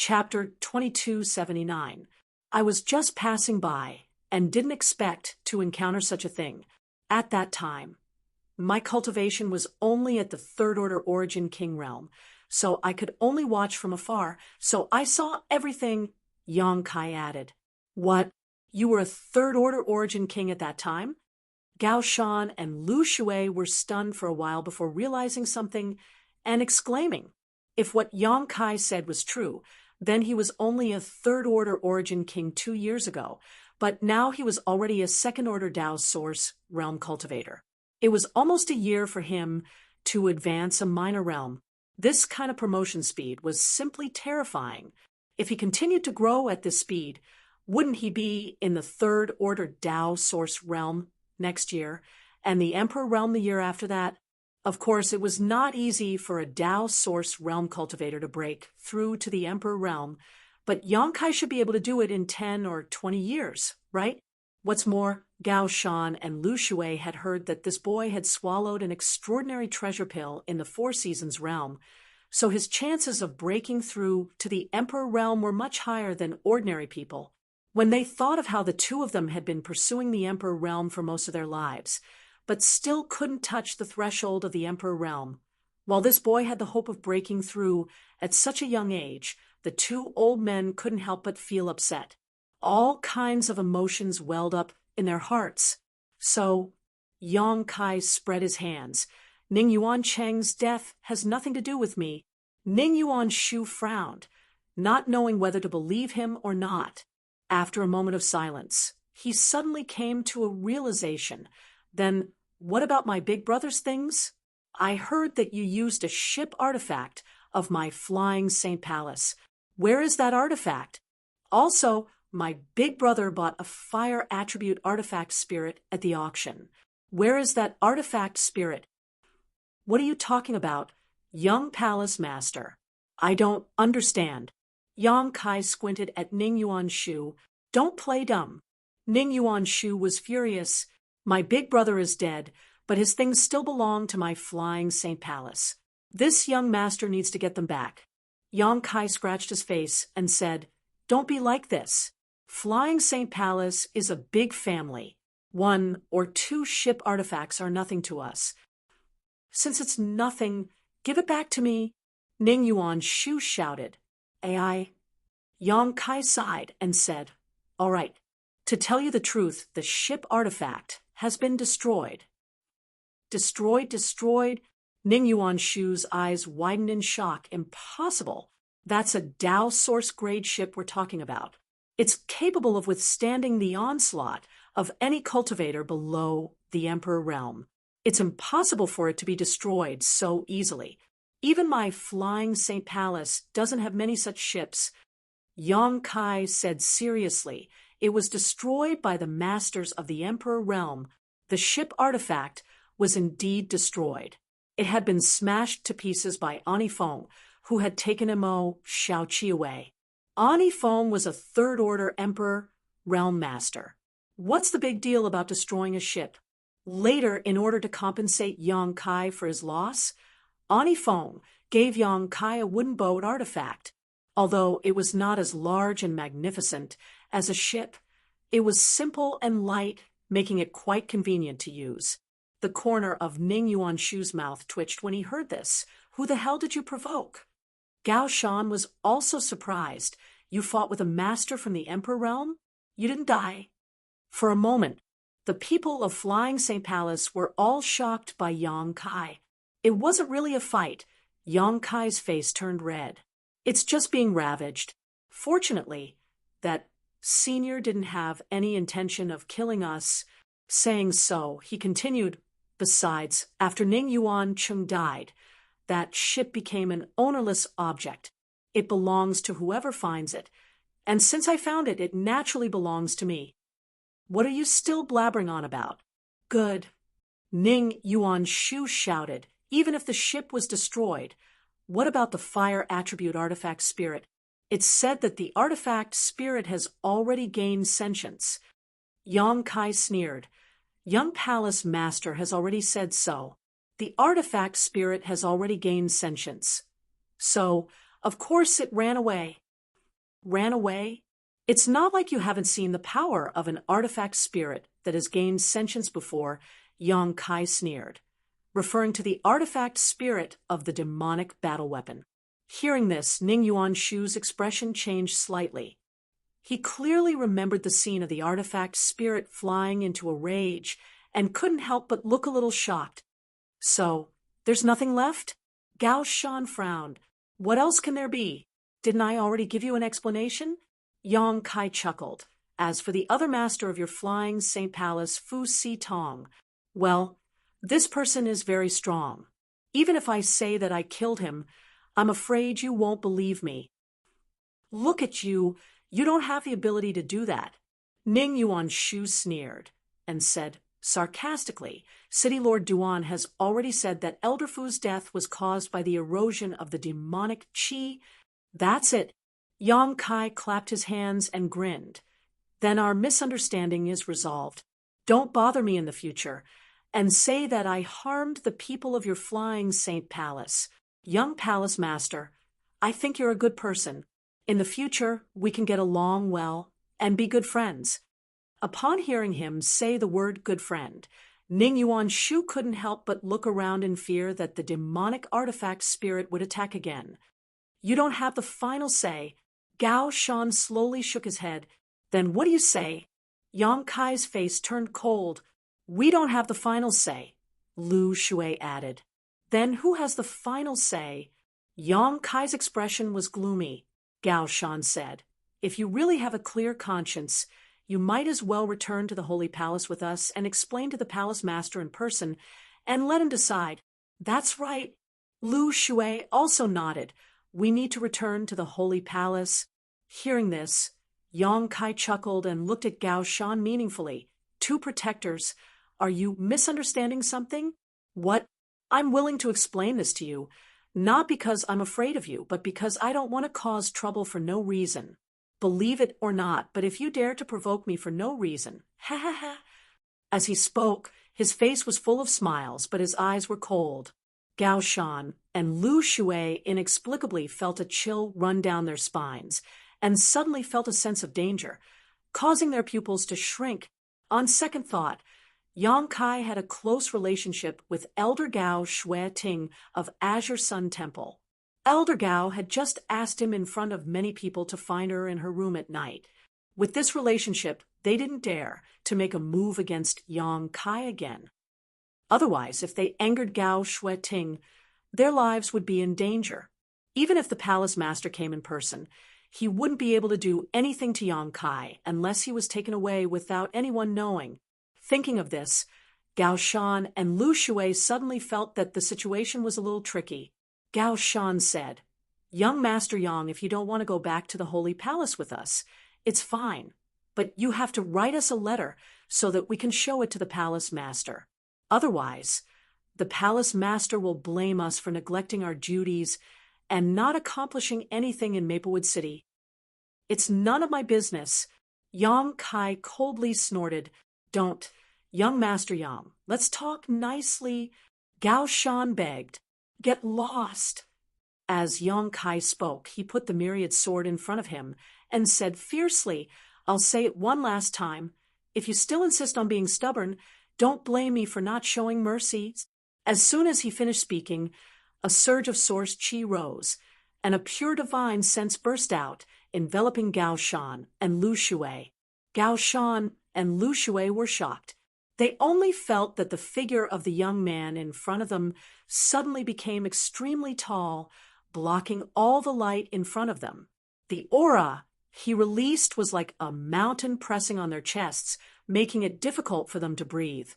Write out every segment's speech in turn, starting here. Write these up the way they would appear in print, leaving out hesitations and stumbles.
Chapter 2279. I was just passing by and didn't expect to encounter such a thing. At that time, my cultivation was only at the third order origin king realm, so I could only watch from afar, so I saw everything, Yang Kai added. What? You were a third order origin king at that time? Gao Shan and Lu Shui were stunned for a while before realizing something and exclaiming. If what Yang Kai said was true, then he was only a third order origin king 2 years ago, but now he was already a second order Dao source realm cultivator. It was almost a year for him to advance a minor realm. This kind of promotion speed was simply terrifying. If he continued to grow at this speed, wouldn't he be in the third order Dao source realm next year, and the Emperor realm the year after that? Of course, it was not easy for a Dao source realm cultivator to break through to the Emperor realm, but Yang Kai should be able to do it in 10 or 20 years, right? What's more, Gao Shan and Lu Shui had heard that this boy had swallowed an extraordinary treasure pill in the Four Seasons realm, so his chances of breaking through to the Emperor realm were much higher than ordinary people. When they thought of how the two of them had been pursuing the Emperor realm for most of their lives, but still couldn't touch the threshold of the Emperor realm, while this boy had the hope of breaking through at such a young age, the two old men couldn't help but feel upset. All kinds of emotions welled up in their hearts. So, Yang Kai spread his hands. Ning Yuan Cheng's death has nothing to do with me. Ning Yuan Shu frowned, not knowing whether to believe him or not. After a moment of silence, he suddenly came to a realization. Then, what about my big brother's things? I heard that you used a ship artifact of my flying St. Palace. Where is that artifact? Also, my big brother bought a fire attribute artifact spirit at the auction. Where is that artifact spirit? What are you talking about, young palace master? I don't understand. Yang Kai squinted at Ning Yuan Shu. Don't play dumb. Ning Yuan Shu was furious. My big brother is dead, but his things still belong to my flying St. Palace. This young master needs to get them back. Yang Kai scratched his face and said, Don't be like this. Flying St. Palace is a big family. 1 or 2 ship artifacts are nothing to us. Since it's nothing, give it back to me. Ning Yuan Shu shouted. AI. Yang Kai sighed and said, All right. To tell you the truth, the ship artifact has been destroyed. Destroyed? Ning Yuan Shu's eyes widened in shock. Impossible. That's a Dao source grade ship we're talking about. It's capable of withstanding the onslaught of any cultivator below the Emperor realm. It's impossible for it to be destroyed so easily. Even my flying St. Palace doesn't have many such ships. Yang Kai said seriously, it was destroyed by the masters of the Emperor realm. The ship artifact was indeed destroyed. It had been smashed to pieces by Ani Feng, who had taken Mo Shaoqi away. Ani Feng was a third-order Emperor realm master. What's the big deal about destroying a ship? Later, in order to compensate Yang Kai for his loss, Ani Feng gave Yang Kai a wooden boat artifact. Although it was not as large and magnificent as a ship, it was simple and light, making it quite convenient to use. The corner of Ning Yuan Shu's mouth twitched when he heard this. Who the hell did you provoke? Gao Shan was also surprised. You fought with a master from the Emperor realm? You didn't die. For a moment, the people of Flying St. Palace were all shocked by Yang Kai. It wasn't really a fight. Yang Kai's face turned red. It's just being ravaged. Fortunately, that senior didn't have any intention of killing us. Saying so, he continued, Besides, after Ning Yuan Chung died, that ship became an ownerless object. It belongs to whoever finds it, and since I found it, it naturally belongs to me. What are you still blabbering on about? Good. Ning Yuan Shu shouted, even if the ship was destroyed, what about the fire attribute artifact spirit? It's said that the artifact spirit has already gained sentience. Yang Kai sneered. Young Palace Master has already said so. The artifact spirit has already gained sentience. So, of course it ran away. Ran away? It's not like you haven't seen the power of an artifact spirit that has gained sentience before, Yang Kai sneered, referring to the artifact spirit of the demonic battle weapon. Hearing this, Ning Yuanshu's expression changed slightly. He clearly remembered the scene of the artifact spirit flying into a rage and couldn't help but look a little shocked. So, there's nothing left? Gao Shan frowned. What else can there be? Didn't I already give you an explanation? Yang Kai chuckled. As for the other master of your flying St. Palace, Fu Si Tong, well, this person is very strong. Even if I say that I killed him, I'm afraid you won't believe me. Look at you. You don't have the ability to do that. Ning Yuanshu sneered and said sarcastically, City Lord Duan has already said that Elder Fu's death was caused by the erosion of the demonic qi. That's it. Yang Kai clapped his hands and grinned. Then our misunderstanding is resolved. Don't bother me in the future, and say that I harmed the people of your flying St. Palace. Young Palace Master, I think you're a good person. In the future, we can get along well and be good friends. Upon hearing him say the word good friend, Ning Yuanshu couldn't help but look around in fear that the demonic artifact spirit would attack again. You don't have the final say. Gao Shan slowly shook his head. Then what do you say? Yang Kai's face turned cold. We don't have the final say, Lu Shui added. Then who has the final say? Yang Kai's expression was gloomy. Gao Shan said, if you really have a clear conscience, you might as well return to the Holy Palace with us and explain to the Palace Master in person and let him decide. That's right. Lu Shui also nodded. We need to return to the Holy Palace. Hearing this, Yang Kai chuckled and looked at Gao Shan meaningfully. Two protectors. Are you misunderstanding something? What? I'm willing to explain this to you, not because I'm afraid of you, but because I don't want to cause trouble for no reason. Believe it or not, but if you dare to provoke me for no reason, ha ha ha. As he spoke, his face was full of smiles, but his eyes were cold. Gao Shan and Lu Shui inexplicably felt a chill run down their spines, and suddenly felt a sense of danger, causing their pupils to shrink. On second thought, Yang Kai had a close relationship with Elder Gao Shui Ting of Azure Sun Temple. Elder Gao had just asked him in front of many people to find her in her room at night. With this relationship, they didn't dare to make a move against Yang Kai again. Otherwise, if they angered Gao Shui Ting, their lives would be in danger. Even if the palace master came in person, he wouldn't be able to do anything to Yang Kai unless he was taken away without anyone knowing. Thinking of this, Gao Shan and Lu Shui suddenly felt that the situation was a little tricky. Gao Shan said, Young Master Yang, if you don't want to go back to the Holy Palace with us, it's fine. But you have to write us a letter so that we can show it to the Palace Master. Otherwise, the Palace Master will blame us for neglecting our duties and not accomplishing anything in Maplewood City. It's none of my business. Yang Kai coldly snorted. Don't. Young Master Yang, let's talk nicely. Gao Shan begged. Get lost. As Yang Kai spoke, he put the myriad sword in front of him and said fiercely, I'll say it one last time. If you still insist on being stubborn, don't blame me for not showing mercy. As soon as he finished speaking, a surge of source qi rose, and a pure divine sense burst out, enveloping Gao Shan and Lu Shui. Gao Shan and Lu Shui were shocked. They only felt that the figure of the young man in front of them suddenly became extremely tall, blocking all the light in front of them. The aura he released was like a mountain pressing on their chests, making it difficult for them to breathe.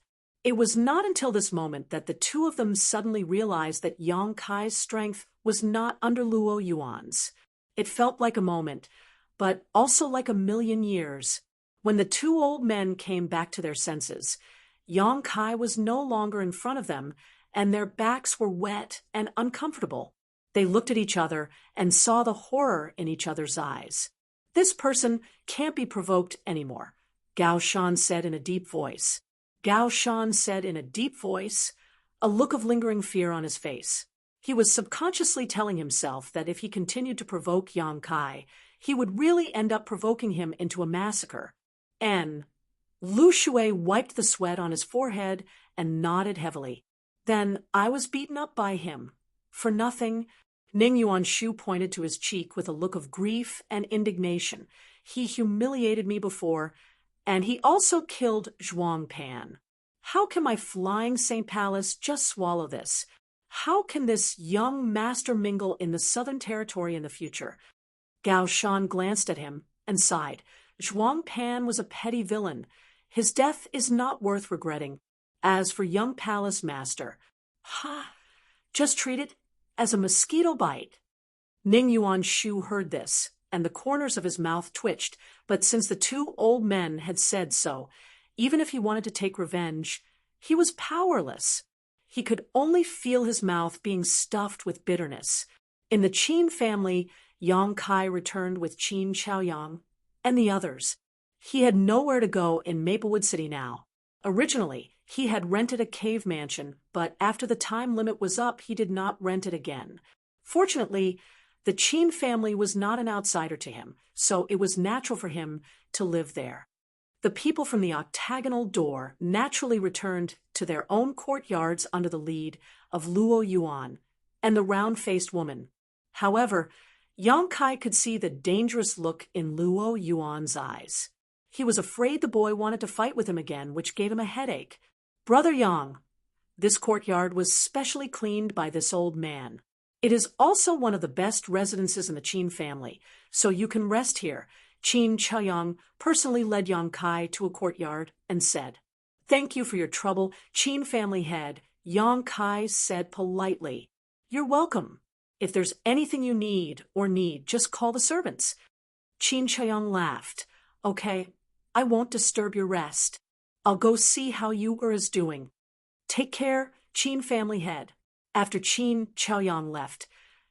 It was not until this moment that the two of them suddenly realized that Yang Kai's strength was not under Luo Yuan's. It felt like a moment, but also like a million years. When the two old men came back to their senses, Yang Kai was no longer in front of them, and their backs were wet and uncomfortable. They looked at each other and saw the horror in each other's eyes. This person can't be provoked anymore, Gao Shan said in a deep voice. Gao Shan said in a deep voice, a look of lingering fear on his face. He was subconsciously telling himself that if he continued to provoke Yang Kai, he would really end up provoking him into a massacre. N. Lu Shui wiped the sweat on his forehead and nodded heavily. Then I was beaten up by him. For nothing. Ning Yuanshu pointed to his cheek with a look of grief and indignation. He humiliated me before, and he also killed Zhuang Pan. How can my flying St. Palace just swallow this? How can this young master mingle in the Southern Territory in the future? Gao Shan glanced at him and sighed. Zhuang Pan was a petty villain. His death is not worth regretting. As for young palace master, just treat it as a mosquito bite. Ning Yuanshu heard this, and the corners of his mouth twitched, but since the two old men had said so, even if he wanted to take revenge, he was powerless. He could only feel his mouth being stuffed with bitterness. In the Qin family, Yang Kai returned with Qin Chaoyang and the others. He had nowhere to go in Maplewood City now. Originally, he had rented a cave mansion, but after the time limit was up, he did not rent it again. Fortunately, the Qin family was not an outsider to him, so it was natural for him to live there. The people from the octagonal door naturally returned to their own courtyards under the lead of Luo Yuan and the round-faced woman. However, Yang Kai could see the dangerous look in Luo Yuan's eyes. He was afraid the boy wanted to fight with him again, which gave him a headache. Brother Yang, this courtyard was specially cleaned by this old man. It is also one of the best residences in the Qin family, so you can rest here. Qin Chaoyang personally led Yang Kai to a courtyard and said, "Thank you for your trouble, Qin family head." Yang Kai said politely, "You're welcome. If there's anything you need, just call the servants." Qin Chaoyang laughed. "Okay, I won't disturb your rest. I'll go see how Yuger is doing. Take care, Qin family head." After Qin Chaoyang left,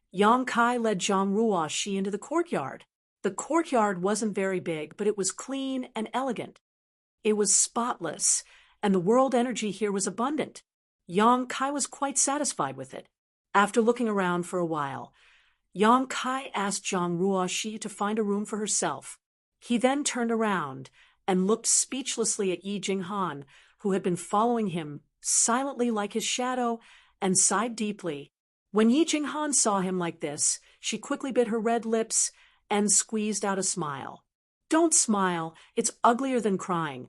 Yang Kai led Zhang Ruoshi into the courtyard. The courtyard wasn't very big, but it was clean and elegant. It was spotless, and the world energy here was abundant. Yang Kai was quite satisfied with it. After looking around for a while, Yang Kai asked Zhang Ruoshi to find a room for herself. He then turned around and looked speechlessly at Yi Jinghan, who had been following him silently like his shadow, and sighed deeply. When Yi Jinghan saw him like this, she quickly bit her red lips and squeezed out a smile. "Don't smile, it's uglier than crying,"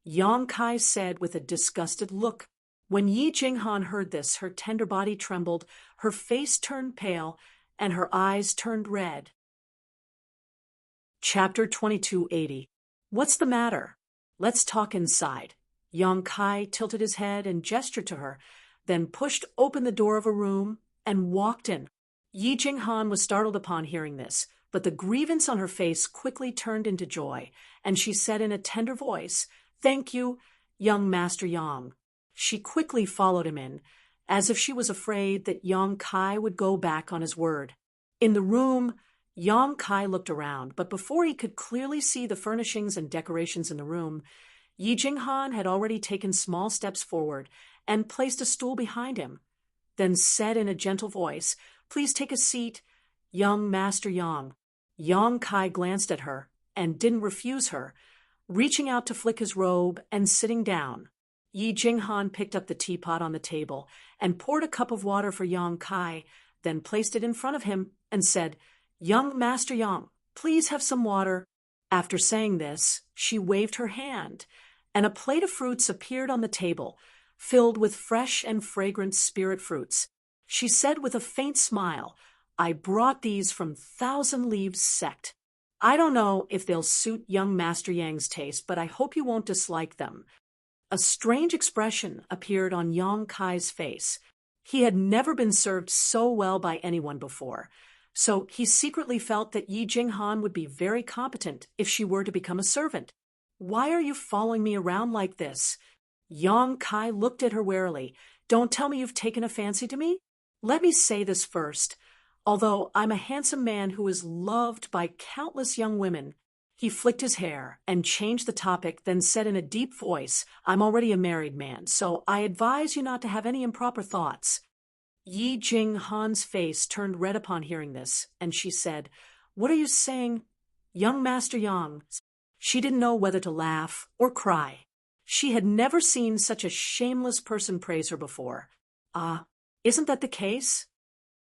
Yang Kai said with a disgusted look. When Yi Jinghan heard this, her tender body trembled, her face turned pale, and her eyes turned red. Chapter 2280. What's the matter? Let's talk inside. Yang Kai tilted his head and gestured to her, then pushed open the door of a room and walked in. Yi Jinghan was startled upon hearing this, but the grievance on her face quickly turned into joy, and she said in a tender voice, "Thank you, young Master Yang." She quickly followed him in, as if she was afraid that Yang Kai would go back on his word. In the room, Yang Kai looked around, but before he could clearly see the furnishings and decorations in the room, Yi Jinghan had already taken small steps forward and placed a stool behind him, then said in a gentle voice, "Please take a seat, young Master Yang." Yang Kai glanced at her and didn't refuse her, reaching out to flick his robe and sitting down. Yi Jinghan picked up the teapot on the table and poured a cup of water for Yang Kai, then placed it in front of him and said, "Young Master Yang, please have some water." After saying this, she waved her hand, and a plate of fruits appeared on the table, filled with fresh and fragrant spirit fruits. She said with a faint smile, "I brought these from Thousand Leaves Sect. I don't know if they'll suit young Master Yang's taste, but I hope you won't dislike them." A strange expression appeared on Yang Kai's face. He had never been served so well by anyone before, so he secretly felt that Yi Jinghan would be very competent if she were to become a servant. "Why are you following me around like this?" Yang Kai looked at her warily. "Don't tell me you've taken a fancy to me? Let me say this first. Although I'm a handsome man who is loved by countless young women," he flicked his hair and changed the topic, then said in a deep voice, "I'm already a married man, so I advise you not to have any improper thoughts." Yi Jinghan's face turned red upon hearing this, and she said, "What are you saying? Young Master Yang. She didn't know whether to laugh or cry. She had never seen such a shameless person praise her before. Isn't that the case?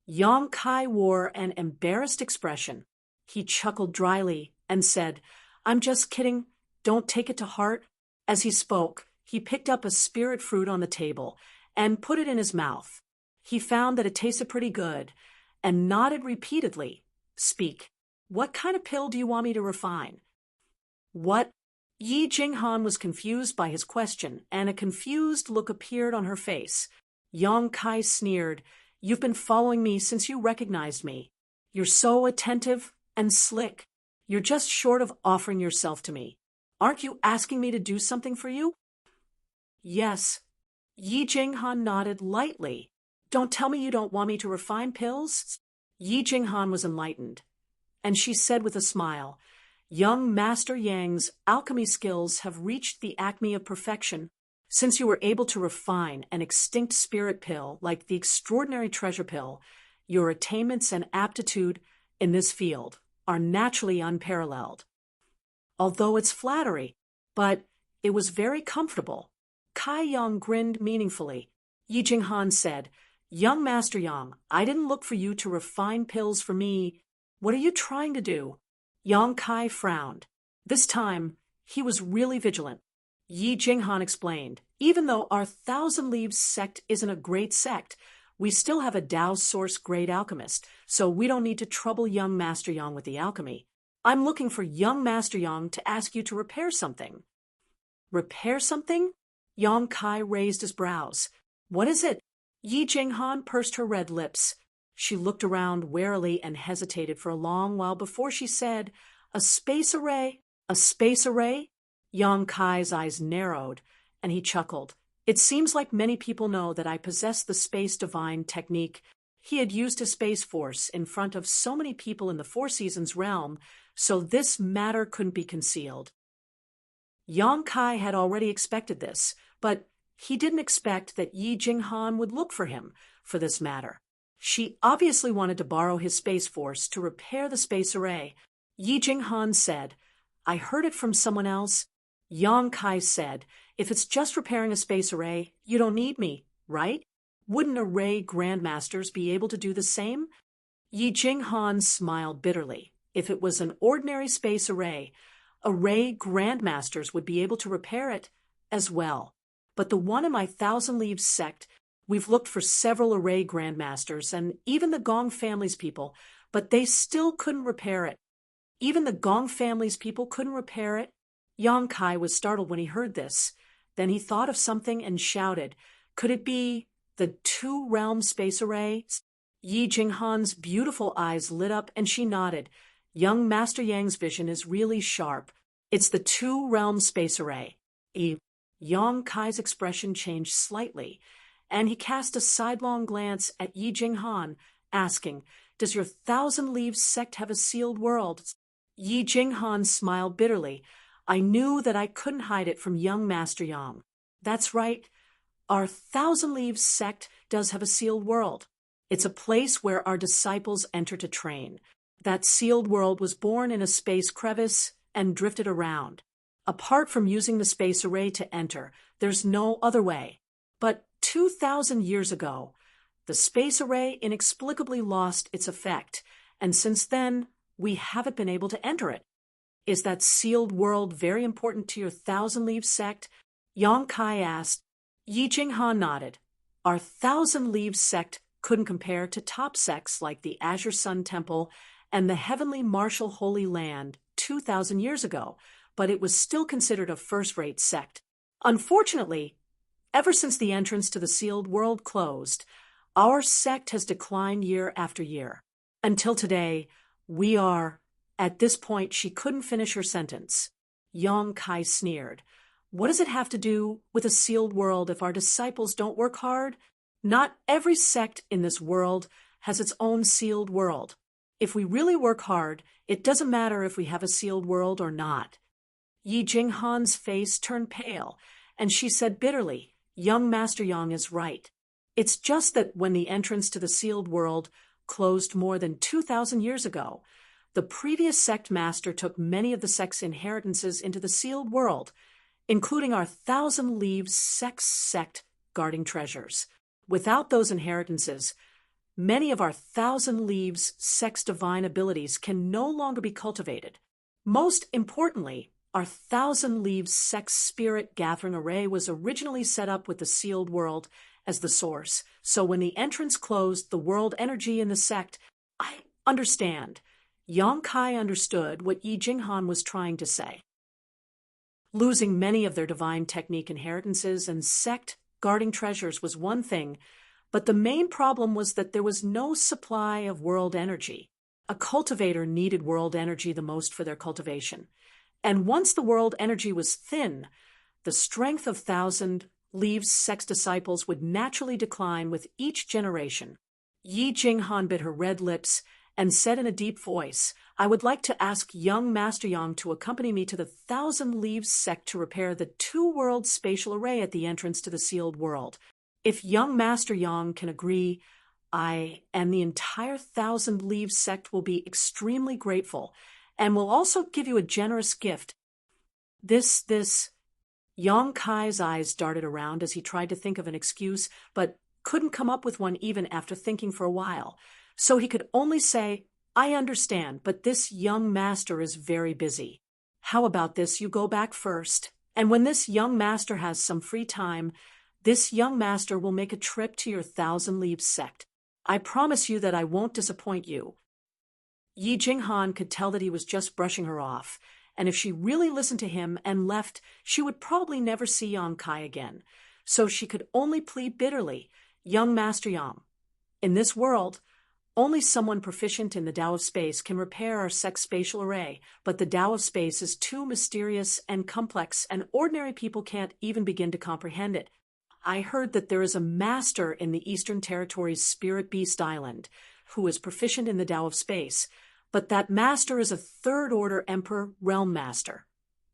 Yang Kai wore an embarrassed expression. He chuckled dryly and said, I'm just kidding. Don't take it to heart. As he spoke, he picked up a spirit fruit on the table and put it in his mouth. He found that it tasted pretty good and nodded repeatedly. Speak. What kind of pill do you want me to refine? What? Yi Jinghan was confused by his question, and a confused look appeared on her face. Yang Kai sneered, You've been following me since you recognized me. You're so attentive and slick. You're just short of offering yourself to me. Aren't you asking me to do something for you? Yes. Yi Jinghan nodded lightly. Don't tell me you don't want me to refine pills? Yi Jinghan was enlightened, and she said with a smile, Young Master Yang's alchemy skills have reached the acme of perfection. Since you were able to refine an extinct spirit pill like the extraordinary treasure pill, your attainments and aptitude in this field are naturally unparalleled. Although it's flattery, but it was very comfortable. Kai Yang grinned meaningfully. Yi Jinghan said, Young Master Yang, I didn't look for you to refine pills for me. What are you trying to do? Yang Kai frowned. This time, he was really vigilant. Yi Jinghan explained, even though our Thousand Leaves sect isn't a great sect, we still have a Tao Source grade alchemist, so we don't need to trouble young Master Yang with the alchemy. I'm looking for young Master Yang to ask you to repair something. Repair something? Yang Kai raised his brows. What is it? Yi Jinghan pursed her red lips. She looked around warily and hesitated for a long while before she said, A space array? A space array? Yang Kai's eyes narrowed, and he chuckled. It seems like many people know that I possess the space divine technique. He had used his space force in front of so many people in the Four Seasons realm, so this matter couldn't be concealed. Yang Kai had already expected this, but he didn't expect that Yi Jinghan would look for him for this matter. She obviously wanted to borrow his space force to repair the space array. Yi Jinghan said, I heard it from someone else. Yang Kai said, if it's just repairing a space array, you don't need me, right? Wouldn't array grandmasters be able to do the same? Yi Jinghan smiled bitterly. If it was an ordinary space array grandmasters would be able to repair it as well. But the one in my Thousand Leaves sect, we've looked for several array grandmasters and even the Gong family's people, but they still couldn't repair it. Even the Gong family's people couldn't repair it? Yang Kai was startled when he heard this. Then he thought of something and shouted, Could it be the two-realm space array? Yi Jinghan's beautiful eyes lit up and she nodded. Young Master Yang's vision is really sharp. It's the two-realm space array. Yang Kai's expression changed slightly, and he cast a sidelong glance at Yi Jinghan, asking, Does your Thousand Leaves sect have a sealed world? Yi Jinghan smiled bitterly. I knew that I couldn't hide it from young Master Yang. That's right. Our Thousand Leaves sect does have a sealed world. It's a place where our disciples enter to train. That sealed world was born in a space crevice and drifted around. Apart from using the space array to enter, there's no other way. But 2,000 years ago, the space array inexplicably lost its effect, and since then, we haven't been able to enter it. Is that sealed world very important to your Thousand Leaves sect? Yang Kai asked. Yi Jinghan nodded. Our Thousand Leaves sect couldn't compare to top sects like the Azure Sun Temple and the Heavenly Martial Holy Land 2,000 years ago, but it was still considered a first-rate sect. Unfortunately, ever since the entrance to the sealed world closed, our sect has declined year after year. Until today, we are... At this point, she couldn't finish her sentence. Yang Kai sneered. What does it have to do with a sealed world if our disciples don't work hard? Not every sect in this world has its own sealed world. If we really work hard, it doesn't matter if we have a sealed world or not. Yi Jinghan's face turned pale, and she said bitterly, Young Master Yang is right. It's just that when the entrance to the sealed world closed more than 2,000 years ago, The previous sect master took many of the sect's inheritances into the sealed world, including our Thousand Leaves sect guarding treasures. Without those inheritances, many of our Thousand Leaves sect's divine abilities can no longer be cultivated. Most importantly, our Thousand Leaves sect's spirit gathering array was originally set up with the sealed world as the source, so when the entrance closed, the world energy in the sect, I understand. Yang Kai understood what Yi Jinghan was trying to say. Losing many of their divine technique inheritances and sect guarding treasures was one thing, but the main problem was that there was no supply of world energy. A cultivator needed world energy the most for their cultivation. And once the world energy was thin, the strength of Thousand Leaves sect's disciples would naturally decline with each generation. Yi Jinghan bit her red lips and said in a deep voice, "I would like to ask young Master Yang to accompany me to the Thousand Leaves sect to repair the two-world spatial array at the entrance to the sealed world. If young Master Yang can agree, I and the entire Thousand Leaves sect will be extremely grateful, and will also give you a generous gift." This. Yang Kai's eyes darted around as he tried to think of an excuse, but couldn't come up with one even after thinking for a while. So he could only say, "I understand, but this young master is very busy. How about this, you go back first, and when this young master has some free time, this young master will make a trip to your Thousand Leaves sect. I promise you that I won't disappoint you." Yi Jinghan could tell that he was just brushing her off, and if she really listened to him and left, she would probably never see Yang Kai again. So she could only plead bitterly, "Young Master Yang, in this world, only someone proficient in the Tao of Space can repair our sect's spatial array, but the Tao of Space is too mysterious and complex, and ordinary people can't even begin to comprehend it. I heard that there is a master in the Eastern Territory's Spirit Beast Island who is proficient in the Tao of Space, but that master is a third-order Emperor Realm Master.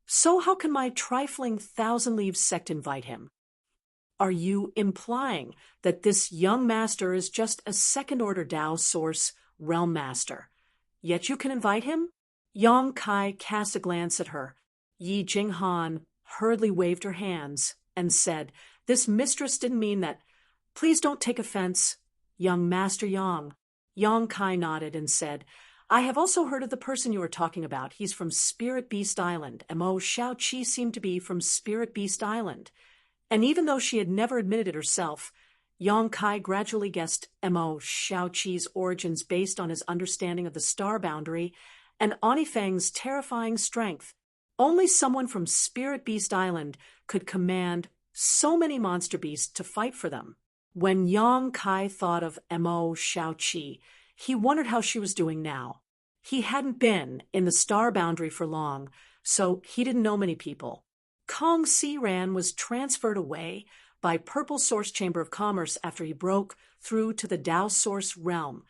So how can my trifling Thousand Leaves sect invite him? Are you implying that this young master is just a second-order Tao Source Realm Master, yet you can invite him?" Yang Kai cast a glance at her. Yi Jinghan hurriedly waved her hands and said, "This mistress didn't mean that. Please don't take offense, young Master Yang." Yang Kai nodded and said, "I have also heard of the person you are talking about. He's from Spirit Beast Island. Mo Xiaoqi seemed to be from Spirit Beast Island." And even though she had never admitted it herself, Yang Kai gradually guessed Mo Xiaoqi's origins based on his understanding of the star boundary and Anifeng's terrifying strength. Only someone from Spirit Beast Island could command so many monster beasts to fight for them. When Yang Kai thought of Mo Xiaoqi, he wondered how she was doing now. He hadn't been in the star boundary for long, so he didn't know many people. Kong Siran was transferred away by Purple Source Chamber of Commerce after he broke through to the Tao Source realm,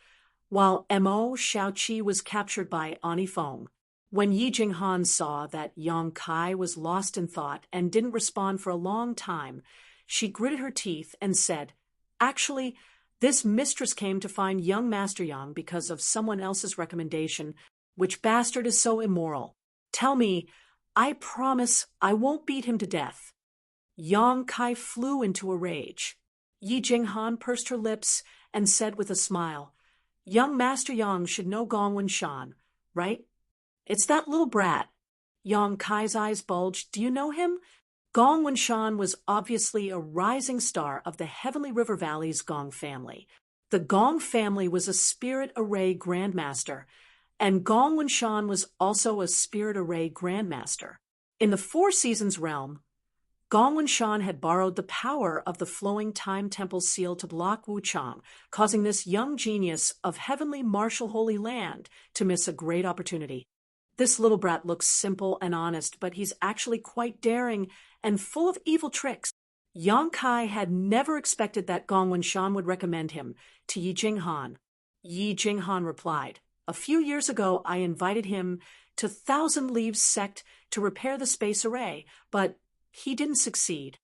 while Mo Xiaoqi was captured by Anifeng. When Yi Jinghan saw that Yang Kai was lost in thought and didn't respond for a long time, she gritted her teeth and said, "Actually, this mistress came to find young Master Yang because of someone else's recommendation. Which bastard is so immoral? Tell me, I promise I won't beat him to death." Yang Kai flew into a rage. Yi Jinghan pursed her lips and said with a smile, "Young Master Yang should know Gongwen Shan, right? It's that little brat." Yang Kai's eyes bulged. "Do you know him?" Gongwen Shan was obviously a rising star of the Heavenly River Valley's Gong family. The Gong family was a Spirit Array Grandmaster, and Gongwen Shan was also a Spirit Array Grandmaster. In the Four Seasons realm, Gongwen Shan had borrowed the power of the Flowing Time Temple seal to block Wuchang, causing this young genius of Heavenly Martial Holy Land to miss a great opportunity. This little brat looks simple and honest, but he's actually quite daring and full of evil tricks. Yang Kai had never expected that Gongwen Shan would recommend him to Yi Jinghan. Yi Jinghan replied, "A few years ago I invited him to Thousand Leaves sect to repair the space array, but he didn't succeed.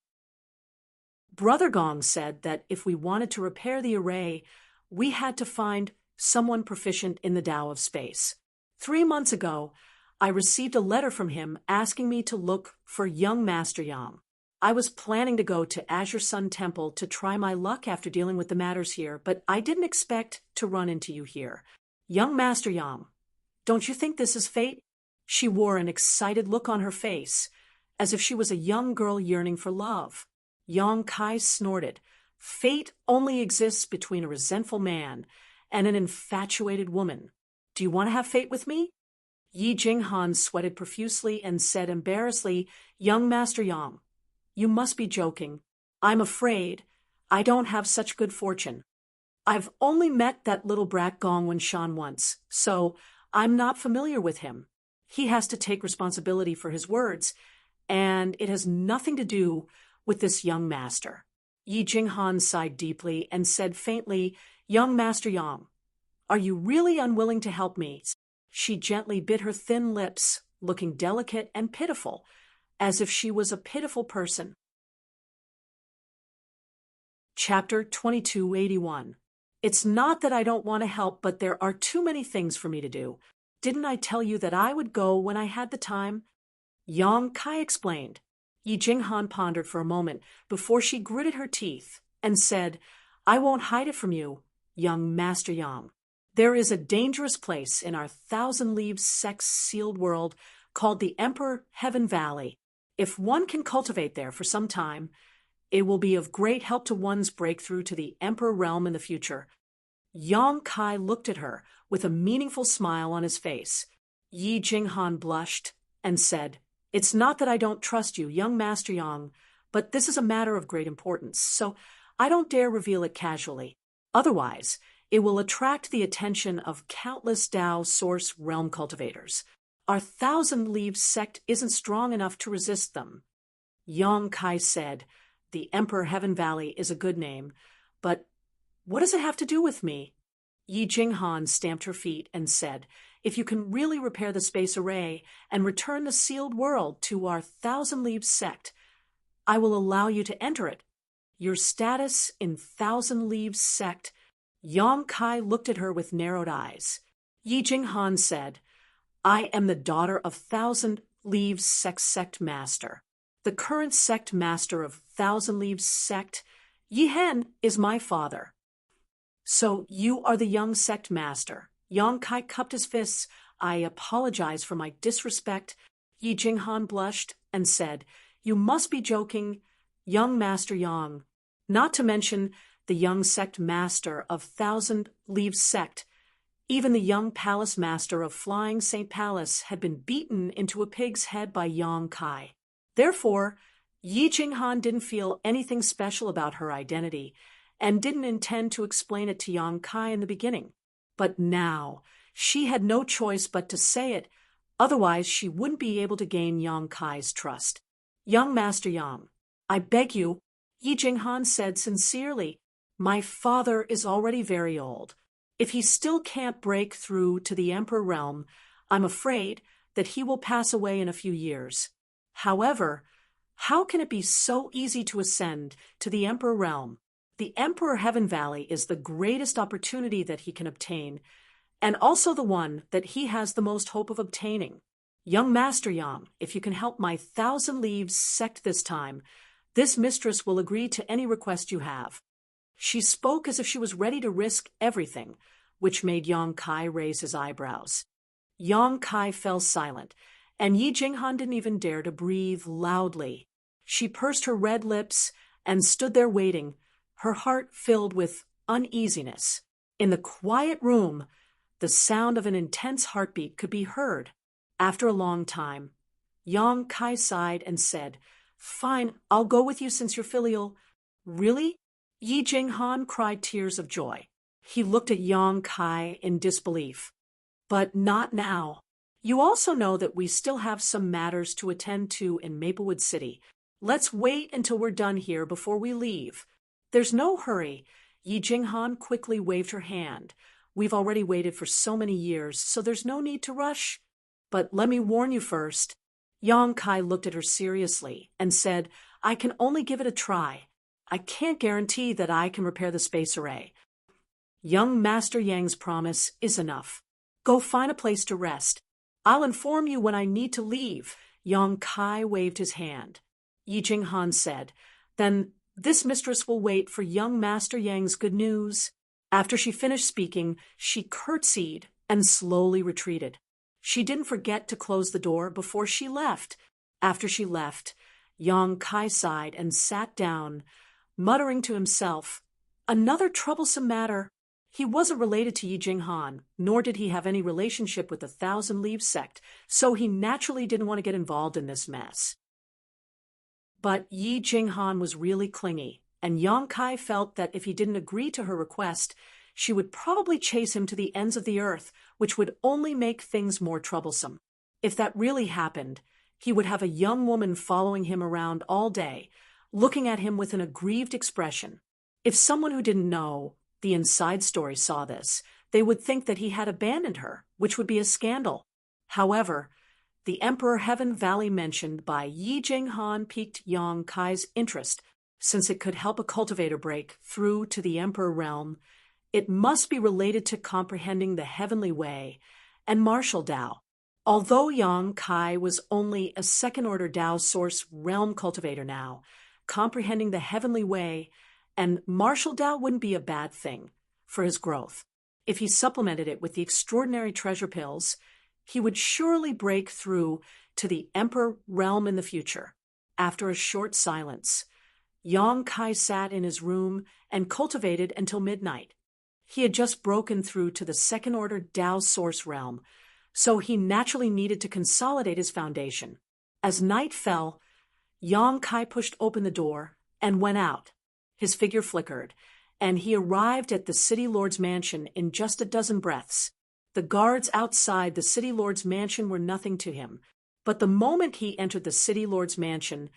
Brother Gong said that if we wanted to repair the array, we had to find someone proficient in the Tao of Space. 3 months ago, I received a letter from him asking me to look for young Master Yang. I was planning to go to Azure Sun Temple to try my luck after dealing with the matters here, but I didn't expect to run into you here. Young Master Yang, don't you think this is fate? She wore an excited look on her face, as if she was a young girl yearning for love. Yang Kai snorted. Fate only exists between a resentful man and an infatuated woman. Do you want to have fate with me? Yi Jinghan sweated profusely and said embarrassedly, Young Master Yang, you must be joking. I'm afraid I don't have such good fortune. I've only met that little brat Gong Wenshan once, so I'm not familiar with him. He has to take responsibility for his words, and it has nothing to do with this young master. Yi Jinghan sighed deeply and said faintly, Young Master Yang, are you really unwilling to help me? She gently bit her thin lips, looking delicate and pitiful, as if she was a pitiful person. Chapter 2281. It's not that I don't want to help, but there are too many things for me to do. Didn't I tell you that I would go when I had the time? Yang Kai explained. Yi Jinghan pondered for a moment before she gritted her teeth and said, I won't hide it from you, young Master Yang. There is a dangerous place in our 1,000 Leaves sex sealed world called the Emperor Heaven Valley. If one can cultivate there for some time, it will be of great help to one's breakthrough to the Emperor realm in the future. Yang Kai looked at her with a meaningful smile on his face. Yi Jinghan blushed and said, It's not that I don't trust you, young Master Yang, but this is a matter of great importance, so I don't dare reveal it casually. Otherwise, it will attract the attention of countless Tao Source realm cultivators. Our 1,000 Leaves sect isn't strong enough to resist them. Yang Kai said, The Emperor Heaven Valley is a good name, but what does it have to do with me? Yi Jinghan stamped her feet and said, If you can really repair the space array and return the sealed world to our 1,000 Leaves sect, I will allow you to enter it. Your status in 1,000 Leaves sect. Yang Kai looked at her with narrowed eyes. Yi Jinghan said, I am the daughter of 1,000 Leaves sect master. The current sect master of 1,000 Leaves sect, Yi Hen, is my father. So you are the young sect master. Yang Kai cupped his fists. I apologize for my disrespect. Yi Jinghan blushed and said, You must be joking, young Master Yang. Not to mention the young sect master of 1,000 Leaves sect. Even the young palace master of Flying St. Palace had been beaten into a pig's head by Yang Kai. Therefore, Yi Jinghan didn't feel anything special about her identity and didn't intend to explain it to Yang Kai in the beginning. But now, she had no choice but to say it, otherwise she wouldn't be able to gain Yang Kai's trust. Young Master Yang, I beg you, Yi Jinghan said sincerely, my father is already very old. If he still can't break through to the Emperor realm, I'm afraid that he will pass away in a few years. However, how can it be so easy to ascend to the Emperor realm? The Emperor Heaven Valley is the greatest opportunity that he can obtain, and also the one that he has the most hope of obtaining. Young Master Yang, if you can help my 1,000 Leaves sect this time, this mistress will agree to any request you have. She spoke as if she was ready to risk everything, which made Yang Kai raise his eyebrows. Yang Kai fell silent, and Yi Jinghan didn't even dare to breathe loudly. She pursed her red lips and stood there waiting, her heart filled with uneasiness. In the quiet room, the sound of an intense heartbeat could be heard. After a long time, Yang Kai sighed and said, Fine, I'll go with you since you're filial. Really? Yi Jinghan cried tears of joy. He looked at Yang Kai in disbelief. But not now. You also know that we still have some matters to attend to in Maplewood City. Let's wait until we're done here before we leave. There's no hurry. Yi Jinghan quickly waved her hand. We've already waited for so many years, so there's no need to rush. But let me warn you first. Yang Kai looked at her seriously and said, I can only give it a try. I can't guarantee that I can repair the space array. Young Master Yang's promise is enough. Go find a place to rest. I'll inform you when I need to leave. Yang Kai waved his hand. Yi Jinghan said, Then this mistress will wait for young Master Yang's good news. After she finished speaking, she curtsied and slowly retreated. She didn't forget to close the door before she left. After she left, Yang Kai sighed and sat down, muttering to himself, Another troublesome matter. He wasn't related to Yi Jinghan, nor did he have any relationship with the Thousand Leaves sect, so he naturally didn't want to get involved in this mess. But Yi Jinghan was really clingy, and Yang Kai felt that if he didn't agree to her request, she would probably chase him to the ends of the earth, which would only make things more troublesome. If that really happened, he would have a young woman following him around all day, looking at him with an aggrieved expression. If someone who didn't know the inside story saw this, they would think that he had abandoned her, which would be a scandal. However, the Emperor Heaven Valley mentioned by Yi Jinghan piqued Yang Kai's interest, since it could help a cultivator break through to the Emperor realm. It must be related to comprehending the heavenly way and martial Dao. Although Yang Kai was only a second-order Dao source realm cultivator now, comprehending the heavenly way and martial Dao wouldn't be a bad thing for his growth. If he supplemented it with the extraordinary treasure pills, he would surely break through to the Emperor realm in the future. After a short silence, Yang Kai sat in his room and cultivated until midnight. He had just broken through to the second-order Dao source realm, so he naturally needed to consolidate his foundation. As night fell, Yang Kai pushed open the door and went out. His figure flickered, and he arrived at the city lord's mansion in just a dozen breaths. The guards outside the city lord's mansion were nothing to him, but the moment he entered the city lord's mansion,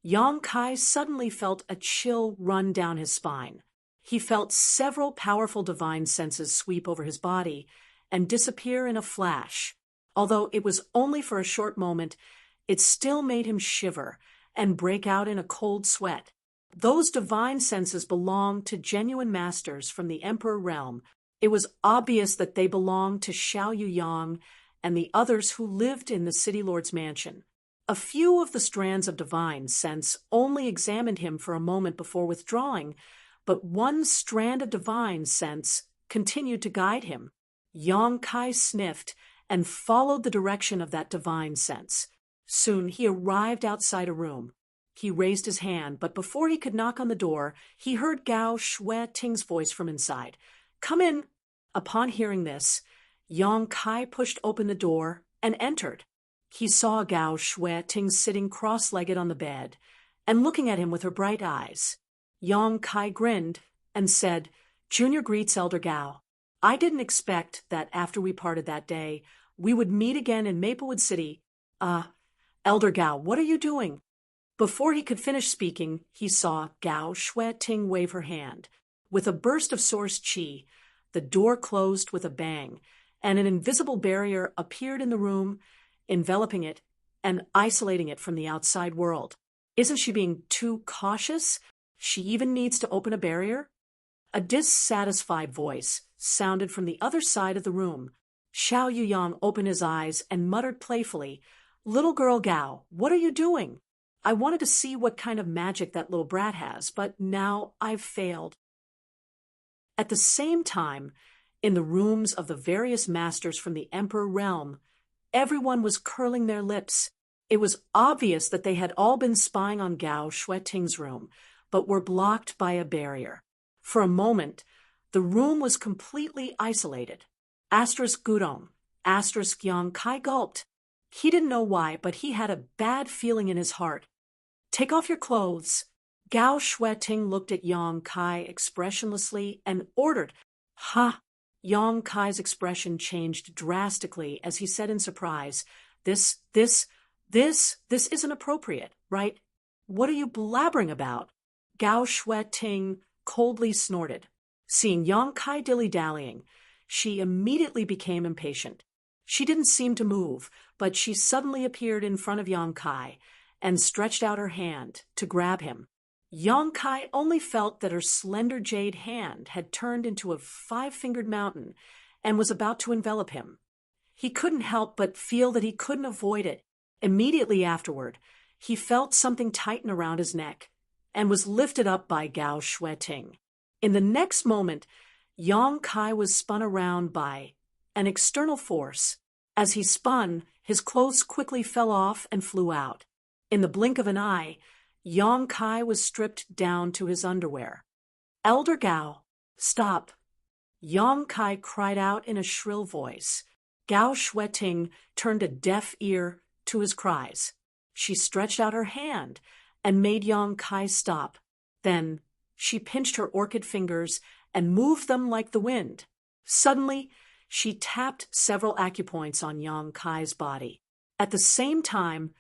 Yang Kai suddenly felt a chill run down his spine. He felt several powerful divine senses sweep over his body and disappear in a flash. Although it was only for a short moment, it still made him shiver and break out in a cold sweat. Those divine senses belonged to genuine masters from the Emperor realm. It was obvious that they belonged to Xiao Yuyang and the others who lived in the city lord's mansion. A few of the strands of divine sense only examined him for a moment before withdrawing, but one strand of divine sense continued to guide him. Yang Kai sniffed and followed the direction of that divine sense. Soon he arrived outside a room. He raised his hand, but before he could knock on the door, he heard Gao Shui-Ting's voice from inside. Come in. Upon hearing this, Yang Kai pushed open the door and entered. He saw Gao Shui-Ting sitting cross-legged on the bed and looking at him with her bright eyes. Yang Kai grinned and said, Junior greets Elder Gao. I didn't expect that after we parted that day, we would meet again in Maplewood City. Elder Gao, what are you doing? Before he could finish speaking, he saw Gao Shui-Ting wave her hand. With a burst of source qi, the door closed with a bang, and an invisible barrier appeared in the room, enveloping it and isolating it from the outside world. Isn't she being too cautious? She even needs to open a barrier? A dissatisfied voice sounded from the other side of the room. Xiao Yuyang opened his eyes and muttered playfully, Little girl Gao, what are you doing? I wanted to see what kind of magic that little brat has, but now I've failed. At the same time, in the rooms of the various masters from the Emperor realm, everyone was curling their lips. It was obvious that they had all been spying on Gao Shui-Ting's room, but were blocked by a barrier. For a moment, the room was completely isolated. Gudong, Yang Kai gulped. He didn't know why, but he had a bad feeling in his heart. Take off your clothes. Gao Shui-Ting looked at Yang Kai expressionlessly and ordered. Ha! Yang Kai's expression changed drastically as he said in surprise, This isn't appropriate, right? What are you blabbering about? Gao Shui-Ting coldly snorted. Seeing Yang Kai dilly-dallying, she immediately became impatient. She didn't seem to move, but she suddenly appeared in front of Yang Kai and stretched out her hand to grab him. Yang Kai only felt that her slender jade hand had turned into a 5-fingered mountain and was about to envelop him. He couldn't help but feel that he couldn't avoid it. Immediately afterward, he felt something tighten around his neck and was lifted up by Gao Shueting. In the next moment, Yang Kai was spun around by an external force. As he spun, his clothes quickly fell off and flew out. In the blink of an eye, Yang Kai was stripped down to his underwear. "Elder Gao, stop!" Yang Kai cried out in a shrill voice. Gao Shueting turned a deaf ear to his cries. She stretched out her hand and made Yang Kai stop. Then she pinched her orchid fingers and moved them like the wind. Suddenly, she tapped several acupoints on Yang Kai's body. At the same time,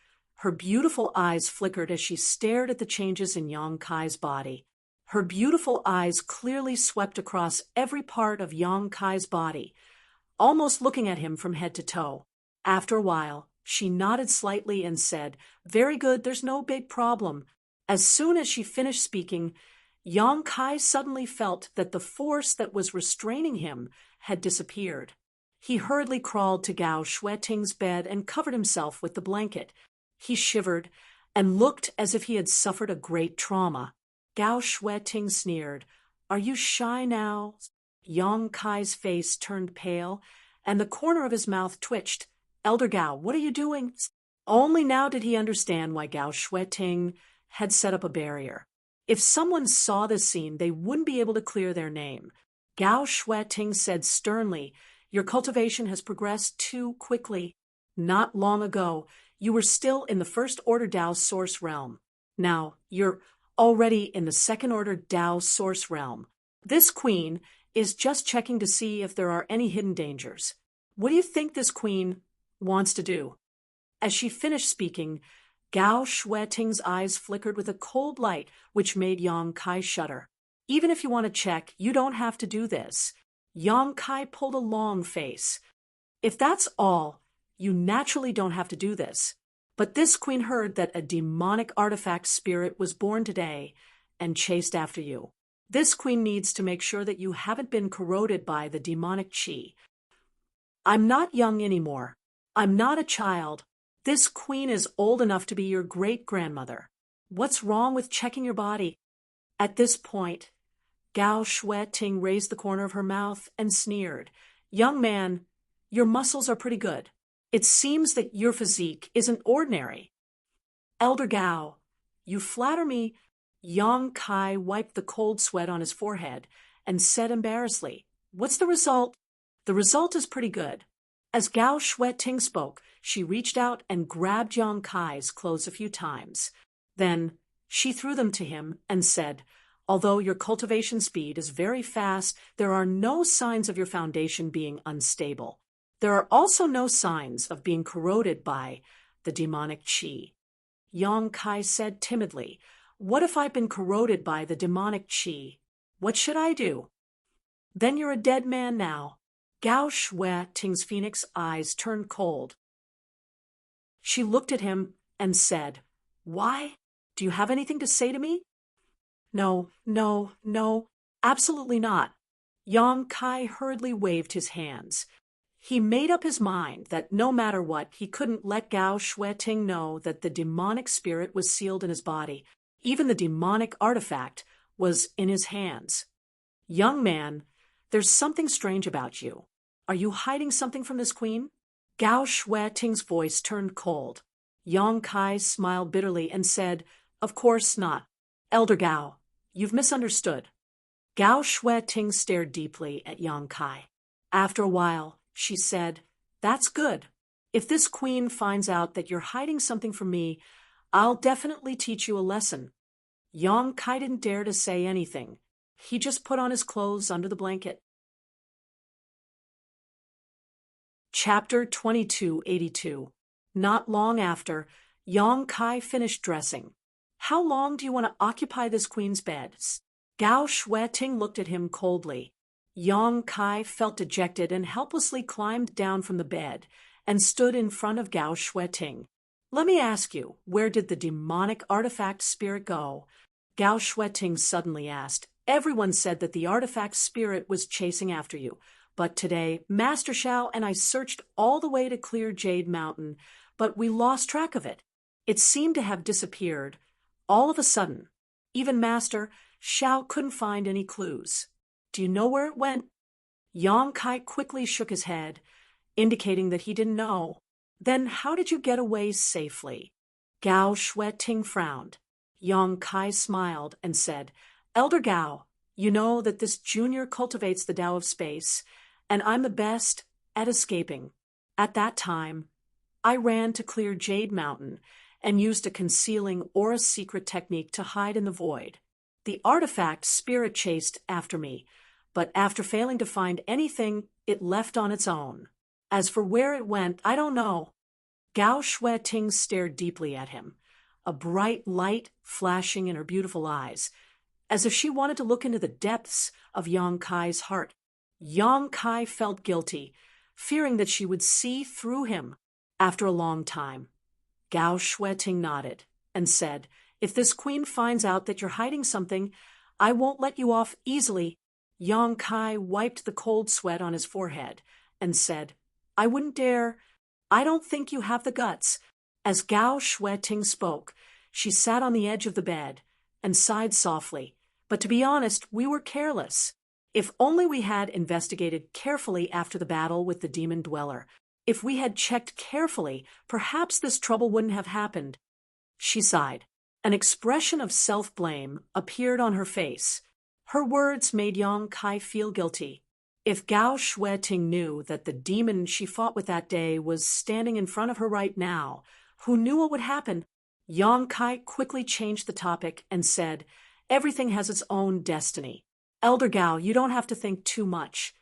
her beautiful eyes flickered as she stared at the changes in Yang Kai's body. Her beautiful eyes clearly swept across every part of Yang Kai's body, almost looking at him from head to toe. After a while, she nodded slightly and said, "Very good, there's no big problem." As soon as she finished speaking, Yang Kai suddenly felt that the force that was restraining him had disappeared. He hurriedly crawled to Gao Shueting's bed and covered himself with the blanket. He shivered and looked as if he had suffered a great trauma. Gao Shueting sneered, "Are you shy now?" Yang Kai's face turned pale, and the corner of his mouth twitched. "Elder Gao, what are you doing?" Only now did he understand why Gao Shueting had set up a barrier. If someone saw this scene, they wouldn't be able to clear their name. Gao Shueting said sternly, "Your cultivation has progressed too quickly. Not long ago, you were still in the first order Dao source realm. Now, you're already in the second order Dao source realm. This queen is just checking to see if there are any hidden dangers. What do you think this queen wants to do?" As she finished speaking, Gao Shueting's eyes flickered with a cold light which made Yang Kai shudder. "Even if you want to check, you don't have to do this." Yang Kai pulled a long face. "If that's all, you naturally don't have to do this. But this queen heard that a demonic artifact spirit was born today and chased after you. This queen needs to make sure that you haven't been corroded by the demonic qi. I'm not young anymore. I'm not a child. This queen is old enough to be your great-grandmother. What's wrong with checking your body?" At this point, Gao Shueting raised the corner of her mouth and sneered. "Young man, your muscles are pretty good. It seems that your physique isn't ordinary." "Elder Gao, you flatter me." Yang Kai wiped the cold sweat on his forehead and said embarrassedly, "What's the result?" "The result is pretty good." As Gao Shueting spoke, she reached out and grabbed Yang Kai's clothes a few times. Then she threw them to him and said, "Although your cultivation speed is very fast, there are no signs of your foundation being unstable. There are also no signs of being corroded by the demonic qi." Yang Kai said timidly, "What if I've been corroded by the demonic qi? What should I do?" "Then you're a dead man now." Gao Shueting's phoenix eyes turned cold. She looked at him and said, "Why? Do you have anything to say to me?" No, absolutely not." Yang Kai hurriedly waved his hands. He made up his mind that no matter what, he couldn't let Gao Shueting know that the demonic spirit was sealed in his body. Even the demonic artifact was in his hands. "Young man, there's something strange about you. Are you hiding something from this queen?" Gao Shueting's voice turned cold. Yang Kai smiled bitterly and said, "Of course not. Elder Gao, you've misunderstood." Gao Shueting stared deeply at Yang Kai. After a while, she said, "That's good. If this queen finds out that you're hiding something from me, I'll definitely teach you a lesson." Yang Kai didn't dare to say anything. He just put on his clothes under the blanket. Chapter 2282. Not long after, Yang Kai finished dressing. "How long do you want to occupy this queen's bed?" Gao Shueting looked at him coldly. Yang Kai felt dejected and helplessly climbed down from the bed and stood in front of Gao Shueting. "Let me ask you, where did the demonic artifact spirit go?" Gao Shueting suddenly asked. "Everyone said that the artifact spirit was chasing after you. But today, Master Shao and I searched all the way to clear Jade Mountain, but we lost track of it. It seemed to have disappeared. All of a sudden, even Master Shao couldn't find any clues. Do you know where it went? Yang Kai quickly shook his head, indicating that he didn't know. Then how did you get away safely? Gao Shueting frowned. Yang Kai smiled and said, Elder Gao, you know that this junior cultivates the Tao of space, and I'm the best at escaping. At that time, I ran to clear Jade Mountain and used a concealing aura secret technique to hide in the void. The artifact spirit chased after me, but after failing to find anything, it left on its own. As for where it went, I don't know. Gao Shueting stared deeply at him, a bright light flashing in her beautiful eyes, as if she wanted to look into the depths of Yang Kai's heart. Yang Kai felt guilty, fearing that she would see through him. After a long time, Gao Shueting nodded and said, If this queen finds out that you're hiding something, I won't let you off easily. Yang Kai wiped the cold sweat on his forehead and said, I wouldn't dare. I don't think you have the guts. As Gao Shueting spoke, she sat on the edge of the bed and sighed softly. But to be honest, we were careless. If only we had investigated carefully after the battle with the demon dweller. If we had checked carefully, perhaps this trouble wouldn't have happened. She sighed. An expression of self-blame appeared on her face. Her words made Yang Kai feel guilty. If Gao Shueting knew that the demon she fought with that day was standing in front of her right now, who knew what would happen? Yang Kai quickly changed the topic and said, Everything has its own destiny. Elder Gao, you don't have to think too much.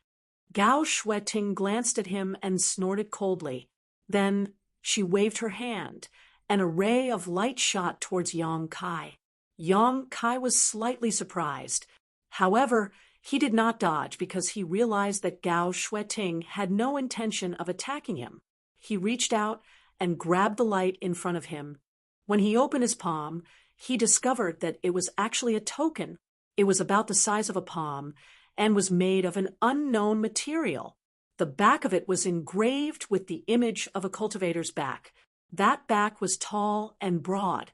Gao Shueting glanced at him and snorted coldly. Then she waved her hand, and a ray of light shot towards Yang Kai. Yang Kai was slightly surprised. However, he did not dodge because he realized that Gao Shueting had no intention of attacking him. He reached out and grabbed the light in front of him. When he opened his palm, he discovered that it was actually a token. It was about the size of a palm and was made of an unknown material. The back of it was engraved with the image of a cultivator's back. That back was tall and broad,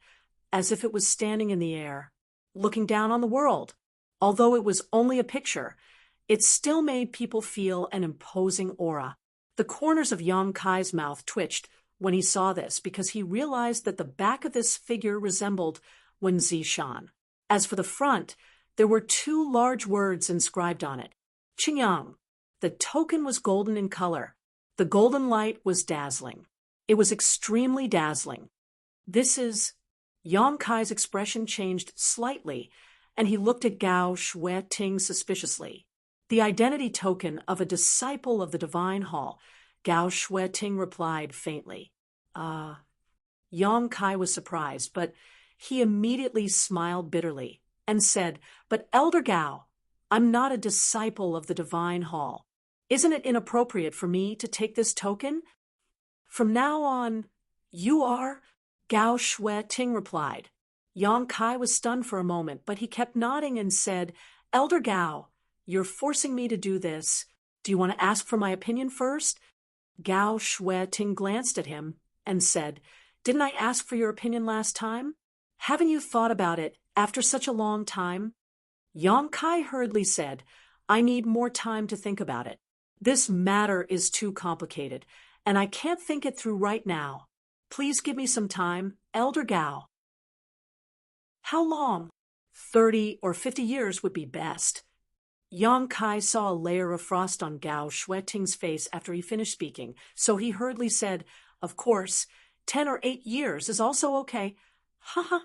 as if it was standing in the air, looking down on the world. Although it was only a picture, it still made people feel an imposing aura. The corners of Yang Kai's mouth twitched when he saw this because he realized that the back of this figure resembled Wen Zishan. As for the front, there were two large words inscribed on it. Qingyang. The token was golden in color. The golden light was dazzling. It was extremely dazzling. This is... Yang Kai's expression changed slightly, and he looked at Gao Shueting suspiciously. The identity token of a disciple of the Divine Hall, Gao Shueting replied faintly. Yang Kai was surprised, but he immediately smiled bitterly and said, But Elder Gao, I'm not a disciple of the Divine Hall. Isn't it inappropriate for me to take this token? From now on, you are, Gao Shueting replied. Yang Kai was stunned for a moment, but he kept nodding and said, Elder Gao, you're forcing me to do this. Do you want to ask for my opinion first? Gao Shueting glanced at him and said, Didn't I ask for your opinion last time? Haven't you thought about it after such a long time? Yang Kai hurriedly said, I need more time to think about it. This matter is too complicated, and I can't think it through right now. Please give me some time, Elder Gao. How long? 30 or 50 years would be best. Yang Kai saw a layer of frost on Gao Shueting's face after he finished speaking, so he hurriedly said, Of course, 10 or 8 years is also okay. Ha.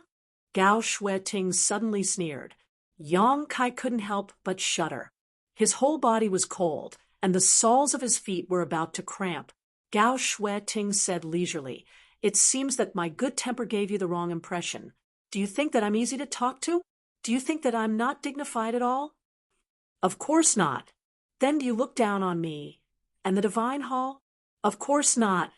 Gao Shueting suddenly sneered. Yang Kai couldn't help but shudder. His whole body was cold, and the soles of his feet were about to cramp. Gao Shueting said leisurely, It seems that my good temper gave you the wrong impression. Do you think that I'm easy to talk to? Do you think that I'm not dignified at all? Of course not. Then do you look down on me and the Divine Hall? Of course not.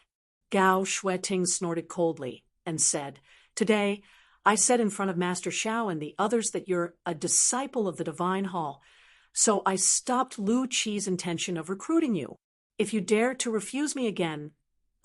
Gao Shueting snorted coldly and said, Today, I said in front of Master Shao and the others that you're a disciple of the Divine Hall. so I stopped Lu Qi's intention of recruiting you. If you dare to refuse me again,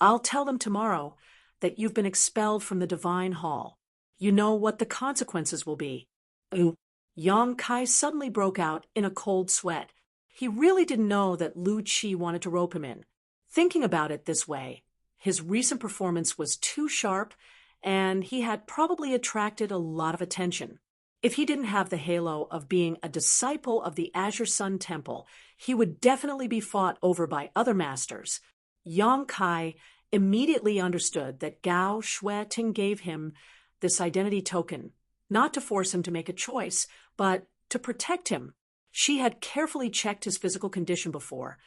I'll tell them tomorrow that you've been expelled from the Divine Hall. You know what the consequences will be." Ooh. Yang Kai suddenly broke out in a cold sweat. He really didn't know that Lu Qi wanted to rope him in. Thinking about it this way, his recent performance was too sharp, and he had probably attracted a lot of attention. If he didn't have the halo of being a disciple of the Azure Sun Temple, he would definitely be fought over by other masters. Yang Kai immediately understood that Gao Shueting gave him this identity token, not to force him to make a choice, but to protect him. She had carefully checked his physical condition before,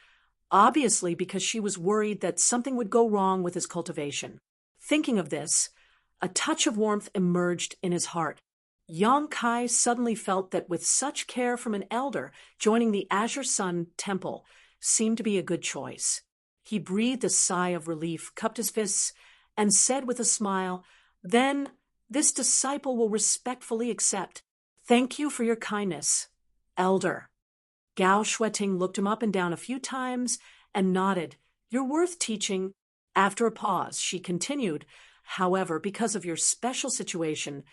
obviously because she was worried that something would go wrong with his cultivation. Thinking of this, a touch of warmth emerged in his heart. Yang Kai suddenly felt that with such care from an elder, joining the Azure Sun Temple seemed to be a good choice. He breathed a sigh of relief, cupped his fists, and said with a smile, "Then this disciple will respectfully accept. Thank you for your kindness, elder." Gao Shueting looked him up and down a few times and nodded. "You're worth teaching." After a pause, she continued, "However, because of your special situation,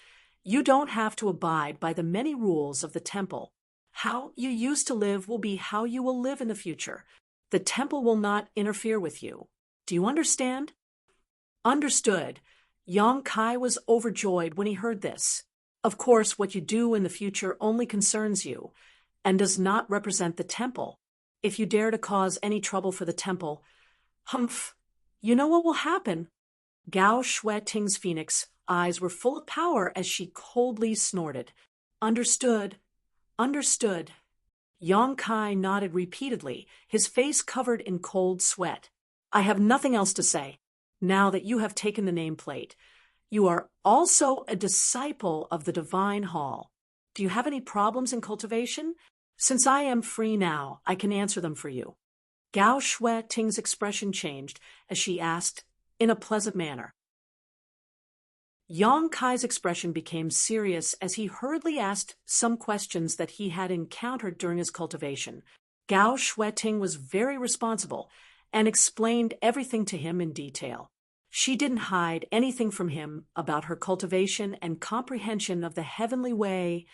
you don't have to abide by the many rules of the temple. How you used to live will be how you will live in the future. The temple will not interfere with you. Do you understand?" Understood. Yang Kai was overjoyed when he heard this. Of course, what you do in the future only concerns you, and does not represent the temple. If you dare to cause any trouble for the temple, humph, you know what will happen. Gao Shueting's phoenix eyes were full of power as she coldly snorted. Understood. Understood. Yang Kai nodded repeatedly, his face covered in cold sweat. I have nothing else to say. Now that you have taken the nameplate, you are also a disciple of the Divine Hall. Do you have any problems in cultivation? Since I am free now, I can answer them for you. Gao Shueting's expression changed as she asked, in a pleasant manner. Yang Kai's expression became serious as he hurriedly asked some questions that he had encountered during his cultivation. Gao Shueting was very responsible and explained everything to him in detail. She didn't hide anything from him about her cultivation and comprehension of the heavenly way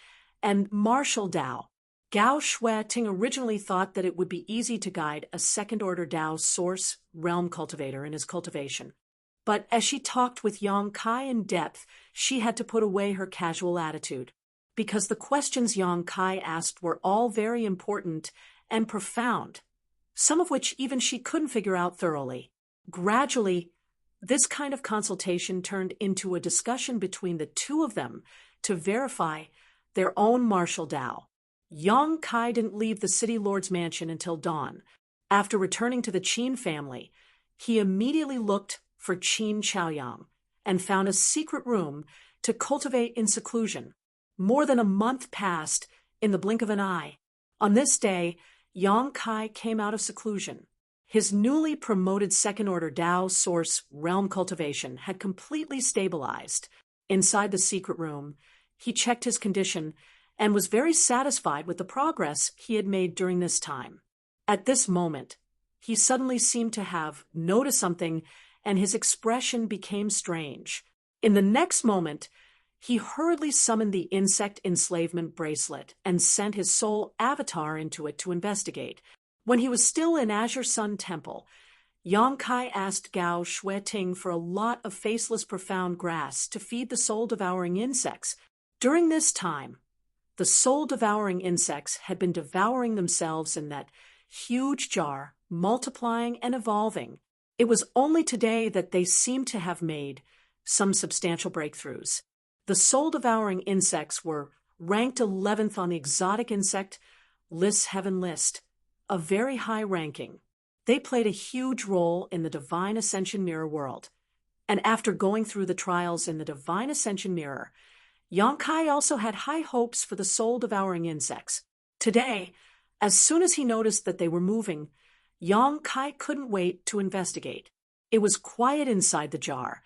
and martial Tao. Gao Shueting originally thought that it would be easy to guide a second-order Tao source realm cultivator in his cultivation. But as she talked with Yang Kai in depth, she had to put away her casual attitude, because the questions Yang Kai asked were all very important and profound, some of which even she couldn't figure out thoroughly. Gradually, this kind of consultation turned into a discussion between the two of them to verify their own martial Tao. Yang Kai didn't leave the city lord's mansion until dawn. After returning to the Qin family, he immediately looked for Qin Chaoyang and found a secret room to cultivate in seclusion. More than a month passed in the blink of an eye. On this day, Yang Kai came out of seclusion. His newly promoted second-order Tao source realm cultivation had completely stabilized. Inside the secret room, he checked his condition and was very satisfied with the progress he had made during this time. At this moment, he suddenly seemed to have noticed something, and his expression became strange. In the next moment, he hurriedly summoned the insect enslavement bracelet and sent his soul avatar into it to investigate. When he was still in Azure Sun Temple, Yang Kai asked Gao Shueting for a lot of faceless profound grass to feed the soul-devouring insects. During this time, the soul-devouring insects had been devouring themselves in that huge jar, multiplying and evolving. It was only today that they seemed to have made some substantial breakthroughs. The soul-devouring insects were ranked 11th on the exotic insect heaven list, a very high ranking. They played a huge role in the Divine Ascension Mirror world. And after going through the trials in the Divine Ascension Mirror, Yang Kai also had high hopes for the soul-devouring insects. Today, as soon as he noticed that they were moving, Yang Kai couldn't wait to investigate. It was quiet inside the jar,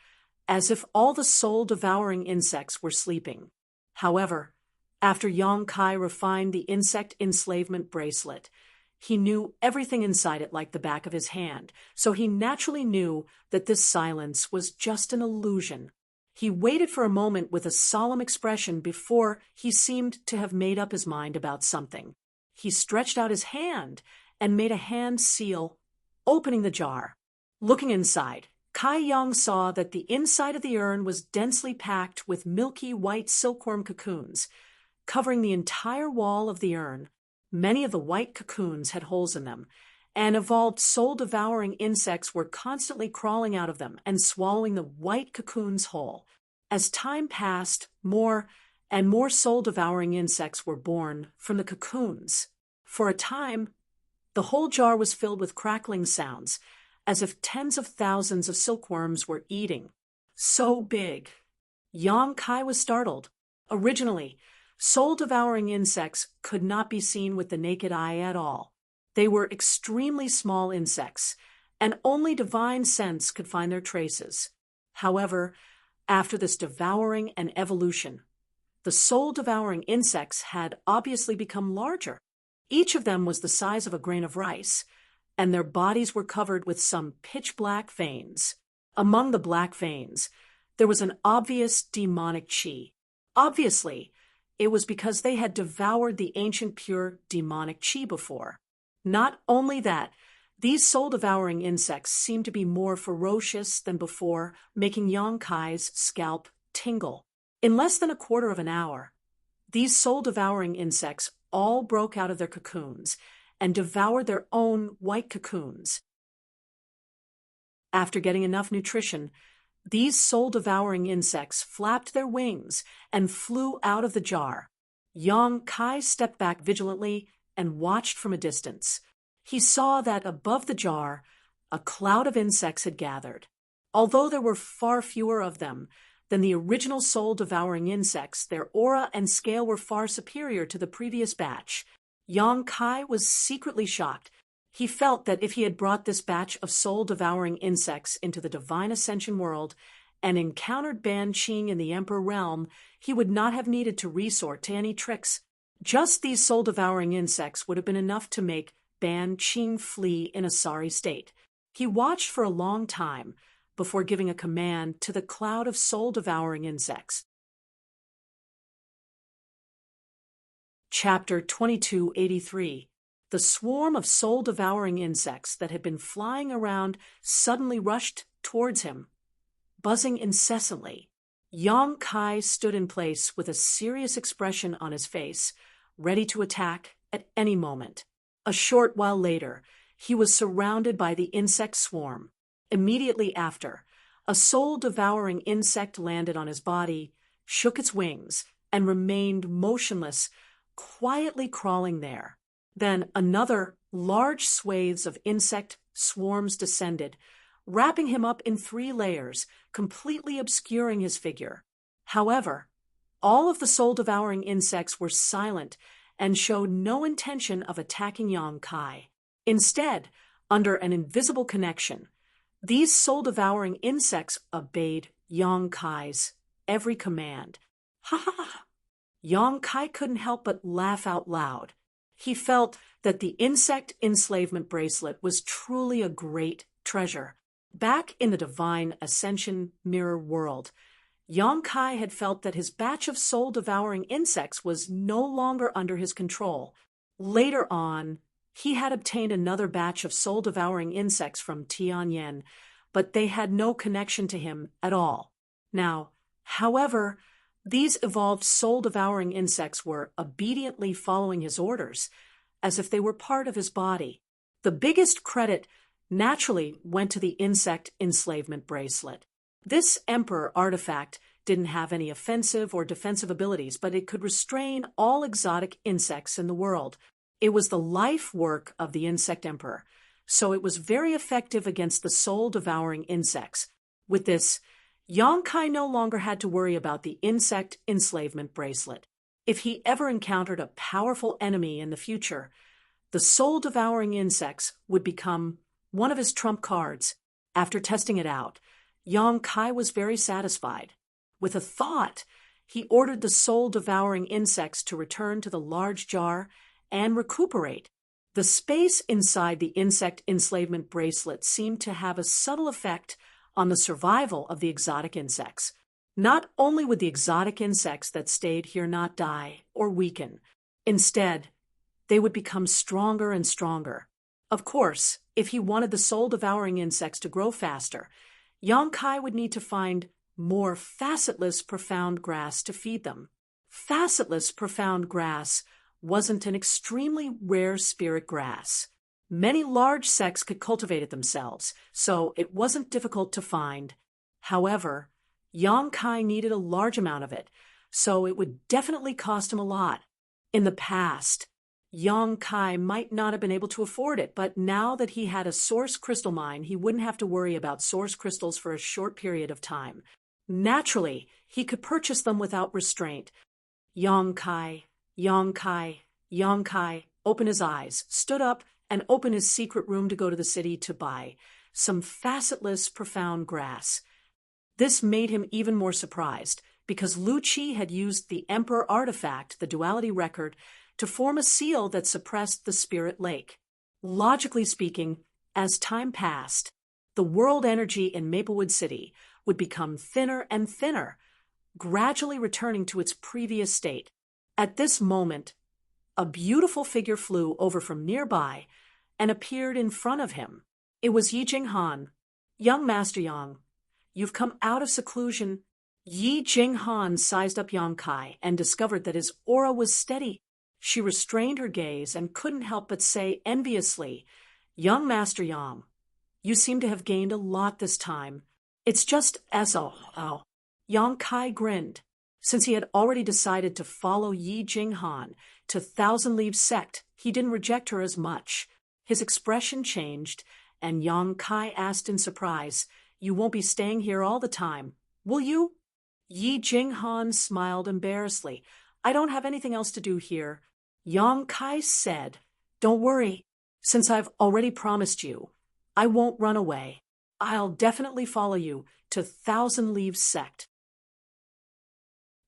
as if all the soul-devouring insects were sleeping. However, After Yang Kai refined the insect enslavement bracelet, he knew everything inside it like the back of his hand, so he naturally knew that this silence was just an illusion. He waited for a moment with a solemn expression before he seemed to have made up his mind about something. He stretched out his hand and made a hand seal, opening the jar. Looking inside, Kai Yang saw that the inside of the urn was densely packed with milky white silkworm cocoons, covering the entire wall of the urn. Many of the white cocoons had holes in them, and evolved soul-devouring insects were constantly crawling out of them and swallowing the white cocoons whole. As time passed, more and more soul-devouring insects were born from the cocoons. For a time, the whole jar was filled with crackling sounds, as if tens of thousands of silkworms were eating. So big. Yang Kai was startled. Originally, soul-devouring insects could not be seen with the naked eye at all. They were extremely small insects, and only divine sense could find their traces. However, after this devouring and evolution, the soul-devouring insects had obviously become larger. Each of them was the size of a grain of rice, and their bodies were covered with some pitch-black veins. Among the black veins, there was an obvious demonic chi. Obviously, it was because they had devoured the ancient pure demonic chi before. Not only that, these soul-devouring insects seemed to be more ferocious than before, making Yang Kai's scalp tingle. In less than a quarter of an hour, these soul-devouring insects all broke out of their cocoons and devoured their own white cocoons. After getting enough nutrition, these soul-devouring insects flapped their wings and flew out of the jar. Yang Kai stepped back vigilantly and watched from a distance. He saw that above the jar, a cloud of insects had gathered. Although there were far fewer of them than the original soul-devouring insects, their aura and scale were far superior to the previous batch. Yang Kai was secretly shocked. He felt that if he had brought this batch of soul-devouring insects into the divine ascension world and encountered Ban Qing in the Emperor realm, he would not have needed to resort to any tricks. Just these soul-devouring insects would have been enough to make Ban Qing flee in a sorry state. He watched for a long time before giving a command to the cloud of soul-devouring insects. Chapter 2283. The swarm of soul-devouring insects that had been flying around suddenly rushed towards him, buzzing incessantly. Yang Kai stood in place with a serious expression on his face, ready to attack at any moment. A short while later, he was surrounded by the insect swarm. Immediately after, a soul-devouring insect landed on his body, shook its wings, and remained motionless, quietly crawling there. Then another large swathes of insect swarms descended, wrapping him up in 3 layers, completely obscuring his figure. However, all of the soul-devouring insects were silent and showed no intention of attacking Yang Kai. Instead, under an invisible connection, these soul-devouring insects obeyed Yang Kai's every command. Ha ha ha! Yang Kai couldn't help but laugh out loud. He felt that the insect enslavement bracelet was truly a great treasure. Back in the divine ascension mirror world, Yang Kai had felt that his batch of soul-devouring insects was no longer under his control. Later on, he had obtained another batch of soul-devouring insects from Tianyan, but they had no connection to him at all. Now, however, these evolved soul-devouring insects were obediently following his orders, as if they were part of his body. The biggest credit naturally went to the insect enslavement bracelet. This emperor artifact didn't have any offensive or defensive abilities, but it could restrain all exotic insects in the world. It was the life work of the insect emperor, so it was very effective against the soul-devouring insects. With this, Yang Kai no longer had to worry about the insect enslavement bracelet. If he ever encountered a powerful enemy in the future, the soul-devouring insects would become one of his trump cards. After testing it out, Yang Kai was very satisfied. With a thought, he ordered the soul-devouring insects to return to the large jar and recuperate. The space inside the insect enslavement bracelet seemed to have a subtle effect on the survival of the exotic insects. Not only would the exotic insects that stayed here not die or weaken, instead, they would become stronger and stronger. Of course, if he wanted the soul-devouring insects to grow faster, Yong-kai would need to find more facetless profound grass to feed them. Facetless profound grass wasn't an extremely rare spirit grass. Many large sects could cultivate it themselves, so it wasn't difficult to find. However, Yong-kai needed a large amount of it, so it would definitely cost him a lot. In the past, Yong-kai might not have been able to afford it, but now that he had a source crystal mine, he wouldn't have to worry about source crystals for a short period of time. Naturally, he could purchase them without restraint. Yong-kai, Yong-kai, Yong-kai opened his eyes, stood up, and opened his secret room to go to the city to buy some facetless profound grass. This made him even more surprised, because Lu Qi had used the Emperor artifact, the duality record, to form a seal that suppressed the spirit lake. Logically speaking, as time passed, the world energy in Maplewood City would become thinner and thinner, gradually returning to its previous state. At this moment, a beautiful figure flew over from nearby and appeared in front of him. It was Yi Jinghan. "Young Master Yang, you've come out of seclusion." Yi Jinghan sized up Yong-kai and discovered that his aura was steady. She restrained her gaze and couldn't help but say enviously, "Young Master Yang, you seem to have gained a lot this time." "It's just as oh. Yong-kai grinned. Since he had already decided to follow Yi Jinghan to Thousand Leaves sect, he didn't reject her as much. His expression changed, and Yong-kai asked in surprise, "You won't be staying here all the time, will you?" Yi Jinghan smiled embarrassedly. "I don't have anything else to do here." Yong-kai said, "Don't worry. Since I've already promised you, I won't run away. I'll definitely follow you to Thousand Leaves sect.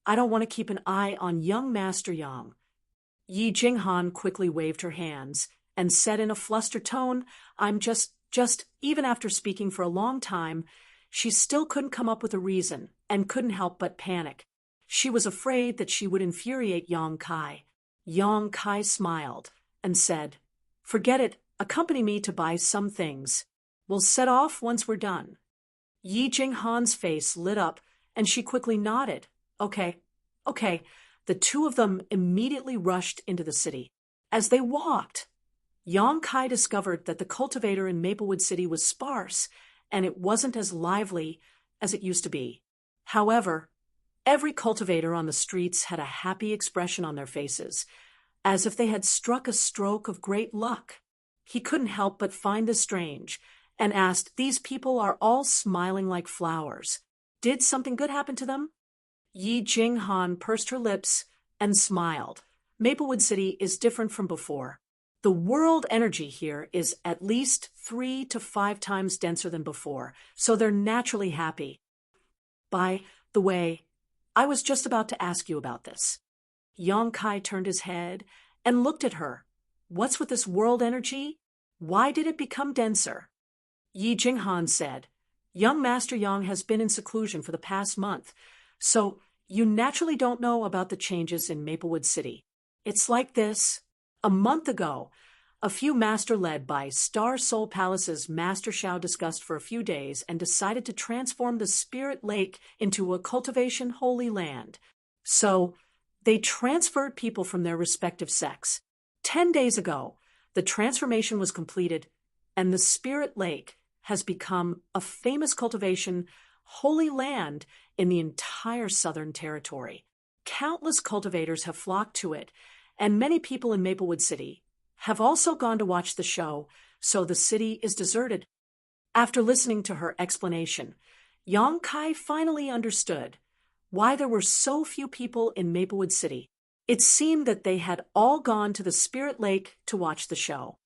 I don't want to keep an eye on young Master Yang." Yi Jinghan quickly waved her hands and said in a flustered tone, "I'm just, even after speaking for a long time, she still couldn't come up with a reason and couldn't help but panic. She was afraid that she would infuriate Yong-kai." Yong-kai smiled and said, "Forget it, accompany me to buy some things. We'll set off once we're done." Yi Jinghan's face lit up and she quickly nodded. Okay. The two of them immediately rushed into the city. As they walked, Yong-kai discovered that the cultivator in Maplewood City was sparse, and it wasn't as lively as it used to be. However, every cultivator on the streets had a happy expression on their faces, as if they had struck a stroke of great luck. He couldn't help but find this strange, and asked, "These people are all smiling like flowers. Did something good happen to them?" Yi Jinghan pursed her lips and smiled. Maplewood City is different from before. The world energy here is at least 3 to 5 times denser than before, so they're naturally happy. By the way, I was just about to ask you about this. Yong-kai turned his head and looked at her. "What's with this world energy? Why did it become denser?" Yi Jinghan said, "Young Master Yang has been in seclusion for the past month, so you naturally don't know about the changes in Maplewood City. It's like this. A month ago, a few master led by Star Soul Palace's Master Shao discussed for a few days and decided to transform the Spirit Lake into a cultivation holy land. So they transferred people from their respective sects. 10 days ago, the transformation was completed, and the Spirit Lake has become a famous cultivation holy land in the entire Southern Territory. Countless cultivators have flocked to it, and many people in Maplewood City have also gone to watch the show, so the city is deserted." After listening to her explanation, Yong-kai finally understood why there were so few people in Maplewood City. It seemed that they had all gone to the Spirit Lake to watch the show.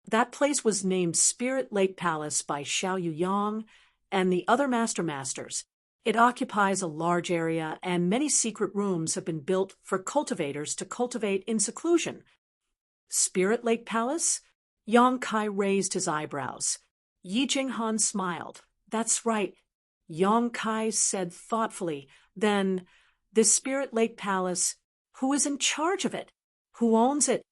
That place was named Spirit Lake Palace by Xiao Yu Yang and the other masters. It occupies a large area, and many secret rooms have been built for cultivators to cultivate in seclusion. Spirit Lake Palace? Yang Kai raised his eyebrows. Yi Jinghan smiled. That's right, Yang Kai said thoughtfully. Then, this Spirit Lake Palace, who is in charge of it? Who owns it?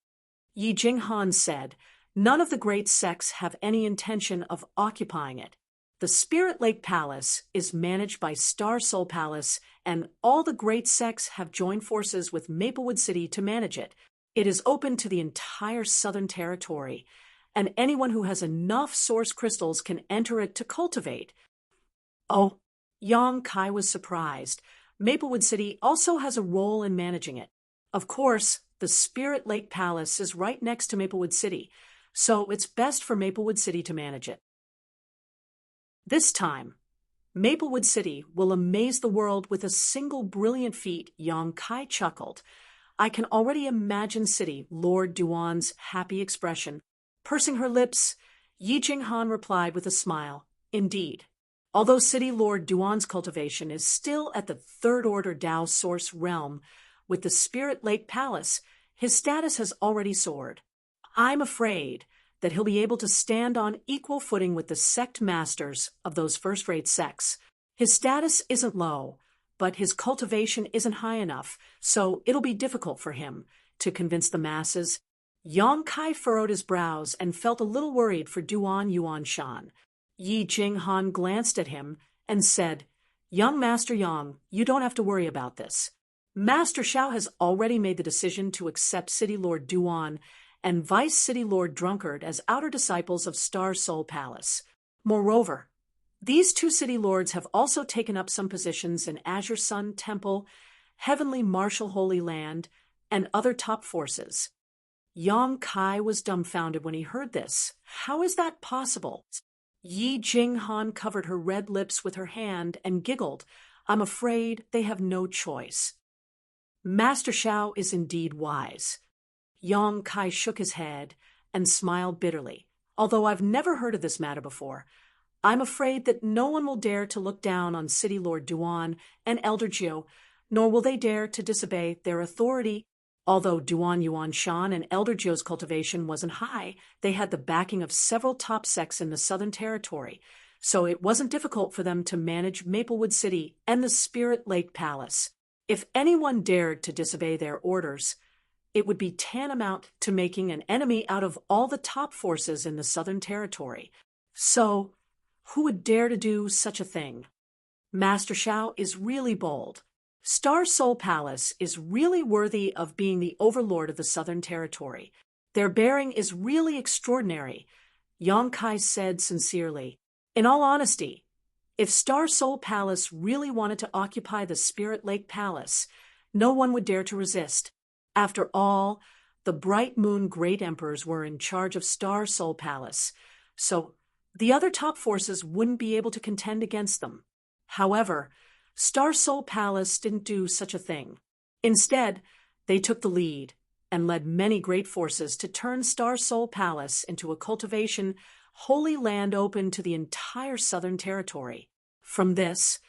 Yi Jinghan said, none of the great sects have any intention of occupying it. The Spirit Lake Palace is managed by Star Soul Palace, and all the great sects have joined forces with Maplewood City to manage it. It is open to the entire Southern Territory, and anyone who has enough source crystals can enter it to cultivate. Oh, Yang Kai was surprised. Maplewood City also has a role in managing it. Of course, the Spirit Lake Palace is right next to Maplewood City, so it's best for Maplewood City to manage it. This time, Maplewood City will amaze the world with a single brilliant feat, Yang Kai chuckled. I can already imagine City Lord Duan's happy expression. Pursing her lips, Yi Jinghan replied with a smile, indeed. Although City Lord Duan's cultivation is still at the third-order Dao source realm, with the Spirit Lake Palace, his status has already soared. I'm afraid that he'll be able to stand on equal footing with the sect masters of those first-rate sects. His status isn't low, but his cultivation isn't high enough, so it'll be difficult for him to convince the masses. Yang Kai furrowed his brows and felt a little worried for Duan Yuanshan. Yi Jinghan glanced at him and said, Young Master Yang, you don't have to worry about this. Master Xiao has already made the decision to accept City Lord Duan and Vice City Lord Drunkard as outer disciples of Star Soul Palace. Moreover, these two city lords have also taken up some positions in Azure Sun Temple, Heavenly Martial Holy Land, and other top forces. Yang Kai was dumbfounded when he heard this. How is that possible? Yi Jinghan covered her red lips with her hand and giggled. I'm afraid they have no choice. Master Xiao is indeed wise. Yang Kai shook his head and smiled bitterly. Although I've never heard of this matter before, I'm afraid that no one will dare to look down on City Lord Duan and Elder Jiu, nor will they dare to disobey their authority. Although Duan Yuanshan and Elder Jiu's cultivation wasn't high, they had the backing of several top sects in the Southern Territory, so it wasn't difficult for them to manage Maplewood City and the Spirit Lake Palace. If anyone dared to disobey their orders, it would be tantamount to making an enemy out of all the top forces in the Southern Territory. So, who would dare to do such a thing? Master Xiao is really bold. Star Soul Palace is really worthy of being the overlord of the Southern Territory. Their bearing is really extraordinary, Yang Kai said sincerely. In all honesty, if Star Soul Palace really wanted to occupy the Spirit Lake Palace, no one would dare to resist. After all, the Bright Moon Great Emperors were in charge of Star Soul Palace, so the other top forces wouldn't be able to contend against them. However, Star Soul Palace didn't do such a thing. Instead, they took the lead and led many great forces to turn Star Soul Palace into a cultivation holy land open to the entire Southern Territory. From this,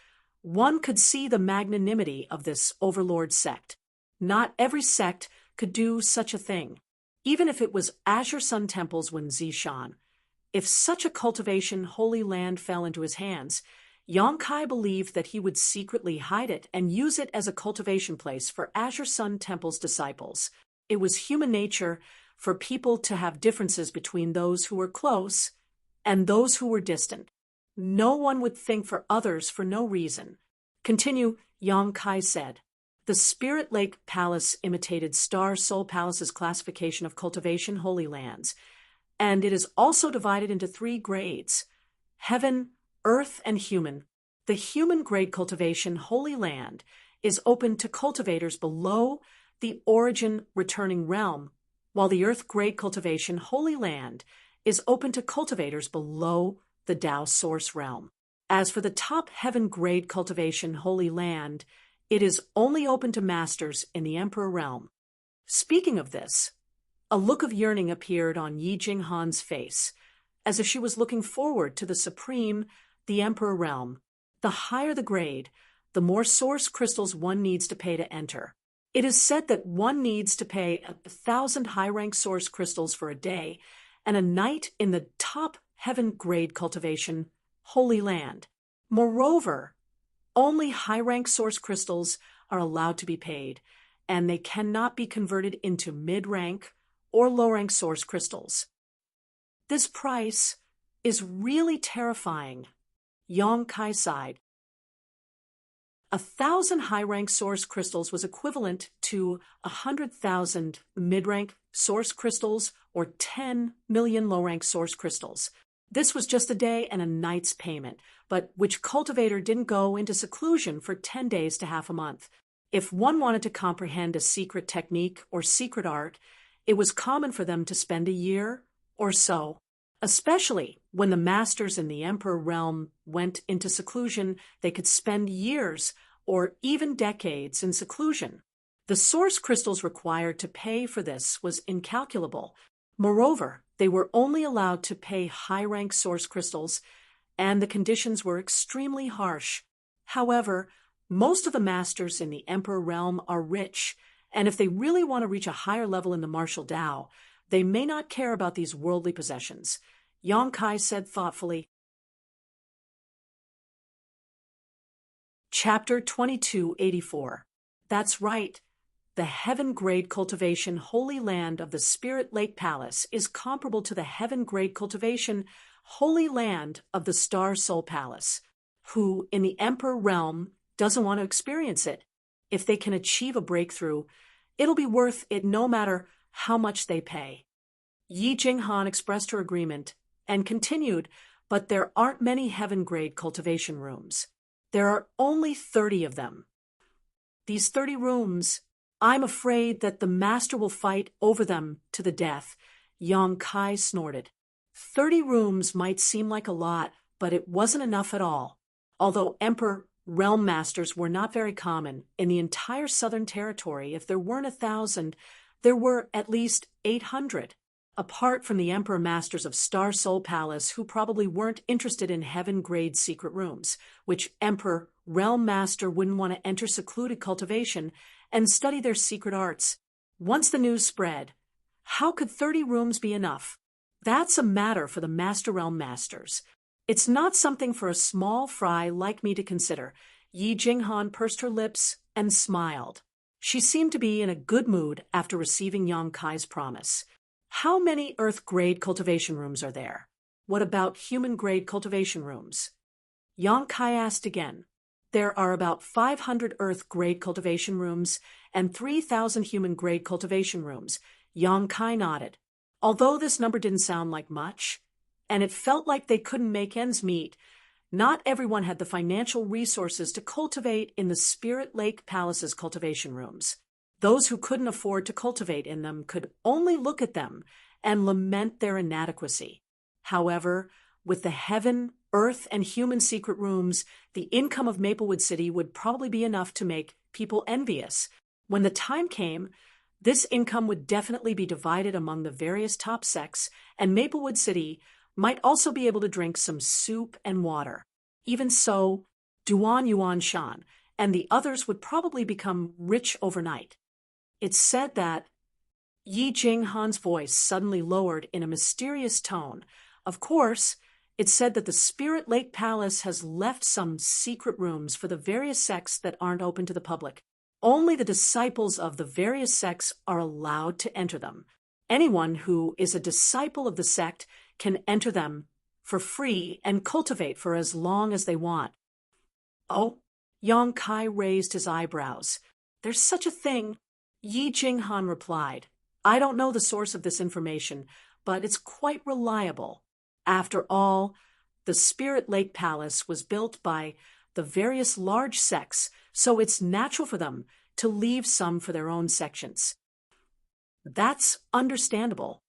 one could see the magnanimity of this overlord sect. Not every sect could do such a thing, even if it was Azure Sun Temple's Wen Zishan. If such a cultivation holy land fell into his hands, Yang Kai believed that he would secretly hide it and use it as a cultivation place for Azure Sun Temple's disciples. It was human nature for people to have differences between those who were close and those who were distant. No one would think for others for no reason. Continue, Yang Kai said. The Spirit Lake Palace imitated Star Soul Palace's classification of cultivation holy lands, and it is also divided into 3 grades: Heaven, Earth, and Human. The human grade cultivation holy land is open to cultivators below the origin returning realm, while the Earth grade cultivation holy land is open to cultivators below the Dao source realm. As for the top heaven grade cultivation holy land, it is only open to masters in the Emperor realm. Speaking of this, a look of yearning appeared on Yi Jinghan's face, as if she was looking forward to the supreme, the Emperor realm. The higher the grade, the more source crystals one needs to pay to enter. It is said that one needs to pay 1,000 high-rank source crystals for a day and a night in the top heaven grade cultivation, Holy Land. Moreover, only high-rank source crystals are allowed to be paid, and they cannot be converted into mid-rank or low-rank source crystals. This price is really terrifying, Yong Kai sighed. 1,000 high-rank source crystals was equivalent to 100,000 mid-rank source crystals or 10 million low-rank source crystals. This was just a day and a night's payment, but which cultivator didn't go into seclusion for 10 days to half a month? If one wanted to comprehend a secret technique or secret art, it was common for them to spend a year or so. Especially when the masters in the Emperor realm went into seclusion, they could spend years or even decades in seclusion. The source crystals required to pay for this was incalculable. Moreover, they were only allowed to pay high-rank source crystals, and the conditions were extremely harsh. However, most of the masters in the Emperor realm are rich, and if they really want to reach a higher level in the martial Tao, they may not care about these worldly possessions. Yong Kai said thoughtfully. Chapter 2284. That's right. The heaven-grade cultivation Holy Land of the Spirit Lake Palace is comparable to the heaven-grade cultivation Holy Land of the Star Soul Palace. Who, in the Emperor realm, doesn't want to experience it? If they can achieve a breakthrough, it'll be worth it no matter how much they pay. Yi Jinghan expressed her agreement and continued, but there aren't many heaven-grade cultivation rooms. There are only 30 of them. These 30 rooms, I'm afraid that the master will fight over them to the death, Yong Kai snorted. 30 rooms might seem like a lot, but it wasn't enough at all. Although Emperor realm masters were not very common, in the entire Southern Territory, if there weren't 1,000, there were at least 800. Apart from the Emperor Masters of Star Soul Palace, who probably weren't interested in heaven-grade secret rooms, which Emperor Realm Master wouldn't want to enter secluded cultivation and study their secret arts. Once the news spread, how could 30 rooms be enough? That's a matter for the Master Realm Masters. It's not something for a small fry like me to consider. Yi Jinghan pursed her lips and smiled. She seemed to be in a good mood after receiving Yong Kai's promise. How many Earth-grade cultivation rooms are there? What about human-grade cultivation rooms? Yong Kai asked again. There are about 500 Earth-grade cultivation rooms and 3,000 human-grade cultivation rooms. Yong Kai nodded. Although this number didn't sound like much, and it felt like they couldn't make ends meet, not everyone had the financial resources to cultivate in the Spirit Lake Palace's cultivation rooms. Those who couldn't afford to cultivate in them could only look at them and lament their inadequacy. However, with the heaven, earth, and human secret rooms, the income of Maplewood City would probably be enough to make people envious. When the time came, this income would definitely be divided among the various top sects, and Maplewood City might also be able to drink some soup and water. Even so, Duan Yuan Shan and the others would probably become rich overnight. It's said that Yi Jinghan's voice suddenly lowered in a mysterious tone. Of course, it's said that the Spirit Lake Palace has left some secret rooms for the various sects that aren't open to the public. Only the disciples of the various sects are allowed to enter them. Anyone who is a disciple of the sect can enter them for free and cultivate for as long as they want. Oh, Yong Kai raised his eyebrows. There's such a thing. Yi Jinghan replied, I don't know the source of this information, but it's quite reliable. After all, the Spirit Lake Palace was built by the various large sects, so it's natural for them to leave some for their own sections. That's understandable.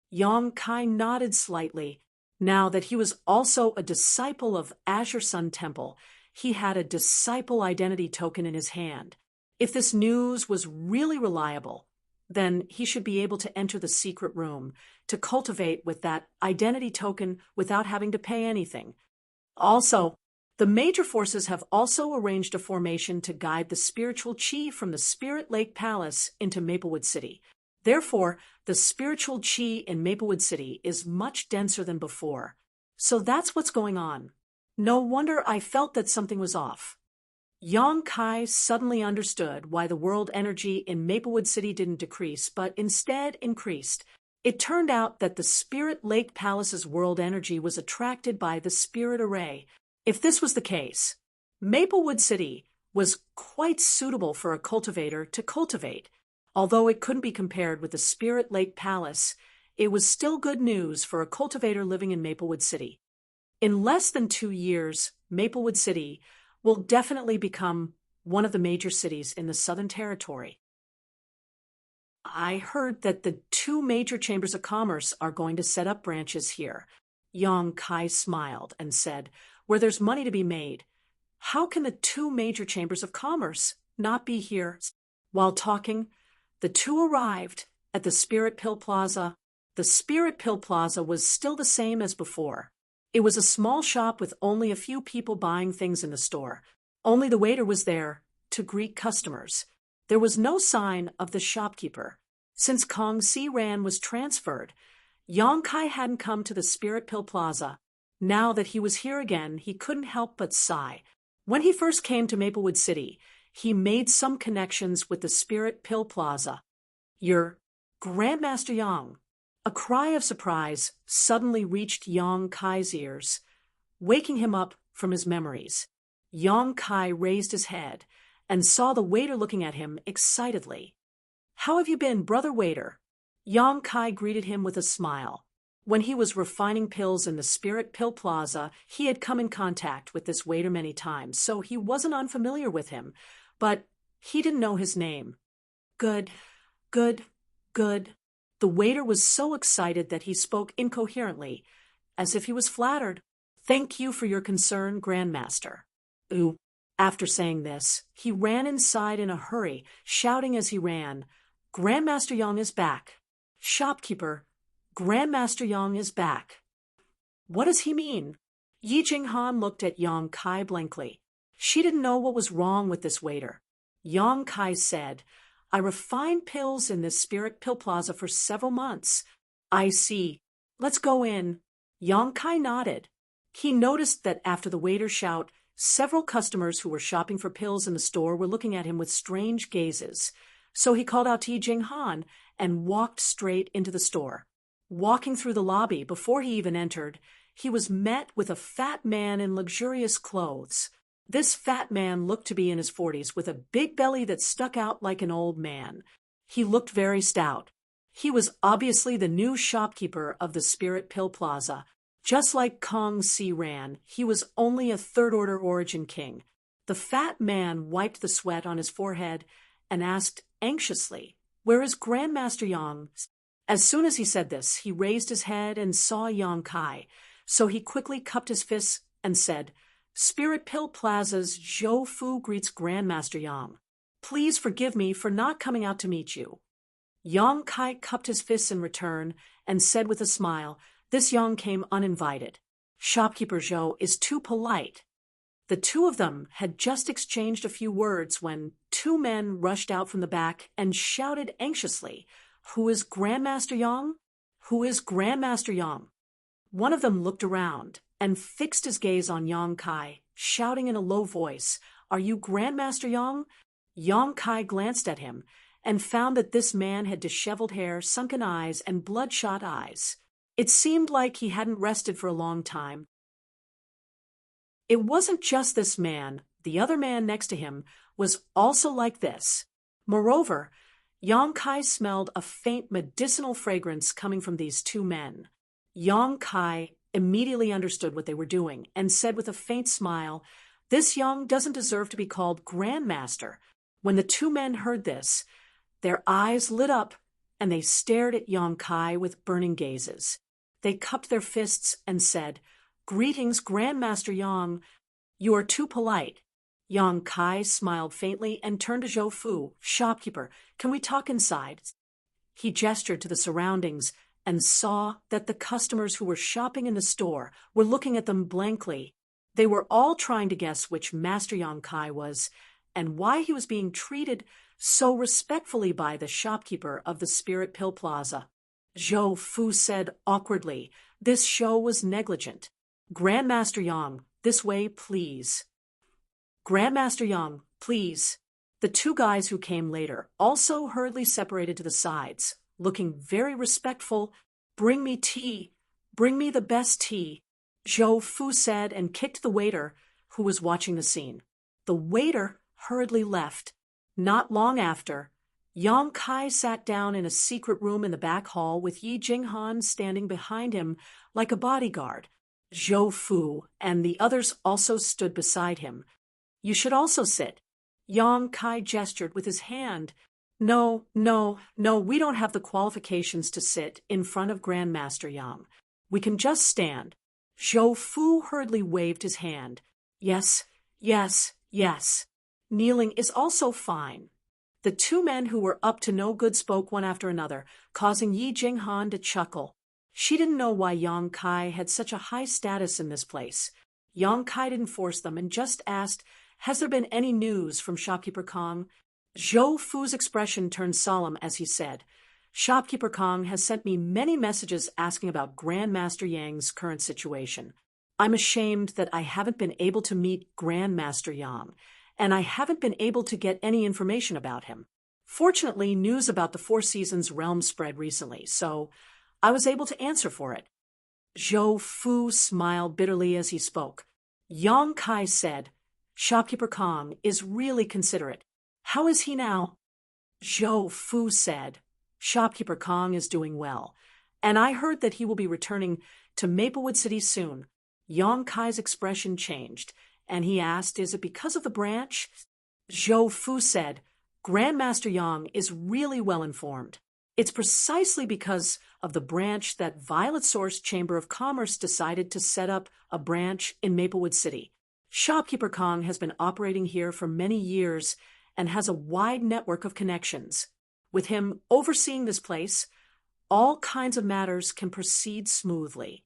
Yong Kai nodded slightly. Now that he was also a disciple of Azure Sun Temple, he had a disciple identity token in his hand. If this news was really reliable, then he should be able to enter the secret room to cultivate with that identity token without having to pay anything. Also, The major forces have also arranged a formation to guide the spiritual chi from the Spirit Lake Palace into Maplewood City. Therefore, the spiritual chi in Maplewood City is much denser than before. So that's what's going on. No wonder I felt that something was off. Yang Kai suddenly understood why the world energy in Maplewood City didn't decrease, but instead increased. It turned out that the Spirit Lake Palace's world energy was attracted by the Spirit Array. If this was the case, Maplewood City was quite suitable for a cultivator to cultivate. Although it couldn't be compared with the Spirit Lake Palace, it was still good news for a cultivator living in Maplewood City. In less than 2 years, Maplewood City will definitely become one of the major cities in the Southern Territory. I heard that the 2 major chambers of commerce are going to set up branches here. Yang Kai smiled and said, where there's money to be made. How can the 2 major chambers of commerce not be here? While talking, the 2 arrived at the Spirit Pill Plaza. The Spirit Pill Plaza was still the same as before. It was a small shop with only a few people buying things in the store. Only the waiter was there to greet customers. There was no sign of the shopkeeper. Since Kong Si Ran was transferred, Yang Kai hadn't come to the Spirit Pill Plaza. Now that he was here again, he couldn't help but sigh. When he first came to Maplewood City, he made some connections with the Spirit Pill Plaza. Your Grandmaster Yang. A cry of surprise suddenly reached Yang Kai's ears, waking him up from his memories. Yang Kai raised his head and saw the waiter looking at him excitedly. How have you been, brother waiter? Yang Kai greeted him with a smile. When he was refining pills in the Spirit Pill Plaza, he had come in contact with this waiter many times, so he wasn't unfamiliar with him, but he didn't know his name. Good. The waiter was so excited that he spoke incoherently, as if he was flattered. Thank you for your concern, Grandmaster. Ooh. After saying this, he ran inside in a hurry, shouting as he ran, Grandmaster Yang is back. Shopkeeper, Grandmaster Yang is back. What does he mean? Yi Jinghan looked at Yang Kai blankly. She didn't know what was wrong with this waiter. Yang Kai said, I refined pills in this Spirit Pill Plaza for several months. I see. Let's go in. Yang Kai nodded. He noticed that after the waiter's shout, several customers who were shopping for pills in the store were looking at him with strange gazes. So he called out to Yi Jinghan and walked straight into the store. Walking through the lobby, before he even entered, he was met with a fat man in luxurious clothes. This fat man looked to be in his 40s with a big belly that stuck out like an old man. He looked very stout. He was obviously the new shopkeeper of the Spirit Pill Plaza. Just like Kong Si Ran, he was only a third-order origin king. The fat man wiped the sweat on his forehead and asked anxiously, Where is Grandmaster Yang? As soon as he said this, he raised his head and saw Yang Kai, so he quickly cupped his fists and said, Spirit Pill Plaza's Zhou Fu greets Grandmaster Yang. Please forgive me for not coming out to meet you. Yang Kai cupped his fists in return and said with a smile, This Yang came uninvited. Shopkeeper Zhou is too polite. The 2 of them had just exchanged a few words when 2 men rushed out from the back and shouted anxiously, Who is Grandmaster Yang? Who is Grandmaster Yang? One of them looked around and fixed his gaze on Yang Kai, shouting in a low voice, Are you Grandmaster Yang? Yang Kai glanced at him and found that this man had disheveled hair, sunken eyes, and bloodshot eyes. It seemed like he hadn't rested for a long time. It wasn't just this man. The other man next to him was also like this. Moreover, Yang Kai smelled a faint medicinal fragrance coming from these 2 men. Yang Kai immediately understood what they were doing and said with a faint smile, This Yang doesn't deserve to be called Grandmaster. When the 2 men heard this, their eyes lit up and they stared at Yang Kai with burning gazes. They cupped their fists and said, Greetings, Grandmaster Yang. You are too polite. Yang Kai smiled faintly and turned to Zhou Fu, shopkeeper. Can we talk inside? He gestured to the surroundings and saw that the customers who were shopping in the store were looking at them blankly. They were all trying to guess which Master Yang Kai was and why he was being treated so respectfully by the shopkeeper of the Spirit Pill Plaza. Zhou Fu said awkwardly, "This show was negligent. Grandmaster Yang, this way, please." "Grandmaster Yang, please." The two guys who came later also hurriedly separated to the sides, looking very respectful. "Bring me tea. Bring me the best tea," Zhou Fu said and kicked the waiter who was watching the scene. The waiter hurriedly left. Not long after, Yang Kai sat down in a secret room in the back hall with Yi Jinghan standing behind him like a bodyguard. Zhou Fu and the others also stood beside him. "You should also sit." Yang Kai gestured with his hand. No, we don't have the qualifications to sit in front of Grandmaster Yang. We can just stand." Zhou Fu hurriedly waved his hand. Yes. Kneeling is also fine." The two men who were up to no good spoke one after another, causing Yi Jinghan to chuckle. She didn't know why Yang Kai had such a high status in this place. Yang Kai didn't force them and just asked, "Has there been any news from Shopkeeper Kong?" Zhou Fu's expression turned solemn as he said, "Shopkeeper Kong has sent me many messages asking about Grandmaster Yang's current situation. I'm ashamed that I haven't been able to meet Grandmaster Yang, and I haven't been able to get any information about him. Fortunately, news about the Four Seasons realm spread recently, so I was able to answer for it." Zhou Fu smiled bitterly as he spoke. Yang Kai said, "Shopkeeper Kong is really considerate. How is he now?" Zhou Fu said, "Shopkeeper Kong is doing well, and I heard that he will be returning to Maplewood City soon." Yang Kai's expression changed, and he asked, "Is it because of the branch?" Zhou Fu said, "Grandmaster Yang is really well informed. It's precisely because of the branch that Violet Source Chamber of Commerce decided to set up a branch in Maplewood City. Shopkeeper Kong has been operating here for many years and has a wide network of connections. With him overseeing this place, all kinds of matters can proceed smoothly."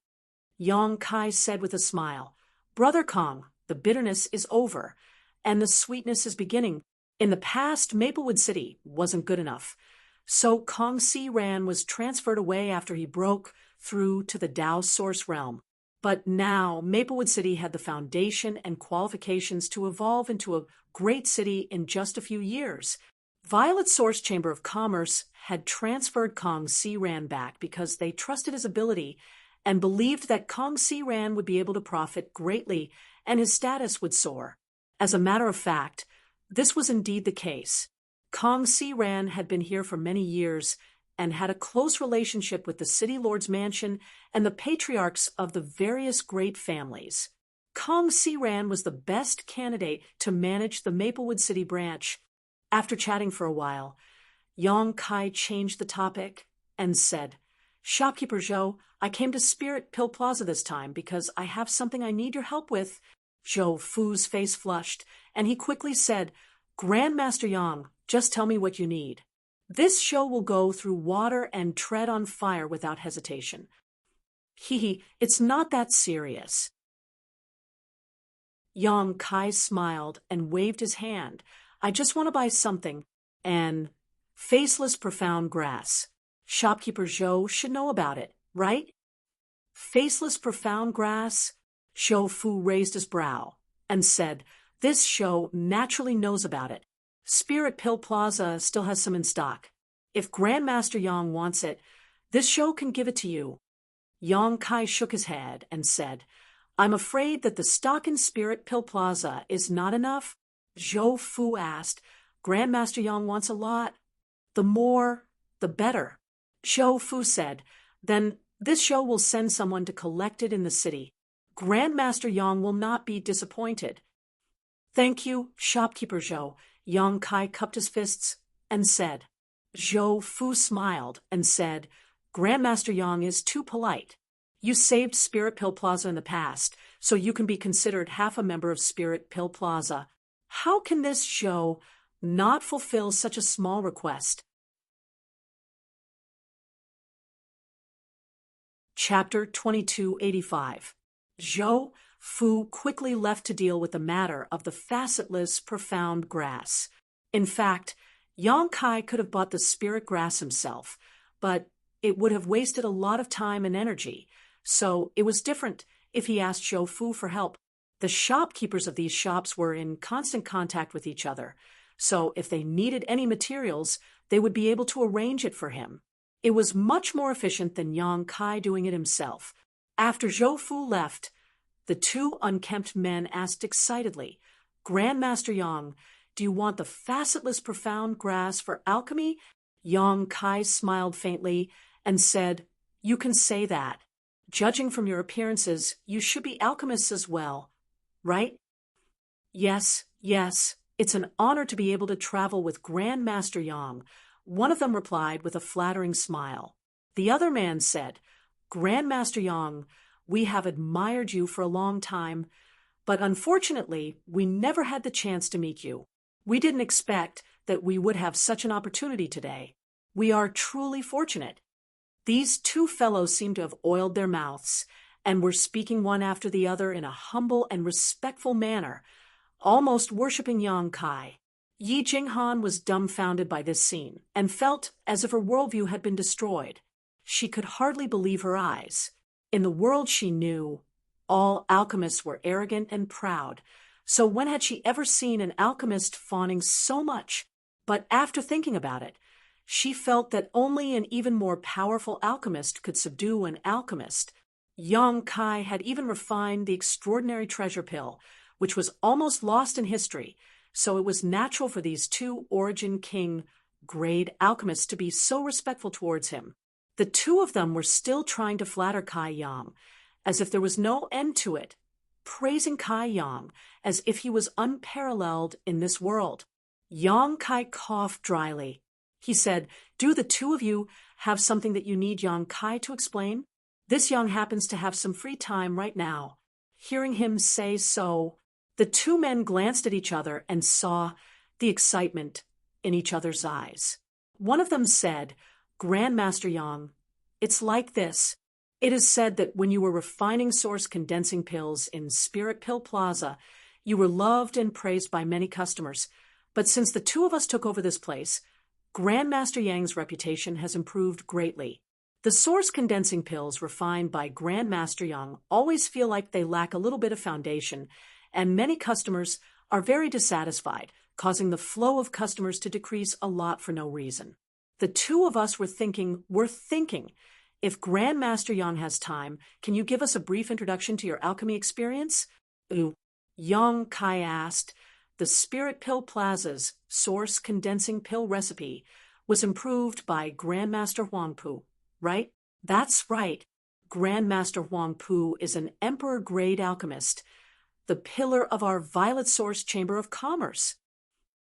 Yang Kai said with a smile, "Brother Kong, the bitterness is over, and the sweetness is beginning. In the past, Maplewood City wasn't good enough, so Kong Si Ran was transferred away after he broke through to the Dao Source realm. But now, Maplewood City had the foundation and qualifications to evolve into a great city in just a few years. Violet Source Chamber of Commerce had transferred Kong Si Ran back because they trusted his ability and believed that Kong Si Ran would be able to profit greatly and his status would soar. As a matter of fact, this was indeed the case. Kong Si Ran had been here for many years and had a close relationship with the City Lord's mansion and the patriarchs of the various great families. Kong Si Ran was the best candidate to manage the Maplewood City branch. After chatting for a while, Yang Kai changed the topic and said, "Shopkeeper Zhou, I came to Spirit Pill Plaza this time because I have something I need your help with." Zhou Fu's face flushed, and he quickly said, "Grandmaster Yang, just tell me what you need. This show will go through water and tread on fire without hesitation." It's not that serious." Yang Kai smiled and waved his hand. "I just want to buy something, and faceless profound grass. Shopkeeper Zhou should know about it, right?" "Faceless profound grass?" Zhou Fu raised his brow and said, "This show naturally knows about it. Spirit Pill Plaza still has some in stock. If Grandmaster Yang wants it, this show can give it to you." Yang Kai shook his head and said, "I'm afraid that the stock in Spirit Pill Plaza is not enough." Zhou Fu asked, "Grandmaster Yang wants a lot. The more, the better." Zhou Fu said, "Then this show will send someone to collect it in the city. Grandmaster Yang will not be disappointed." "Thank you, Shopkeeper Zhou." Yang Kai cupped his fists and said. Zhou Fu smiled and said, "Grandmaster Yang is too polite. You saved Spirit Pill Plaza in the past, so you can be considered half a member of Spirit Pill Plaza. How can this show not fulfill such a small request?" Chapter 2285. Zhou Fu quickly left to deal with the matter of the facetless, profound grass. In fact, Yang Kai could have bought the spirit grass himself, but it would have wasted a lot of time and energy, so it was different if he asked Zhou Fu for help. The shopkeepers of these shops were in constant contact with each other, so if they needed any materials, they would be able to arrange it for him. It was much more efficient than Yang Kai doing it himself. After Zhou Fu left, the two unkempt men asked excitedly, "Grandmaster Yang, do you want the facetless profound grass for alchemy?" Yang Kai smiled faintly and said, "You can say that. Judging from your appearances, you should be alchemists as well, right?" "Yes, yes, it's an honor to be able to travel with Grandmaster Yang," one of them replied with a flattering smile. The other man said, "Grandmaster Yang, we have admired you for a long time, but unfortunately, we never had the chance to meet you. We didn't expect that we would have such an opportunity today. We are truly fortunate." These two fellows seemed to have oiled their mouths and were speaking one after the other in a humble and respectful manner, almost worshipping Yang Kai. Yi Jinghan was dumbfounded by this scene and felt as if her worldview had been destroyed. She could hardly believe her eyes. In the world she knew, all alchemists were arrogant and proud, so when had she ever seen an alchemist fawning so much? But after thinking about it, she felt that only an even more powerful alchemist could subdue an alchemist. Yang Kai had even refined the extraordinary treasure pill, which was almost lost in history, so it was natural for these two Origin King grade alchemists to be so respectful towards him. The two of them were still trying to flatter Kai Yang, as if there was no end to it, praising Kai Yang as if he was unparalleled in this world. Yang Kai coughed dryly. He said, "Do the two of you have something that you need Yang Kai to explain? This Yang happens to have some free time right now." Hearing him say so, the two men glanced at each other and saw the excitement in each other's eyes. One of them said, "Grandmaster Yang, it's like this. It is said that when you were refining source condensing pills in Spirit Pill Plaza, you were loved and praised by many customers. But since the two of us took over this place, Grandmaster Yang's reputation has improved greatly. The source condensing pills refined by Grandmaster Yang always feel like they lack a little bit of foundation, and many customers are very dissatisfied, causing the flow of customers to decrease a lot for no reason. The two of us were thinking, if Grandmaster Yang has time, can you give us a brief introduction to your alchemy experience?" Yang Kai asked. The Spirit Pill Plaza's source condensing pill recipe was improved by Grandmaster Huangpu, right? That's right. Grandmaster Huangpu is an emperor-grade alchemist, the pillar of our Violet Source Chamber of Commerce.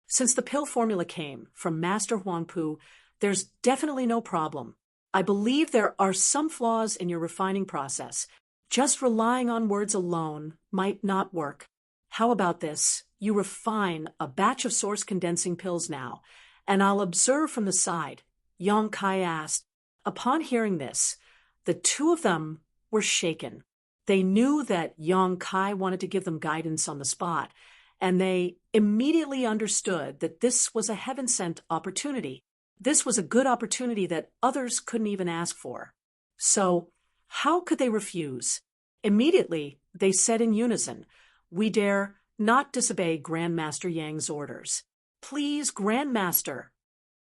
Since the pill formula came from Master Huangpu, there's definitely no problem. I believe there are some flaws in your refining process. Just relying on words alone might not work. How about this? You refine a batch of source condensing pills now, and I'll observe from the side, Yang Kai asked. Upon hearing this, the two of them were shaken. They knew that Yang Kai wanted to give them guidance on the spot, and they immediately understood that this was a heaven-sent opportunity. This was a good opportunity that others couldn't even ask for. So, how could they refuse? Immediately, they said in unison, "We dare not disobey Grandmaster Yang's orders. Please, Grandmaster."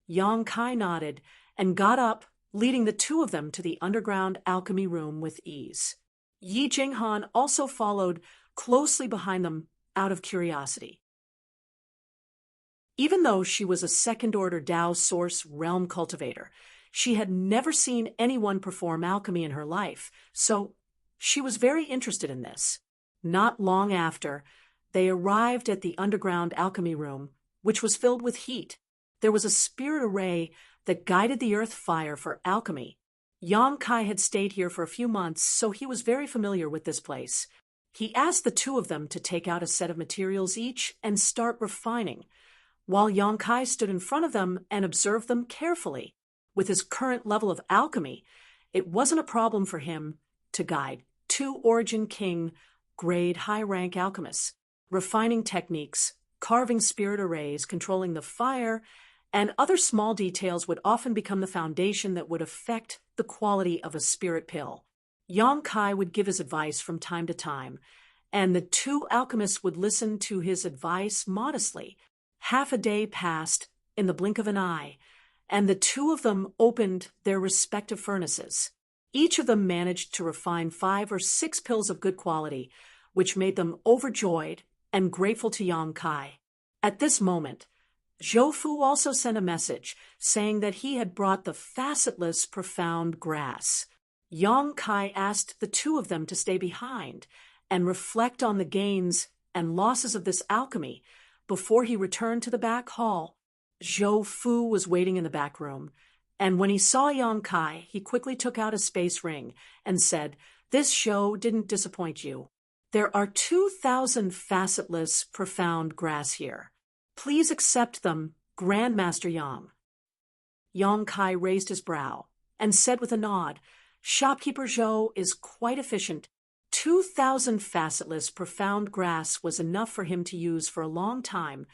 Yang Kai nodded and got up, leading the two of them to the underground alchemy room with ease. Yi Jinghan also followed closely behind them out of curiosity. Even though she was a second-order Tao Source realm cultivator, she had never seen anyone perform alchemy in her life, so she was very interested in this. Not long after, they arrived at the underground alchemy room, which was filled with heat. There was a spirit array that guided the earth fire for alchemy. Yang Kai had stayed here for a few months, so he was very familiar with this place. He asked the two of them to take out a set of materials each and start refining, while Yang Kai stood in front of them and observed them carefully. With his current level of alchemy, it wasn't a problem for him to guide two Origin King grade high-rank alchemists, refining techniques, carving spirit arrays, controlling the fire, and other small details would often become the foundation that would affect the quality of a spirit pill. Yang Kai would give his advice from time to time, and the two alchemists would listen to his advice modestly. Half a day passed in the blink of an eye, and the two of them opened their respective furnaces. Each of them managed to refine 5 or 6 pills of good quality, which made them overjoyed and grateful to Yang Kai. At this moment, Zhou Fu also sent a message saying that he had brought the facetless profound grass. Yang Kai asked the two of them to stay behind and reflect on the gains and losses of this alchemy before he returned to the back hall. Zhou Fu was waiting in the back room, and when he saw Yang Kai, he quickly took out a space ring and said, "This show didn't disappoint you. There are 2,000 facetless profound grass here. Please accept them, Grandmaster Yang." Yang Kai raised his brow and said with a nod, "Shopkeeper Zhou is quite efficient. 2,000 facetless profound grass was enough for him to use for a long time,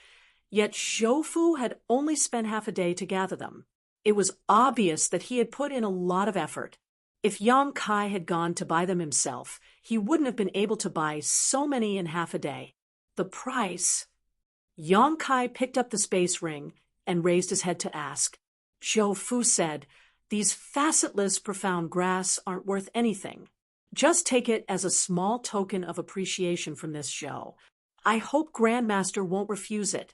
yet Zhou Fu had only spent half a day to gather them. It was obvious that he had put in a lot of effort. If Yang Kai had gone to buy them himself, he wouldn't have been able to buy so many in half a day. The price..." Yang Kai picked up the space ring and raised his head to ask. Zhou Fu said, "These facetless profound grass aren't worth anything. Just take it as a small token of appreciation from this show. I hope Grandmaster won't refuse it."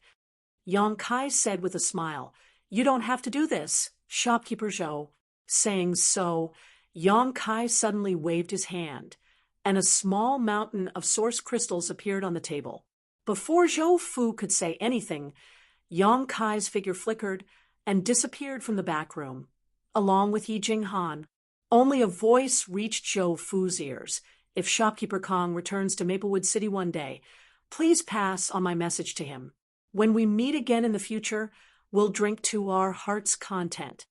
Yang Kai said with a smile, "You don't have to do this, Shopkeeper Zhou." Saying so, Yang Kai suddenly waved his hand, and a small mountain of source crystals appeared on the table. Before Zhou Fu could say anything, Yang Kai's figure flickered and disappeared from the back room, along with Yi Jinghan. Only a voice reached Zhou Fu's ears. "If Shopkeeper Kong returns to Maplewood City one day, please pass on my message to him. When we meet again in the future, we'll drink to our heart's content."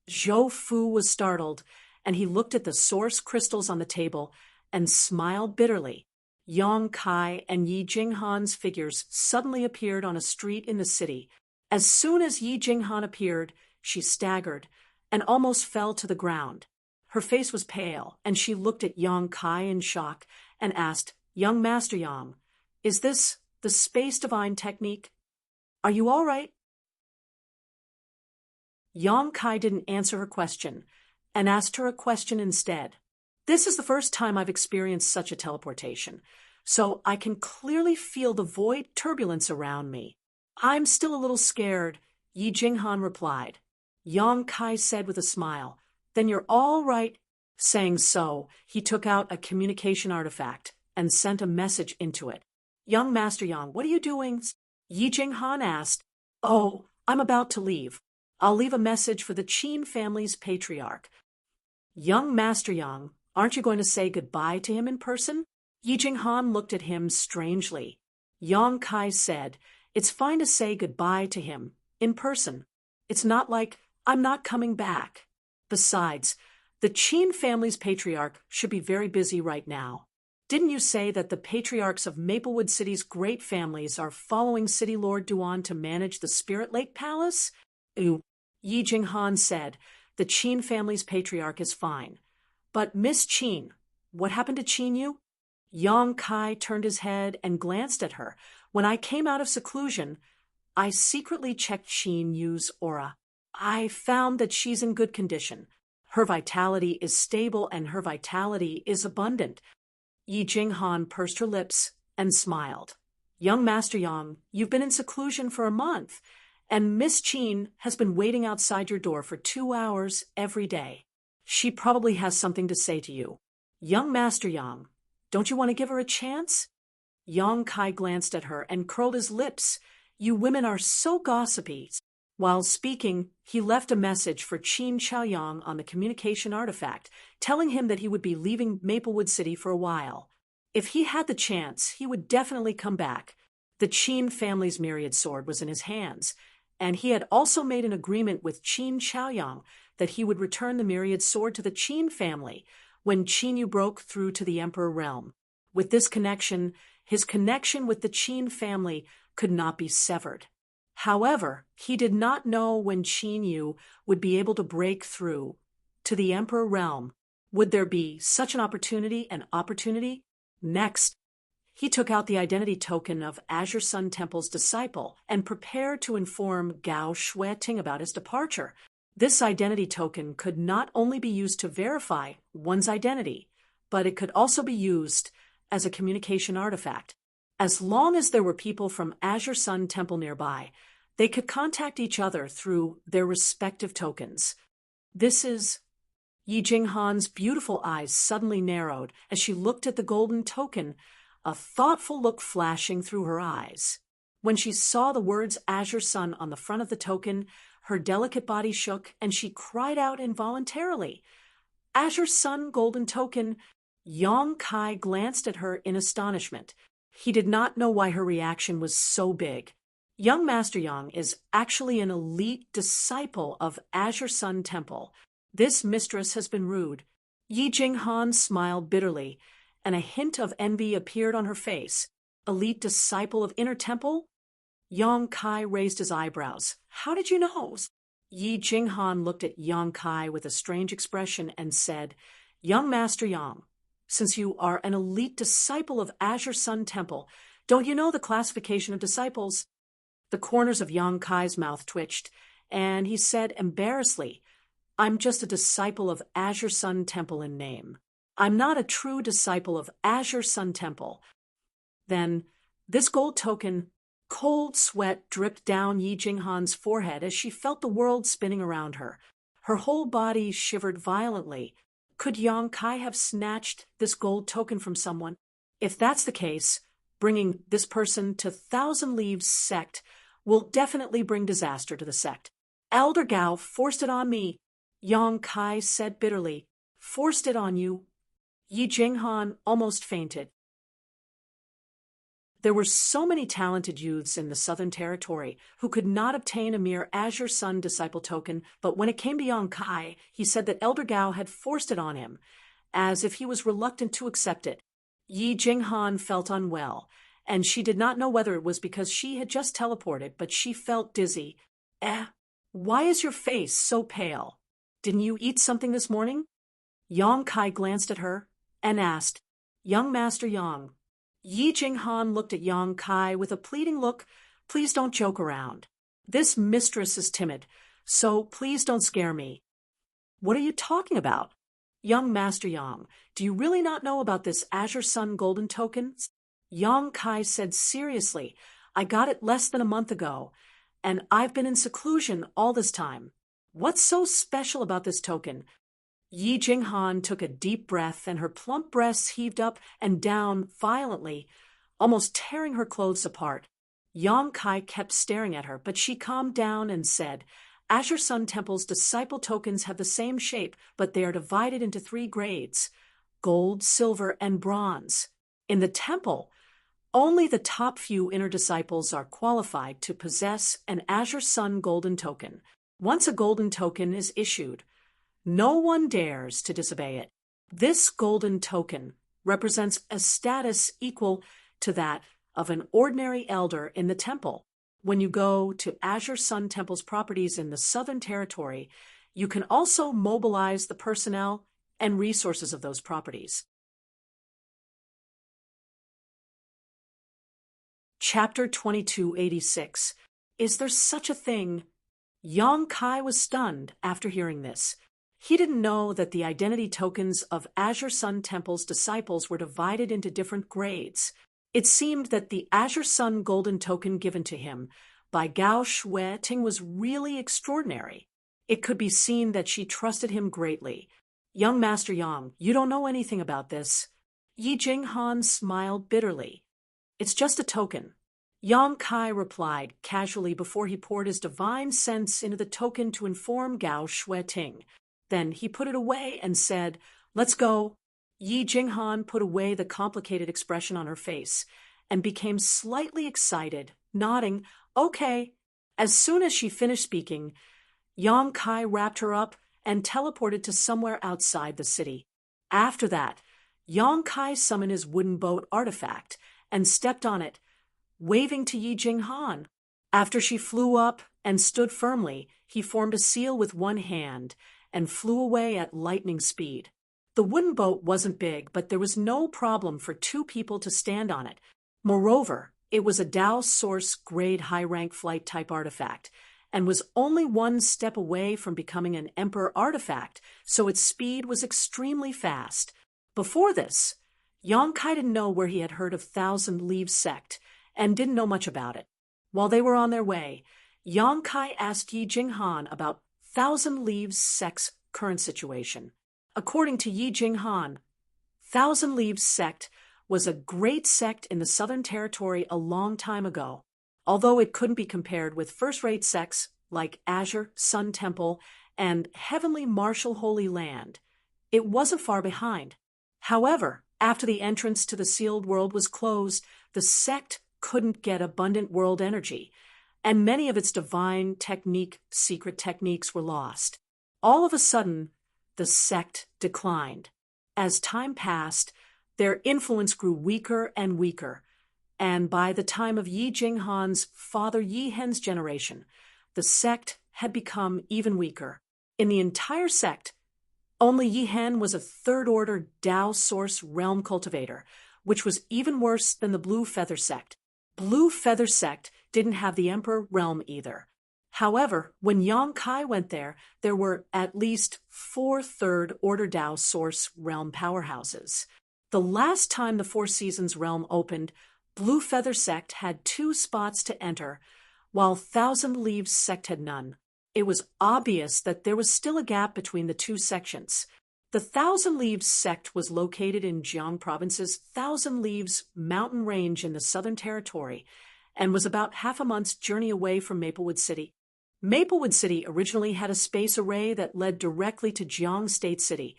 Zhou Fu was startled, and he looked at the source crystals on the table and smiled bitterly. Yang Kai and Yi Jinghan's figures suddenly appeared on a street in the city. As soon as Yi Jinghan appeared, she staggered and almost fell to the ground. Her face was pale, and she looked at Yang Kai in shock and asked, "Young Master Yang, is this the Space Divine technique? Are you all right?" Yang Kai didn't answer her question and asked her a question instead. "This is the first time I've experienced such a teleportation, so I can clearly feel the void turbulence around me. I'm still a little scared," Yi Jinghan replied. Yang Kai said with a smile, "Then you're all right." Saying so, he took out a communication artifact and sent a message into it. "Young Master Yang, what are you doing?" Yi Jinghan asked. "Oh, I'm about to leave. I'll leave a message for the Qin family's patriarch." "Young Master Yang, aren't you going to say goodbye to him in person?" Yi Jinghan looked at him strangely. Yang Kai said, "It's fine to say goodbye to him in person. It's not like I'm not coming back. Besides, the Qin family's patriarch should be very busy right now. Didn't you say that the patriarchs of Maplewood City's great families are following City Lord Duan to manage the Spirit Lake Palace?" Yi Jinghan said, "The Qin family's patriarch is fine. But Miss Qin, what happened to Qin Yu?" Yang Kai turned his head and glanced at her. "When I came out of seclusion, I secretly checked Qin Yu's aura. I found that she's in good condition. Her vitality is stable and her vitality is abundant." Yi Jinghan pursed her lips and smiled. "Young Master Yang, you've been in seclusion for a month, and Miss Qin has been waiting outside your door for 2 hours every day. She probably has something to say to you. Young Master Yang, don't you want to give her a chance?" Yang Kai glanced at her and curled his lips. "You women are so gossipy." While speaking, he left a message for Qin Chaoyang on the communication artifact, telling him that he would be leaving Maplewood City for a while. If he had the chance, he would definitely come back. The Qin family's myriad sword was in his hands, and he had also made an agreement with Qin Chaoyang that he would return the myriad sword to the Qin family when Qin Yu broke through to the Emperor realm. With this connection, his connection with the Qin family could not be severed. However, he did not know when Qin Yu would be able to break through to the Emperor realm. Would there be such an opportunity? Next, he took out the identity token of Azure Sun Temple's disciple and prepared to inform Gao Shueting about his departure. This identity token could not only be used to verify one's identity, but it could also be used as a communication artifact. As long as there were people from Azure Sun Temple nearby, they could contact each other through their respective tokens. This is... Yi Jinghan's beautiful eyes suddenly narrowed as she looked at the golden token, a thoughtful look flashing through her eyes. When she saw the words Azure Sun on the front of the token, her delicate body shook and she cried out involuntarily. Azure Sun golden token. Yang Kai glanced at her in astonishment. He did not know why her reaction was so big. Young Master Yang is actually an elite disciple of Azure Sun Temple. This mistress has been rude. Yi Jinghan smiled bitterly, and a hint of envy appeared on her face. Elite disciple of Inner Temple? Yang Kai raised his eyebrows. How did you know? Yi Jinghan looked at Yang Kai with a strange expression and said, Young Master Yang, since you are an elite disciple of Azure Sun Temple, don't you know the classification of disciples? The corners of Yang Kai's mouth twitched, and he said embarrassedly, I'm just a disciple of Azure Sun Temple in name. I'm not a true disciple of Azure Sun Temple. Then, this gold token, cold sweat dripped down Yi Jinghan's forehead as she felt the world spinning around her. Her whole body shivered violently. Could Yang Kai have snatched this gold token from someone? If that's the case, bringing this person to Thousand Leaves sect will definitely bring disaster to the sect. Elder Gao forced it on me, Yang Kai said bitterly. Forced it on you? Yi Jinghan almost fainted. There were so many talented youths in the Southern Territory who could not obtain a mere Azure Sun disciple token, but when it came to Yang Kai, he said that Elder Gao had forced it on him, as if he was reluctant to accept it. Yi Jinghan felt unwell, and she did not know whether it was because she had just teleported, but she felt dizzy. Why is your face so pale? Didn't you eat something this morning? Yang Kai glanced at her and asked, Young Master Yang. Yi Jinghan looked at Yang Kai with a pleading look. Please don't joke around. This mistress is timid, so please don't scare me. What are you talking about? Young Master Yang, do you really not know about this Azure Sun golden token? Yang Kai said seriously, I got it less than a month ago, and I've been in seclusion all this time. What's so special about this token? Yi Jinghan took a deep breath, and her plump breasts heaved up and down violently, almost tearing her clothes apart. Yang Kai kept staring at her, but she calmed down and said, Azure Sun Temple's disciple tokens have the same shape, but they are divided into 3 grades: gold, silver, and bronze. In the temple, only the top few inner disciples are qualified to possess an Azure Sun golden token. Once a golden token is issued, no one dares to disobey it. This golden token represents a status equal to that of an ordinary elder in the temple. When you go to Azure Sun Temple's properties in the Southern Territory, you can also mobilize the personnel and resources of those properties. Chapter 2286. Is there such a thing? Yang Kai was stunned after hearing this. He didn't know that the identity tokens of Azure Sun Temple's disciples were divided into different grades. It seemed that the Azure Sun golden token given to him by Gao Shueting was really extraordinary. It could be seen that she trusted him greatly. Young Master Yang, you don't know anything about this. Yi Jinghan smiled bitterly. It's just a token. Yang Kai replied casually before he poured his divine sense into the token to inform Gao Shueting. Then he put it away and said, Let's go. Yi Jinghan put away the complicated expression on her face and became slightly excited, nodding, Okay. As soon as she finished speaking, Yang Kai wrapped her up and teleported to somewhere outside the city. After that, Yang Kai summoned his wooden boat artifact and stepped on it, waving to Yi Jinghan. After she flew up and stood firmly, he formed a seal with one hand and flew away at lightning speed. The wooden boat wasn't big, but there was no problem for two people to stand on it. Moreover, it was a Dao Source grade high-rank flight-type artifact, and was only one step away from becoming an Emperor artifact, so its speed was extremely fast. Before this, Yang Kai didn't know where he had heard of Thousand Leaves Sect, and didn't know much about it. While they were on their way, Yang Kai asked Yi Jinghan about Thousand Leaves Sect's current situation. According to Yi Jinghan, Thousand Leaves Sect was a great sect in the Southern Territory a long time ago, although it couldn't be compared with first-rate sects like Azure Sun Temple and Heavenly Martial Holy Land. It wasn't far behind. However, after the entrance to the sealed world was closed, the sect couldn't get abundant world energy, and many of its divine secret techniques were lost. All of a sudden, the sect declined. As time passed, their influence grew weaker and weaker, and by the time of Yi Jinghan's father Yi Hen's generation, the sect had become even weaker. In the entire sect, only Yi Hen was a third-order Dao Source realm cultivator, which was even worse than the Blue Feather Sect. Blue Feather Sect didn't have the Emperor realm either. However, when Yang Kai went there were at least 4 third-order Dao Source realm powerhouses. The last time the Four Seasons realm opened, Blue Feather Sect had 2 spots to enter, while Thousand Leaves Sect had none. It was obvious that there was still a gap between the two sections. The Thousand Leaves Sect was located in Jiang Province's Thousand Leaves mountain range in the Southern Territory, and was about half a month's journey away from Maplewood City. Maplewood City originally had a space array that led directly to Jiang State City,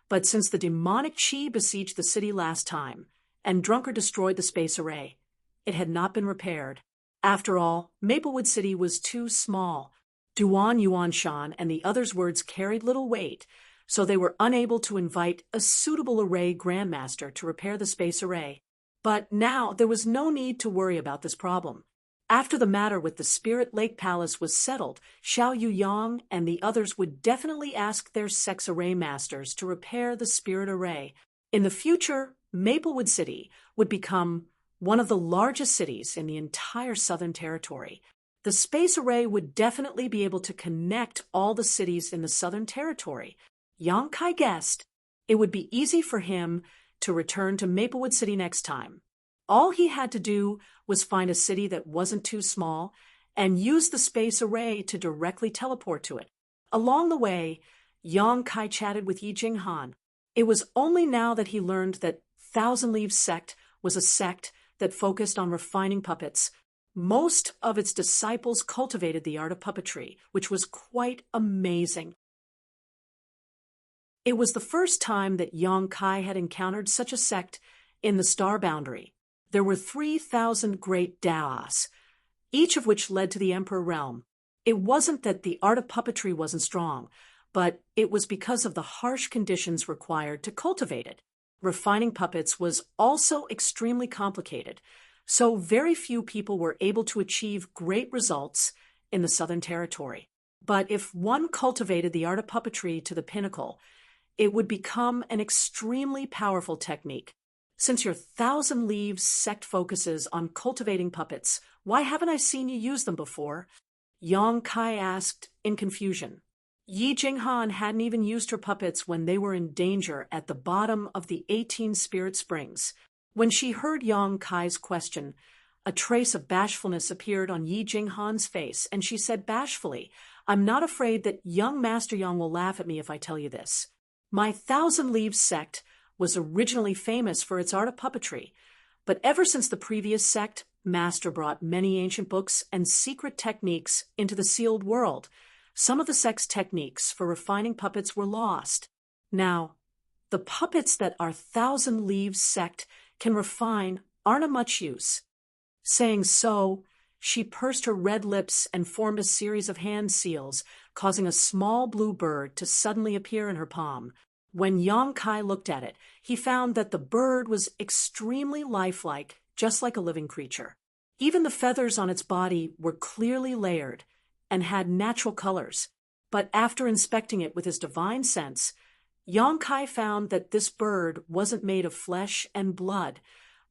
but since the demonic Qi besieged the city last time, and Drunker destroyed the space array, it had not been repaired. After all, Maplewood City was too small. Duan Yuanshan and the others' words carried little weight, so they were unable to invite a suitable array grandmaster to repair the space array. But now there was no need to worry about this problem. After the matter with the Spirit Lake Palace was settled, Xiao Yuyang and the others would definitely ask their sex array masters to repair the spirit array. In the future, Maplewood City would become one of the largest cities in the entire Southern Territory. The space array would definitely be able to connect all the cities in the Southern Territory. Yang Kai guessed it would be easy for him to return to Maplewood City next time. All he had to do was find a city that wasn't too small and use the space array to directly teleport to it. Along the way, Yang Kai chatted with Yi Jinghan. It was only now that he learned that Thousand Leaves Sect was a sect that focused on refining puppets. Most of its disciples cultivated the art of puppetry, which was quite amazing. It was the first time that Yang Kai had encountered such a sect in the star boundary. There were 3,000 great Daos, each of which led to the Emperor realm. It wasn't that the art of puppetry wasn't strong, but it was because of the harsh conditions required to cultivate it. Refining puppets was also extremely complicated, so very few people were able to achieve great results in the Southern Territory. But if one cultivated the art of puppetry to the pinnacle, it would become an extremely powerful technique. Since your Thousand Leaves Sect focuses on cultivating puppets, why haven't I seen you use them before? Yang Kai asked in confusion. Yi Jinghan hadn't even used her puppets when they were in danger at the bottom of the 18 Spirit Springs. When she heard Yang Kai's question, a trace of bashfulness appeared on Yi Jinghan's face, and she said bashfully, "I'm not afraid that young Master Yang will laugh at me if I tell you this. My Thousand Leaves Sect was originally famous for its art of puppetry, but ever since the previous sect, Master brought many ancient books and secret techniques into the sealed world. Some of the sect's techniques for refining puppets were lost. Now, the puppets that our Thousand Leaves Sect can refine aren't of much use." Saying so, she pursed her red lips and formed a series of hand seals, causing a small blue bird to suddenly appear in her palm. When Yang Kai looked at it, he found that the bird was extremely lifelike, just like a living creature. Even the feathers on its body were clearly layered and had natural colors. But after inspecting it with his divine sense, Yang Kai found that this bird wasn't made of flesh and blood,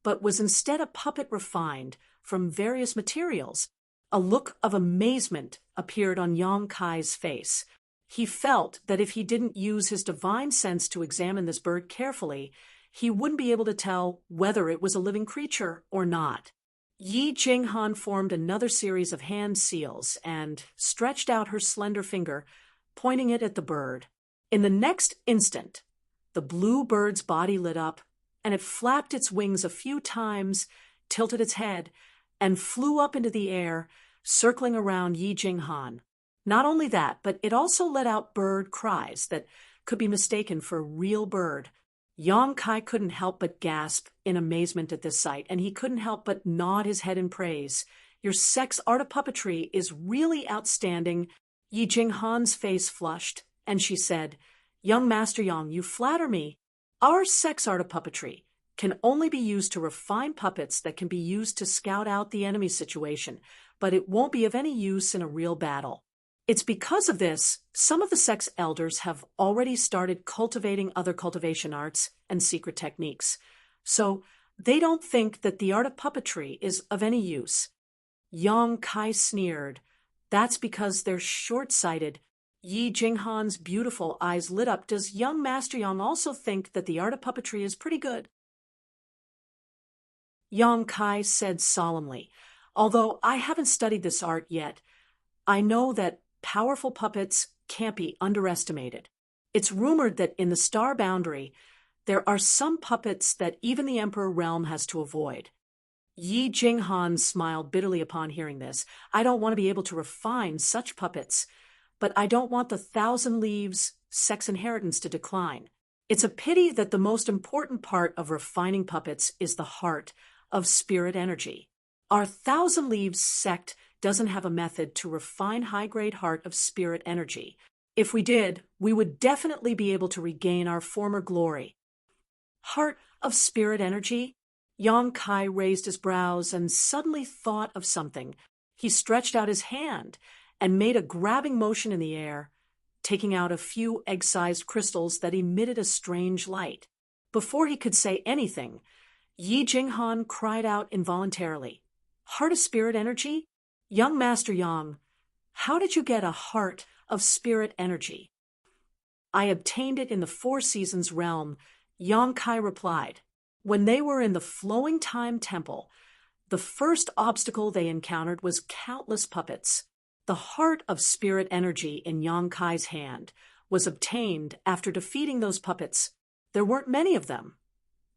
but was instead a puppet refined from various materials. A look of amazement appeared on Yang Kai's face. He felt that if he didn't use his divine sense to examine this bird carefully, he wouldn't be able to tell whether it was a living creature or not. Yi Jinghan formed another series of hand seals and stretched out her slender finger, pointing it at the bird. In the next instant, the blue bird's body lit up, and it flapped its wings a few times, tilted its head, and flew up into the air, circling around Yi Jinghan. Not only that, but it also let out bird cries that could be mistaken for a real bird. Yang Kai couldn't help but gasp in amazement at this sight, and he couldn't help but nod his head in praise. "Your sex art of puppetry is really outstanding." Yi Jinghan's face flushed, and she said, "Young Master Yang, you flatter me. Our sex art of puppetry can only be used to refine puppets that can be used to scout out the enemy situation, but it won't be of any use in a real battle. It's because of this, some of the sex elders have already started cultivating other cultivation arts and secret techniques. So they don't think that the art of puppetry is of any use." Yang Kai sneered. "That's because they're short-sighted." Yi Jinghan's beautiful eyes lit up. "Does young Master Yang also think that the art of puppetry is pretty good?" Yang Kai said solemnly, "Although I haven't studied this art yet, I know that powerful puppets can't be underestimated. It's rumored that in the star boundary, there are some puppets that even the Emperor realm has to avoid." Yi Jinghan smiled bitterly upon hearing this. "I don't want to be able to refine such puppets, but I don't want the 1,000 Leaves sex inheritance to decline. It's a pity that the most important part of refining puppets is the heart of spirit energy. Our 1,000 Leaves sect doesn't have a method to refine high-grade heart of spirit energy. If we did, we would definitely be able to regain our former glory." "Heart of spirit energy?" Yang Kai raised his brows and suddenly thought of something. He stretched out his hand and made a grabbing motion in the air, taking out a few egg-sized crystals that emitted a strange light. Before he could say anything, Yi Jinghan cried out involuntarily, "Heart of spirit energy? Young Master Yang, how did you get a heart of spirit energy?" "I obtained it in the Four Seasons realm," Yang Kai replied. "When they were in the Flowing Time Temple, the first obstacle they encountered was countless puppets. The heart of spirit energy in Yang Kai's hand was obtained after defeating those puppets. There weren't many of them,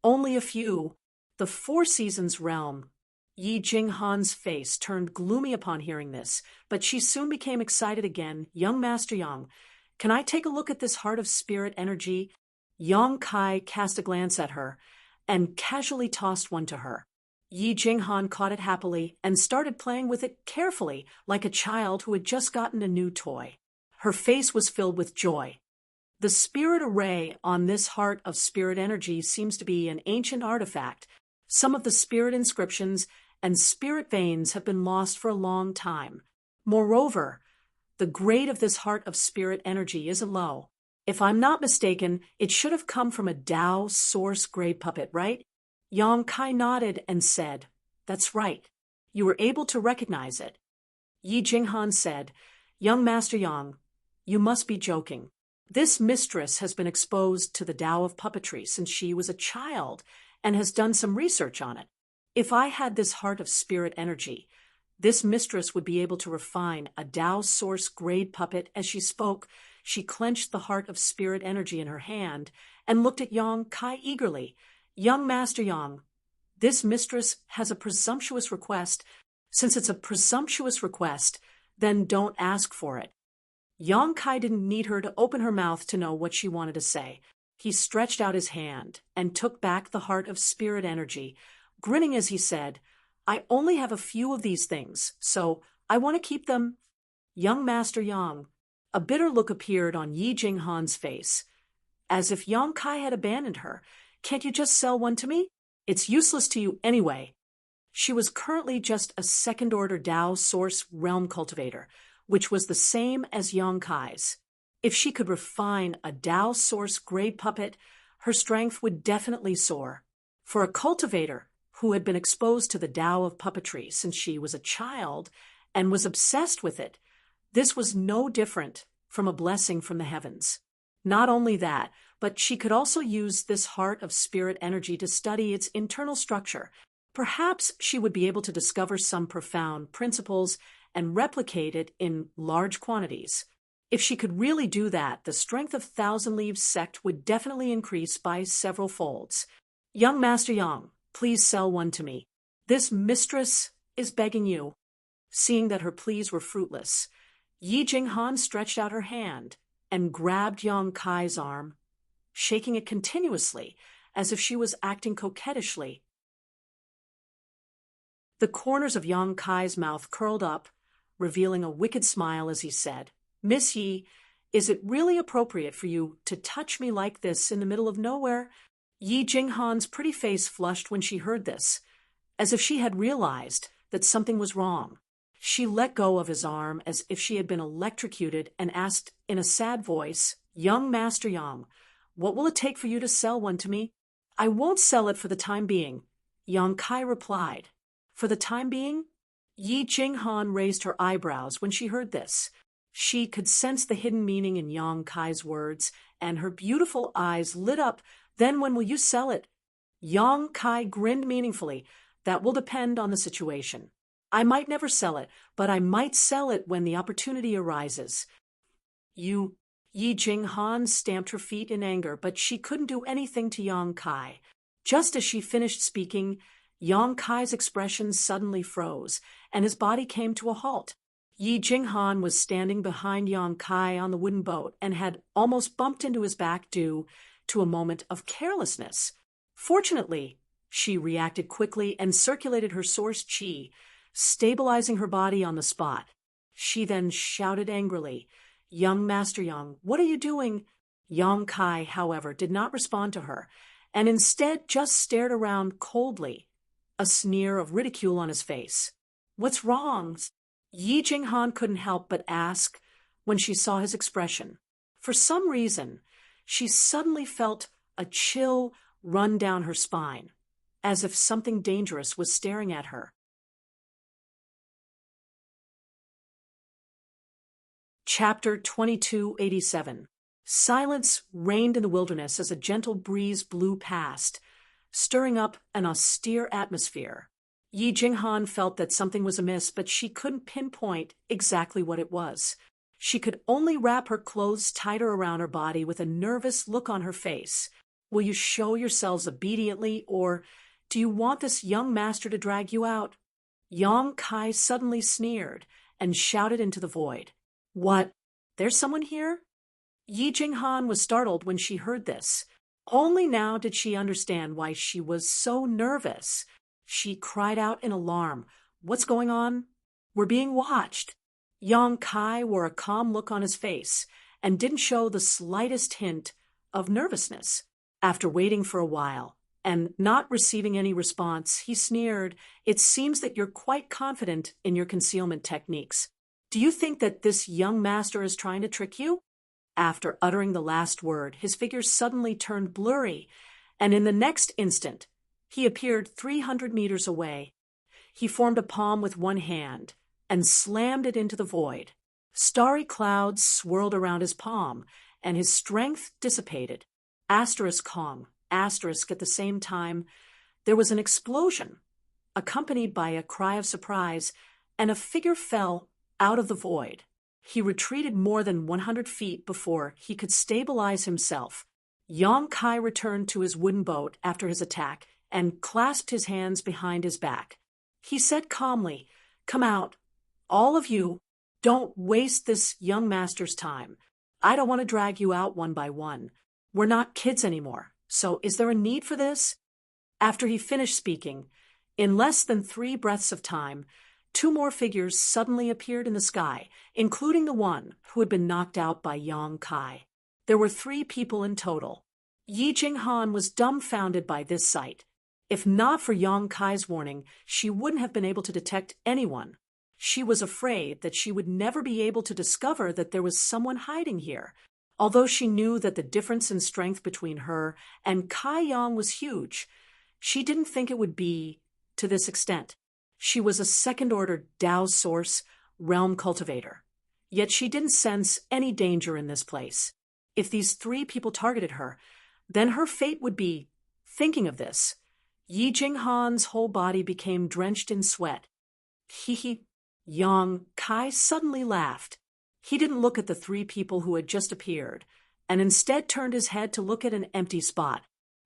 only a few. The Four Seasons realm." Yi Jinghan's face turned gloomy upon hearing this, but she soon became excited again. "Young Master Yang, can I take a look at this heart of spirit energy?" Yang Kai cast a glance at her and casually tossed one to her. Yi Jinghan caught it happily and started playing with it carefully, like a child who had just gotten a new toy. Her face was filled with joy. The spirit array on this heart of spirit energy seems to be an ancient artifact. Some of the spirit inscriptions and spirit veins have been lost for a long time. Moreover, the grade of this heart of spirit energy isn't low. If I'm not mistaken, it should have come from a Tao source grade puppet, right? Yang Kai nodded and said, "That's right. You were able to recognize it." Yi Jinghan said, "Young Master Yang, you must be joking. This mistress has been exposed to the Tao of puppetry since she was a child and has done some research on it. If I had this heart of spirit energy, this mistress would be able to refine a Tao source grade puppet." As she spoke, she clenched the heart of spirit energy in her hand and looked at Yang Kai eagerly. "Young Master Yang, this mistress has a presumptuous request. Since it's a presumptuous request, then don't ask for it." Yang Kai didn't need her to open her mouth to know what she wanted to say. He stretched out his hand and took back the heart of spirit energy, grinning as he said, "I only have a few of these things, so I want to keep them." "Young Master Yang." A bitter look appeared on Yi Jinghan's face. as if Yang Kai had abandoned her. "Can't you just sell one to me? It's useless to you anyway." She was currently just a second-order Tao Source Realm cultivator, which was the same as Yang Kai's. If she could refine a Tao Source grade puppet, her strength would definitely soar. For a cultivator who had been exposed to the Tao of puppetry since she was a child and was obsessed with it, this was no different from a blessing from the heavens. Not only that, but she could also use this heart of spirit energy to study its internal structure. Perhaps she would be able to discover some profound principles and replicate it in large quantities. If she could really do that, the strength of Thousand Leaves sect would definitely increase by several folds. "Young Master Yang, please sell one to me. This mistress is begging you." Seeing that her pleas were fruitless, Yi Jinghan stretched out her hand and grabbed Yang Kai's arm, shaking it continuously as if she was acting coquettishly. The corners of Yang Kai's mouth curled up, revealing a wicked smile as he said, "Miss Yi, is it really appropriate for you to touch me like this in the middle of nowhere?" Yi Jinghan's pretty face flushed when she heard this, as if she had realized that something was wrong. She let go of his arm as if she had been electrocuted and asked in a sad voice, "Young Master Yang, what will it take for you to sell one to me?" "I won't sell it for the time being," Yang Kai replied. "For the time being?" Yi Jinghan raised her eyebrows when she heard this. She could sense the hidden meaning in Yang Kai's words, and her beautiful eyes lit up. "Then when will you sell it?" Yang Kai grinned meaningfully. "That will depend on the situation. I might never sell it, but I might sell it when the opportunity arises." Yi Jinghan stamped her feet in anger, but she couldn't do anything to Yang Kai. Just as she finished speaking, Yang Kai's expression suddenly froze, and his body came to a halt. Yi Jinghan was standing behind Yang Kai on the wooden boat and had almost bumped into his back due to a moment of carelessness. Fortunately, she reacted quickly and circulated her source chi, stabilizing her body on the spot. She then shouted angrily, "Young Master Yang, what are you doing?" Yang Kai, however, did not respond to her, and instead just stared around coldly, a sneer of ridicule on his face. "What's wrong?" Yi Jinghan couldn't help but ask when she saw his expression. For some reason, she suddenly felt a chill run down her spine, as if something dangerous was staring at her. Chapter 2287. Silence reigned in the wilderness as a gentle breeze blew past, stirring up an austere atmosphere. Yi Jinghan felt that something was amiss, but she couldn't pinpoint exactly what it was. She could only wrap her clothes tighter around her body with a nervous look on her face. "Will you show yourselves obediently, or do you want this young master to drag you out?" Yang Kai suddenly sneered and shouted into the void, "What? There's someone here?" Yi Jinghan was startled when she heard this. Only now did she understand why she was so nervous. She cried out in alarm, "What's going on?" "We're being watched." Yang Kai wore a calm look on his face and didn't show the slightest hint of nervousness. After waiting for a while and not receiving any response, he sneered, "It seems that you're quite confident in your concealment techniques. Do you think that this young master is trying to trick you?" After uttering the last word, his figure suddenly turned blurry, and in the next instant, he appeared 300 meters away. He formed a palm with one hand and slammed it into the void. Starry clouds swirled around his palm, and his strength dissipated. Asterisk Kong, asterisk at the same time, there was an explosion, accompanied by a cry of surprise, and a figure fell out of the void. He retreated more than 100 feet before he could stabilize himself. Yang Kai returned to his wooden boat after his attack and clasped his hands behind his back. He said calmly, "Come out. All of you, don't waste this young master's time. I don't want to drag you out one by one. We're not kids anymore, so is there a need for this?" After he finished speaking, in less than 3 breaths of time, 2 more figures suddenly appeared in the sky, including the one who had been knocked out by Yang Kai. There were 3 people in total. Yi Jinghan was dumbfounded by this sight. If not for Yang Kai's warning, she wouldn't have been able to detect anyone. She was afraid that she would never be able to discover that there was someone hiding here. Although she knew that the difference in strength between her and Kai Yang was huge, she didn't think it would be to this extent. She was a second-order Dao source realm cultivator. Yet she didn't sense any danger in this place. If these 3 people targeted her, then her fate would be. Thinking of this, Yi Jinghan's whole body became drenched in sweat. He. Yang Kai suddenly laughed. He didn't look at the 3 people who had just appeared, and instead turned his head to look at an empty spot.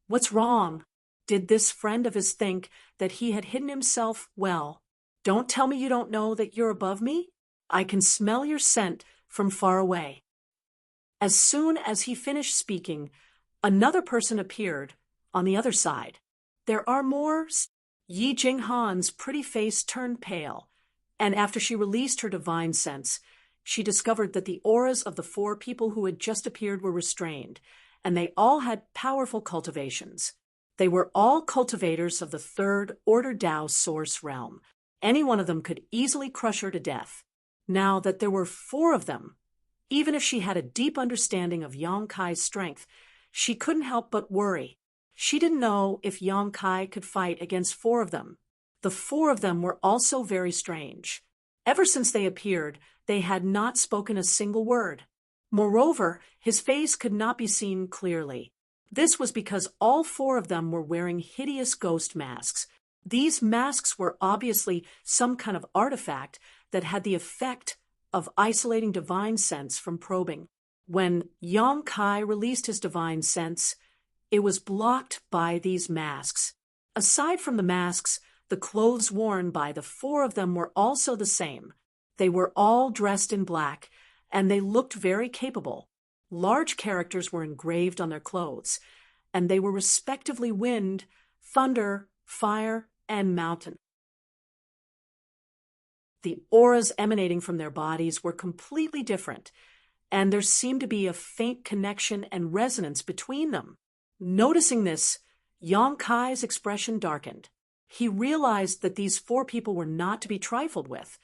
What's wrong? Did this friend of his think that he had hidden himself well? Don't tell me you don't know that you're above me? I can smell your scent from far away. As soon as he finished speaking, another person appeared on the other side. There are more. Yi Jinghan's pretty face turned pale, and after she released her divine sense, she discovered that the auras of the 4 people who had just appeared were restrained, and they all had powerful cultivations. They were all cultivators of the 3rd order Dao source realm. Any one of them could easily crush her to death. Now that there were 4 of them, even if she had a deep understanding of Yang Kai's strength, she couldn't help but worry. She didn't know if Yang Kai could fight against 4 of them. The 4 of them were also very strange. Ever since they appeared, they had not spoken a single word. Moreover, his face could not be seen clearly. This was because all 4 of them were wearing hideous ghost masks. These masks were obviously some kind of artifact that had the effect of isolating divine sense from probing. When Yang Kai released his divine sense, it was blocked by these masks. Aside from the masks, the clothes worn by the 4 of them were also the same. They were all dressed in black, and they looked very capable. Large characters were engraved on their clothes, and they were respectively wind, thunder, fire, and mountain. The auras emanating from their bodies were completely different, and there seemed to be a faint connection and resonance between them. Noticing this, Yang Kai's expression darkened. He realized that these 4 people were not to be trifled with,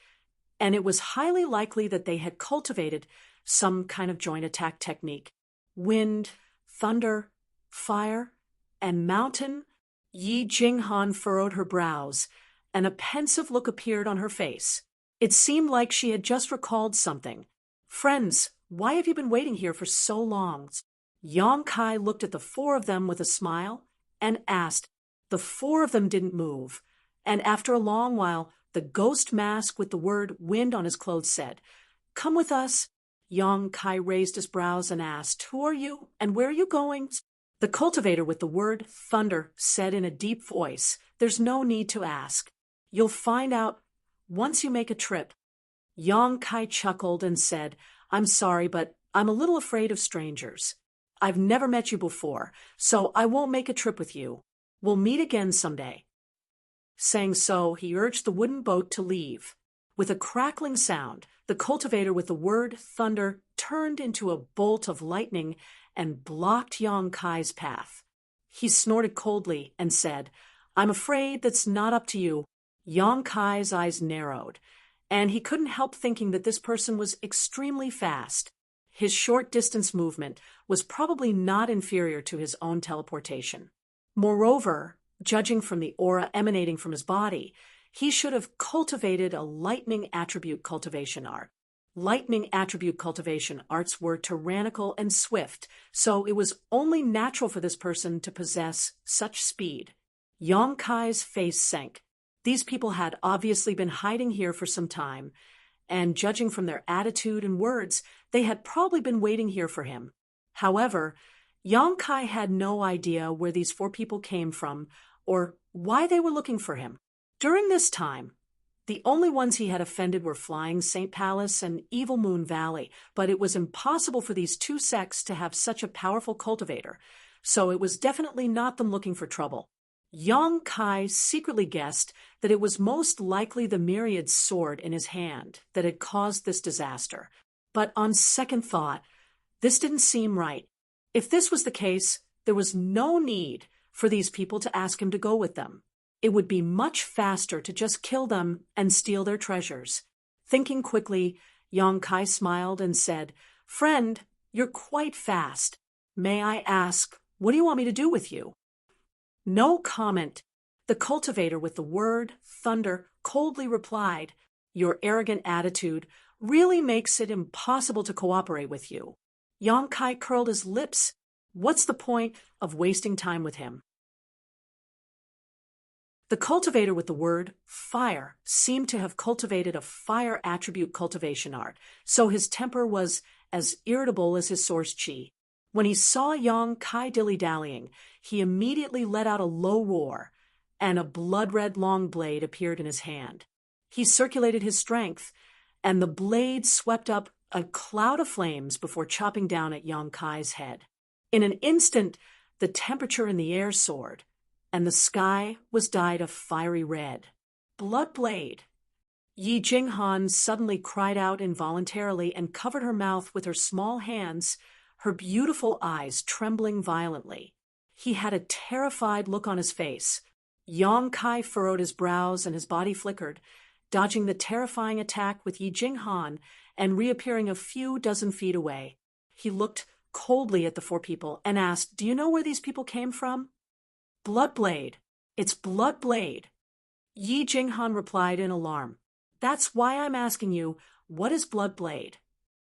and it was highly likely that they had cultivated some kind of joint attack technique. Wind, thunder, fire, and mountain. Yi Jinghan furrowed her brows, and a pensive look appeared on her face. It seemed like she had just recalled something. Friends, why have you been waiting here for so long? Yang Kai looked at the 4 of them with a smile and asked. The 4 of them didn't move, and after a long while, the ghost mask with the word wind on his clothes said, "Come with us." Yang Kai raised his brows and asked, "Who are you, and where are you going?" The cultivator with the word thunder said in a deep voice, "There's no need to ask. You'll find out once you make a trip." Yang Kai chuckled and said, "I'm sorry, but I'm a little afraid of strangers. I've never met you before, so I won't make a trip with you. We'll meet again someday." Saying so, he urged the wooden boat to leave. With a crackling sound, the cultivator with the word thunder turned into a bolt of lightning and blocked Yang Kai's path. He snorted coldly and said, "I'm afraid that's not up to you." Yang Kai's eyes narrowed, and he couldn't help thinking that this person was extremely fast. His short-distance movement was probably not inferior to his own teleportation. Moreover, judging from the aura emanating from his body, he should have cultivated a lightning attribute cultivation art. Lightning attribute cultivation arts were tyrannical and swift, so it was only natural for this person to possess such speed. Yang Kai's face sank. These people had obviously been hiding here for some time, and judging from their attitude and words, they had probably been waiting here for him. However, Yang Kai had no idea where these 4 people came from or why they were looking for him. During this time, the only ones he had offended were Flying St. Palace and Evil Moon Valley, but it was impossible for these 2 sects to have such a powerful cultivator, so it was definitely not them looking for trouble. Yang Kai secretly guessed that it was most likely the myriad sword in his hand that had caused this disaster, but on second thought, this didn't seem right. If this was the case, there was no need for these people to ask him to go with them. It would be much faster to just kill them and steal their treasures. Thinking quickly, Yang Kai smiled and said, "Friend, you're quite fast. May I ask, what do you want me to do with you?" No comment. The cultivator with the word thunder coldly replied, "Your arrogant attitude really makes it impossible to cooperate with you." Yang Kai curled his lips. What's the point of wasting time with him? The cultivator with the word fire seemed to have cultivated a fire attribute cultivation art, so his temper was as irritable as his source chi. When he saw Yang Kai dilly-dallying, he immediately let out a low roar, and a blood-red long blade appeared in his hand. He circulated his strength, and the blade swept up a cloud of flames before chopping down at Yang Kai's head. In an instant, the temperature in the air soared, and the sky was dyed a fiery red. Blood blade! Yi Jinghan suddenly cried out involuntarily and covered her mouth with her small hands, her beautiful eyes trembling violently. He had a terrified look on his face. Yang Kai furrowed his brows and his body flickered, dodging the terrifying attack with Yi Jinghan and reappearing a few dozen feet away. He looked coldly at the four people and asked, "Do you know where these people came from?" "Bloodblade. It's Bloodblade." Yi Jinghan replied in alarm. "That's why I'm asking you, what is Bloodblade?"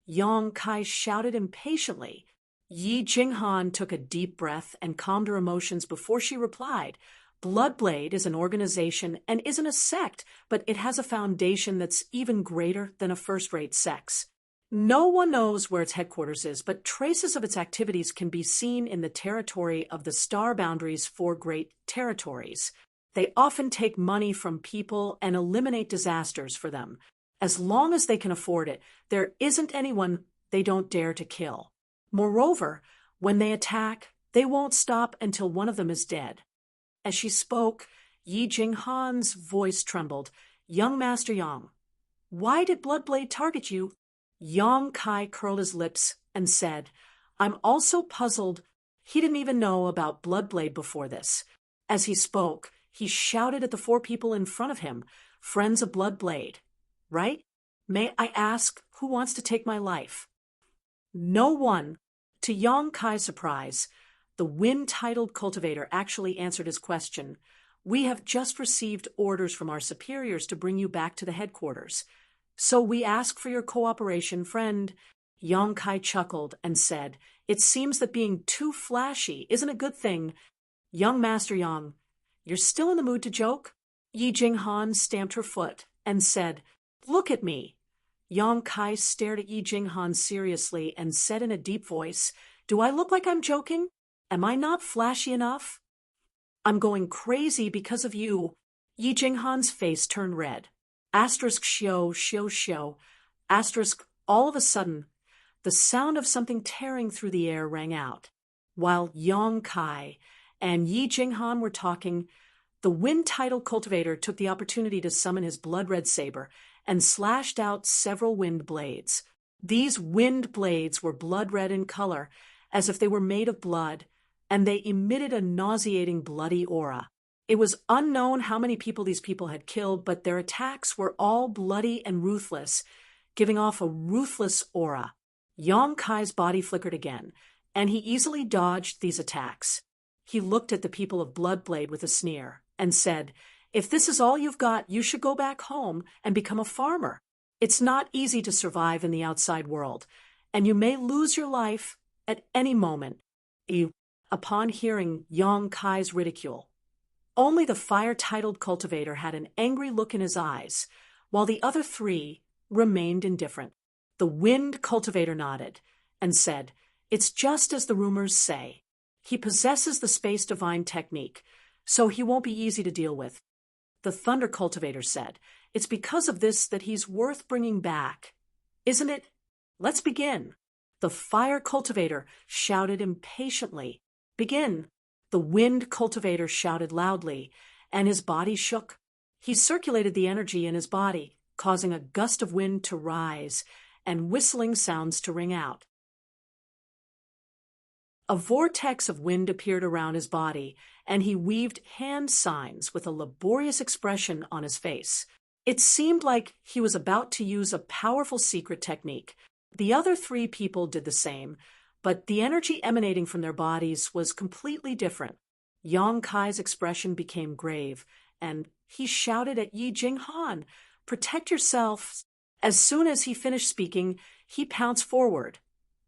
Yang Kai shouted impatiently. Yi Jinghan took a deep breath and calmed her emotions before she replied, "Bloodblade is an organization and isn't a sect, but it has a foundation that's even greater than a first-rate sect's. No one knows where its headquarters is, but traces of its activities can be seen in the territory of the star boundaries four great territories. They often take money from people and eliminate disasters for them. As long as they can afford it, there isn't anyone they don't dare to kill. Moreover, when they attack, they won't stop until one of them is dead." As she spoke, Yi Jinghan's voice trembled. "Young Master Yang, why did Bloodblade target you?" Yang Kai curled his lips and said, "I'm also puzzled. He didn't even know about Bloodblade before this." As he spoke, he shouted at the four people in front of him, "Friends of Bloodblade, right? May I ask who wants to take my life?" No one. To Yang Kai's surprise, the wind-titled cultivator actually answered his question. "We have just received orders from our superiors to bring you back to the headquarters. So we ask for your cooperation, friend." Yang Kai chuckled and said, "It seems that being too flashy isn't a good thing. Young Master Yang, you're still in the mood to joke?" Yi Jinghan stamped her foot and said, "Look at me." Yang Kai stared at Yi Jinghan seriously and said in a deep voice, "Do I look like I'm joking? Am I not flashy enough?" "I'm going crazy because of you." Yi Jinghan's face turned red. Asterisk shio, shio, shio. Asterisk, all of a sudden, the sound of something tearing through the air rang out. While Yang Kai and Yi Jinghan were talking, the wind-titled cultivator took the opportunity to summon his blood-red saber and slashed out several wind blades. These wind blades were blood-red in color, as if they were made of blood, and they emitted a nauseating bloody aura. It was unknown how many people these people had killed, but their attacks were all bloody and ruthless, giving off a ruthless aura. Yang Kai's body flickered again, and he easily dodged these attacks. He looked at the people of Bloodblade with a sneer and said, "If this is all you've got, you should go back home and become a farmer. It's not easy to survive in the outside world, and you may lose your life at any moment." Upon hearing Yang Kai's ridicule, only the fire-titled cultivator had an angry look in his eyes, while the other three remained indifferent. The wind cultivator nodded and said, "It's just as the rumors say. He possesses the space divine technique, so he won't be easy to deal with." The thunder cultivator said, "It's because of this that he's worth bringing back, isn't it? Let's begin." The fire cultivator shouted impatiently, "Begin." The wind cultivator shouted loudly, and his body shook. He circulated the energy in his body, causing a gust of wind to rise and whistling sounds to ring out. A vortex of wind appeared around his body, and he weaved hand signs with a laborious expression on his face. It seemed like he was about to use a powerful secret technique. The other three people did the same, but the energy emanating from their bodies was completely different. Yang Kai's expression became grave, and he shouted at Yi Jinghan, "Protect yourself!" As soon as he finished speaking, he pounced forward,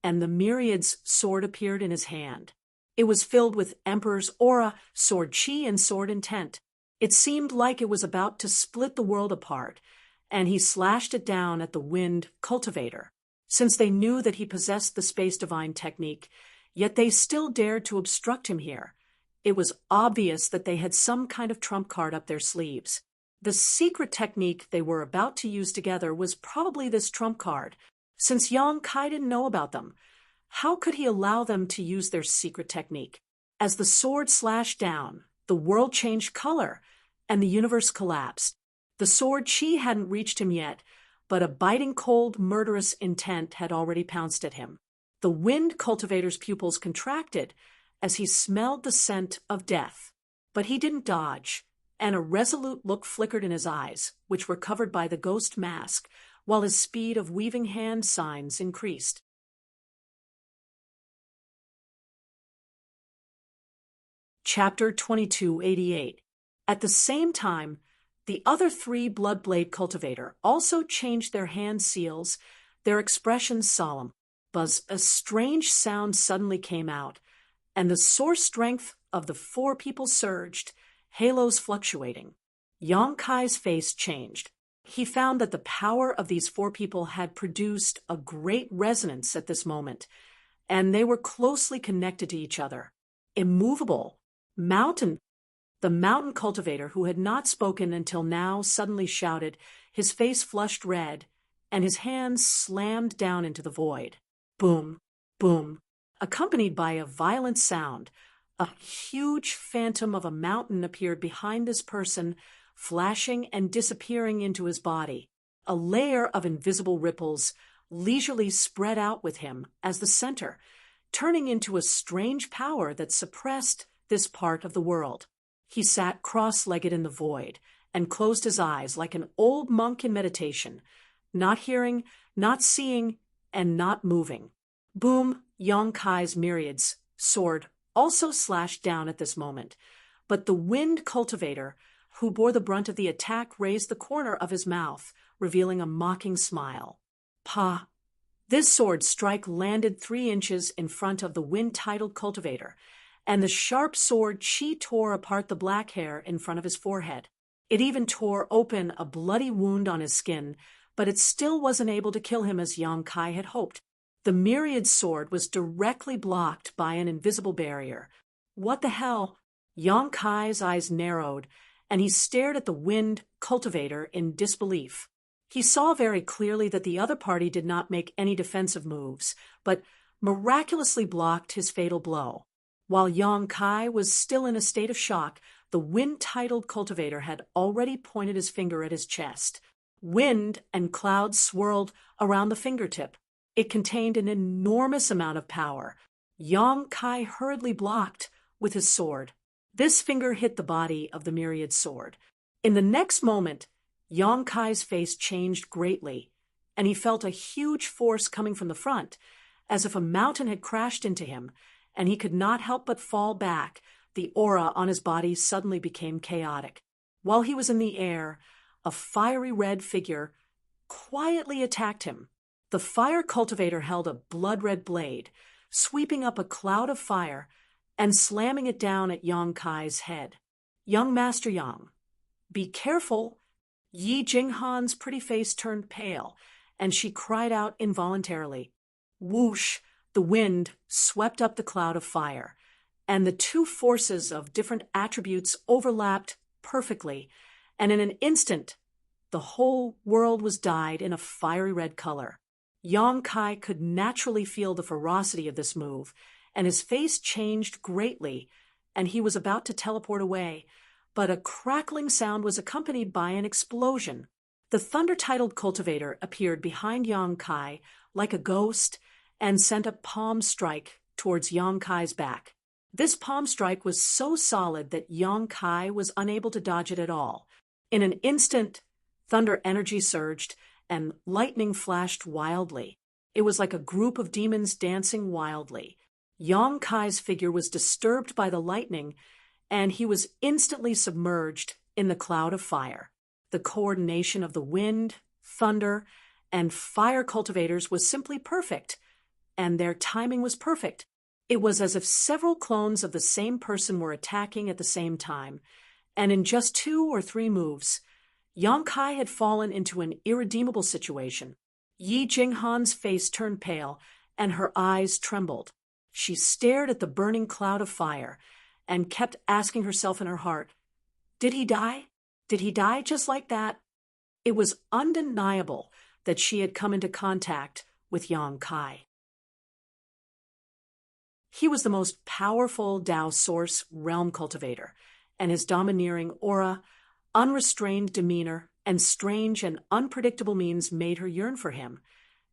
and the myriad's sword appeared in his hand. It was filled with Emperor's aura, sword chi, and sword intent. It seemed like it was about to split the world apart, and he slashed it down at the wind cultivator. Since they knew that he possessed the space divine technique, yet they still dared to obstruct him here. It was obvious that they had some kind of trump card up their sleeves. The secret technique they were about to use together was probably this trump card. Since Yang Kai didn't know about them, how could he allow them to use their secret technique? As the sword slashed down, the world changed color, and the universe collapsed. The sword chi hadn't reached him yet, but a biting cold, murderous intent had already pounced at him. The wind cultivator's pupils contracted as he smelled the scent of death. But he didn't dodge, and a resolute look flickered in his eyes, which were covered by the ghost mask, while his speed of weaving hand signs increased. Chapter 2288. At the same time, the other three Bloodblade cultivator also changed their hand seals, their expressions solemn. Buzz, a strange sound suddenly came out, and the source strength of the four people surged, halos fluctuating. Yang Kai's face changed. He found that the power of these four people had produced a great resonance at this moment, and they were closely connected to each other. Immovable. Mountain. The mountain cultivator, who had not spoken until now, suddenly shouted, his face flushed red, and his hands slammed down into the void. Boom, boom. Accompanied by a violent sound, a huge phantom of a mountain appeared behind this person, flashing and disappearing into his body. A layer of invisible ripples leisurely spread out with him as the center, turning into a strange power that suppressed this part of the world. He sat cross-legged in the void and closed his eyes like an old monk in meditation, not hearing, not seeing, and not moving. Boom, Yang Kai's myriad's sword also slashed down at this moment, but the wind cultivator, who bore the brunt of the attack, raised the corner of his mouth, revealing a mocking smile. Pa! This sword strike landed 3 inches in front of the wind-titled cultivator, and the sharp sword chi tore apart the black hair in front of his forehead. It even tore open a bloody wound on his skin, but it still wasn't able to kill him as Yang Kai had hoped. The myriad sword was directly blocked by an invisible barrier. What the hell? Yang Kai's eyes narrowed, and he stared at the wind cultivator in disbelief. He saw very clearly that the other party did not make any defensive moves, but miraculously blocked his fatal blow. While Yang Kai was still in a state of shock, the wind-titled cultivator had already pointed his finger at his chest. Wind and clouds swirled around the fingertip. It contained an enormous amount of power. Yang Kai hurriedly blocked with his sword. This finger hit the body of the myriad sword. In the next moment, Yang Kai's face changed greatly, and he felt a huge force coming from the front, as if a mountain had crashed into him, and he could not help but fall back. The aura on his body suddenly became chaotic. While he was in the air, a fiery red figure quietly attacked him. The fire cultivator held a blood-red blade, sweeping up a cloud of fire and slamming it down at Yang Kai's head. "Young Master Yang, be careful." Yi Jinghan's pretty face turned pale, and she cried out involuntarily. Whoosh! The wind swept up the cloud of fire, and the two forces of different attributes overlapped perfectly, and in an instant, the whole world was dyed in a fiery red color. Yang Kai could naturally feel the ferocity of this move, and his face changed greatly, and he was about to teleport away, but a crackling sound was accompanied by an explosion. The thunder-titled cultivator appeared behind Yang Kai like a ghost and sent a palm strike towards Yang Kai's back. This palm strike was so solid that Yang Kai was unable to dodge it at all. In an instant, thunder energy surged, and lightning flashed wildly. It was like a group of demons dancing wildly. Yang Kai's figure was disturbed by the lightning, and he was instantly submerged in the cloud of fire. The coordination of the wind, thunder, and fire cultivators was simply perfect, and their timing was perfect. It was as if several clones of the same person were attacking at the same time, and in just 2 or 3 moves, Yang Kai had fallen into an irredeemable situation. Yi Jinghan's face turned pale, and her eyes trembled. She stared at the burning cloud of fire, and kept asking herself in her heart, "Did he die? Did he die just like that?" It was undeniable that she had come into contact with Yang Kai. He was the most powerful Dao Source realm cultivator, and his domineering aura, unrestrained demeanor, and strange and unpredictable means made her yearn for him,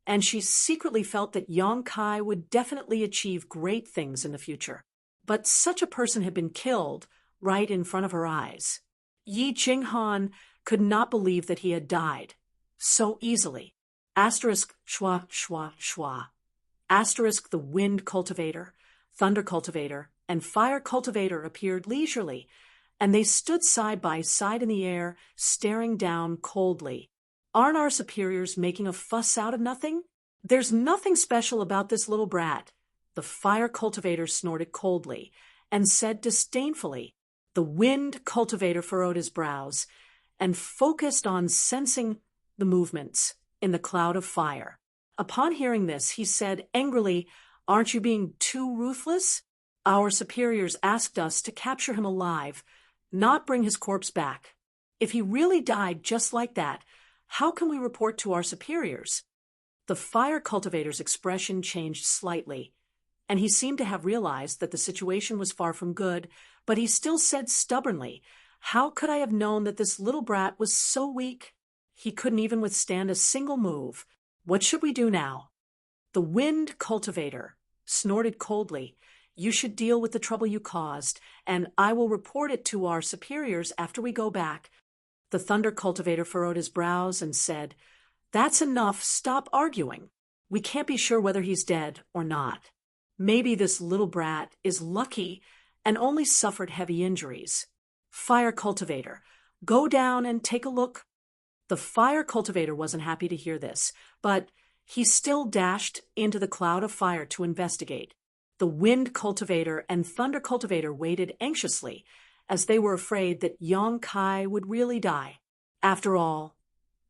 and she secretly felt that Yang Kai would definitely achieve great things in the future. But such a person had been killed right in front of her eyes. Yi Jinghan could not believe that he had died so easily. Asterisk schwa schwa schwa. Asterisk the wind cultivator, thunder cultivator, and fire cultivator appeared leisurely, and they stood side by side in the air, staring down coldly. Aren't our superiors making a fuss out of nothing? There's nothing special about this little brat. The fire cultivator snorted coldly and said disdainfully. The wind cultivator furrowed his brows and focused on sensing the movements in the cloud of fire. Upon hearing this, he said angrily, "Aren't you being too ruthless? Our superiors asked us to capture him alive, not bring his corpse back. If he really died just like that, how can we report to our superiors?" The fire cultivator's expression changed slightly, and he seemed to have realized that the situation was far from good, but he still said stubbornly, "How could I have known that this little brat was so weak? He couldn't even withstand a single move. What should we do now?" The wind cultivator snorted coldly, "You should deal with the trouble you caused, and I will report it to our superiors after we go back." The thunder cultivator furrowed his brows and said, "That's enough. Stop arguing. We can't be sure whether he's dead or not. Maybe this little brat is lucky and only suffered heavy injuries. Fire cultivator, go down and take a look." The fire cultivator wasn't happy to hear this, but he still dashed into the cloud of fire to investigate. The wind cultivator and thunder cultivator waited anxiously, as they were afraid that Yang Kai would really die. After all,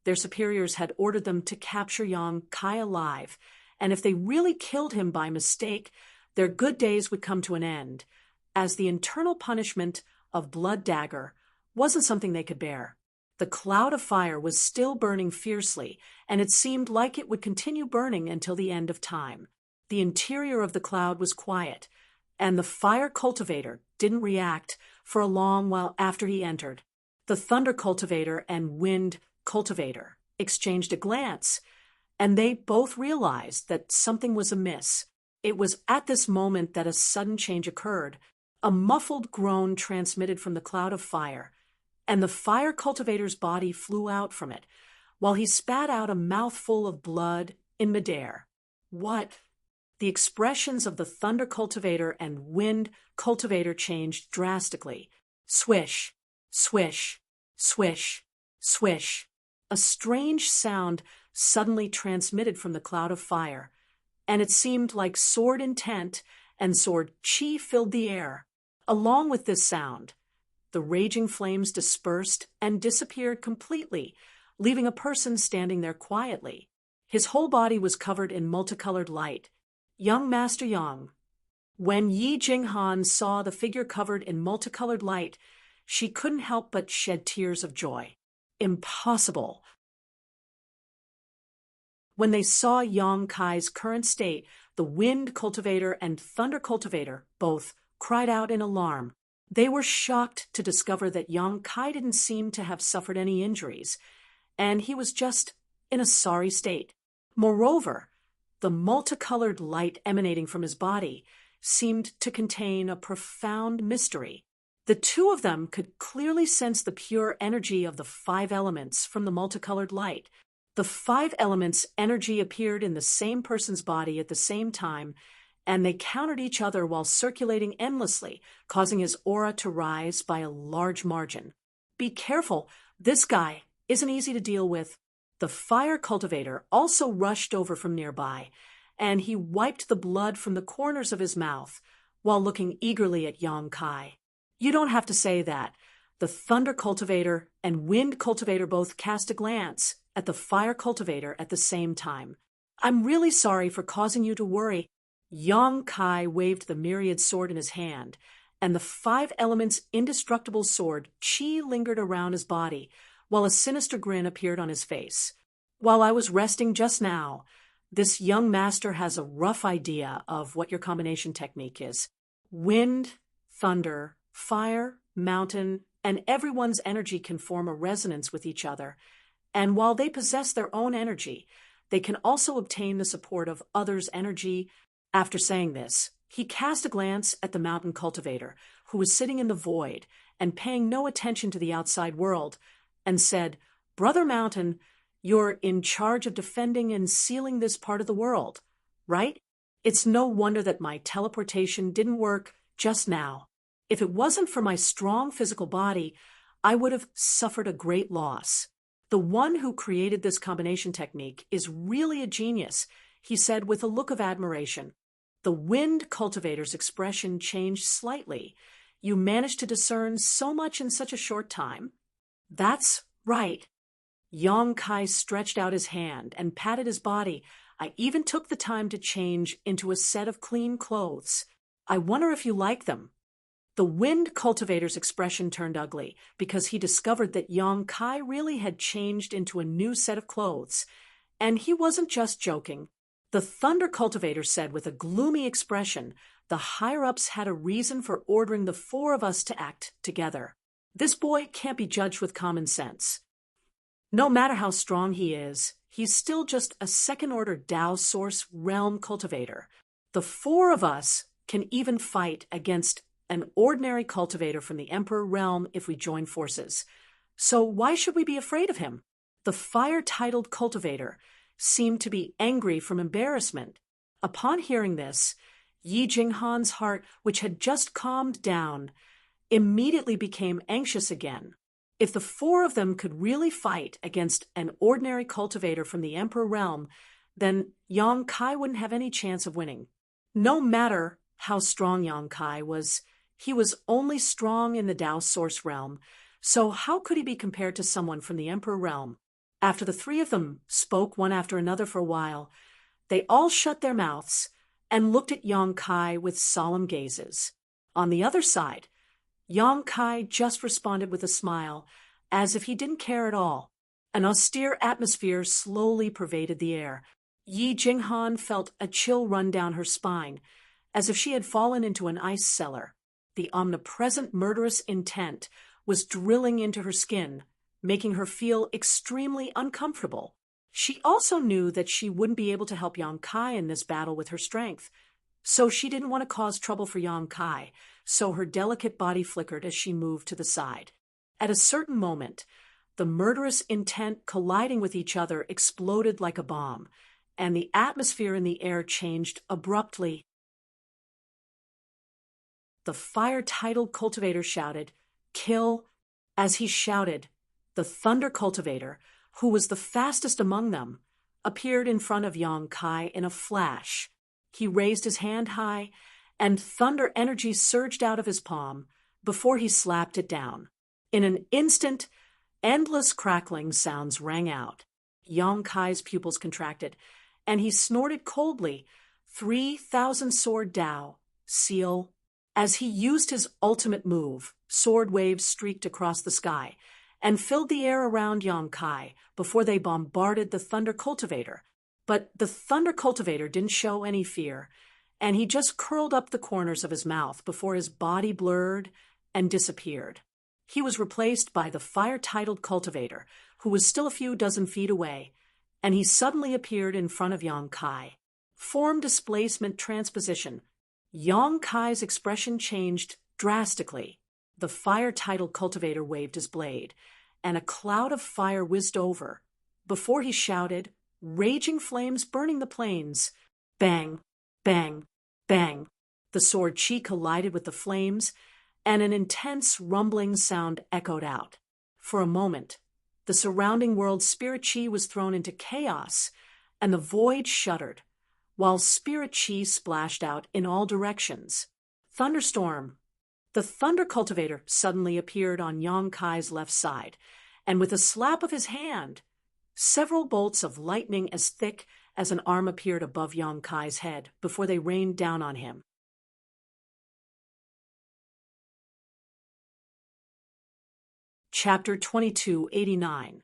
their superiors had ordered them to capture Yang Kai alive, and if they really killed him by mistake, their good days would come to an end, as the internal punishment of blood dagger wasn't something they could bear. The cloud of fire was still burning fiercely, and it seemed like it would continue burning until the end of time. The interior of the cloud was quiet, and the fire cultivator didn't react for a long while after he entered. The thunder cultivator and wind cultivator exchanged a glance, and they both realized that something was amiss. It was at this moment that a sudden change occurred. A muffled groan transmitted from the cloud of fire, and the fire cultivator's body flew out from it, while he spat out a mouthful of blood in midair. What? The expressions of the thunder cultivator and wind cultivator changed drastically. Swish, swish, swish, swish. A strange sound suddenly transmitted from the cloud of fire, and it seemed like sword intent and sword chi filled the air. Along with this sound, the raging flames dispersed and disappeared completely, leaving a person standing there quietly. His whole body was covered in multicolored light. Young Master Yang. When Yi Jinghan saw the figure covered in multicolored light, she couldn't help but shed tears of joy. Impossible. When they saw Yang Kai's current state, the wind cultivator and thunder cultivator both cried out in alarm. They were shocked to discover that Yang Kai didn't seem to have suffered any injuries, and he was just in a sorry state. Moreover, the multicolored light emanating from his body seemed to contain a profound mystery. The two of them could clearly sense the pure energy of the five elements from the multicolored light. The five elements' energy appeared in the same person's body at the same time, and they countered each other while circulating endlessly, causing his aura to rise by a large margin. Be careful, this guy isn't easy to deal with. The fire cultivator also rushed over from nearby, and he wiped the blood from the corners of his mouth while looking eagerly at Yang Kai. You don't have to say that. The thunder cultivator and wind cultivator both cast a glance at the fire cultivator at the same time. I'm really sorry for causing you to worry. Yang Kai waved the myriad sword in his hand, and the five elements' indestructible sword Qi lingered around his body, while a sinister grin appeared on his face. While I was resting just now, this young master has a rough idea of what your combination technique is. Wind, thunder, fire, mountain, and everyone's energy can form a resonance with each other, and while they possess their own energy, they can also obtain the support of others' energy. After saying this, he cast a glance at the mountain cultivator, who was sitting in the void and paying no attention to the outside world, and said, "Brother Mountain, you're in charge of defending and sealing this part of the world, right? It's no wonder that my teleportation didn't work just now. If it wasn't for my strong physical body, I would have suffered a great loss. The one who created this combination technique is really a genius," he said with a look of admiration. The wind cultivator's expression changed slightly. "You managed to discern so much in such a short time?" "That's right." Yang Kai stretched out his hand and patted his body. "I even took the time to change into a set of clean clothes. I wonder if you like them." The wind cultivator's expression turned ugly because he discovered that Yang Kai really had changed into a new set of clothes. And he wasn't just joking. The thunder cultivator said with a gloomy expression, "The higher-ups had a reason for ordering the four of us to act together. This boy can't be judged with common sense. No matter how strong he is, he's still just a second-order Tao Source realm cultivator. The four of us can even fight against an ordinary cultivator from the Emperor realm if we join forces. So why should we be afraid of him?" The fire-titled cultivator seemed to be angry from embarrassment. Upon hearing this, Yi Jinghan's heart, which had just calmed down, immediately became anxious again. If the four of them could really fight against an ordinary cultivator from the Emperor realm, then Yang Kai wouldn't have any chance of winning. No matter how strong Yang Kai was, he was only strong in the Tao Source realm, so how could he be compared to someone from the Emperor realm? After the three of them spoke one after another for a while, they all shut their mouths and looked at Yang Kai with solemn gazes. On the other side, Yang Kai just responded with a smile, as if he didn't care at all. An austere atmosphere slowly pervaded the air. Yi Jinghan felt a chill run down her spine, as if she had fallen into an ice cellar. The omnipresent murderous intent was drilling into her skin, making her feel extremely uncomfortable. She also knew that she wouldn't be able to help Yang Kai in this battle with her strength. So she didn't want to cause trouble for Yang Kai, so her delicate body flickered as she moved to the side. At a certain moment, the murderous intent colliding with each other exploded like a bomb, and the atmosphere in the air changed abruptly. The fire-titled cultivator shouted, "Kill!" As he shouted, the thunder cultivator, who was the fastest among them, appeared in front of Yang Kai in a flash. He raised his hand high, and thunder energy surged out of his palm before he slapped it down. In an instant, endless crackling sounds rang out. Yang Kai's pupils contracted, and he snorted coldly, 3,000 sword Tao, seal. As he used his ultimate move, sword waves streaked across the sky and filled the air around Yang Kai before they bombarded the thunder cultivator. But the thunder cultivator didn't show any fear, and he just curled up the corners of his mouth before his body blurred and disappeared. He was replaced by the fire-titled cultivator, who was still a few dozen feet away, and he suddenly appeared in front of Yang Kai. Form displacement transposition. Yang Kai's expression changed drastically. The fire title cultivator waved his blade, and a cloud of fire whizzed over. Before he shouted, raging flames burning the plains. Bang, bang, bang. The sword chi collided with the flames, and an intense rumbling sound echoed out. For a moment, the surrounding world's spirit chi was thrown into chaos, and the void shuddered, while spirit chi splashed out in all directions. Thunderstorm! The thunder cultivator suddenly appeared on Yang Kai's left side, and with a slap of his hand, several bolts of lightning as thick as an arm appeared above Yang Kai's head before they rained down on him. Chapter 2289.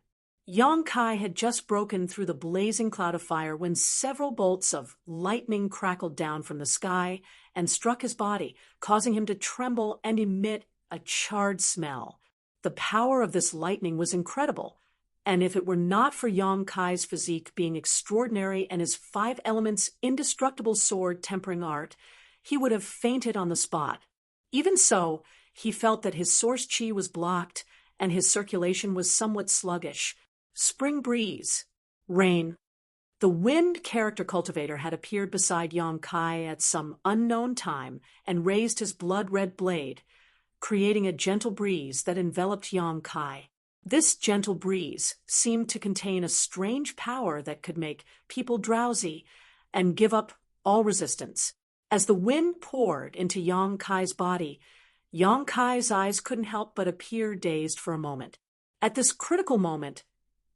Yang Kai had just broken through the blazing cloud of fire when several bolts of lightning crackled down from the sky and struck his body, causing him to tremble and emit a charred smell. The power of this lightning was incredible, and if it were not for Yang Kai's physique being extraordinary and his 5 elements indestructible sword tempering art, he would have fainted on the spot. Even so, he felt that his source chi was blocked and his circulation was somewhat sluggish. Spring breeze, rain. The wind character cultivator had appeared beside Yang Kai at some unknown time and raised his blood-red blade, creating a gentle breeze that enveloped Yang Kai. This gentle breeze seemed to contain a strange power that could make people drowsy and give up all resistance. As the wind poured into Yang Kai's body, Yang Kai's eyes couldn't help but appear dazed for a moment. At this critical moment,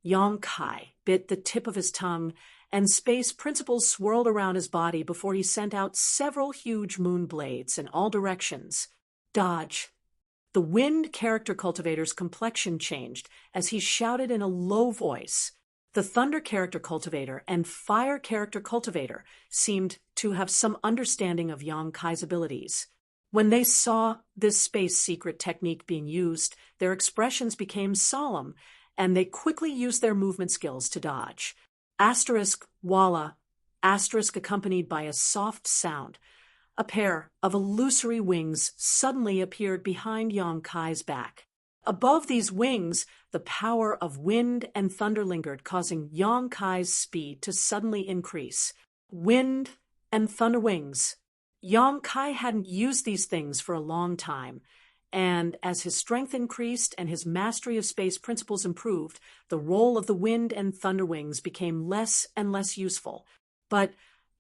Yang Kai bit the tip of his tongue, and space principles swirled around his body before he sent out several huge moon blades in all directions. Dodge. The wind character cultivator's complexion changed as he shouted in a low voice. The thunder character cultivator and fire character cultivator seemed to have some understanding of Yang Kai's abilities. When they saw this space secret technique being used, their expressions became solemn, and they quickly used their movement skills to dodge. Asterisk, voila, asterisk accompanied by a soft sound. A pair of illusory wings suddenly appeared behind Yang Kai's back. Above these wings, the power of wind and thunder lingered, causing Yang Kai's speed to suddenly increase. Wind and thunder wings. Yang Kai hadn't used these things for a long time, and as his strength increased and his mastery of space principles improved, the role of the wind and thunder wings became less and less useful. But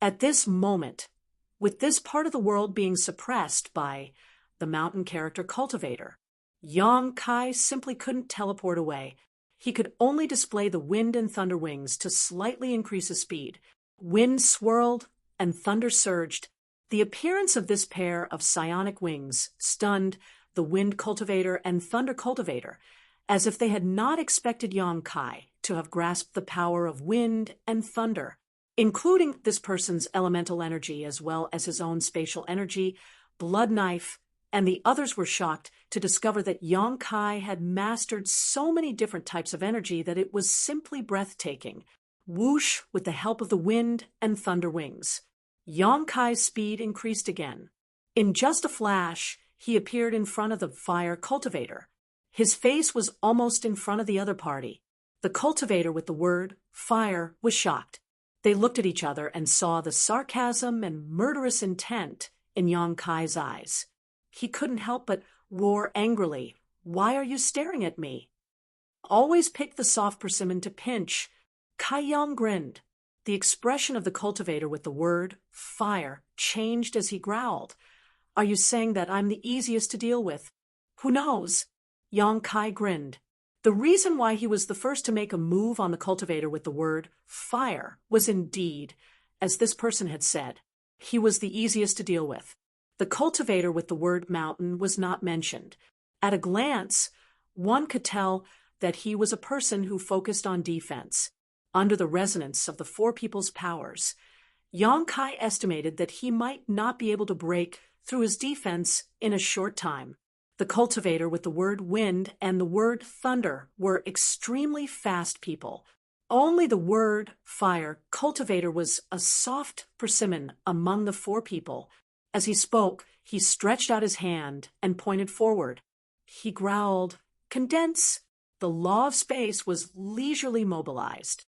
at this moment, with this part of the world being suppressed by the mountain character cultivator, Yang Kai simply couldn't teleport away. He could only display the wind and thunder wings to slightly increase his speed. Wind swirled and thunder surged. The appearance of this pair of psionic wings stunned the wind cultivator and thunder cultivator, as if they had not expected Yang Kai to have grasped the power of wind and thunder, including this person's elemental energy as well as his own spatial energy. Blood Knife and the others were shocked to discover that Yang Kai had mastered so many different types of energy that it was simply breathtaking. Whoosh with the help of the wind and thunder wings. Yang Kai's speed increased again. In just a flash, he appeared in front of the fire cultivator. His face was almost in front of the other party. The cultivator with the word fire was shocked. They looked at each other and saw the sarcasm and murderous intent in Yang Kai's eyes. He couldn't help but roar angrily, "Why are you staring at me?" Always pick the soft persimmon to pinch. Kai Yang grinned. The expression of the cultivator with the word fire changed as he growled. "Are you saying that I'm the easiest to deal with?" "Who knows?" Yang Kai grinned. The reason why he was the first to make a move on the cultivator with the word fire was indeed, as this person had said, he was the easiest to deal with. The cultivator with the word mountain was not mentioned. At a glance, one could tell that he was a person who focused on defense. Under the resonance of the four people's powers, Yang Kai estimated that he might not be able to break through his defense in a short time. The cultivator with the word wind and the word thunder were extremely fast people. Only the word fire cultivator was a soft persimmon among the four people. As he spoke, he stretched out his hand and pointed forward. He growled, "Condense!" The law of space was leisurely mobilized.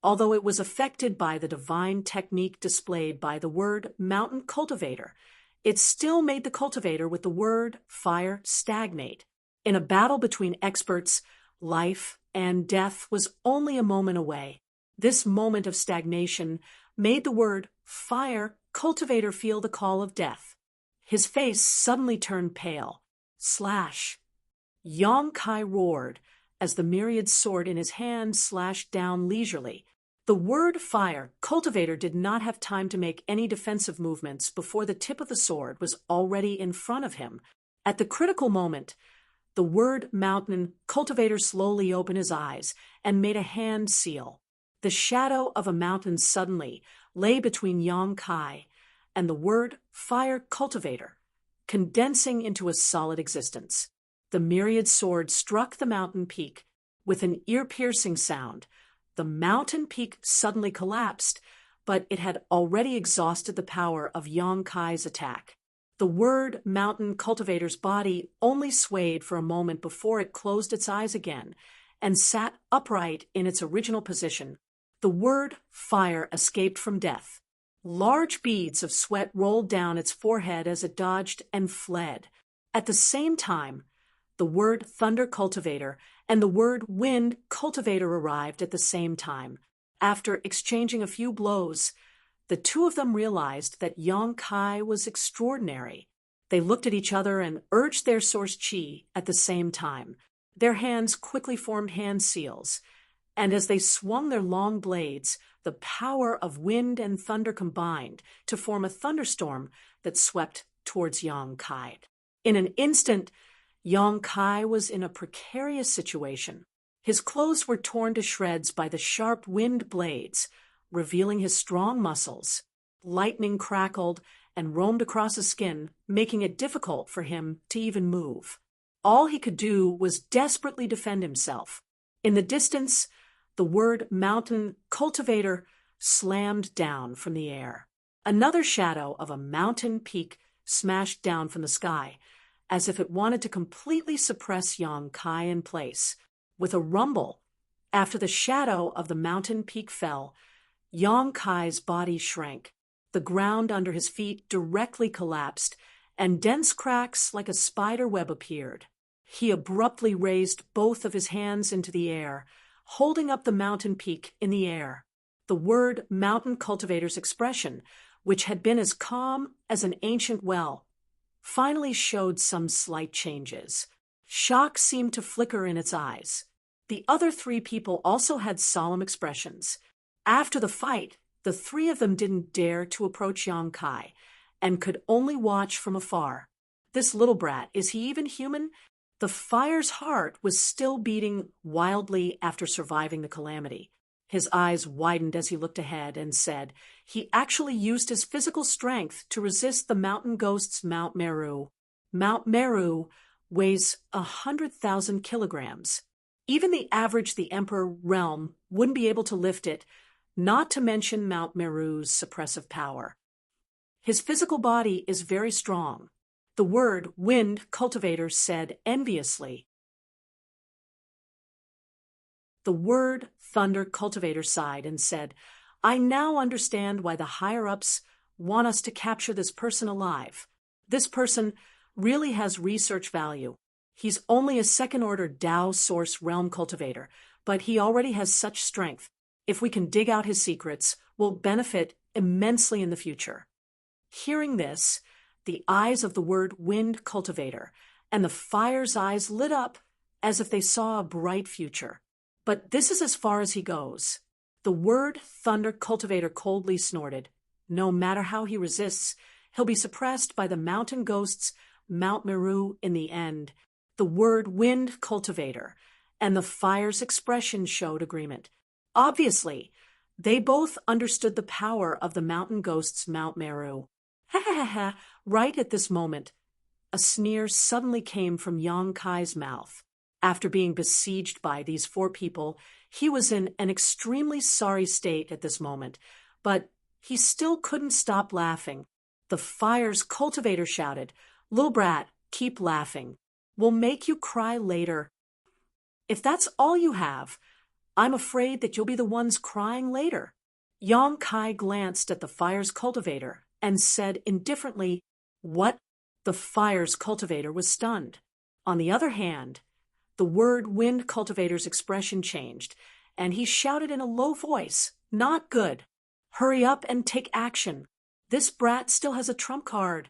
Although it was affected by the divine technique displayed by the word mountain cultivator, it still made the cultivator with the word fire stagnate. In a battle between experts, life and death was only a moment away. This moment of stagnation made the word fire cultivator feel the call of death. His face suddenly turned pale. Slash! Yong Kai roared as the myriad sword in his hand slashed down leisurely. The word fire cultivator did not have time to make any defensive movements before the tip of the sword was already in front of him. At the critical moment, the word mountain cultivator slowly opened his eyes and made a hand seal. The shadow of a mountain suddenly lay between Yong Kai and the word fire cultivator, condensing into a solid existence. The myriad sword struck the mountain peak with an ear-piercing sound. The mountain peak suddenly collapsed, but it had already exhausted the power of Yong Kai's attack. The word mountain cultivator's body only swayed for a moment before it closed its eyes again and sat upright in its original position. The word fire escaped from death. Large beads of sweat rolled down its forehead as it dodged and fled. At the same time, the word thunder cultivator and the word wind cultivator arrived at the same time. After exchanging a few blows, the two of them realized that Yong Kai was extraordinary. They looked at each other and urged their source chi at the same time. Their hands quickly formed hand seals, and as they swung their long blades, the power of wind and thunder combined to form a thunderstorm that swept towards Yong Kai. In an instant, Yong Kai was in a precarious situation. His clothes were torn to shreds by the sharp wind blades, revealing his strong muscles. Lightning crackled and roamed across his skin, making it difficult for him to even move. All he could do was desperately defend himself. In the distance, the word mountain cultivator slammed down from the air. Another shadow of a mountain peak smashed down from the sky, as if it wanted to completely suppress Yong Kai in place. With a rumble, after the shadow of the mountain peak fell, Yong Kai's body shrank. The ground under his feet directly collapsed, and dense cracks like a spider web appeared. He abruptly raised both of his hands into the air, holding up the mountain peak in the air. The word mountain cultivator's expression, which had been as calm as an ancient well, finally showed some slight changes. Shock seemed to flicker in its eyes. The other three people also had solemn expressions. After the fight, the three of them didn't dare to approach Yong Kai and could only watch from afar. This little brat, is he even human? The fire's heart was still beating wildly after surviving the calamity. His eyes widened as he looked ahead and said he actually used his physical strength to resist the mountain ghost's Mount Meru. Mount Meru weighs 100,000 kilograms. Even the average the Emperor realm wouldn't be able to lift it, not to mention Mount Meru's suppressive power. His physical body is very strong. The word wind cultivator said enviously. The word thunder cultivator sighed and said, I now understand why the higher-ups want us to capture this person alive. This person really has research value. He's only a second-order Tao source realm cultivator, but he already has such strength. If we can dig out his secrets, we'll benefit immensely in the future. Hearing this, the eyes of the word wind cultivator and the fire's eyes lit up as if they saw a bright future. But this is as far as he goes. The word thunder cultivator coldly snorted. No matter how he resists, he'll be suppressed by the mountain ghost's Mount Meru in the end. The word wind cultivator and the fire's expression showed agreement. Obviously, they both understood the power of the mountain ghost's Mount Meru. Ha ha ha ha! Right at this moment, a sneer suddenly came from Yong Kai's mouth. After being besieged by these four people, he was in an extremely sorry state at this moment, but he still couldn't stop laughing. The fire's cultivator shouted, "Little brat, keep laughing. We'll make you cry later. If that's all you have, I'm afraid that you'll be the ones crying later." Yang Kai glanced at the fire's cultivator and said indifferently, "What?" The fire's cultivator was stunned. On the other hand, the word wind cultivator's expression changed, and he shouted in a low voice, "Not good. Hurry up and take action. This brat still has a trump card."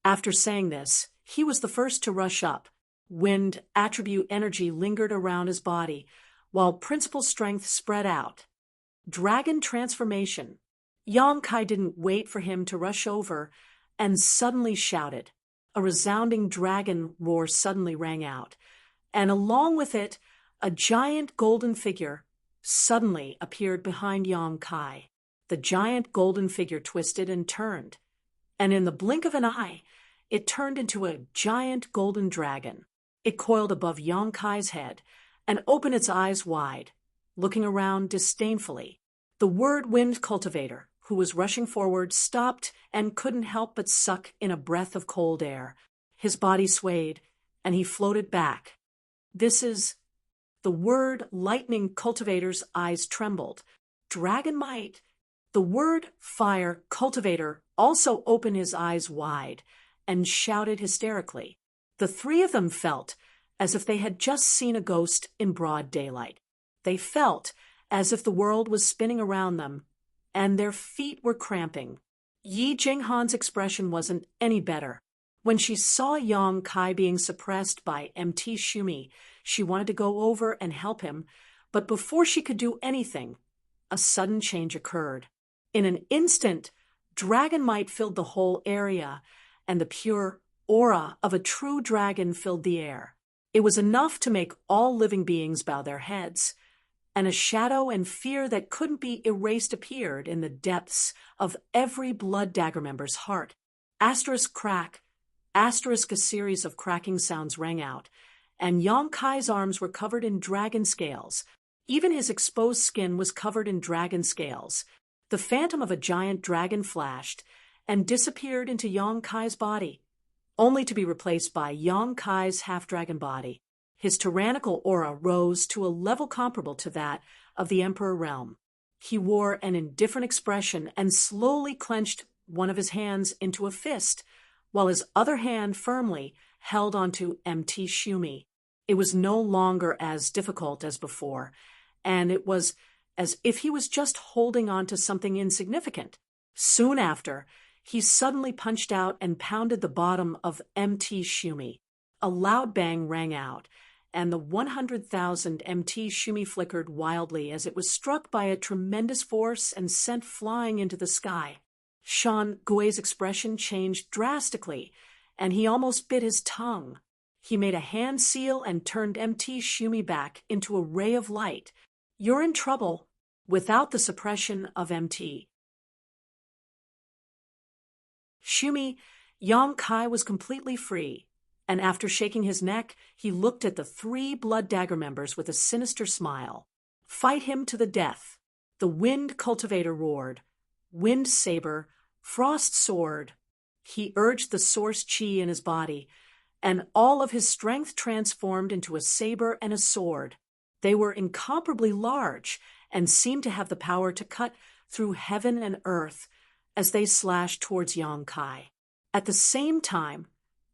After saying this, he was the first to rush up. Wind attribute energy lingered around his body, while principal strength spread out. Dragon transformation. Yang Kai didn't wait for him to rush over and suddenly shouted. A resounding dragon roar suddenly rang out, and along with it, a giant golden figure suddenly appeared behind Yang Kai. The giant golden figure twisted and turned, and in the blink of an eye, it turned into a giant golden dragon. It coiled above Yang Kai's head and opened its eyes wide, looking around disdainfully. The word wind cultivator, who was rushing forward, stopped and couldn't help but suck in a breath of cold air. His body swayed, and he floated back. "This is—" The word lightning cultivator's eyes trembled. "Dragon might." The word fire cultivator also opened his eyes wide and shouted hysterically. The three of them felt as if they had just seen a ghost in broad daylight. They felt as if the world was spinning around them, and their feet were cramping. Yi Jinghan's expression wasn't any better. When she saw Yang Kai being suppressed by MT Shumi, she wanted to go over and help him, but before she could do anything, a sudden change occurred. In an instant, dragon might filled the whole area, and the pure aura of a true dragon filled the air. It was enough to make all living beings bow their heads, and a shadow and fear that couldn't be erased appeared in the depths of every blood dagger member's heart. Asterisk crack, asterisk, a series of cracking sounds rang out, and Yang Kai's arms were covered in dragon scales. Even his exposed skin was covered in dragon scales. The phantom of a giant dragon flashed and disappeared into Yang Kai's body, only to be replaced by Yang Kai's half-dragon body. His tyrannical aura rose to a level comparable to that of the Emperor Realm. He wore an indifferent expression and slowly clenched one of his hands into a fist, while his other hand firmly held onto MT Shumi. It was no longer as difficult as before, and it was as if he was just holding on to something insignificant. Soon after, he suddenly punched out and pounded the bottom of MT Shumi. A loud bang rang out, and the 100,000 MT Shumi flickered wildly as it was struck by a tremendous force and sent flying into the sky. Shan Gui's expression changed drastically, and he almost bit his tongue. He made a hand seal and turned MT Shumi back into a ray of light. "You're in trouble without the suppression of MT Shumi." Yang Kai was completely free, and after shaking his neck, he looked at the three blood dagger members with a sinister smile. "Fight him to the death." The wind cultivator roared. "Wind saber, frost sword." He urged the source chi in his body, and all of his strength transformed into a saber and a sword. They were incomparably large and seemed to have the power to cut through heaven and earth as they slashed towards Yang Kai. At the same time,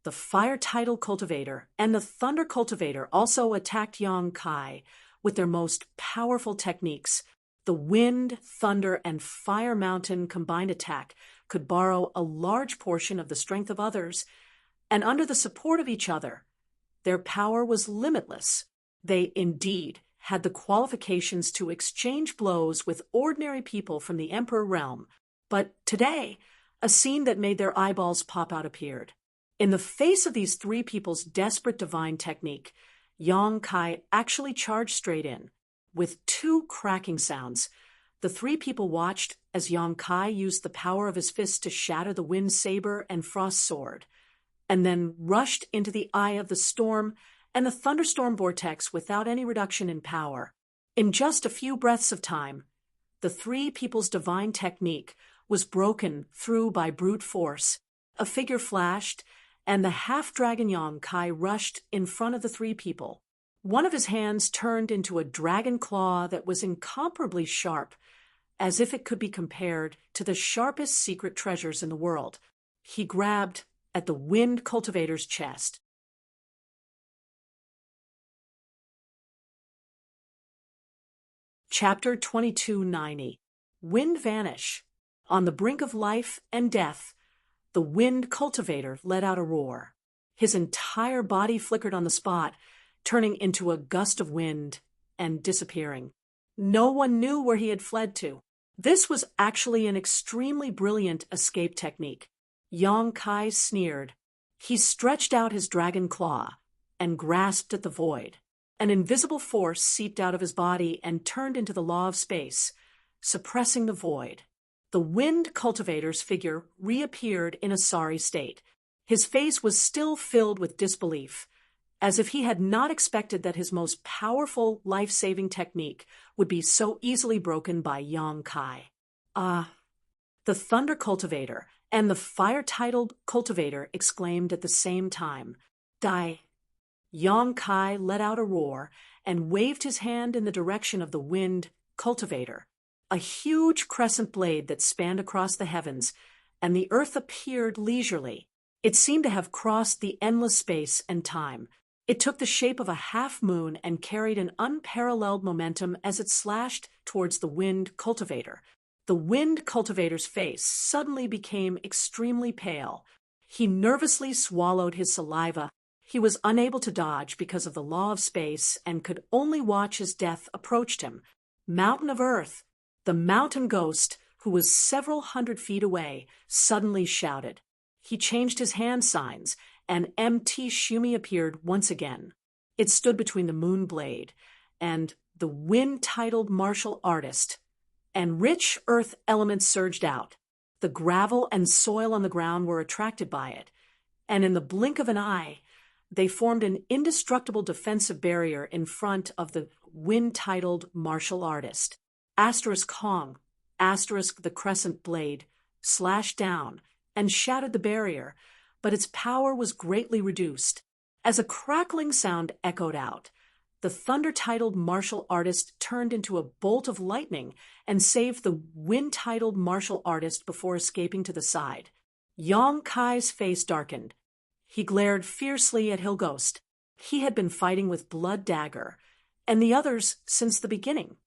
the fire tidal cultivator and the thunder cultivator also attacked Yang Kai with their most powerful techniques. The wind, thunder, and fire mountain combined attack could borrow a large portion of the strength of others, and under the support of each other, their power was limitless. They indeed had the qualifications to exchange blows with ordinary people from the Emperor Realm, but today, a scene that made their eyeballs pop out appeared. In the face of these three people's desperate divine technique, Yang Kai actually charged straight in. With two cracking sounds, the three people watched as Yang Kai used the power of his fist to shatter the wind saber and frost sword, and then rushed into the eye of the storm and the thunderstorm vortex without any reduction in power. In just a few breaths of time, the three people's divine technique was broken through by brute force. A figure flashed, and the half-dragon Yang Kai rushed in front of the three people. One of his hands turned into a dragon claw that was incomparably sharp, as if it could be compared to the sharpest secret treasures in the world. He grabbed at the Wind Cultivator's chest. Chapter 2290. Wind Vanish. On the brink of life and death, the Wind Cultivator let out a roar. His entire body flickered on the spot, turning into a gust of wind and disappearing. No one knew where he had fled to. This was actually an extremely brilliant escape technique. Yang Kai sneered. He stretched out his dragon claw and grasped at the void. An invisible force seeped out of his body and turned into the law of space, suppressing the void. The Wind Cultivator's figure reappeared in a sorry state. His face was still filled with disbelief, as if he had not expected that his most powerful life-saving technique would be so easily broken by Yang Kai. The Thunder Cultivator and the Fire-Titled Cultivator exclaimed at the same time. Die! Yang Kai let out a roar and waved his hand in the direction of the Wind Cultivator. A huge crescent blade that spanned across the heavens, and the earth appeared leisurely. It seemed to have crossed the endless space and time. It took the shape of a half-moon and carried an unparalleled momentum as it slashed towards the Wind Cultivator. The Wind Cultivator's face suddenly became extremely pale. He nervously swallowed his saliva. He was unable to dodge because of the law of space and could only watch as death approached him. Mountain of Earth! The mountain ghost, who was several hundred feet away, suddenly shouted. He changed his hand signs, and MT Shumi appeared once again. It stood between the moon blade and the wind-titled martial artist, and rich earth elements surged out. The gravel and soil on the ground were attracted by it, and in the blink of an eye, they formed an indestructible defensive barrier in front of the wind-titled martial artist. Asterisk Kong, asterisk the crescent blade, slashed down and shattered the barrier, but its power was greatly reduced. As a crackling sound echoed out, the thunder-titled martial artist turned into a bolt of lightning and saved the wind-titled martial artist before escaping to the side. Yang Kai's face darkened. He glared fiercely at Hillghost. He had been fighting with Blood Dagger, and the others since the beginning.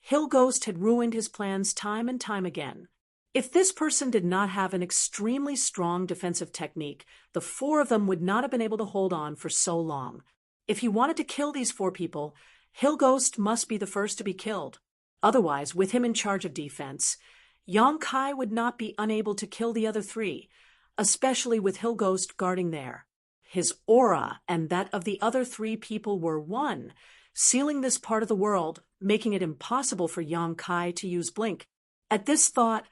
Hillghost had ruined his plans time and time again. If this person did not have an extremely strong defensive technique, the four of them would not have been able to hold on for so long. If he wanted to kill these four people, Hillghost must be the first to be killed. Otherwise, with him in charge of defense, Yang Kai would not be unable to kill the other three, especially with Hillghost guarding there. His aura and that of the other three people were one, sealing this part of the world, making it impossible for Yang Kai to use Blink. At this thought,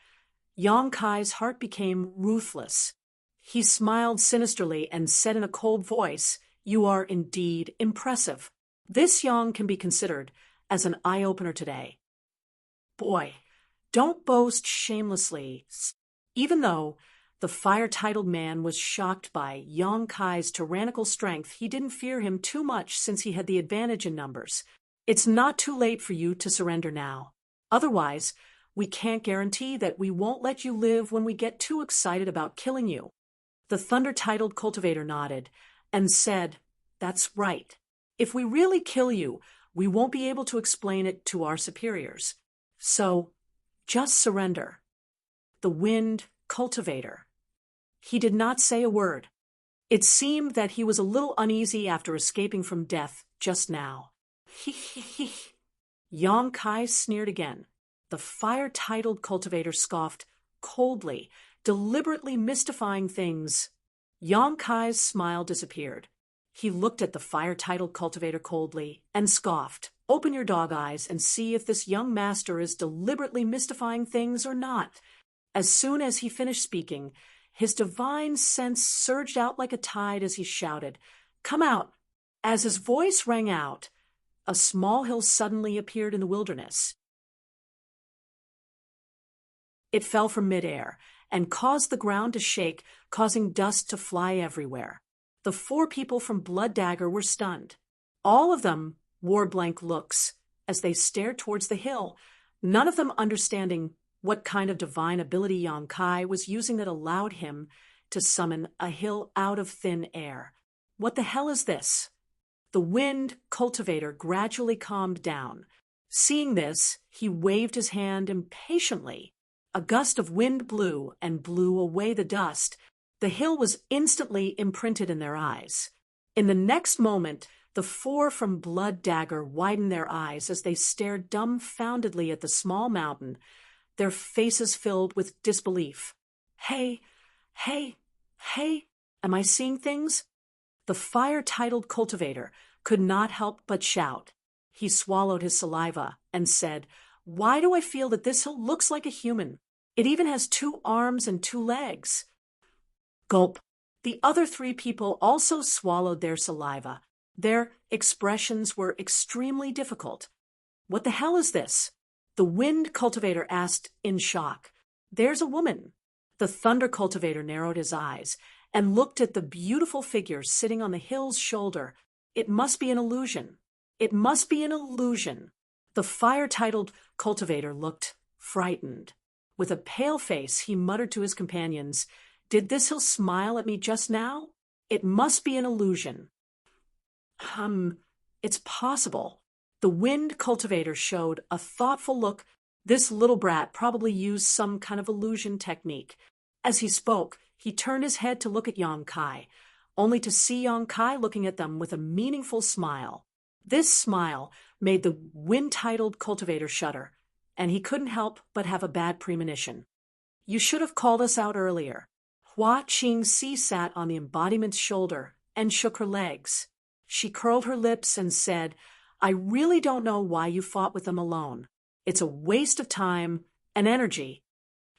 Yang Kai's heart became ruthless. He smiled sinisterly and said in a cold voice, "You are indeed impressive." This Yang can be considered as an eye-opener today. Boy, don't boast shamelessly. Even though the fire-titled man was shocked by Yang Kai's tyrannical strength, he didn't fear him too much since he had the advantage in numbers. It's not too late for you to surrender now. Otherwise, we can't guarantee that we won't let you live when we get too excited about killing you. The thunder-titled cultivator nodded and said, "That's right. If we really kill you, we won't be able to explain it to our superiors. So, just surrender." The Wind Cultivator. He did not say a word. It seemed that he was a little uneasy after escaping from death just now. He. Yang Kai sneered again. The fire-titled cultivator scoffed coldly, deliberately mystifying things. Yang Kai's smile disappeared. He looked at the fire-titled cultivator coldly and scoffed. "Open your dog eyes and see if this young master is deliberately mystifying things or not." As soon as he finished speaking, his divine sense surged out like a tide as he shouted, "Come out!" As his voice rang out, a small hill suddenly appeared in the wilderness. It fell from midair and caused the ground to shake, causing dust to fly everywhere. The 4 people from Blood Dagger were stunned. All of them wore blank looks as they stared towards the hill, none of them understanding what kind of divine ability Yang Kai was using that allowed him to summon a hill out of thin air. What the hell is this? The wind cultivator gradually calmed down. Seeing this, he waved his hand impatiently. A gust of wind blew and blew away the dust. The hill was instantly imprinted in their eyes. In the next moment, the 4 from Blood Dagger widened their eyes as they stared dumbfoundedly at the small mountain, their faces filled with disbelief. Hey, am I seeing things? The fire-titled cultivator could not help but shout. He swallowed his saliva and said, "Why do I feel that this hill looks like a human? It even has 2 arms and 2 legs." Gulp. The other 3 people also swallowed their saliva. Their expressions were extremely difficult. What the hell is this? The wind cultivator asked in shock. There's a woman. The thunder cultivator narrowed his eyes and looked at the beautiful figure sitting on the hill's shoulder. It must be an illusion. It must be an illusion. The fire-titled cultivator looked frightened. With a pale face, he muttered to his companions, "Did this hill smile at me just now? It must be an illusion." It's possible. The wind cultivator showed a thoughtful look. This little brat probably used some kind of illusion technique. As he spoke, he turned his head to look at Yang Kai, only to see Yang Kai looking at them with a meaningful smile. This smile made the wind-titled cultivator shudder, and he couldn't help but have a bad premonition. "You should have called us out earlier." Hua Qing-si sat on the embodiment's shoulder and shook her legs. She curled her lips and said, "I really don't know why you fought with them alone. It's a waste of time and energy."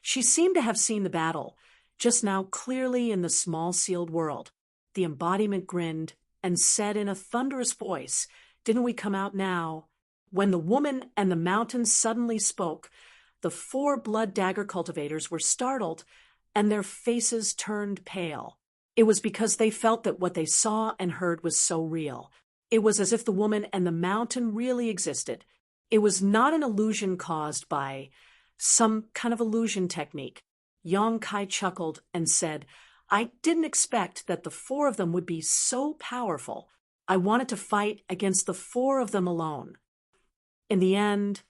She seemed to have seen the battle just now clearly in the small sealed world. The embodiment grinned and said in a thunderous voice, "Didn't we come out now?" When the woman and the mountain suddenly spoke, the 4 Blood Dagger cultivators were startled and their faces turned pale. It was because they felt that what they saw and heard was so real. It was as if the woman and the mountain really existed. It was not an illusion caused by some kind of illusion technique. Yang Kai chuckled and said, "I didn't expect that the 4 of them would be so powerful. I wanted to fight against the 4 of them alone. In the end,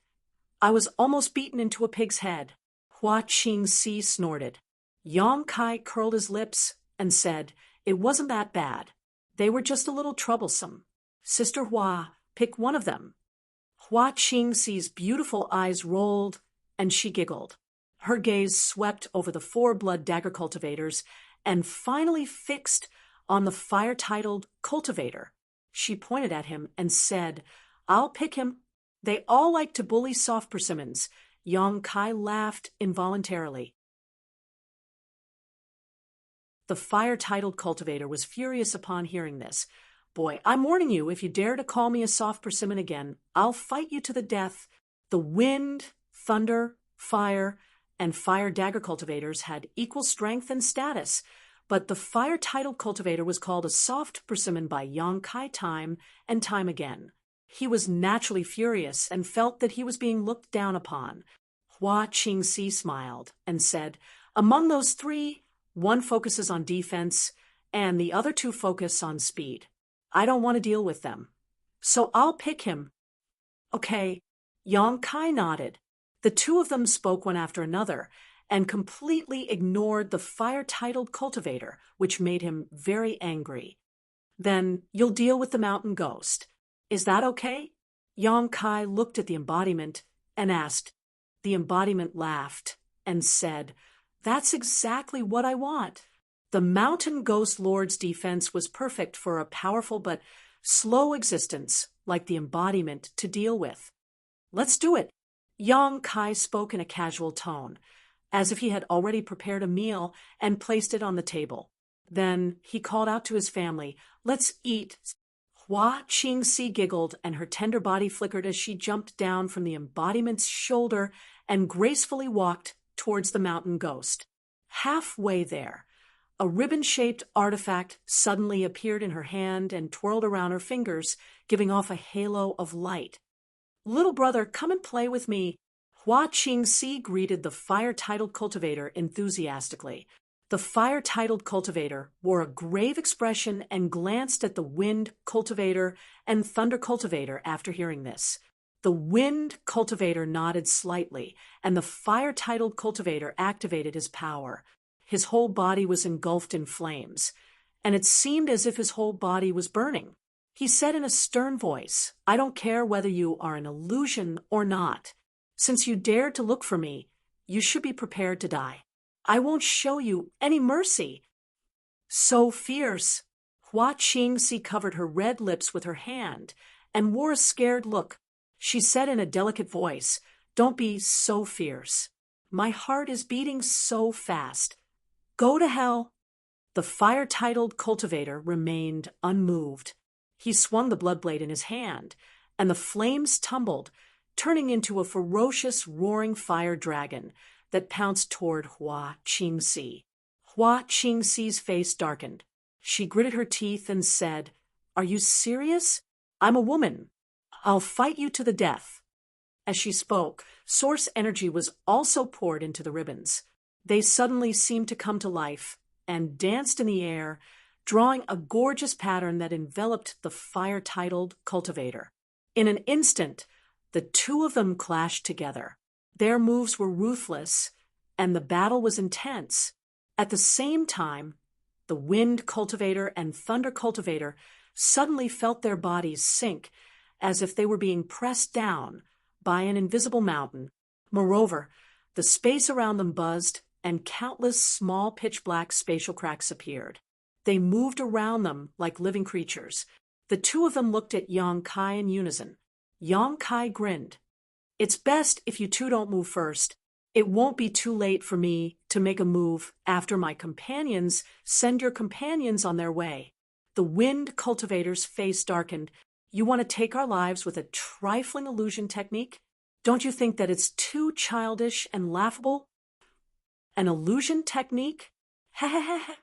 I was almost beaten into a pig's head." Hua Qing-si snorted. Yang Kai curled his lips and said, "It wasn't that bad. They were just a little troublesome. Sister Hua, pick one of them." Hua Qing-si's beautiful eyes rolled, and she giggled. Her gaze swept over the 4 Blood Dagger cultivators and finally fixed on the fire-titled cultivator. She pointed at him and said, "I'll pick him." They all like to bully soft persimmons. Yang Kai laughed involuntarily. The fire-titled cultivator was furious upon hearing this. "Boy, I'm warning you, if you dare to call me a soft persimmon again, I'll fight you to the death." The wind, thunder, fire, and fire dagger cultivators had equal strength and status, but the fire-titled cultivator was called a soft persimmon by Yang Kai time and time again. He was naturally furious and felt that he was being looked down upon. Hua Qing-si smiled and said, "Among those 3, one focuses on defense and the other 2 focus on speed. I don't want to deal with them, so I'll pick him." "Okay." Yang Kai nodded. The 2 of them spoke one after another and completely ignored the fire-titled cultivator, which made him very angry. "Then you'll deal with the mountain ghost. Is that okay?" Yang Kai looked at the embodiment and asked. The embodiment laughed and said, "That's exactly what I want." The mountain ghost lord's defense was perfect for a powerful but slow existence like the embodiment to deal with. "Let's do it." Yang Kai spoke in a casual tone, as if he had already prepared a meal and placed it on the table. Then he called out to his family, "Let's eat." Hua Qing-si giggled and her tender body flickered as she jumped down from the embodiment's shoulder and gracefully walked towards the mountain ghost. Halfway there, a ribbon-shaped artifact suddenly appeared in her hand and twirled around her fingers, giving off a halo of light. "Little brother, come and play with me." Hua Qingxi greeted the fire-titled cultivator enthusiastically. The fire-titled cultivator wore a grave expression and glanced at the wind cultivator and thunder cultivator after hearing this. The wind cultivator nodded slightly, and the fire-titled cultivator activated his power. His whole body was engulfed in flames, and it seemed as if his whole body was burning. He said in a stern voice, "I don't care whether you are an illusion or not. Since you dared to look for me, you should be prepared to die. I won't show you any mercy." So fierce. Hua Qingxi covered her red lips with her hand and wore a scared look. She said in a delicate voice, "Don't be so fierce. My heart is beating so fast. Go to hell." The fire-titled cultivator remained unmoved. He swung the blood blade in his hand, and the flames tumbled, turning into a ferocious, roaring fire dragon that pounced toward Hua Qingxi. Hua Qingxi's face darkened. She gritted her teeth and said, "Are you serious? I'm a woman. I'll fight you to the death." As she spoke, source energy was also poured into the ribbons. They suddenly seemed to come to life and danced in the air, drawing a gorgeous pattern that enveloped the fire-titled cultivator. In an instant, the two of them clashed together. Their moves were ruthless, and the battle was intense. At the same time, the wind cultivator and thunder cultivator suddenly felt their bodies sink as if they were being pressed down by an invisible mountain. Moreover, the space around them buzzed, and countless small pitch-black spatial cracks appeared. They moved around them like living creatures. The two of them looked at Yang Kai in unison. Yang Kai grinned. "It's best if you two don't move first. It won't be too late for me to make a move after my companions send your companions on their way." The wind cultivator's face darkened. "You want to take our lives with a trifling illusion technique? Don't you think that it's too childish and laughable? An illusion technique? Ha ha ha ha."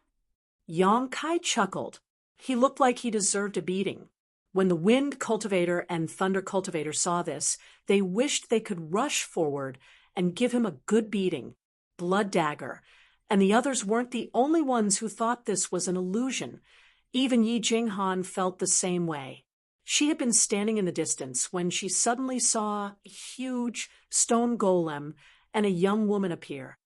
Yang Kai chuckled. He looked like he deserved a beating. When the wind cultivator and thunder cultivator saw this, they wished they could rush forward and give him a good beating. Blood Dagger and the others weren't the only ones who thought this was an illusion. Even Yi Jinghan felt the same way. She had been standing in the distance when she suddenly saw a huge stone golem and a young woman appear.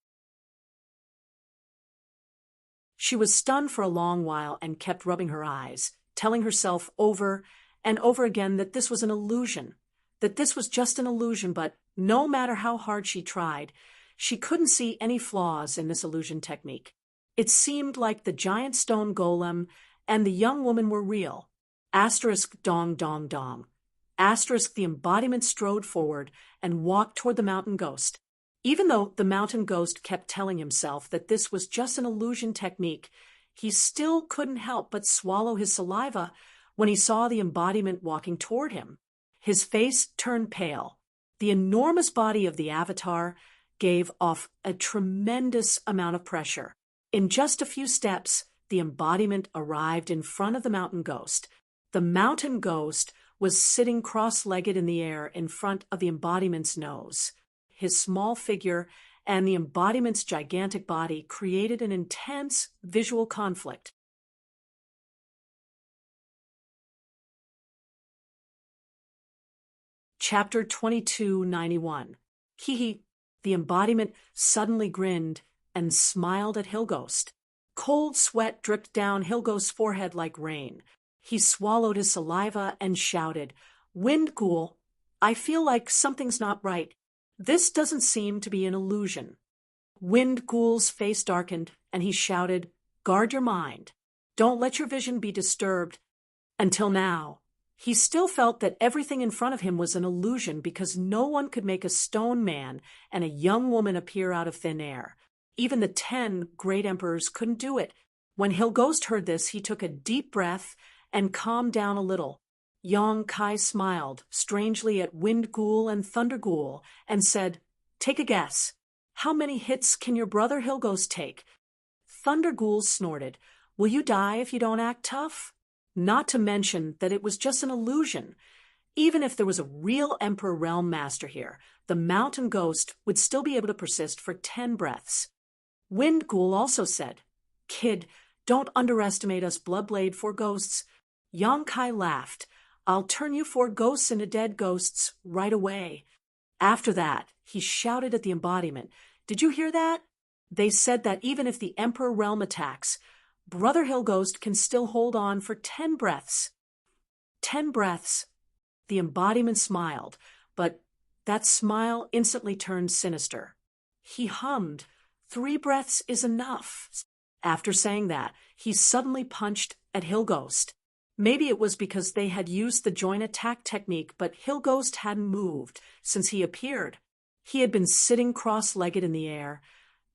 She was stunned for a long while and kept rubbing her eyes, telling herself over and over again that this was an illusion, that this was just an illusion, but no matter how hard she tried, she couldn't see any flaws in this illusion technique. It seemed like the giant stone golem and the young woman were real. Asterisk dong dong dong. Asterisk the embodiment strode forward and walked toward the mountain ghost. Even though the mountain ghost kept telling himself that this was just an illusion technique, he still couldn't help but swallow his saliva when he saw the embodiment walking toward him. His face turned pale. The enormous body of the avatar gave off a tremendous amount of pressure. In just a few steps, the embodiment arrived in front of the mountain ghost. The mountain ghost was sitting cross-legged in the air in front of the embodiment's nose. His small figure and the embodiment's gigantic body created an intense visual conflict. Chapter 2291. Hee. The embodiment suddenly grinned and smiled at Hillghost. Cold sweat dripped down Hillghost's forehead like rain. He swallowed his saliva and shouted, "Wind Ghoul, I feel like something's not right. This doesn't seem to be an illusion." Wind Ghoul's face darkened, and he shouted, "Guard your mind. Don't let your vision be disturbed." Until now, he still felt that everything in front of him was an illusion because no one could make a stone man and a young woman appear out of thin air. Even the 10 great emperors couldn't do it. When Hillghost heard this, he took a deep breath and calmed down a little. Yang Kai smiled strangely at Wind Ghoul and Thunder Ghoul and said, "Take a guess. How many hits can your brother Hillghost take? Thunder Ghoul snorted. Will you die if you don't act tough? Not to mention that it was just an illusion. Even if there was a real Emperor Realm Master here, the Mountain Ghost would still be able to persist for 10 breaths. Wind Ghoul also said, Kid, don't underestimate us Bloodblade 4 ghosts. Yongkai laughed. I'll turn you 4 ghosts into dead ghosts right away. After that, he shouted at the embodiment. Did you hear that? They said that even if the Emperor Realm attacks, Brother Hillghost can still hold on for 10 breaths. 10 breaths. The embodiment smiled, but that smile instantly turned sinister. He hummed, 3 breaths is enough. After saying that, he suddenly punched at Hillghost. Maybe it was because they had used the joint attack technique, but Hillghost hadn't moved since he appeared. He had been sitting cross-legged in the air,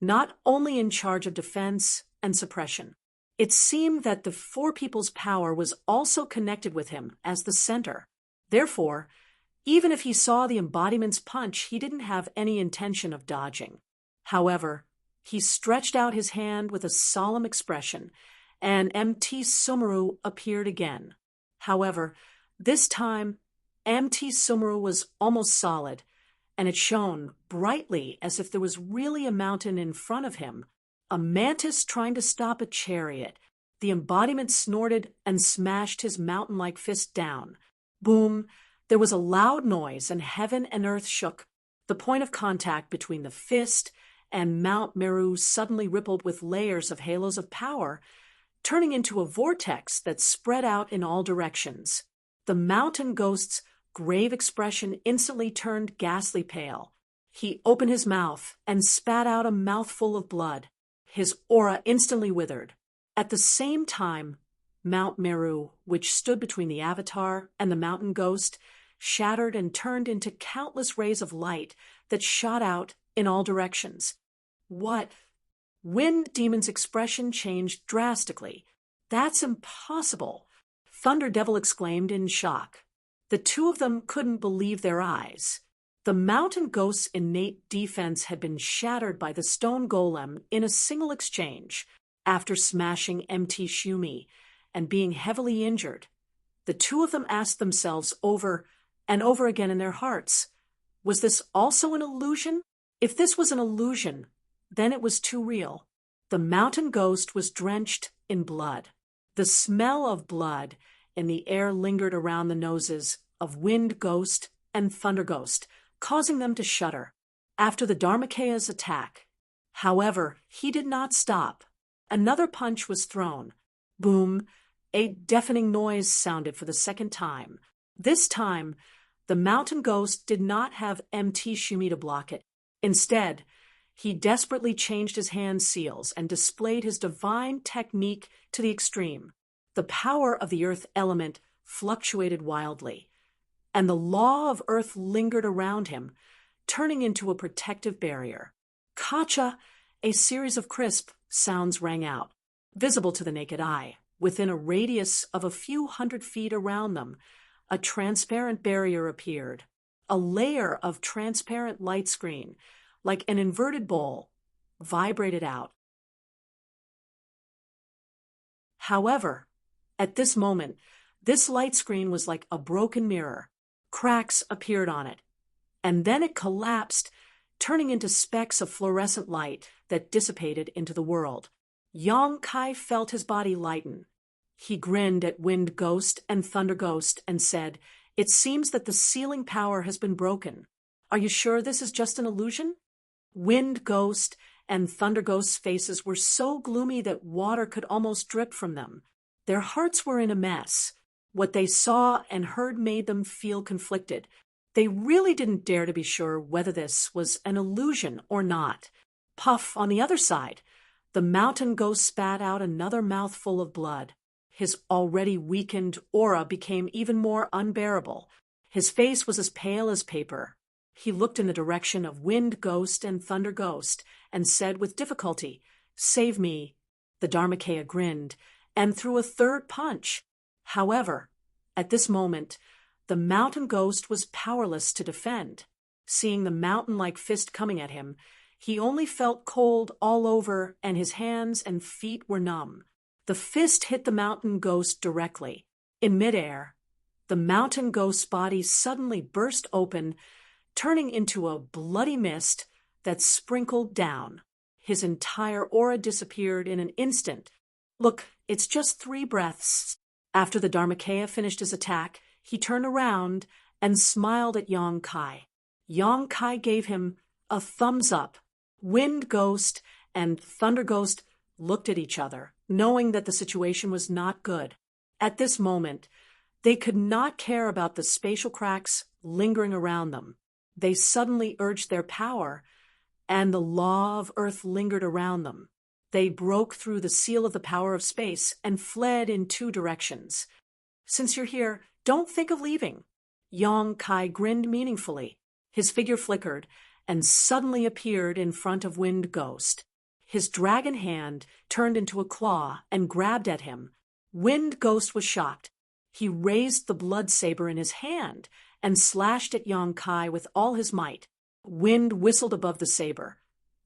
not only in charge of defense and suppression. It seemed that the 4 people's power was also connected with him as the center. Therefore, even if he saw the embodiment's punch, he didn't have any intention of dodging. However, he stretched out his hand with a solemn expression, and MT Sumeru appeared again. However, this time, MT Sumeru was almost solid, and it shone brightly as if there was really a mountain in front of him, a mantis trying to stop a chariot. The embodiment snorted and smashed his mountain-like fist down. Boom! There was a loud noise, and heaven and earth shook. The point of contact between the fist and Mount Meru suddenly rippled with layers of halos of power, turning into a vortex that spread out in all directions. The mountain ghost's grave expression instantly turned ghastly pale. He opened his mouth and spat out a mouthful of blood. His aura instantly withered. At the same time, Mount Meru, which stood between the Avatar and the mountain ghost, shattered and turned into countless rays of light that shot out in all directions. What? Wind Demon's expression changed drastically. That's impossible, Thunder Devil exclaimed in shock. The 2 of them couldn't believe their eyes. The mountain ghost's innate defense had been shattered by the stone golem in a single exchange after smashing MT Shumi and being heavily injured. The 2 of them asked themselves over and over again in their hearts, was this also an illusion? If this was an illusion, then it was too real. The mountain ghost was drenched in blood. The smell of blood in the air lingered around the noses of Wind Ghost and Thunder Ghost, causing them to shudder. After the Dharmakea's attack, however, he did not stop. Another punch was thrown. Boom! A deafening noise sounded for the 2nd time. This time, the mountain ghost did not have MT Shumi to block it. Instead, he desperately changed his hand seals and displayed his divine technique to the extreme. The power of the earth element fluctuated wildly, and the law of earth lingered around him, turning into a protective barrier. Kacha! A series of crisp sounds rang out, visible to the naked eye. Within a radius of a few hundred feet around them, a transparent barrier appeared. A layer of transparent light screen, like an inverted bowl, vibrated out. However, at this moment, this light screen was like a broken mirror. Cracks appeared on it, and then it collapsed, turning into specks of fluorescent light that dissipated into the world. Yongkai felt his body lighten. He grinned at Wind Ghost and Thunder Ghost and said, It seems that the sealing power has been broken. Are you sure this is just an illusion? Wind Ghost and Thunder Ghost's faces were so gloomy that water could almost drip from them. Their hearts were in a mess. What they saw and heard made them feel conflicted. They really didn't dare to be sure whether this was an illusion or not. Puff, on the other side, the mountain ghost spat out another mouthful of blood. His already weakened aura became even more unbearable. His face was as pale as paper. He looked in the direction of Wind Ghost and Thunder Ghost and said with difficulty, Save me. The Dharmakea grinned and threw a 3rd punch. However, at this moment, the mountain ghost was powerless to defend. Seeing the mountain-like fist coming at him, He only felt cold all over, and his hands and feet were numb. The fist hit the mountain ghost directly. In midair, the mountain ghost's body suddenly burst open, turning into a bloody mist that sprinkled down. His entire aura disappeared in an instant. Look, it's just 3 breaths. After the Dharmakaya finished his attack, he turned around and smiled at Yong Kai. Yong Kai gave him a thumbs up. Wind Ghost and Thunder Ghost looked at each other, knowing that the situation was not good. At this moment, they could not care about the spatial cracks lingering around them. They suddenly urged their power, and the law of Earth lingered around them. They broke through the seal of the power of space and fled in 2 directions. Since you're here, don't think of leaving. Yong Kai grinned meaningfully. His figure flickered and suddenly appeared in front of Wind Ghost. His dragon hand turned into a claw and grabbed at him. Wind Ghost was shocked. He raised the blood saber in his hand and slashed at Yong Kai with all his might. Wind whistled above the saber,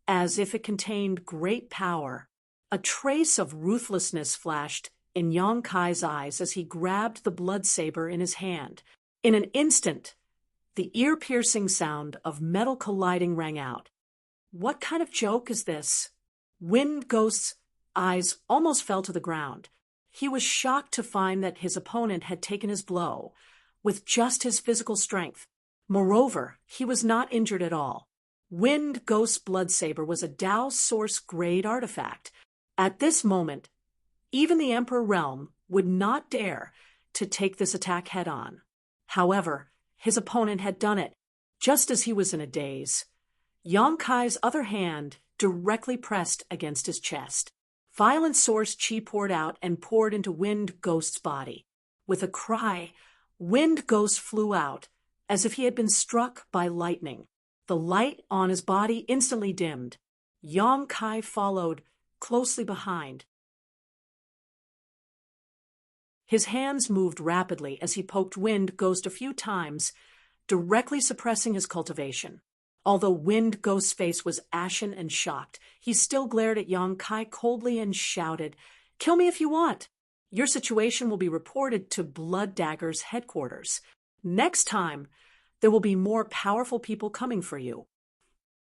as if it contained great power. A trace of ruthlessness flashed in Yong Kai's eyes as he grabbed the blood saber in his hand. In an instant, the ear-piercing sound of metal colliding rang out. What kind of joke is this? Wind Ghost's eyes almost fell to the ground. He was shocked to find that his opponent had taken his blow with just his physical strength. Moreover, he was not injured at all. Wind Ghost's blood saber was a Dao Source grade artifact. At this moment, even the Emperor Realm would not dare to take this attack head-on. However, his opponent had done it, just as he was in a daze. Yong Kai's other hand directly pressed against his chest. Violent source chi poured out and poured into Wind Ghost's body. With a cry, Wind Ghost flew out, as if he had been struck by lightning. The light on his body instantly dimmed. Yong Kai followed closely behind. His hands moved rapidly as he poked Wind Ghost a few times, directly suppressing his cultivation. Although Wind Ghost's face was ashen and shocked, he still glared at Yong Kai coldly and shouted, "Kill me if you want. Your situation will be reported to Blood Dagger's headquarters. Next time, there will be more powerful people coming for you.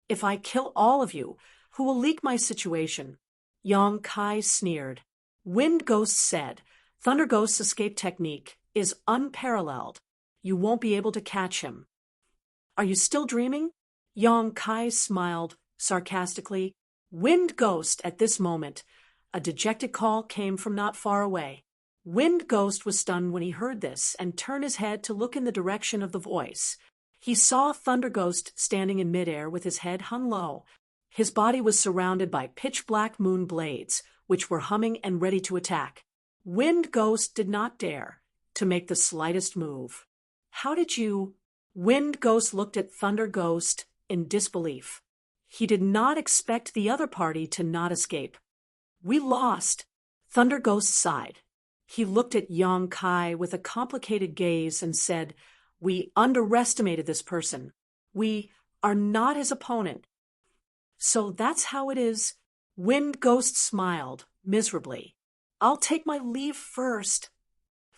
If I kill all of you, who will leak my situation?" Yong Kai sneered. Wind Ghost said, "Thunder Ghost's escape technique is unparalleled. You won't be able to catch him." "Are you still dreaming?" Yong Kai smiled sarcastically. Wind Ghost at this moment. A dejected call came from not far away. Wind Ghost was stunned when he heard this and turned his head to look in the direction of the voice. He saw Thunder Ghost standing in midair with his head hung low. His body was surrounded by pitch-black moon blades, which were humming and ready to attack. Wind Ghost did not dare to make the slightest move. "How did you—" Wind Ghost looked at Thunder Ghost in disbelief. He did not expect the other party to not escape. "We lost." Thunder Ghost sighed. He looked at Yong Kai with a complicated gaze and said, "We underestimated this person. We are not his opponent." "So that's how it is." Wind Ghost smiled miserably. "I'll take my leave first."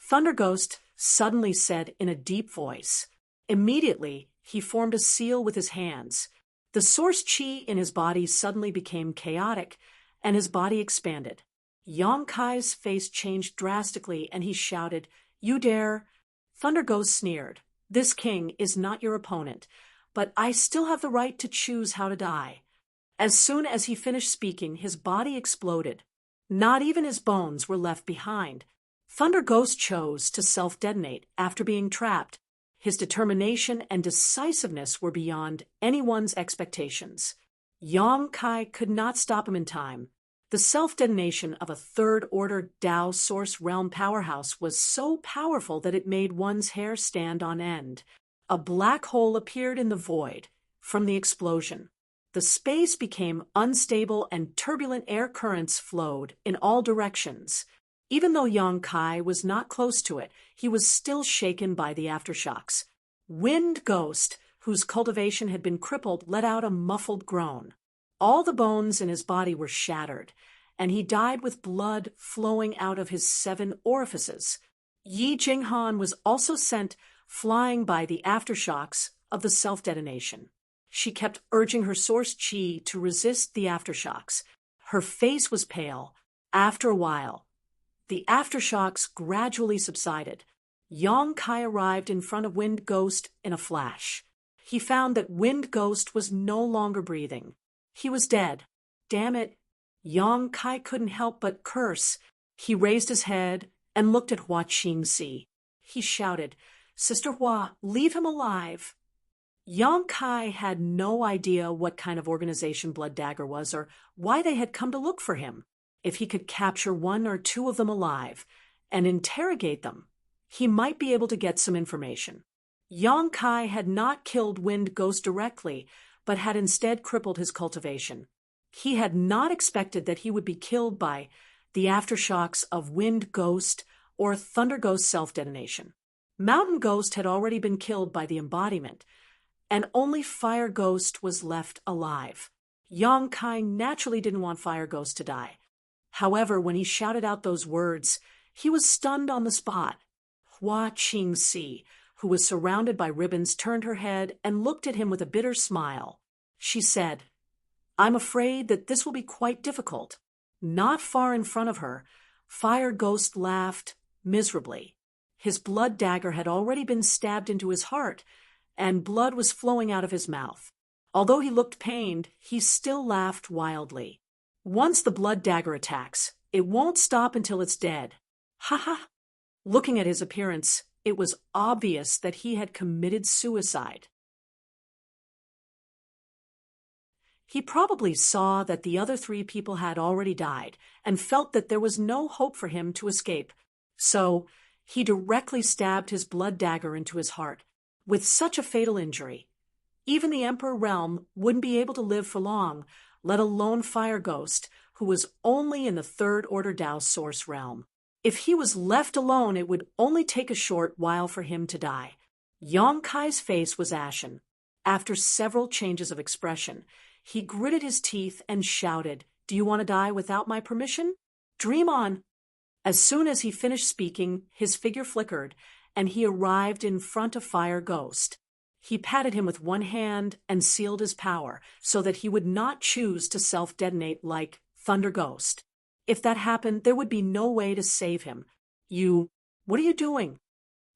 Thunder Ghost suddenly said in a deep voice. Immediately, he formed a seal with his hands. The source chi in his body suddenly became chaotic, and his body expanded. Yong Kai's face changed drastically, and he shouted, "You dare?" Thunder Ghost sneered. "This king is not your opponent, but I still have the right to choose how to die." As soon as he finished speaking, his body exploded. Not even his bones were left behind. Thunder Ghost chose to self-detonate after being trapped. His determination and decisiveness were beyond anyone's expectations. Yong Kai could not stop him in time. The self-detonation of a third-order Dao Source Realm powerhouse was so powerful that it made one's hair stand on end. A black hole appeared in the void from the explosion. The space became unstable and turbulent air currents flowed in all directions. Even though Yong Kai was not close to it, he was still shaken by the aftershocks. Wind Ghost, whose cultivation had been crippled, let out a muffled groan. All the bones in his body were shattered, and he died with blood flowing out of his 7 orifices. Yi Jinghan was also sent flying by the aftershocks of the self-detonation. She kept urging her source Qi to resist the aftershocks. Her face was pale. After a while, the aftershocks gradually subsided. Yang Kai arrived in front of Wind Ghost in a flash. He found that Wind Ghost was no longer breathing. He was dead. Damn it. Yang Kai couldn't help but curse. He raised his head and looked at Hua Qingxi. He shouted, "Sister Hua, leave him alive." Yang Kai had no idea what kind of organization Blood Dagger was or why they had come to look for him. If he could capture 1 or 2 of them alive and interrogate them, he might be able to get some information. Yang Kai had not killed Wind Ghost directly, but had instead crippled his cultivation. He had not expected that he would be killed by the aftershocks of Wind Ghost or Thunder Ghost self-detonation. Mountain Ghost had already been killed by the embodiment, and only Fire Ghost was left alive. Yang Kai naturally didn't want Fire Ghost to die. However, when he shouted out those words, he was stunned on the spot. Hua Qingxi, who was surrounded by ribbons, turned her head and looked at him with a bitter smile. She said, "I'm afraid that this will be quite difficult." Not far in front of her, Fire Ghost laughed miserably. His blood dagger had already been stabbed into his heart, and blood was flowing out of his mouth. Although he looked pained, he still laughed wildly. Once the blood dagger attacks, it won't stop until it's dead. Ha ha! Looking at his appearance, it was obvious that he had committed suicide. He probably saw that the other 3 people had already died and felt that there was no hope for him to escape. So he directly stabbed his blood dagger into his heart. With such a fatal injury, even the Emperor Realm wouldn't be able to live for long, let alone Fire Ghost, who was only in the 3rd Order Dao Source Realm. If he was left alone, it would only take a short while for him to die. Yang Kai's face was ashen. After several changes of expression, he gritted his teeth and shouted, "Do you want to die without my permission? Dream on." As soon as he finished speaking, his figure flickered, and he arrived in front of Fire Ghost. He patted him with one hand and sealed his power so that he would not choose to self-detonate like Thunder Ghost. If that happened, there would be no way to save him. What are you doing?"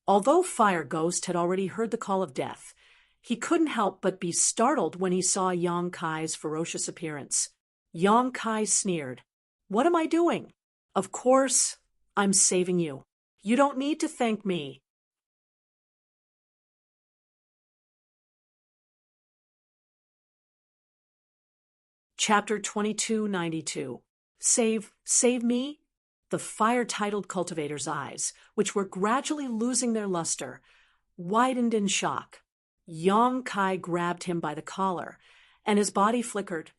Although Fire Ghost had already heard the call of death, he couldn't help but be startled when he saw Yang Kai's ferocious appearance. Yang Kai sneered, "What am I doing?" "Of course, I'm saving you. You don't need to thank me." Chapter 2292. Save me? The fire-titled cultivator's eyes, which were gradually losing their luster, widened in shock. Yang Kai grabbed him by the collar, and his body flickered,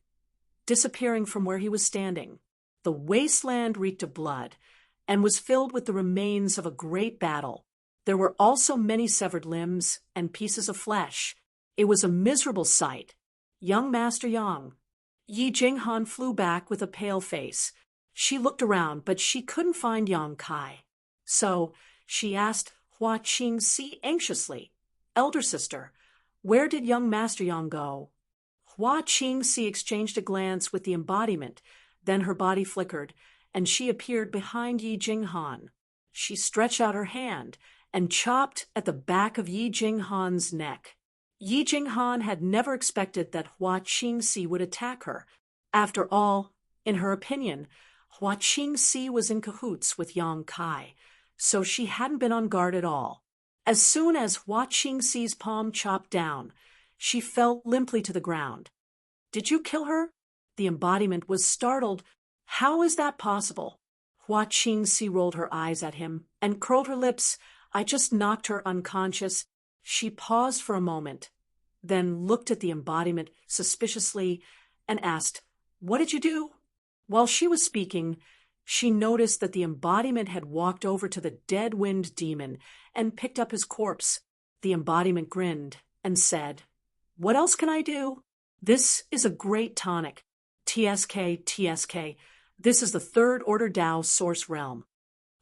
disappearing from where he was standing. The wasteland reeked of blood, and was filled with the remains of a great battle. There were also many severed limbs and pieces of flesh. It was a miserable sight. "Young Master Yang." Yi Jinghan flew back with a pale face. She looked around, but she couldn't find Yang Kai. So she asked Hua Qingxi anxiously, "Elder sister, where did young Master Yang go?" Hua Qingxi exchanged a glance with the embodiment, then her body flickered, and she appeared behind Yi Jinghan. She stretched out her hand and chopped at the back of Yi Jinghan's neck. Yi Jinghan had never expected that Hua Qingxi would attack her. After all, in her opinion, Hua Qingxi was in cahoots with Yang Kai, so she hadn't been on guard at all. As soon as Hua Qingxi's palm chopped down, she fell limply to the ground. "Did you kill her?" The embodiment was startled. "How is that possible?" Hua Qingxi rolled her eyes at him and curled her lips. "I just knocked her unconscious." She paused for a moment, then looked at the embodiment suspiciously and asked, "What did you do?" While she was speaking, she noticed that the embodiment had walked over to the dead wind demon and picked up his corpse. The embodiment grinned and said, "What else can I do? This is a great tonic. TSK. This is the third order Tao source realm.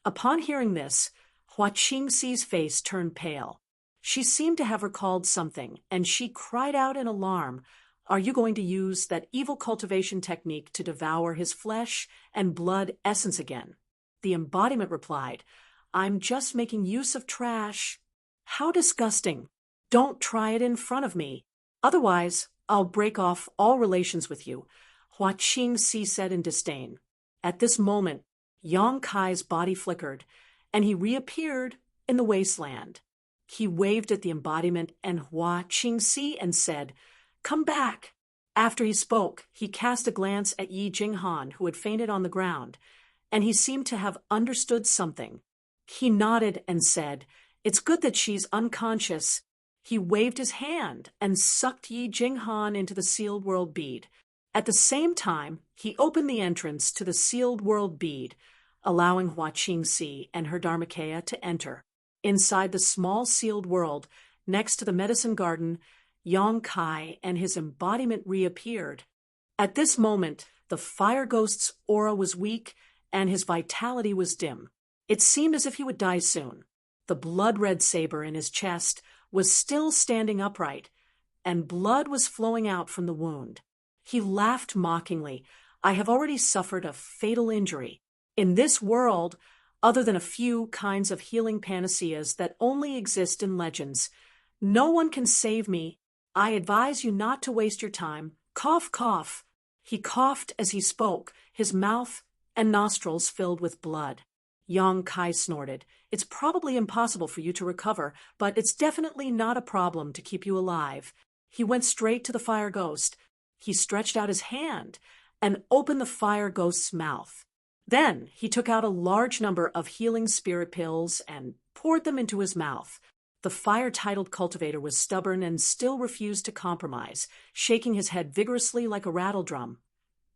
Upon hearing this, Hua Qingxi's face turned pale. She seemed to have recalled something, and she cried out in alarm, "Are you going to use that evil cultivation technique to devour his flesh and blood essence again?" The embodiment replied, "I'm just making use of trash." "How disgusting. Don't try it in front of me. Otherwise, I'll break off all relations with you," Hua Qingxi said in disdain. At this moment, Yang Kai's body flickered, and he reappeared in the wasteland. He waved at the embodiment and Hua Qingxi and said, "Come back." After he spoke, he cast a glance at Yi Jinghan, who had fainted on the ground, and he seemed to have understood something. He nodded and said, "It's good that she's unconscious." He waved his hand and sucked Yi Jinghan into the sealed world bead. At the same time, he opened the entrance to the sealed world bead, allowing Hua Qingxi and her Dharmakaya to enter. Inside the small sealed world, next to the medicine garden, Yang Kai and his embodiment reappeared. At this moment, the fire ghost's aura was weak and his vitality was dim. It seemed as if he would die soon. The blood-red saber in his chest was still standing upright, and blood was flowing out from the wound. He laughed mockingly. "I have already suffered a fatal injury. In this world, other than a few kinds of healing panaceas that only exist in legends, no one can save me. I advise you not to waste your time. Cough, cough." He coughed as he spoke, his mouth and nostrils filled with blood. Yang Kai snorted. "It's probably impossible for you to recover, but it's definitely not a problem to keep you alive." He went straight to the fire ghost. He stretched out his hand and opened the fire ghost's mouth. Then he took out a large number of healing spirit pills and poured them into his mouth. The fire-titled cultivator was stubborn and still refused to compromise, shaking his head vigorously like a rattledrum.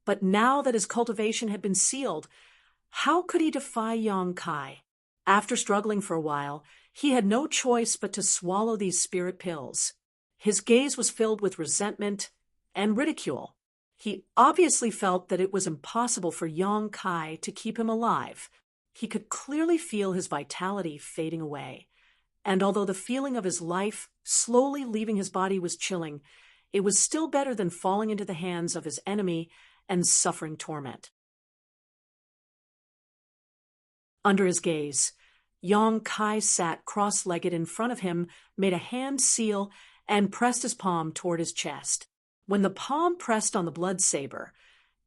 But now that his cultivation had been sealed, how could he defy Yang Kai? After struggling for a while, he had no choice but to swallow these spirit pills. His gaze was filled with resentment and ridicule. He obviously felt that it was impossible for Yang Kai to keep him alive. He could clearly feel his vitality fading away. And although the feeling of his life slowly leaving his body was chilling, it was still better than falling into the hands of his enemy and suffering torment. Under his gaze, Yang Kai sat cross-legged in front of him, made a hand seal, and pressed his palm toward his chest. When the palm pressed on the blood saber,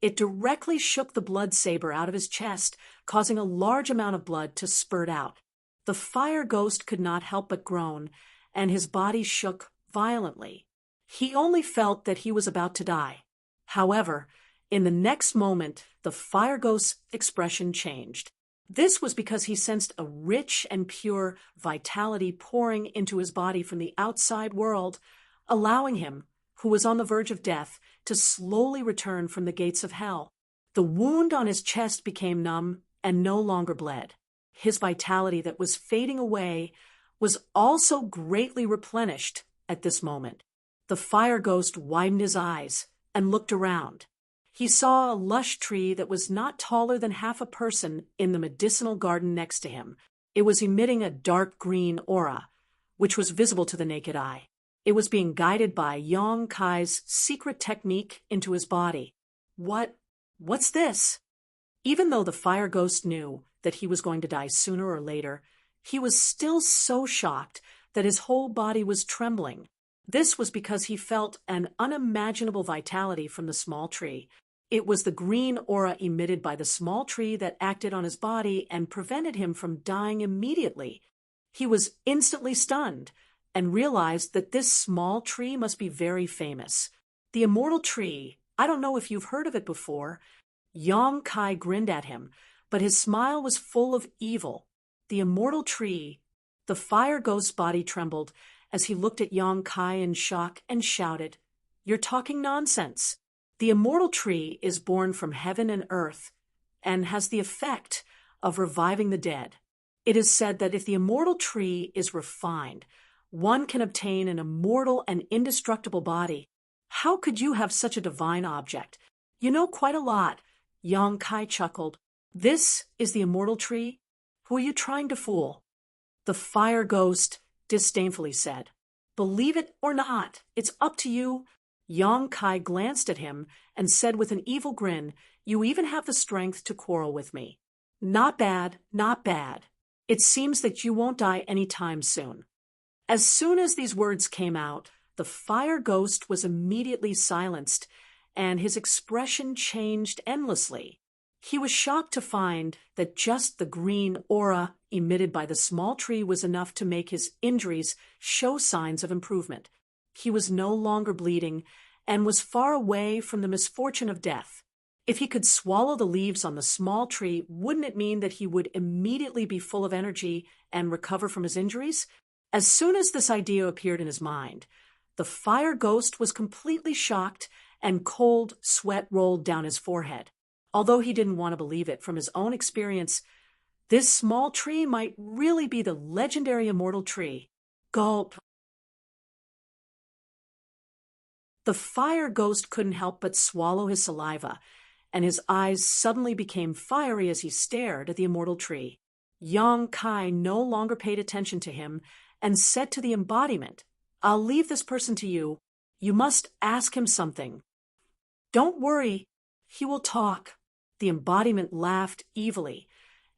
it directly shook the blood saber out of his chest, causing a large amount of blood to spurt out. The fire ghost could not help but groan, and his body shook violently. He only felt that he was about to die. However, in the next moment, the fire ghost's expression changed. This was because he sensed a rich and pure vitality pouring into his body from the outside world, allowing him, who was on the verge of death, to slowly return from the gates of hell. The wound on his chest became numb and no longer bled. His vitality that was fading away was also greatly replenished at this moment. The fire ghost widened his eyes and looked around. He saw a lush tree that was not taller than half a person in the medicinal garden next to him. It was emitting a dark green aura, which was visible to the naked eye. It was being guided by Yang Kai's secret technique into his body. What's this? Even though the fire ghost knew that he was going to die sooner or later, he was still so shocked that his whole body was trembling. This was because he felt an unimaginable vitality from the small tree. It was the green aura emitted by the small tree that acted on his body and prevented him from dying immediately. He was instantly stunned and realized that this small tree must be very famous. The immortal tree, I don't know if you've heard of it before. Yang Kai grinned at him, but his smile was full of evil. The immortal tree. The fire ghost's body trembled as he looked at Yang Kai in shock and shouted, "You're talking nonsense. The immortal tree is born from heaven and earth and has the effect of reviving the dead. It is said that if the immortal tree is refined, one can obtain an immortal and indestructible body. How could you have such a divine object? You know quite a lot, Yang Kai chuckled. This is the immortal tree? Who are you trying to fool? The fire ghost disdainfully said. Believe it or not, it's up to you. Yang Kai glanced at him and said with an evil grin, You even have the strength to quarrel with me. Not bad, not bad. It seems that you won't die any time soon. As soon as these words came out, the fire ghost was immediately silenced, and his expression changed endlessly. He was shocked to find that just the green aura emitted by the small tree was enough to make his injuries show signs of improvement. He was no longer bleeding and was far away from the misfortune of death. If he could swallow the leaves on the small tree, wouldn't it mean that he would immediately be full of energy and recover from his injuries? As soon as this idea appeared in his mind, the fire ghost was completely shocked and cold sweat rolled down his forehead. Although he didn't want to believe it from his own experience, this small tree might really be the legendary immortal tree. Gulp. The fire ghost couldn't help but swallow his saliva, and his eyes suddenly became fiery as he stared at the immortal tree. Yang Kai no longer paid attention to him and said to the embodiment, I'll leave this person to you. You must ask him something. Don't worry, he will talk. The embodiment laughed evilly,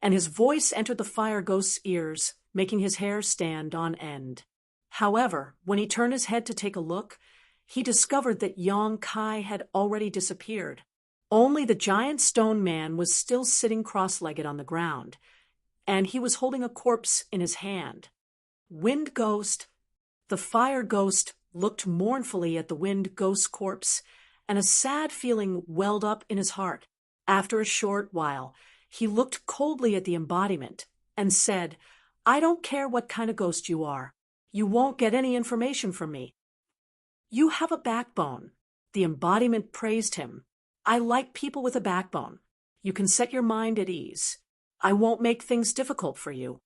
and his voice entered the fire ghost's ears, making his hair stand on end. However, when he turned his head to take a look, he discovered that Yang Kai had already disappeared. Only the giant stone man was still sitting cross-legged on the ground, and he was holding a corpse in his hand. Wind ghost. The fire ghost looked mournfully at the wind ghost's corpse, and a sad feeling welled up in his heart. After a short while, he looked coldly at the embodiment and said, I don't care what kind of ghost you are. You won't get any information from me. You have a backbone. The embodiment praised him. I like people with a backbone. You can set your mind at ease. I won't make things difficult for you.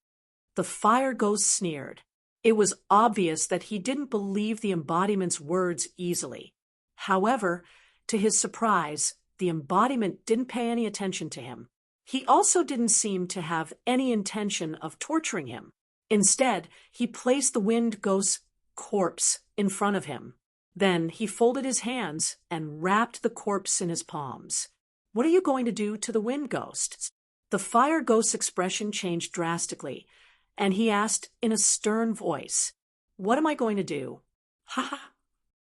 The fire ghost sneered. It was obvious that he didn't believe the embodiment's words easily. However, to his surprise, the embodiment didn't pay any attention to him. He also didn't seem to have any intention of torturing him. Instead, he placed the wind ghost's corpse in front of him. Then he folded his hands and wrapped the corpse in his palms. What are you going to do to the wind ghost? The fire ghost's expression changed drastically, and he asked in a stern voice, What am I going to do? Ha ha!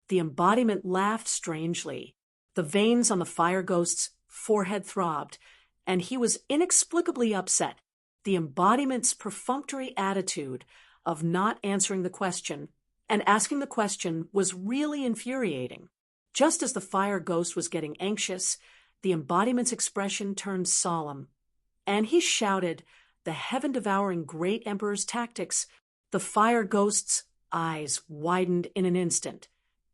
The embodiment laughed strangely. The veins on the fire ghost's forehead throbbed, and he was inexplicably upset. The embodiment's perfunctory attitude of not answering the question and asking the question was really infuriating. Just as the fire ghost was getting anxious, the embodiment's expression turned solemn, and he shouted, The heaven-devouring great emperor's tactics. The fire ghost's eyes widened in an instant,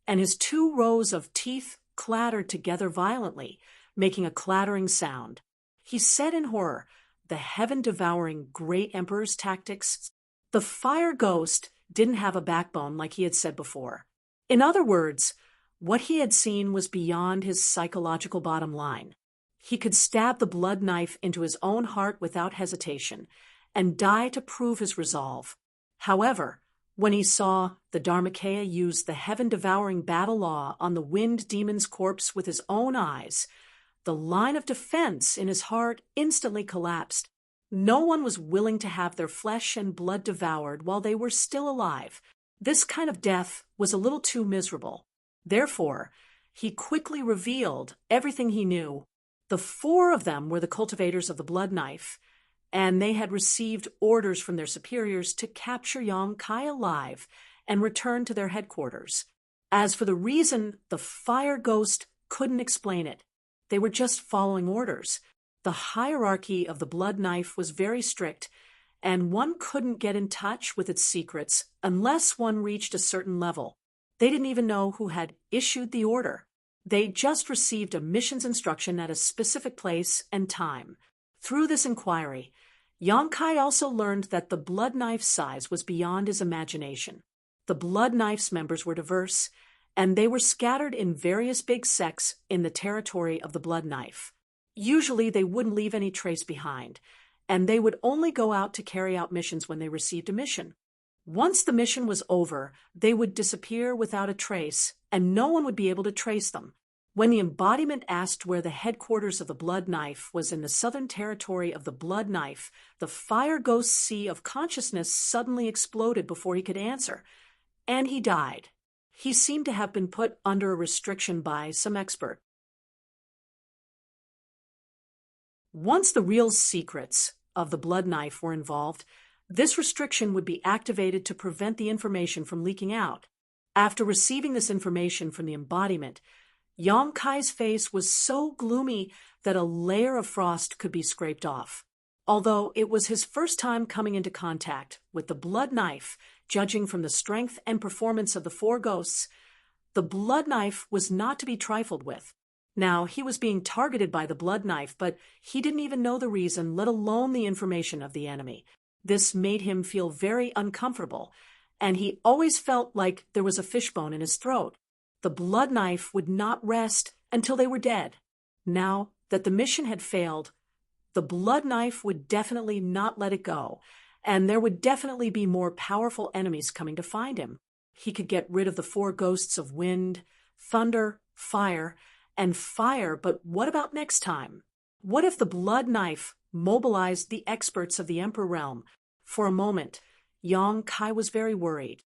and his 2 rows of teeth clattered together violently, making a clattering sound. He said in horror, The heaven-devouring great emperor's tactics. The fire ghost didn't have a backbone like he had said before. In other words, what he had seen was beyond his psychological bottom line. He could stab the blood knife into his own heart without hesitation and die to prove his resolve. However, when he saw the Dharmakaya use the heaven-devouring battle law on the wind demon's corpse with his own eyes, the line of defense in his heart instantly collapsed. No one was willing to have their flesh and blood devoured while they were still alive. This kind of death was a little too miserable. Therefore, he quickly revealed everything he knew. The 4 of them were the cultivators of the blood knife, and they had received orders from their superiors to capture Yang Kai alive and return to their headquarters. As for the reason, the fire ghost couldn't explain it. They were just following orders. The hierarchy of the blood knife was very strict, and one couldn't get in touch with its secrets unless one reached a certain level. They didn't even know who had issued the order. They just received a mission's instruction at a specific place and time. Through this inquiry, Yang Kai also learned that the blood knife's size was beyond his imagination. The blood knife's members were diverse, and they were scattered in various big sects in the territory of the Blood Knife. Usually they wouldn't leave any trace behind, and they would only go out to carry out missions when they received a mission. Once the mission was over, they would disappear without a trace, and no one would be able to trace them. When the embodiment asked where the headquarters of the Blood Knife was in the southern territory of the Blood Knife, the fire ghost sea of consciousness suddenly exploded before he could answer, and he died. He seemed to have been put under a restriction by some expert. Once the real secrets of the Blood Knife were involved, this restriction would be activated to prevent the information from leaking out. After receiving this information from the embodiment, Yang Kai's face was so gloomy that a layer of frost could be scraped off. Although it was his first time coming into contact with the Blood Knife, judging from the strength and performance of the four ghosts, the Blood Knife was not to be trifled with. Now, he was being targeted by the Blood Knife, but he didn't even know the reason, let alone the information of the enemy. This made him feel very uncomfortable, and he always felt like there was a fishbone in his throat. The Blood Knife would not rest until they were dead. Now that the mission had failed, the Blood Knife would definitely not let it go, and there would definitely be more powerful enemies coming to find him. He could get rid of the four ghosts of wind, thunder, fire, but what about next time? What if the Blood Knife mobilized the experts of the Emperor realm? For a moment, Yang Kai was very worried.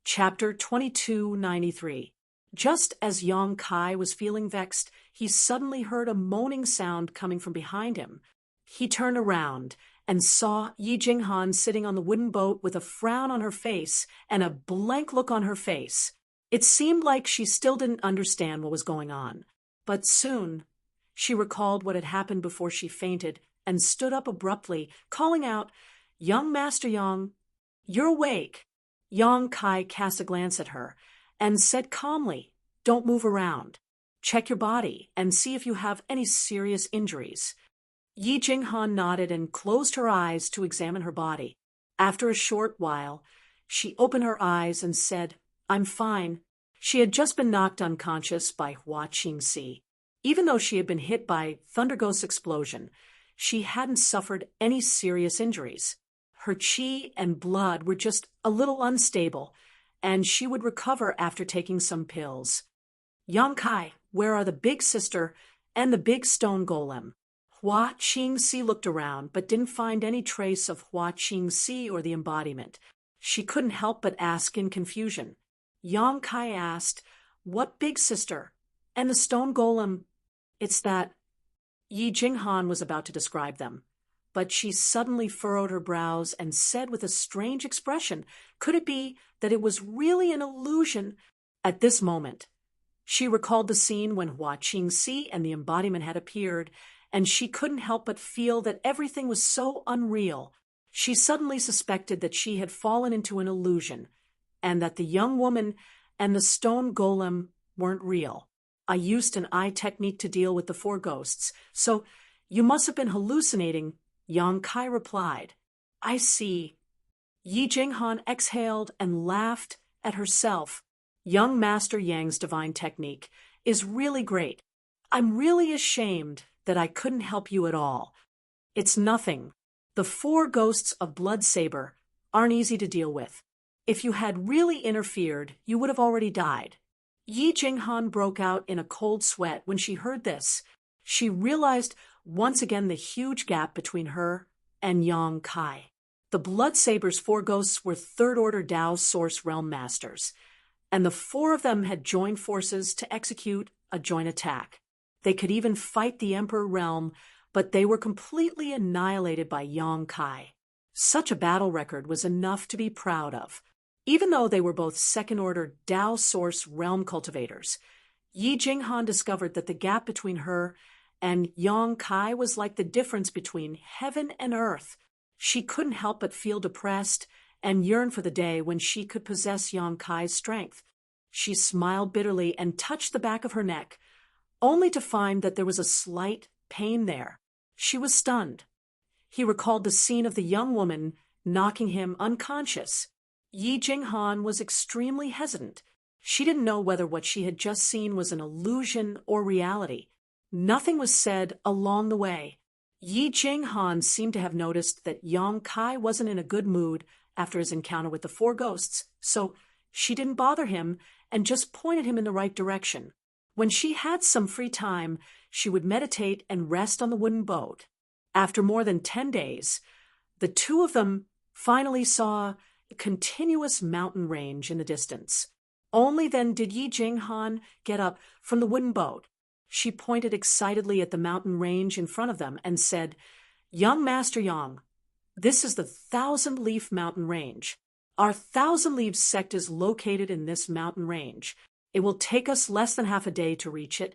Chapter 2293. Just as Yang Kai was feeling vexed, he suddenly heard a moaning sound coming from behind him. He turned around and saw Yi Jinghan sitting on the wooden boat with a frown on her face and a blank look on her face. It seemed like she still didn't understand what was going on. But soon, she recalled what had happened before she fainted and stood up abruptly, calling out, "Young Master Yang, you're awake." Yang Kai cast a glance at her and said calmly, "Don't move around. Check your body and see if you have any serious injuries." Yi Jinghan nodded and closed her eyes to examine her body. After a short while, she opened her eyes and said, "I'm fine." She had just been knocked unconscious by Hua Qingxi. Even though she had been hit by Thunder Ghost's explosion, she hadn't suffered any serious injuries. Her qi and blood were just a little unstable, and she would recover after taking some pills. "Yang Kai, where are the big sister and the big stone golem?" Hua Qingxi looked around, but didn't find any trace of Hua Qingxi or the embodiment. She couldn't help but ask in confusion. Yang Kai asked, "What big sister? And the stone golem?" "It's that—" Yi Jinghan was about to describe them, but she suddenly furrowed her brows and said with a strange expression, "Could it be that it was really an illusion?" At this moment, she recalled the scene when Hua Qingxi and the embodiment had appeared, and she couldn't help but feel that everything was so unreal. She suddenly suspected that she had fallen into an illusion, and that the young woman and the stone golem weren't real. "I used an eye technique to deal with the four ghosts, so you must have been hallucinating," Yang Kai replied. "I see." Yi Jinghan exhaled and laughed at herself. "Young Master Yang's divine technique is really great. I'm really ashamed that I couldn't help you at all. It's nothing. The four ghosts of Blood Saber aren't easy to deal with. If you had really interfered, you would have already died." Yi Jinghan broke out in a cold sweat when she heard this. She realized once again the huge gap between her and Yang Kai. The Blood Saber's four ghosts were third-order Dao Source Realm Masters, and the four of them had joined forces to execute a joint attack. They could even fight the Emperor Realm, but they were completely annihilated by Yang Kai. Such a battle record was enough to be proud of. Even though they were both second-order Dao Source Realm cultivators, Yi Jinghan discovered that the gap between her and Yang Kai was like the difference between heaven and earth. She couldn't help but feel depressed and yearn for the day when she could possess Yang Kai's strength. She smiled bitterly and touched the back of her neck, only to find that there was a slight pain there. She was stunned. He recalled the scene of the young woman knocking him unconscious. Yi Jinghan was extremely hesitant. She didn't know whether what she had just seen was an illusion or reality. Nothing was said along the way. Yi Jinghan seemed to have noticed that Yang Kai wasn't in a good mood after his encounter with the four ghosts, so she didn't bother him and just pointed him in the right direction. When she had some free time, she would meditate and rest on the wooden boat. After more than 10 days, the two of them finally saw a continuous mountain range in the distance. Only then did Yi Jinghan get up from the wooden boat. She pointed excitedly at the mountain range in front of them and said, "Young Master Yang, this is the Thousand Leaf Mountain Range. Our Thousand Leaves sect is located in this mountain range. It will take us less than half a day to reach it."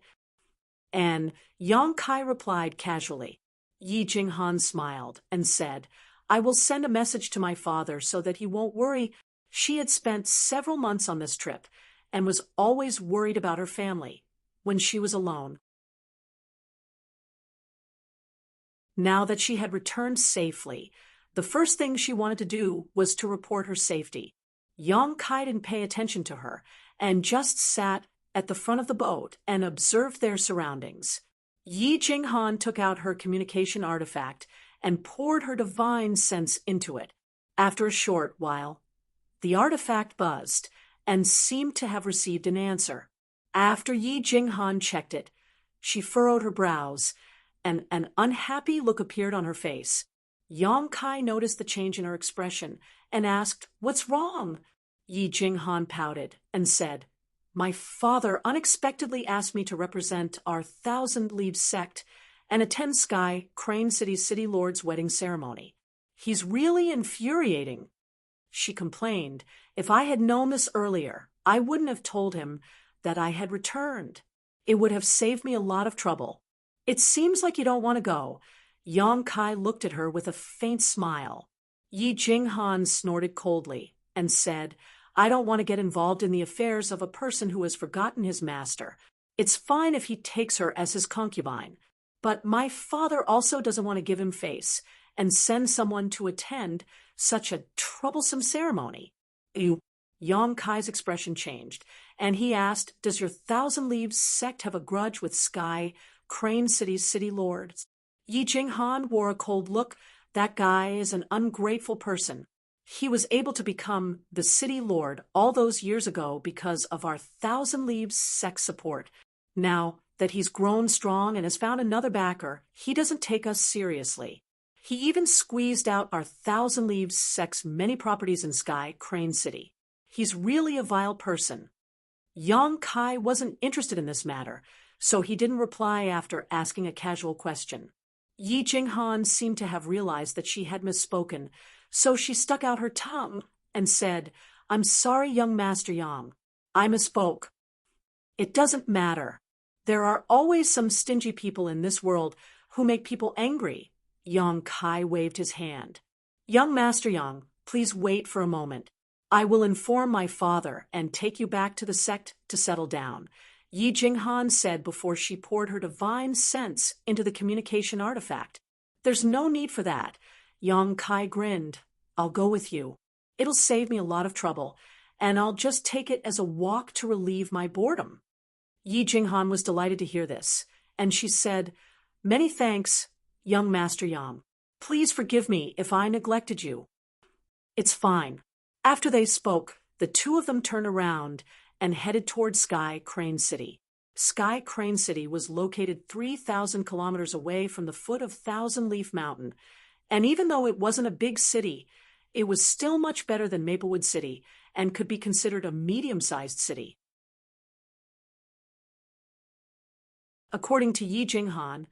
And Yang Kai replied casually. Yi Jinghan smiled and said, "I will send a message to my father so that he won't worry." She had spent several months on this trip and was always worried about her family when she was alone. Now that she had returned safely, the first thing she wanted to do was to report her safety. Yang Kai didn't pay attention to her and just sat at the front of the boat and observed their surroundings. Yi Jinghan took out her communication artifact and poured her divine sense into it. After a short while, the artifact buzzed and seemed to have received an answer. After Yi Jinghan checked it, she furrowed her brows, and an unhappy look appeared on her face. Yang Kai noticed the change in her expression and asked, "What's wrong?" Yi Jinghan pouted and said, "My father unexpectedly asked me to represent our Thousand Leaves sect and attend Sky Crane City's City Lord's wedding ceremony. He's really infuriating." She complained, "If I had known this earlier, I wouldn't have told him that I had returned. It would have saved me a lot of trouble." "It seems like you don't want to go." Yang Kai looked at her with a faint smile. Yi Jinghan snorted coldly and said, "I don't want to get involved in the affairs of a person who has forgotten his master. It's fine if he takes her as his concubine, but my father also doesn't want to give him face and send someone to attend such a troublesome ceremony." Yang Kai's expression changed, and he asked, "Does your Thousand Leaves sect have a grudge with Sky Crane City's City Lords?" Yi Jinghan wore a cold look. "That guy is an ungrateful person. He was able to become the City Lord all those years ago because of our Thousand Leaves sect support. Now that he's grown strong and has found another backer, he doesn't take us seriously. He even squeezed out our Thousand Leaves sect's many properties in Sky Crane City. He's really a vile person." Yang Kai wasn't interested in this matter, so he didn't reply after asking a casual question. Yi Jinghan seemed to have realized that she had misspoken, so she stuck out her tongue and said, "I'm sorry, young Master Yang. I misspoke." "It doesn't matter. There are always some stingy people in this world who make people angry." Yang Kai waved his hand. "Young Master Yang, please wait for a moment. I will inform my father and take you back to the sect to settle down," Yi Jinghan said before she poured her divine sense into the communication artifact. "There's no need for that." Yang Kai grinned. "I'll go with you. It'll save me a lot of trouble, and I'll just take it as a walk to relieve my boredom." Yi Jinghan was delighted to hear this, and she said, "Many thanks, young Master Yang. Please forgive me if I neglected you." "It's fine." After they spoke, the two of them turned around and headed toward Sky Crane City. Sky Crane City was located 3,000 kilometers away from the foot of Thousand Leaf Mountain, and even though it wasn't a big city, it was still much better than Maplewood City and could be considered a medium-sized city. According to Yi Jinghan,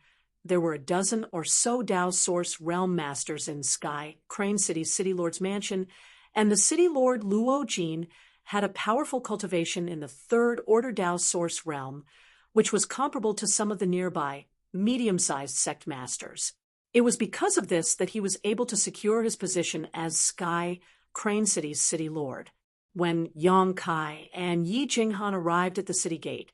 there were a dozen or so Dao Source Realm Masters in Sky Crane City's City Lord's mansion, and the City Lord Luo Jin had a powerful cultivation in the Third Order Dao Source realm, which was comparable to some of the nearby medium-sized sect masters. It was because of this that he was able to secure his position as Sky Crane City's City Lord. When Yang Kai and Yi Jinghan arrived at the city gate,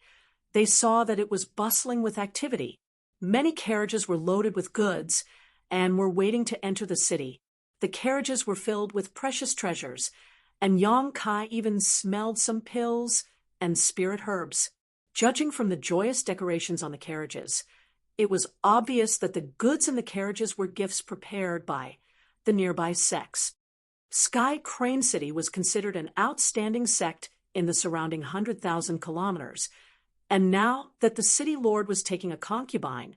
they saw that it was bustling with activity. Many carriages were loaded with goods, and were waiting to enter the city. The carriages were filled with precious treasures, and Yong Kai even smelled some pills and spirit herbs. Judging from the joyous decorations on the carriages, it was obvious that the goods in the carriages were gifts prepared by the nearby sects. Sky Crane City was considered an outstanding sect in the surrounding 100,000 kilometers, and now that the city lord was taking a concubine,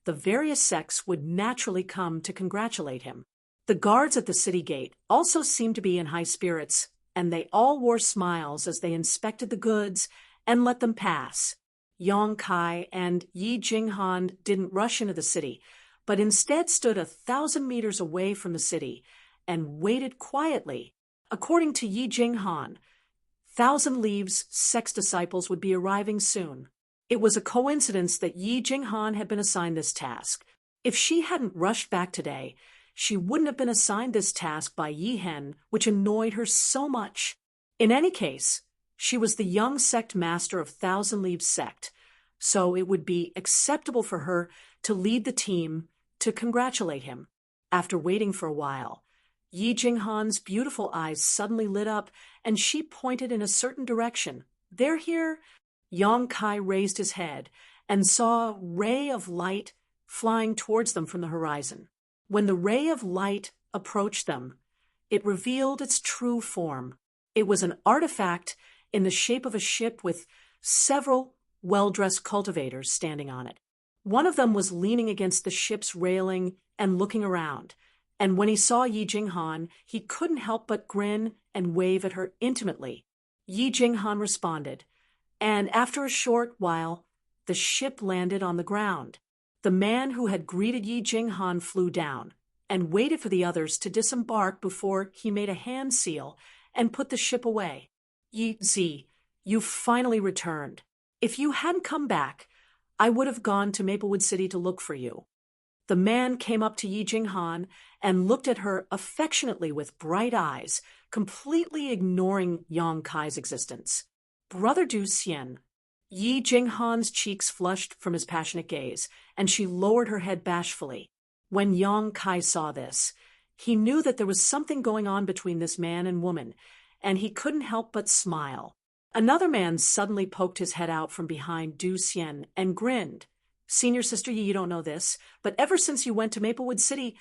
the various sects would naturally come to congratulate him. The guards at the city gate also seemed to be in high spirits, and they all wore smiles as they inspected the goods and let them pass. Yong Kai and Yi Jinghan didn't rush into the city, but instead stood 1,000 meters away from the city and waited quietly. According to Yi Jinghan, Thousand Leaves sex disciples would be arriving soon. It was a coincidence that Yi Jinghan had been assigned this task. If she hadn't rushed back today, she wouldn't have been assigned this task by Yi Hen, which annoyed her so much. In any case, she was the young sect master of Thousand Leaves sect, so it would be acceptable for her to lead the team to congratulate him. After waiting for a while, Yi Jinghan's beautiful eyes suddenly lit up, and she pointed in a certain direction. "They're here." Yong Kai raised his head and saw a ray of light flying towards them from the horizon. When the ray of light approached them, it revealed its true form. It was an artifact in the shape of a ship with several well-dressed cultivators standing on it. One of them was leaning against the ship's railing and looking around, and when he saw Yi Jinghan, he couldn't help but grin and wave at her intimately. Yi Jinghan responded, and after a short while, the ship landed on the ground. The man who had greeted Yi Jinghan flew down and waited for the others to disembark before he made a hand seal and put the ship away. "Yi Zi, you finally returned. If you hadn't come back, I would have gone to Maplewood City to look for you." The man came up to Yi Jinghan and looked at her affectionately with bright eyes, completely ignoring Yong Kai's existence. "Brother Du Xian." Yi Jinghan's cheeks flushed from his passionate gaze, and she lowered her head bashfully. When Yong Kai saw this, he knew that there was something going on between this man and woman, and he couldn't help but smile. Another man suddenly poked his head out from behind Du Xian and grinned. "Senior Sister Yi, you don't know this, but ever since you went to Maplewood City,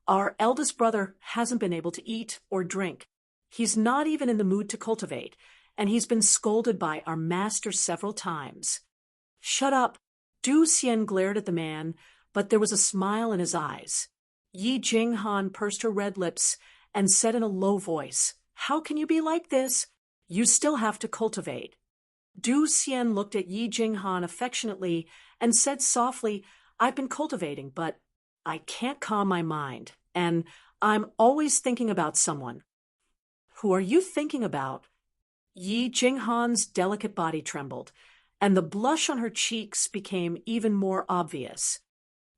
our eldest brother hasn't been able to eat or drink. He's not even in the mood to cultivate, and he's been scolded by our master several times." "Shut up." Du Xian glared at the man, but there was a smile in his eyes. Yi Jinghan pursed her red lips and said in a low voice, "How can you be like this? You still have to cultivate." Du Xian looked at Yi Jinghan affectionately and said softly, "I've been cultivating, but I can't calm my mind, and I'm always thinking about someone." "Who are you thinking about?" Yi Jinghan's delicate body trembled, and the blush on her cheeks became even more obvious.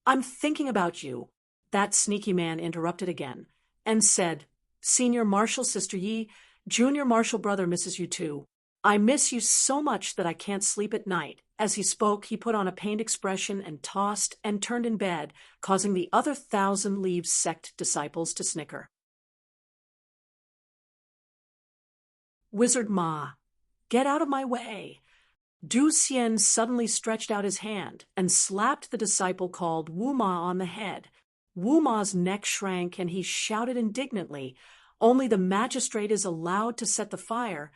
"I'm thinking about you," that sneaky man interrupted again, and said, "Senior Marshal Sister Yi, Junior Marshal Brother misses you too. I miss you so much that I can't sleep at night." As he spoke, he put on a pained expression and tossed and turned in bed, causing the other Thousand Leaves sect disciples to snicker. "Wizard Ma, get out of my way." Du Xian suddenly stretched out his hand and slapped the disciple called Wu Ma on the head. Wu Ma's neck shrank and he shouted indignantly, "Only the magistrate is allowed to set the fire,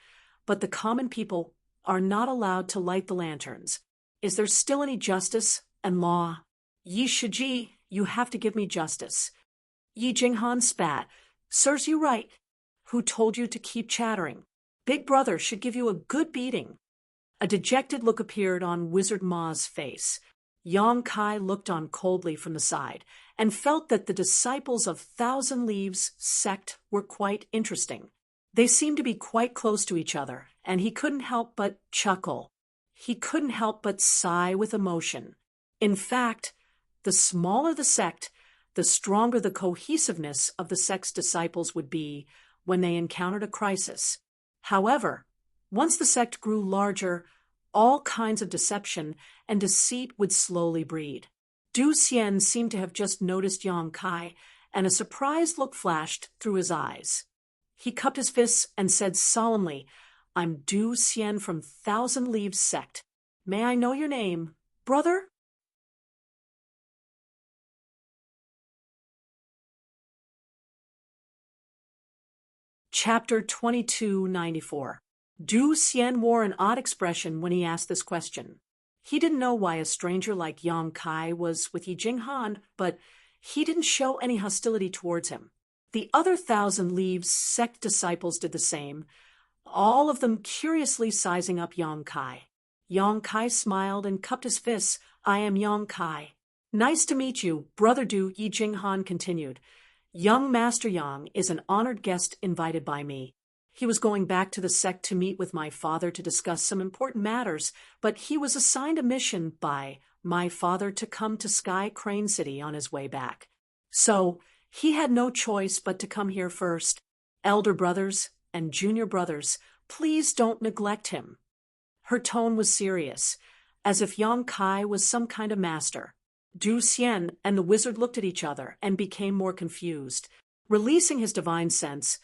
but the common people are not allowed to light the lanterns. Is there still any justice and law? Yi Shiji, you have to give me justice." Yi Jinghan spat. "Serves you right. Who told you to keep chattering? Big brother should give you a good beating." A dejected look appeared on Wizard Ma's face. Yong Kai looked on coldly from the side and felt that the disciples of Thousand Leaves sect were quite interesting. They seemed to be quite close to each other, and he couldn't help but chuckle. He couldn't help but sigh with emotion. In fact, the smaller the sect, the stronger the cohesiveness of the sect's disciples would be when they encountered a crisis. However, once the sect grew larger, all kinds of deception and deceit would slowly breed. Du Xian seemed to have just noticed Yang Kai, and a surprised look flashed through his eyes. He cupped his fists and said solemnly, "I'm Du Xian from Thousand Leaves Sect. May I know your name, brother?" Chapter 2294. Du Xian wore an odd expression when he asked this question. He didn't know why a stranger like Yang Kai was with Yi Jinghan, but he didn't show any hostility towards him. The other Thousand Leaves sect disciples did the same, all of them curiously sizing up Yang Kai. Yang Kai smiled and cupped his fists. "I am Yang Kai." "Nice to meet you, Brother Du," Yi Jinghan continued. "Young Master Yang is an honored guest invited by me. He was going back to the sect to meet with my father to discuss some important matters, but he was assigned a mission by my father to come to Sky Crane City on his way back. So he had no choice but to come here first. Elder brothers and junior brothers, please don't neglect him." Her tone was serious, as if Yang Kai was some kind of master. Du Xian and the wizard looked at each other and became more confused. Releasing his divine sense,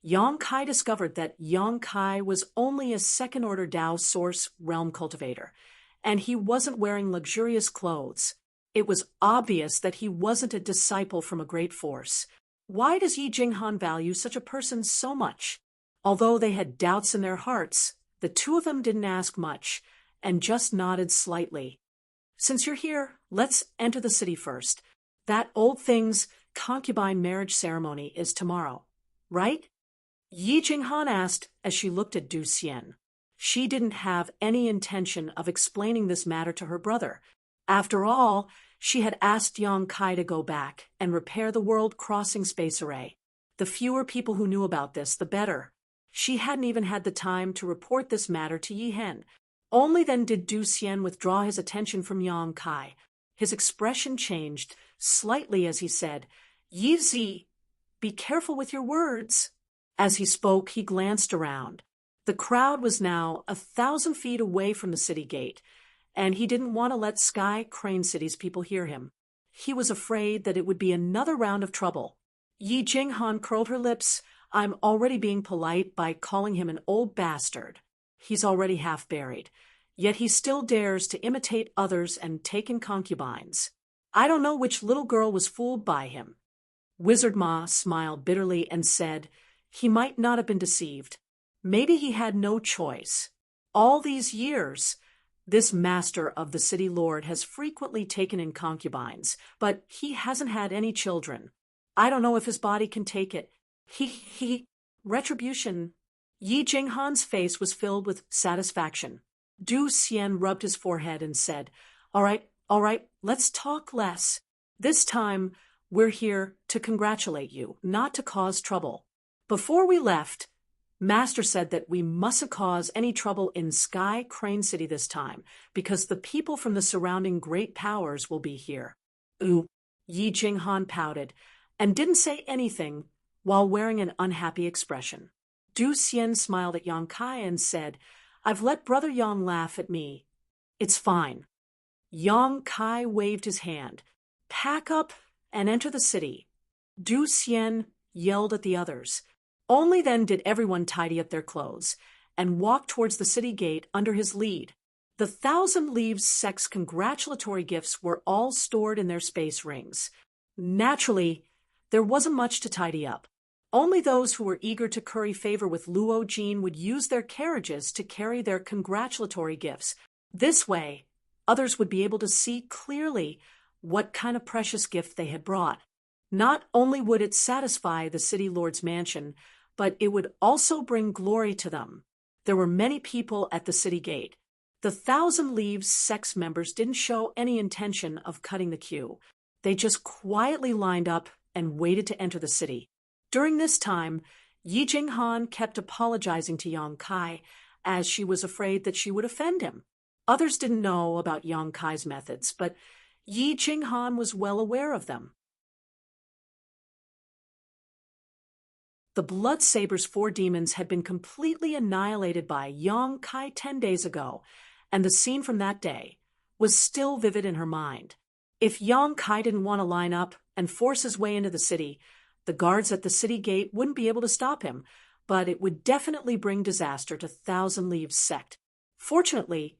Yang Kai discovered that Yang Kai was only a second-order Dao Source realm cultivator, and he wasn't wearing luxurious clothes. It was obvious that he wasn't a disciple from a great force. Why does Yi Jinghan value such a person so much? Although they had doubts in their hearts, the two of them didn't ask much, and just nodded slightly. "Since you're here, let's enter the city first. That old thing's concubine marriage ceremony is tomorrow, right?" Yi Jinghan asked as she looked at Du Xian. She didn't have any intention of explaining this matter to her brother. After all, she had asked Yang Kai to go back and repair the world-crossing space array. The fewer people who knew about this, the better. She hadn't even had the time to report this matter to Yi Hen. Only then did Du Xian withdraw his attention from Yang Kai. His expression changed slightly as he said, "Yi Zi, be careful with your words." As he spoke, he glanced around. The crowd was now 1,000 feet away from the city gate, and he didn't want to let Sky Crane City's people hear him. He was afraid that it would be another round of trouble. Yi Jinghan curled her lips. "I'm already being polite by calling him an old bastard. He's already half buried. Yet he still dares to imitate others and take in concubines. I don't know which little girl was fooled by him." Wizard Ma smiled bitterly and said, "He might not have been deceived. Maybe he had no choice. All these years, this master of the city lord has frequently taken in concubines, but he hasn't had any children. I don't know if his body can take it. Retribution." Yi Jinghan's face was filled with satisfaction. Du Xian rubbed his forehead and said, all right, let's talk less. This time, we're here to congratulate you, not to cause trouble. Before we left, Master said that we mustn't cause any trouble in Sky Crane City this time, because the people from the surrounding great powers will be here." "Ooh," Yi Jinghan pouted, and didn't say anything while wearing an unhappy expression. Du Xian smiled at Yang Kai and said, "I've let Brother Yang laugh at me. It's fine." Yang Kai waved his hand. "Pack up and enter the city." Du Xian yelled at the others. Only then did everyone tidy up their clothes and walk towards the city gate under his lead. The Thousand Leaves sect's congratulatory gifts were all stored in their space rings. Naturally, there wasn't much to tidy up. Only those who were eager to curry favor with Luo Jin would use their carriages to carry their congratulatory gifts. This way, others would be able to see clearly what kind of precious gift they had brought. Not only would it satisfy the city lord's mansion, but it would also bring glory to them. There were many people at the city gate. The Thousand Leaves sect's members didn't show any intention of cutting the queue. They just quietly lined up and waited to enter the city. During this time, Yi Jinghan kept apologizing to Yang Kai, as she was afraid that she would offend him. Others didn't know about Yang Kai's methods, but Yi Jinghan was well aware of them. The Blood Saber's 4 demons had been completely annihilated by Yang Kai 10 days ago, and the scene from that day was still vivid in her mind. If Yang Kai didn't want to line up and force his way into the city, the guards at the city gate wouldn't be able to stop him, but it would definitely bring disaster to Thousand Leaves sect. Fortunately,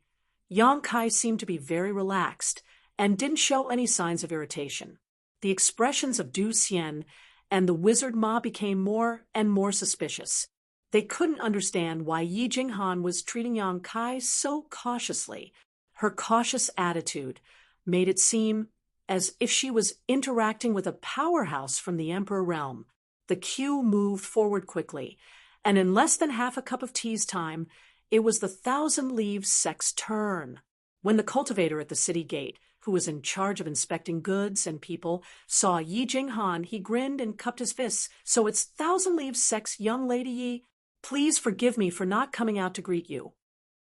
Yang Kai seemed to be very relaxed and didn't show any signs of irritation. The expressions of Du Xian and the wizard Ma became more and more suspicious. They couldn't understand why Yi Jinghan was treating Yang Kai so cautiously. Her cautious attitude made it seem as if she was interacting with a powerhouse from the Emperor realm. The queue moved forward quickly, and in less than half a cup of tea's time, it was the Thousand Leaves sect's turn. When the cultivator at the city gate, who was in charge of inspecting goods and people, saw Yi Jinghan, he grinned and cupped his fists. "So it's Thousand Leaves sect's young lady Yi? Please forgive me for not coming out to greet you."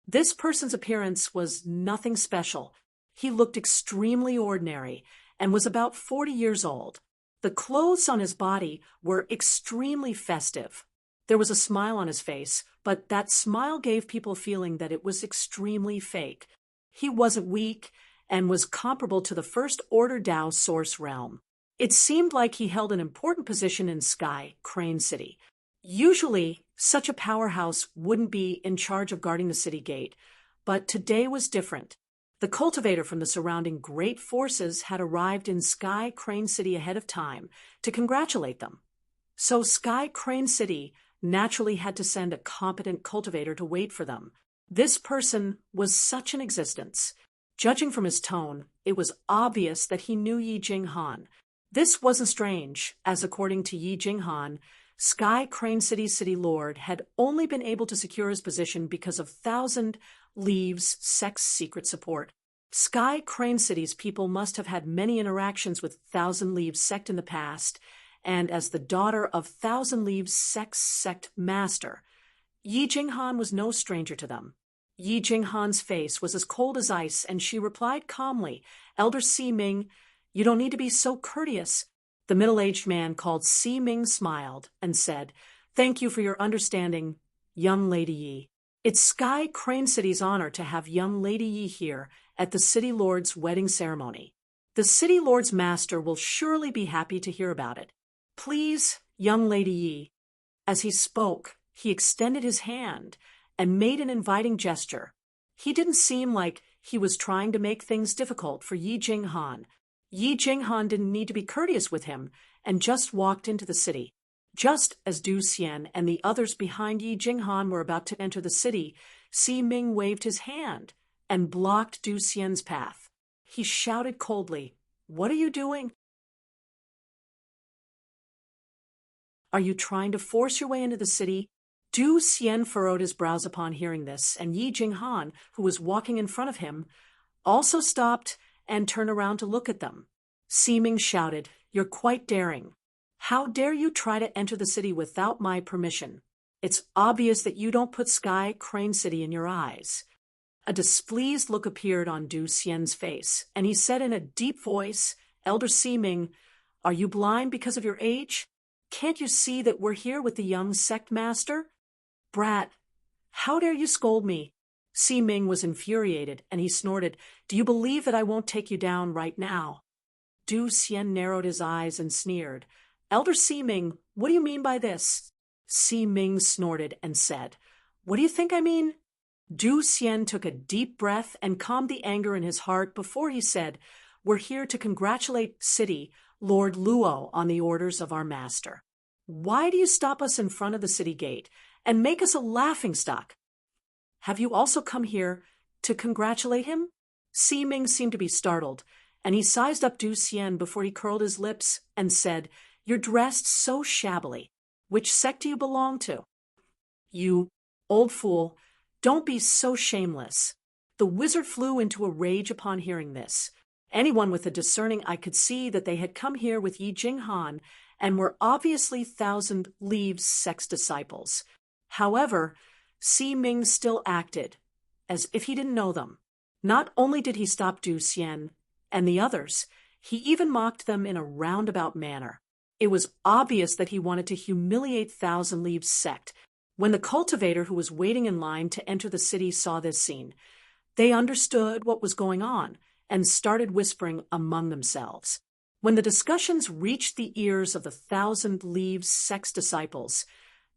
This person's appearance was nothing special. He looked extremely ordinary and was about 40 years old. The clothes on his body were extremely festive. There was a smile on his face, but that smile gave people a feeling that it was extremely fake. He wasn't weak and was comparable to the First Order Dao Source realm. It seemed like he held an important position in Sky Crane City. Usually, such a powerhouse wouldn't be in charge of guarding the city gate, but today was different. The cultivator from the surrounding great forces had arrived in Sky Crane City ahead of time to congratulate them. So Sky Crane City naturally had to send a competent cultivator to wait for them. This person was such an existence. Judging from his tone, it was obvious that he knew Yi Jinghan. This wasn't strange, as according to Yi Jinghan, Sky Crane City's city lord had only been able to secure his position because of Thousand Leaves sect's secret support. Sky Crane City's people must have had many interactions with Thousand Leaves sect in the past, and as the daughter of Thousand Leaves sect's sect master, Yi Jinghan was no stranger to them. Yi Jinghan's face was as cold as ice, and she replied calmly, "Elder Si Ming, you don't need to be so courteous." The middle-aged man called Si Ming smiled and said, "Thank you for your understanding, young Lady Yi. It's Sky Crane City's honor to have young Lady Yi here at the City Lord's wedding ceremony. The City Lord's master will surely be happy to hear about it. Please, young Lady Yi." As he spoke, he extended his hand and made an inviting gesture. He didn't seem like he was trying to make things difficult for Yi Jinghan. Yi Jinghan didn't need to be courteous with him and just walked into the city. Just as Du Xian and the others behind Yi Jinghan were about to enter the city, Si Ming waved his hand and blocked Du Xian's path. He shouted coldly, "What are you doing? Are you trying to force your way into the city?" Du Xian furrowed his brows upon hearing this, and Yi Jinghan, who was walking in front of him, also stopped and turned around to look at them. Si Ming shouted, "You're quite daring. How dare you try to enter the city without my permission? It's obvious that you don't put Sky Crane City in your eyes." A displeased look appeared on Du Xian's face, and he said in a deep voice, "Elder Si Ming, are you blind because of your age? Can't you see that we're here with the young sect master? Brat, how dare you scold me?" Si Ming was infuriated, and he snorted, "Do you believe that I won't take you down right now?" Du Xian narrowed his eyes and sneered, "Elder Si Ming, what do you mean by this?" Si Ming snorted and said, "What do you think I mean?" Du Xian took a deep breath and calmed the anger in his heart before he said, "We're here to congratulate City Lord Luo on the orders of our master. Why do you stop us in front of the city gate and make us a laughingstock? Have you also come here to congratulate him?" Si Ming seemed to be startled, and he sized up Du Xian before he curled his lips and said, "You're dressed so shabbily. Which sect do you belong to?" "You old fool, don't be so shameless." The wizard flew into a rage upon hearing this. Anyone with a discerning eye could see that they had come here with Yi Jinghan and were obviously Thousand Leaves sect's disciples. However, Si Ming still acted as if he didn't know them. Not only did he stop Du Xian and the others, he even mocked them in a roundabout manner. It was obvious that he wanted to humiliate Thousand Leaves sect. When the cultivator who was waiting in line to enter the city saw this scene, they understood what was going on and started whispering among themselves. When the discussions reached the ears of the Thousand Leaves Sect's disciples,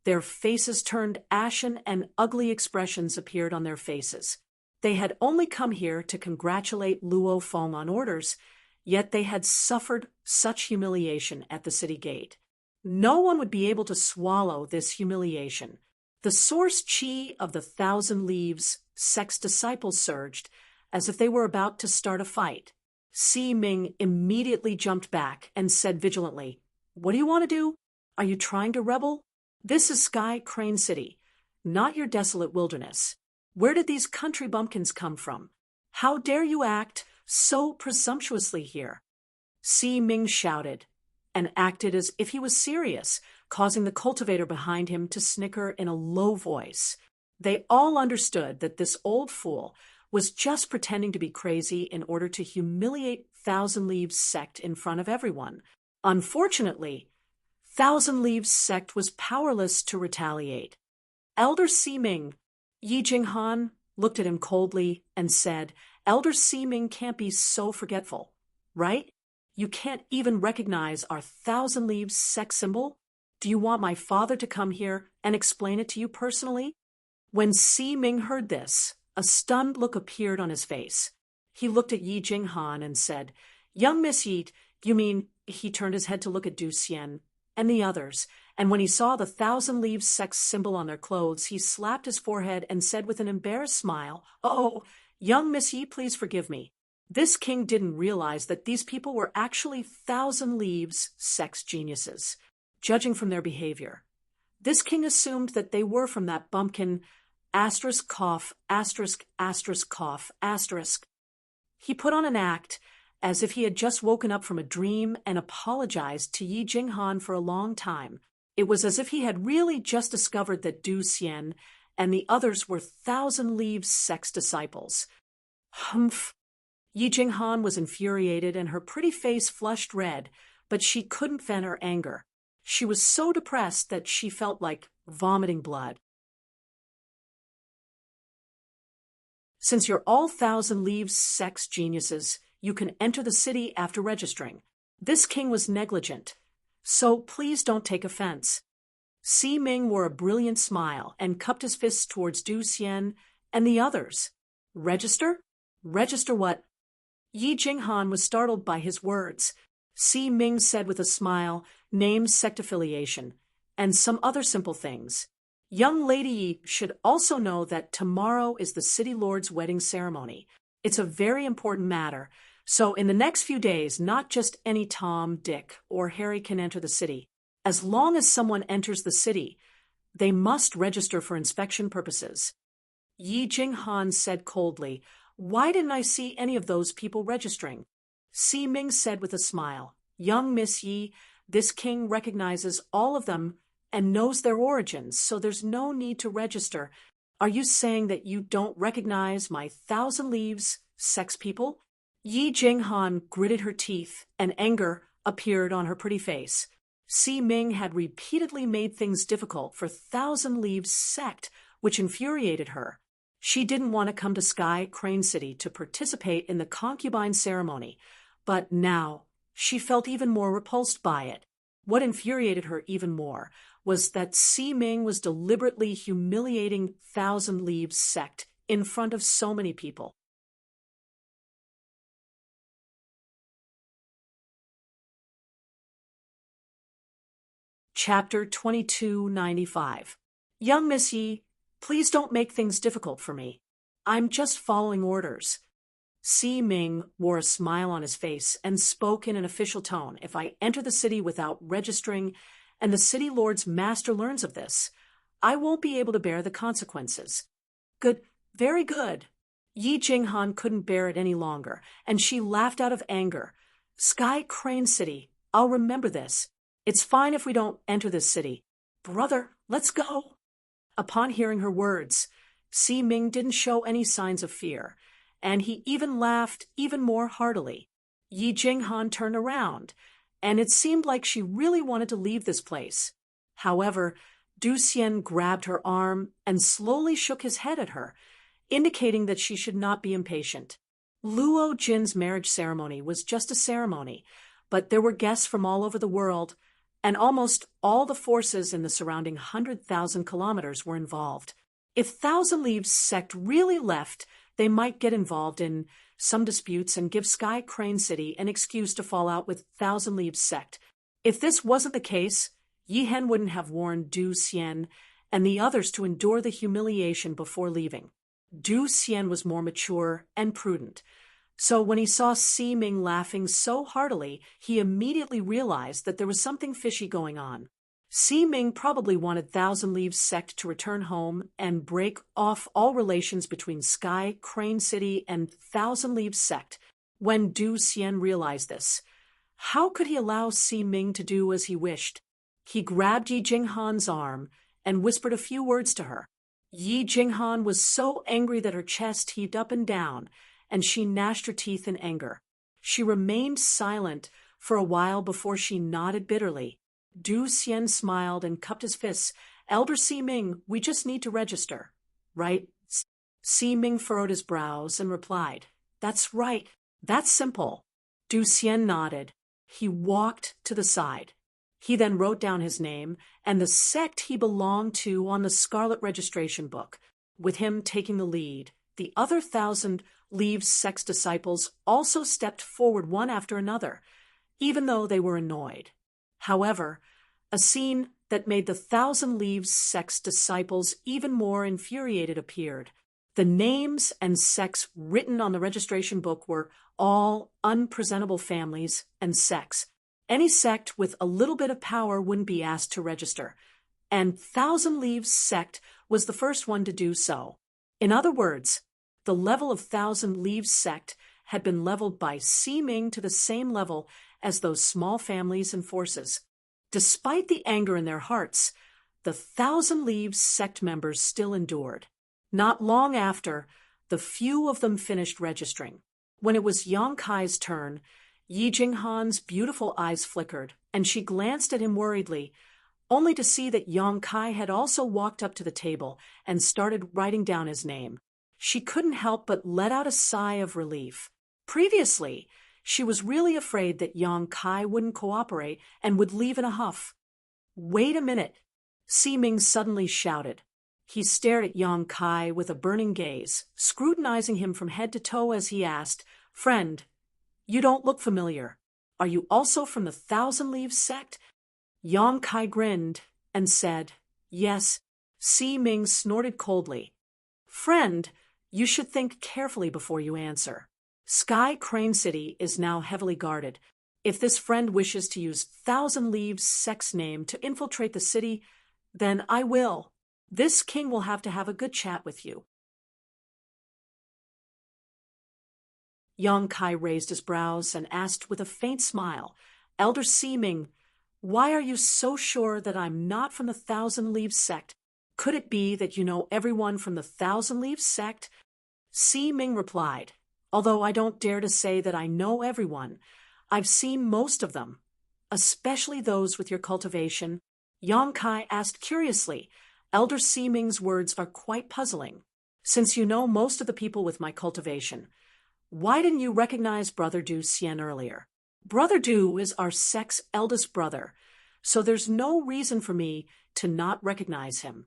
their faces turned ashen and ugly expressions appeared on their faces. They had only come here to congratulate Luo Feng on orders, yet they had suffered such humiliation at the city gate. No one would be able to swallow this humiliation. The source chi of the Thousand Leaves Sect's disciples surged, as if they were about to start a fight. Si Ming immediately jumped back and said vigilantly, "What do you want to do? Are you trying to rebel? This is Sky Crane City, not your desolate wilderness. Where did these country bumpkins come from? How dare you act so presumptuously here?" Si Ming shouted and acted as if he was serious, causing the cultivator behind him to snicker in a low voice. They all understood that this old fool was just pretending to be crazy in order to humiliate Thousand Leaves Sect in front of everyone. Unfortunately, Thousand Leaves Sect was powerless to retaliate. Elder Si Ming, Yi Jinghan looked at him coldly and said, "Elder Si Ming can't be so forgetful, right? You can't even recognize our Thousand Leaves Sect symbol? Do you want my father to come here and explain it to you personally?" When Si Ming heard this, a stunned look appeared on his face. He looked at Yi Jinghan and said, "Young Miss Yi, you mean—" He turned his head to look at Du Xian and the others, and when he saw the Thousand Leaves Sect symbol on their clothes, he slapped his forehead and said with an embarrassed smile, "Oh, young Miss Yi, please forgive me." This king didn't realize that these people were actually Thousand Leaves Sect's geniuses, judging from their behavior. This king assumed that they were from that bumpkin **cough******. He put on an act as if he had just woken up from a dream and apologized to Yi Jinghan for a long time. It was as if he had really just discovered that Du Xian and the others were Thousand Leaves Sect's disciples. Humph! Yi Jinghan was infuriated and her pretty face flushed red, but she couldn't vent her anger. She was so depressed that she felt like vomiting blood. "Since you're all Thousand Leaves Sect's geniuses, you can enter the city after registering. This king was negligent, so please don't take offense." Si Ming wore a brilliant smile and cupped his fists towards Du Xian and the others. "Register? Register what?" Yi Jinghan was startled by his words. Si Ming said with a smile, "Name, sect affiliation, and some other simple things. Young Lady Yi should also know that tomorrow is the City Lord's wedding ceremony. It's a very important matter, so in the next few days, not just any Tom, Dick, or Harry can enter the city. As long as someone enters the city, they must register for inspection purposes." Yi Jinghan said coldly, "Why didn't I see any of those people registering?" Si Ming said with a smile, "Young Miss Yi, this king recognizes all of them and knows their origins, so there's no need to register. Are you saying that you don't recognize my Thousand Leaves Sect's people?" Yi Jinghan gritted her teeth, and anger appeared on her pretty face. Si Ming had repeatedly made things difficult for Thousand Leaves Sect, which infuriated her. She didn't want to come to Sky Crane City to participate in the concubine ceremony, but now she felt even more repulsed by it. What infuriated her even more was that Si Ming was deliberately humiliating Thousand Leaves Sect in front of so many people. Chapter 2295. "Young Miss Yi, please don't make things difficult for me. I'm just following orders." Si Ming wore a smile on his face and spoke in an official tone. "If I enter the city without registering and the City Lord's master learns of this, I won't be able to bear the consequences." "Good, very good." Yi Jinghan couldn't bear it any longer, and she laughed out of anger. "Sky Crane City, I'll remember this. It's fine if we don't enter this city. Brother, let's go." Upon hearing her words, Si Ming didn't show any signs of fear, and he even laughed even more heartily. Yi Jinghan turned around, and it seemed like she really wanted to leave this place. However, Du Xian grabbed her arm and slowly shook his head at her, indicating that she should not be impatient. Luo Jin's marriage ceremony was just a ceremony, but there were guests from all over the world, and almost all the forces in the surrounding 100,000 kilometers were involved. If Thousand Leaves sect really left, they might get involved in some disputes and give Sky Crane City an excuse to fall out with Thousand Leaves sect. If this wasn't the case, Yi Hen wouldn't have warned Du Xian and the others to endure the humiliation before leaving. Du Xian was more mature and prudent, so when he saw Si Ming laughing so heartily, he immediately realized that there was something fishy going on. Si Ming probably wanted Thousand Leaves sect to return home and break off all relations between Sky Crane City and Thousand Leaves sect. When Du Xian realized this, how could he allow Si Ming to do as he wished? He grabbed Yi Jinghan's arm and whispered a few words to her. Yi Jinghan was so angry that her chest heaved up and down, and she gnashed her teeth in anger. She remained silent for a while before she nodded bitterly. Du Xian smiled and cupped his fists. Elder Si Ming, we just need to register, right? Si Ming furrowed his brows and replied, That's right. That's simple. Du Xian nodded. He walked to the side. He then wrote down his name and the sect he belonged to on the scarlet registration book, with him taking the lead. The other Thousand Leaves sect disciples also stepped forward one after another, even though they were annoyed. However, a scene that made the Thousand Leaves sect disciples even more infuriated appeared. The names and sects written on the registration book were all unpresentable families and sects. Any sect with a little bit of power wouldn't be asked to register, and Thousand Leaves sect was the first one to do so. In other words, the level of Thousand Leaves sect had been leveled by Si Ming to the same level as those small families and forces. Despite the anger in their hearts, the Thousand Leaves sect members still endured. Not long after, the few of them finished registering. When it was Yang Kai's turn, Yi Jinghan's beautiful eyes flickered, and she glanced at him worriedly, only to see that Yang Kai had also walked up to the table and started writing down his name. She couldn't help but let out a sigh of relief. Previously, she was really afraid that Yang Kai wouldn't cooperate and would leave in a huff. Wait a minute, Si Ming suddenly shouted. He stared at Yang Kai with a burning gaze, scrutinizing him from head to toe as he asked, Friend, you don't look familiar. Are you also from the Thousand Leaves sect? Yang Kai grinned and said, Yes. Si Ming snorted coldly. Friend, you should think carefully before you answer. Sky Crane City is now heavily guarded. If this friend wishes to use Thousand Leaves sect's name to infiltrate the city, then I will. This king will have to have a good chat with you. Yang Kai raised his brows and asked with a faint smile, Elder Si Ming, why are you so sure that I'm not from the Thousand Leaves sect? Could it be that you know everyone from the Thousand Leaves sect? Si Ming replied, Although I don't dare to say that I know everyone, I've seen most of them, especially those with your cultivation. Yang Kai asked curiously, Elder Si Ming's words are quite puzzling. Since you know most of the people with my cultivation, why didn't you recognize Brother Du Xian earlier? Brother Du is our sect's eldest brother, so there's no reason for me to not recognize him.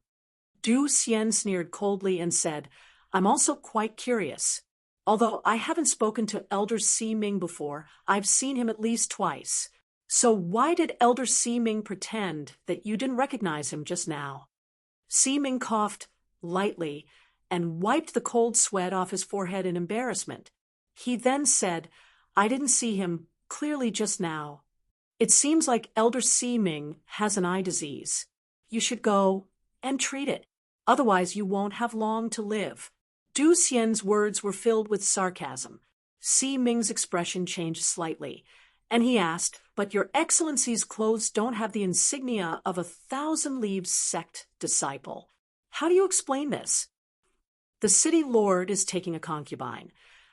Du Xian sneered coldly and said, I'm also quite curious. Although I haven't spoken to Elder Si Ming before, I've seen him at least twice. So why did Elder Si Ming pretend that you didn't recognize him just now? Si Ming coughed lightly and wiped the cold sweat off his forehead in embarrassment. He then said, I didn't see him clearly just now. It seems like Elder Si Ming has an eye disease. You should go and treat it. Otherwise you won't have long to live. Du Xian's words were filled with sarcasm. Si Ming's expression changed slightly, and he asked, But your Excellency's clothes don't have the insignia of a Thousand Leaves sect disciple. How do you explain this? The city lord is taking a concubine,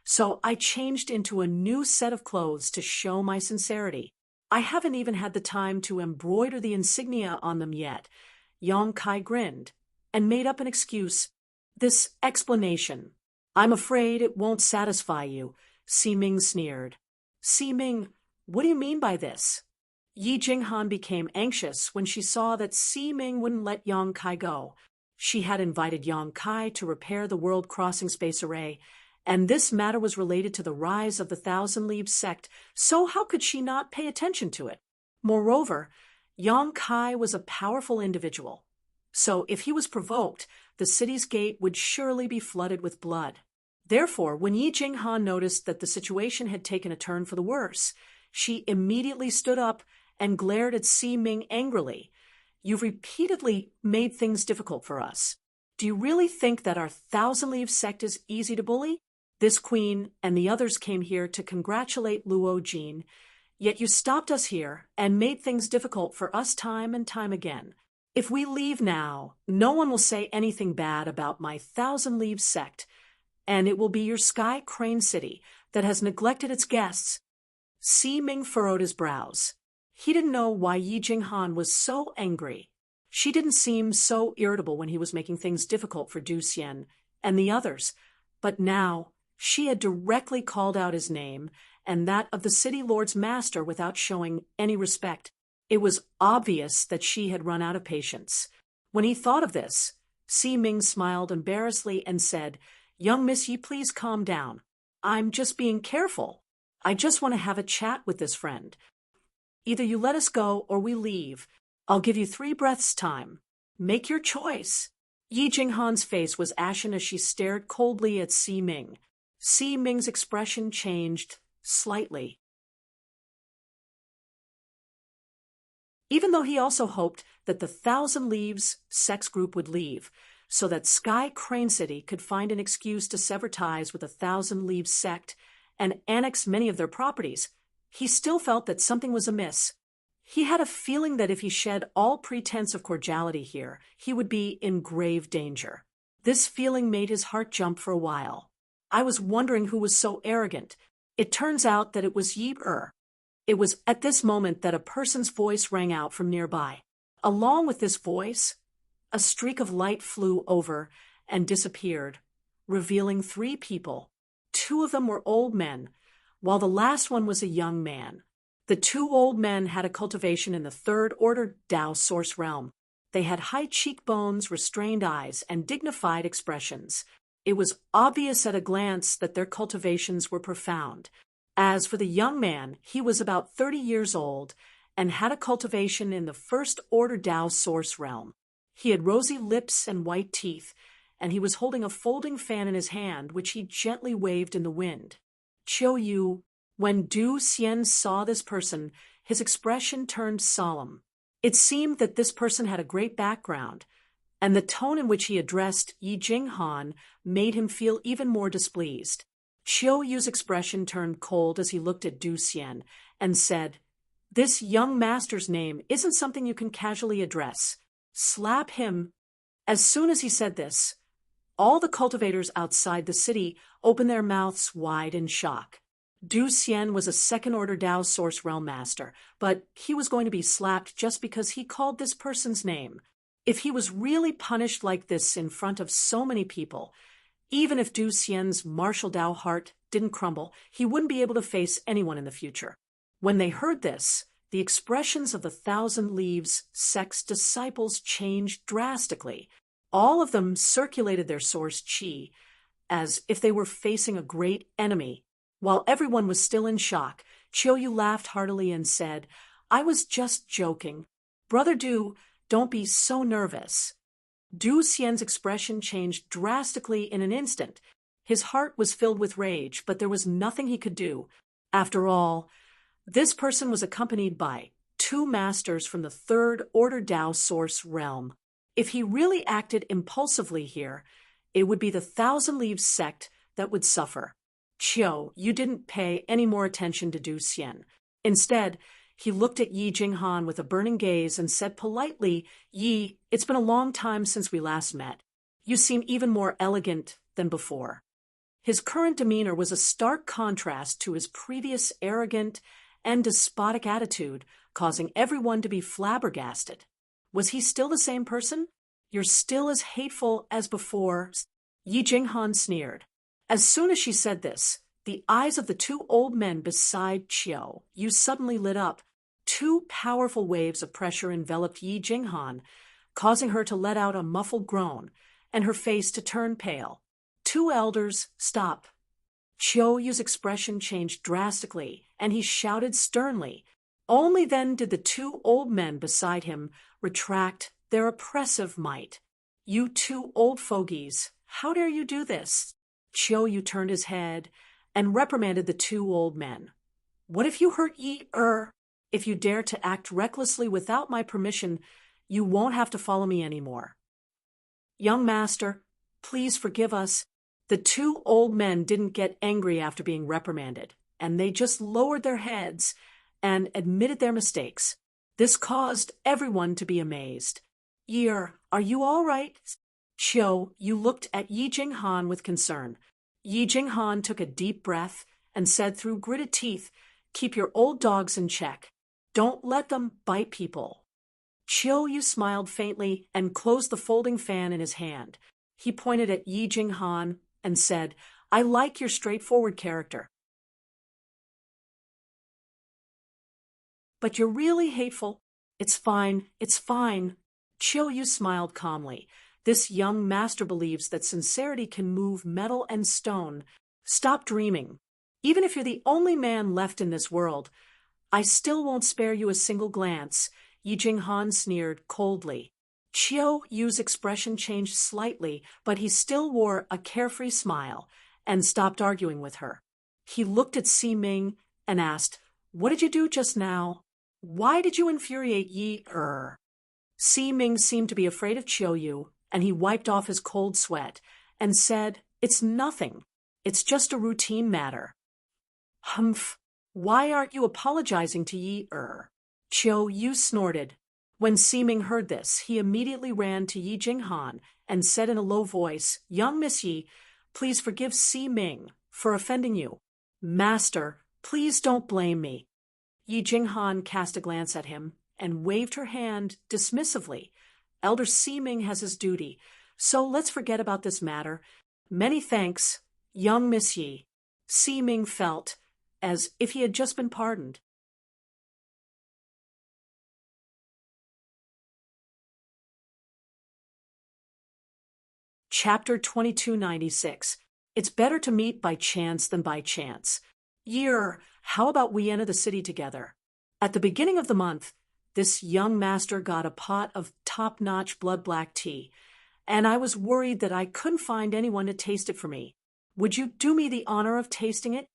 so I changed into a new set of clothes to show my sincerity. I haven't even had the time to embroider the insignia on them yet. Yang Kai grinned and made up an excuse. This explanation, I'm afraid it won't satisfy you. Ming sneered. Ming, what do you mean by this? Yi Jinghan became anxious when she saw that Ming wouldn't let Yang Kai go. She had invited Yang Kai to repair the World Crossing Space Array, and this matter was related to the rise of the Thousand Leaves sect, so how could she not pay attention to it? Moreover, Yang Kai was a powerful individual, so if he was provoked, the city's gate would surely be flooded with blood. Therefore, when Yi Jinghan noticed that the situation had taken a turn for the worse, she immediately stood up and glared at Ming angrily. You've repeatedly made things difficult for us. Do you really think that our Thousand Leaves sect is easy to bully? This queen and the others came here to congratulate Luo Jin, yet you stopped us here and made things difficult for us time and time again. If we leave now, no one will say anything bad about my Thousand Leaves sect, and it will be your Sky Crane City that has neglected its guests. Ming furrowed his brows. He didn't know why Yi Jinghan was so angry. She didn't seem so irritable when he was making things difficult for Du Xian and the others, but now she had directly called out his name and that of the city lord's master without showing any respect. It was obvious that she had run out of patience. When he thought of this, Ming smiled embarrassedly and said, "Young Miss Yi, please calm down. I'm just being careful. I just want to have a chat with this friend. Either you let us go or we leave. I'll give you 3 breaths' time. Make your choice." Yi Jinghan's face was ashen as she stared coldly at Ming. Ming's expression changed slightly. Even though he also hoped that the Thousand Leaves sex group would leave, so that Sky Crane City could find an excuse to sever ties with the Thousand Leaves sect and annex many of their properties, he still felt that something was amiss. He had a feeling that if he shed all pretense of cordiality here, he would be in grave danger. This feeling made his heart jump for a while. I was wondering who was so arrogant. It turns out that it was Yi Er. It was at this moment that a person's voice rang out from nearby. Along with this voice, a streak of light flew over and disappeared, revealing 3 people. 2 of them were old men, while the last one was a young man. The 2 old men had a cultivation in the 3rd Order Tao Source realm. They had high cheekbones, restrained eyes, and dignified expressions. It was obvious at a glance that their cultivations were profound. As for the young man, he was about 30 years old and had a cultivation in the 1st Order Tao Source realm. He had rosy lips and white teeth, and he was holding a folding fan in his hand, which he gently waved in the wind. Chiu Yu, when Du Xian saw this person, his expression turned solemn. It seemed that this person had a great background, and the tone in which he addressed Yi Jinghan made him feel even more displeased. Chiu Yu's expression turned cold as he looked at Du Xian and said, "This young master's name isn't something you can casually address. Slap him." As soon as he said this, all the cultivators outside the city opened their mouths wide in shock. Du Xian was a 2nd Order Tao Source Realm Master, but he was going to be slapped just because he called this person's name. If he was really punished like this in front of so many people, even if Du Xian's martial Tao heart didn't crumble, he wouldn't be able to face anyone in the future. When they heard this, the expressions of the Thousand Leaves sect's disciples changed drastically. All of them circulated their source qi, as if they were facing a great enemy. While everyone was still in shock, Chiu Yu laughed heartily and said, "I was just joking. Brother Du, don't be so nervous." Du Xian's expression changed drastically in an instant. His heart was filled with rage, but there was nothing he could do. After all, this person was accompanied by 2 masters from the 3rd Order Tao Source realm. If he really acted impulsively here, it would be the Thousand Leaves sect that would suffer. Chiu, you didn't pay any more attention to Du Xian. Instead, he looked at Yi Jinghan with a burning gaze and said politely, "Yi, it's been a long time since we last met. You seem even more elegant than before." His current demeanor was a stark contrast to his previous arrogant and despotic attitude, causing everyone to be flabbergasted. Was he still the same person? "You're still as hateful as before," Yi Jinghan sneered. As soon as she said this, The eyes of the two old men beside Chiao Yu suddenly lit up. Two powerful waves of pressure enveloped Yi Jinghan, causing her to let out a muffled groan and her face to turn pale. Two elders, stop. Chiao Yu's expression changed drastically, and he shouted sternly. Only then did the two old men beside him retract their oppressive might. You two old fogies, how dare you do this? Chiao Yu turned his head and reprimanded the two old men. What if you hurt Yi? If you dare to act recklessly without my permission, you won't have to follow me anymore. Young master, please forgive us. The two old men didn't get angry after being reprimanded, and they just lowered their heads and admitted their mistakes. This caused everyone to be amazed. Yi, are you all right? Chiao Yu looked at Yi Jinghan with concern. Yi Jinghan took a deep breath and said through gritted teeth, keep your old dogs in check. Don't let them bite people. Chiao Yu smiled faintly and closed the folding fan in his hand. He pointed at Yi Jinghan and said, I like your straightforward character. But you're really hateful. It's fine, it's fine. Chiao Yu smiled calmly. This young master believes that sincerity can move metal and stone. Stop dreaming. Even if you're the only man left in this world, I still won't spare you a single glance. Yi Jinghan sneered coldly. Chiao Yu's expression changed slightly, but he still wore a carefree smile and stopped arguing with her. He looked at Si Ming and asked, what did you do just now? Why did you infuriate Yi? Si Ming seemed to be afraid of Chiao Yu, and he wiped off his cold sweat and said, it's nothing. It's just a routine matter. Humph. Why aren't you apologizing to Yi? Chiao Yu snorted. When Si Ming heard this, he immediately ran to Yi Jinghan and said in a low voice, young Miss Yi, please forgive Si Ming for offending you. Master, please don't blame me. Yi Jinghan cast a glance at him and waved her hand dismissively. Elder Si Ming has his duty, so let's forget about this matter. Many thanks, young Miss Yi. Si Ming felt as if he had just been pardoned. Chapter 2296. It's better to meet by chance than by chance. Year, how about we enter the city together? At the beginning of the month, this young master got a pot of top-notch blood-black tea, and I was worried that I couldn't find anyone to taste it for me. Would you do me the honor of tasting it?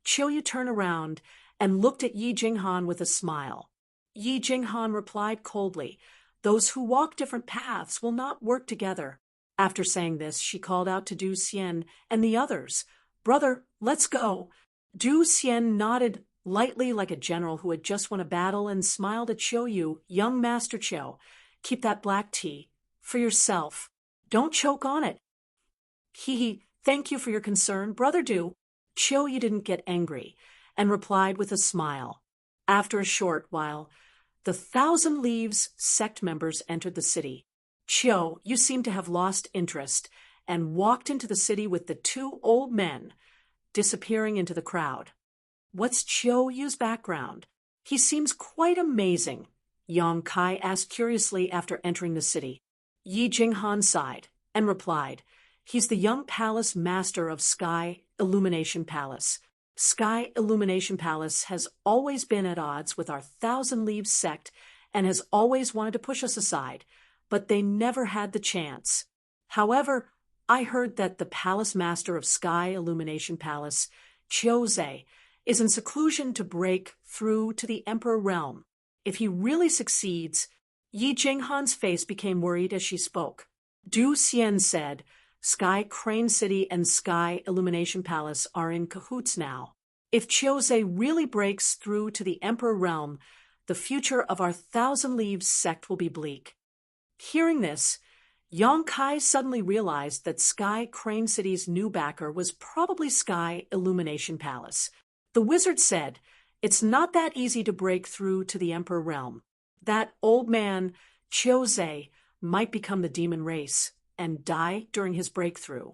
Chiao Yu turned around and looked at Yi Jinghan with a smile. Yi Jinghan replied coldly, those who walk different paths will not work together. After saying this, she called out to Du Xian and the others, brother, let's go. Du Xian nodded lightly like a general who had just won a battle and smiled at Chiao Yu. Young Master Chiao, keep that black tea for yourself. Don't choke on it. He, thank you for your concern, brother Du. Chiao Yu didn't get angry and replied with a smile. After a short while, the Thousand Leaves sect members entered the city. Chiao Yu seemed to have lost interest and walked into the city with the two old men, disappearing into the crowd. What's Chiao Yu's background? He seems quite amazing, Yang Kai asked curiously after entering the city. Yi Jinghan sighed and replied, he's the young palace master of Sky Illumination Palace. Sky Illumination Palace has always been at odds with our Thousand Leaves sect and has always wanted to push us aside, but they never had the chance. However, I heard that the palace master of Sky Illumination Palace, Chiao Zhe, is in seclusion to break through to the Emperor Realm. If he really succeeds, Yi Jinghan's face became worried as she spoke. Du Xian said, Sky Crane City and Sky Illumination Palace are in cahoots now. If Chiao Zhe really breaks through to the Emperor Realm, the future of our Thousand Leaves sect will be bleak. Hearing this, Yang Kai suddenly realized that Sky Crane City's new backer was probably Sky Illumination Palace. The wizard said, it's not that easy to break through to the Emperor Realm. That old man, Chiao Zhe, might become the demon race and die during his breakthrough.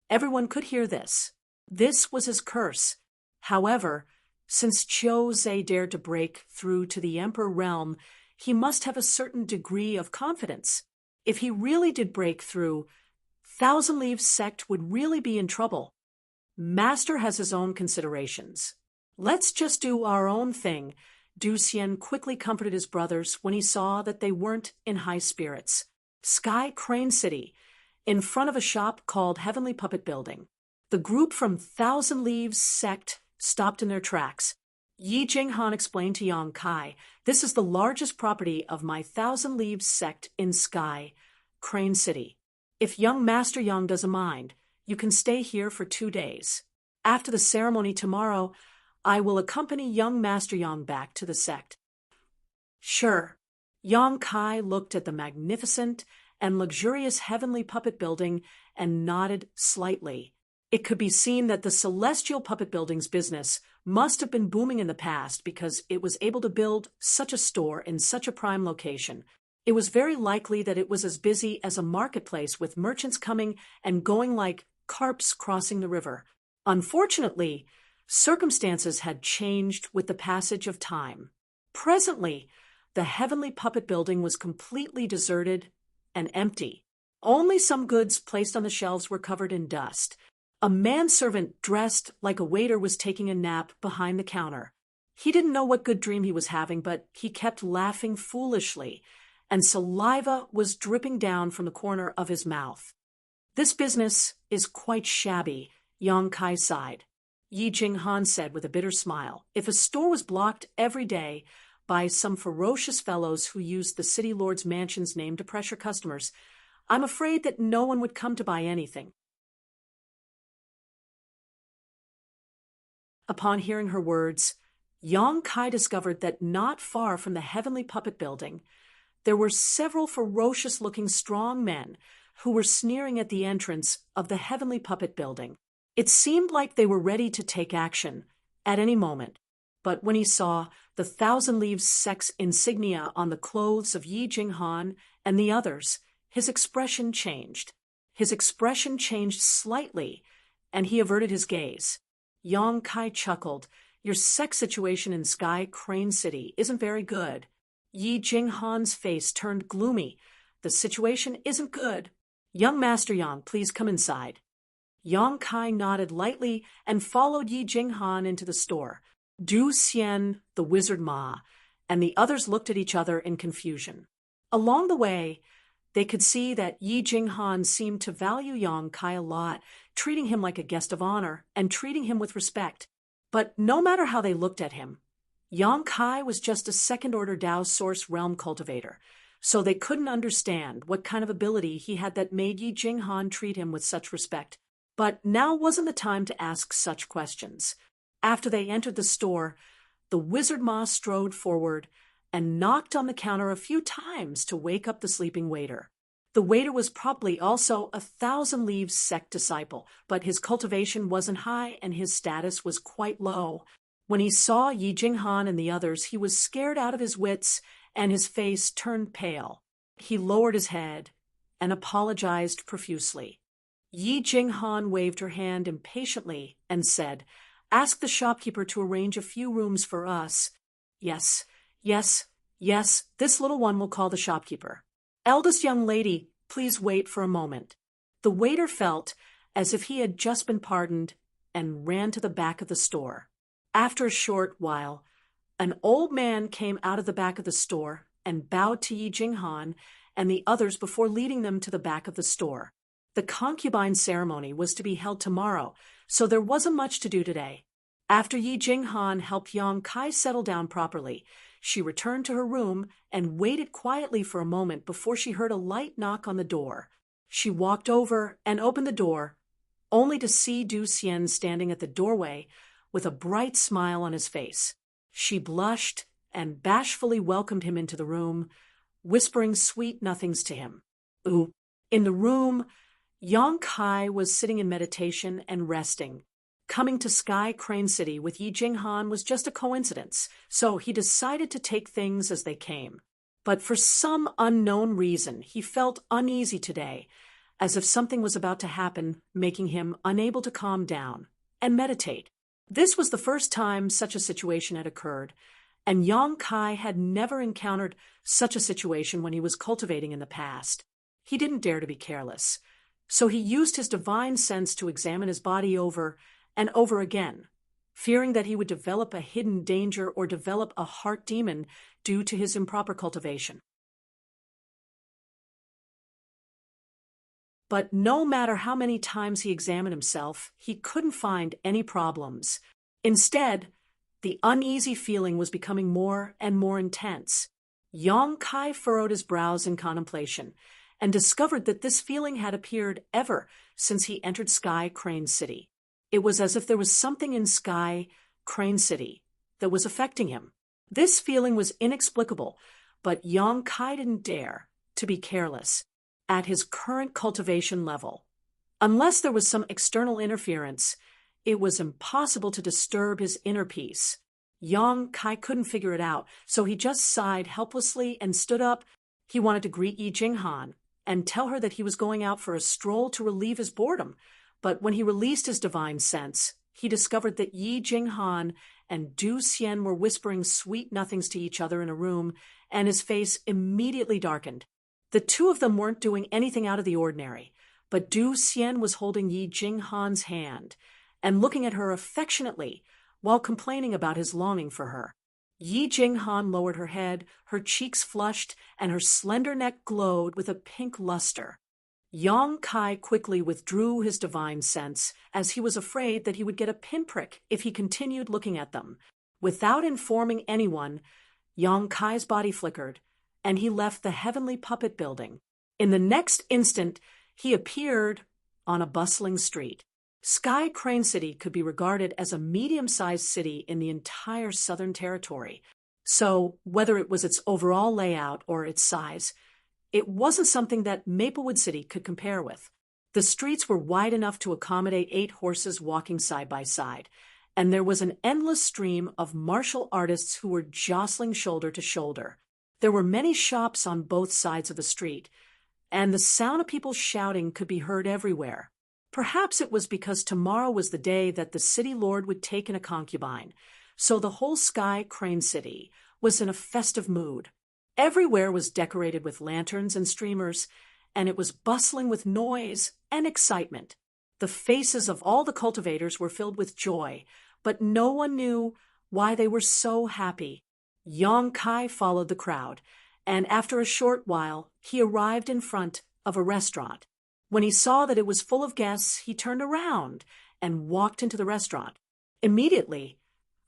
Everyone could hear this. This was his curse. However, since Qiu Zhe dared to break through to the Emperor realm, he must have a certain degree of confidence. If he really did break through, Thousand Leaves sect would really be in trouble. Master has his own considerations. Let's just do our own thing. Du Xian quickly comforted his brothers when he saw that they weren't in high spirits. Sky Crane City, in front of a shop called Heavenly Puppet Building. The group from Thousand Leaves sect stopped in their tracks. Yi Jinghan explained to Yang Kai, "This is the largest property of my Thousand Leaves sect in Sky Crane City. If young Master Yang doesn't mind, you can stay here for 2 days. After the ceremony tomorrow, I will accompany young Master Yang back to the sect." Sure. Yang Kai looked at the magnificent and luxurious Heavenly Puppet Building and nodded slightly. It could be seen that the Celestial Puppet Building's business must have been booming in the past because it was able to build such a store in such a prime location. It was very likely that it was as busy as a marketplace with merchants coming and going like carps crossing the river. Unfortunately, circumstances had changed with the passage of time. Presently, the Heavenly Puppet Building was completely deserted and empty. Only some goods placed on the shelves were covered in dust. A manservant dressed like a waiter was taking a nap behind the counter. He didn't know what good dream he was having, but he kept laughing foolishly, and saliva was dripping down from the corner of his mouth. "This business is quite shabby," Yang Kai sighed. Yi Jinghan said with a bitter smile, "If a store was blocked every day by some ferocious fellows who used the city lord's mansion's name to pressure customers, I'm afraid that no one would come to buy anything." Upon hearing her words, Yang Kai discovered that not far from the Heavenly Puppet Building, there were several ferocious-looking strong men who were sneering at the entrance of the Heavenly Puppet Building. It seemed like they were ready to take action at any moment, but when he saw the Thousand Leaves sect's insignia on the clothes of Yi Jinghan and the others, his expression changed. His expression changed slightly, and he averted his gaze. Yang Kai chuckled. "Your sex situation in Sky Crane City isn't very good." Yi Jinghan's face turned gloomy. "The situation isn't good. Young Master Yang, please come inside." Yang Kai nodded lightly and followed Yi Jinghan into the store. Du Xian, the Wizard Ma, and the others looked at each other in confusion. Along the way, they could see that Yi Jinghan seemed to value Yang Kai a lot, treating him like a guest of honor and treating him with respect. But no matter how they looked at him, Yang Kai was just a second-order Dao Source Realm cultivator, so they couldn't understand what kind of ability he had that made Yi Jinghan treat him with such respect. But now wasn't the time to ask such questions. After they entered the store, the Wizard Ma strode forward and knocked on the counter a few times to wake up the sleeping waiter. The waiter was probably also a Thousand Leaves sect disciple, but his cultivation wasn't high and his status was quite low. When he saw Yi Jinghan and the others, he was scared out of his wits and his face turned pale. He lowered his head and apologized profusely. Yi Jinghan waved her hand impatiently and said, "Ask the shopkeeper to arrange a few rooms for us." Yes, this little one will call the shopkeeper. "Eldest young lady, please wait for a moment." The waiter felt as if he had just been pardoned and ran to the back of the store. After a short while, an old man came out of the back of the store and bowed to Yi Jinghan and the others before leading them to the back of the store. The concubine ceremony was to be held tomorrow, so there wasn't much to do today. After Yi Jinghan helped Yang Kai settle down properly, she returned to her room and waited quietly for a moment before she heard a light knock on the door. She walked over and opened the door, only to see Du Xian standing at the doorway with a bright smile on his face. She blushed and bashfully welcomed him into the room, whispering sweet nothings to him. Ooh. In the room, Yang Kai was sitting in meditation and resting. Coming to Sky Crane City with Yi Jinghan was just a coincidence, so he decided to take things as they came. But for some unknown reason, he felt uneasy today, as if something was about to happen, making him unable to calm down. and meditate. This was the first time such a situation had occurred, and Yang Kai had never encountered such a situation when he was cultivating in the past. He didn't dare to be careless, so he used his divine sense to examine his body over and over again, fearing that he would develop a hidden danger or develop a heart demon due to his improper cultivation. But no matter how many times he examined himself, he couldn't find any problems. Instead, the uneasy feeling was becoming more and more intense. Yang Kai furrowed his brows in contemplation and discovered that this feeling had appeared ever since he entered Sky Crane City. It was as if there was something in Sky Crane City that was affecting him. This feeling was inexplicable, but Yang Kai didn't dare to be careless at his current cultivation level. Unless there was some external interference, it was impossible to disturb his inner peace. Yang Kai couldn't figure it out, so he just sighed helplessly and stood up. He wanted to greet Yi Jinghan and tell her that he was going out for a stroll to relieve his boredom, but when he released his divine sense, he discovered that Yi Jinghan and Du Xian were whispering sweet nothings to each other in a room, and his face immediately darkened. The two of them weren't doing anything out of the ordinary, but Du Xian was holding Yi Jinghan's hand and looking at her affectionately while complaining about his longing for her. Yi Jinghan lowered her head, her cheeks flushed, and her slender neck glowed with a pink luster. Yang Kai quickly withdrew his divine sense, as he was afraid that he would get a pinprick if he continued looking at them. Without informing anyone, Yang Kai's body flickered, and he left the heavenly puppet building. In the next instant, he appeared on a bustling street. Sky Crane City could be regarded as a medium-sized city in the entire Southern Territory. So, whether it was its overall layout or its size, it wasn't something that Maplewood City could compare with. The streets were wide enough to accommodate 8 horses walking side by side, and there was an endless stream of martial artists who were jostling shoulder to shoulder. There were many shops on both sides of the street, and the sound of people shouting could be heard everywhere. Perhaps it was because tomorrow was the day that the city lord would take in a concubine, so the whole Sky Crane City was in a festive mood. Everywhere was decorated with lanterns and streamers, and it was bustling with noise and excitement. The faces of all the cultivators were filled with joy, but no one knew why they were so happy. Yang Kai followed the crowd, and after a short while, he arrived in front of a restaurant. When he saw that it was full of guests, he turned around and walked into the restaurant. Immediately,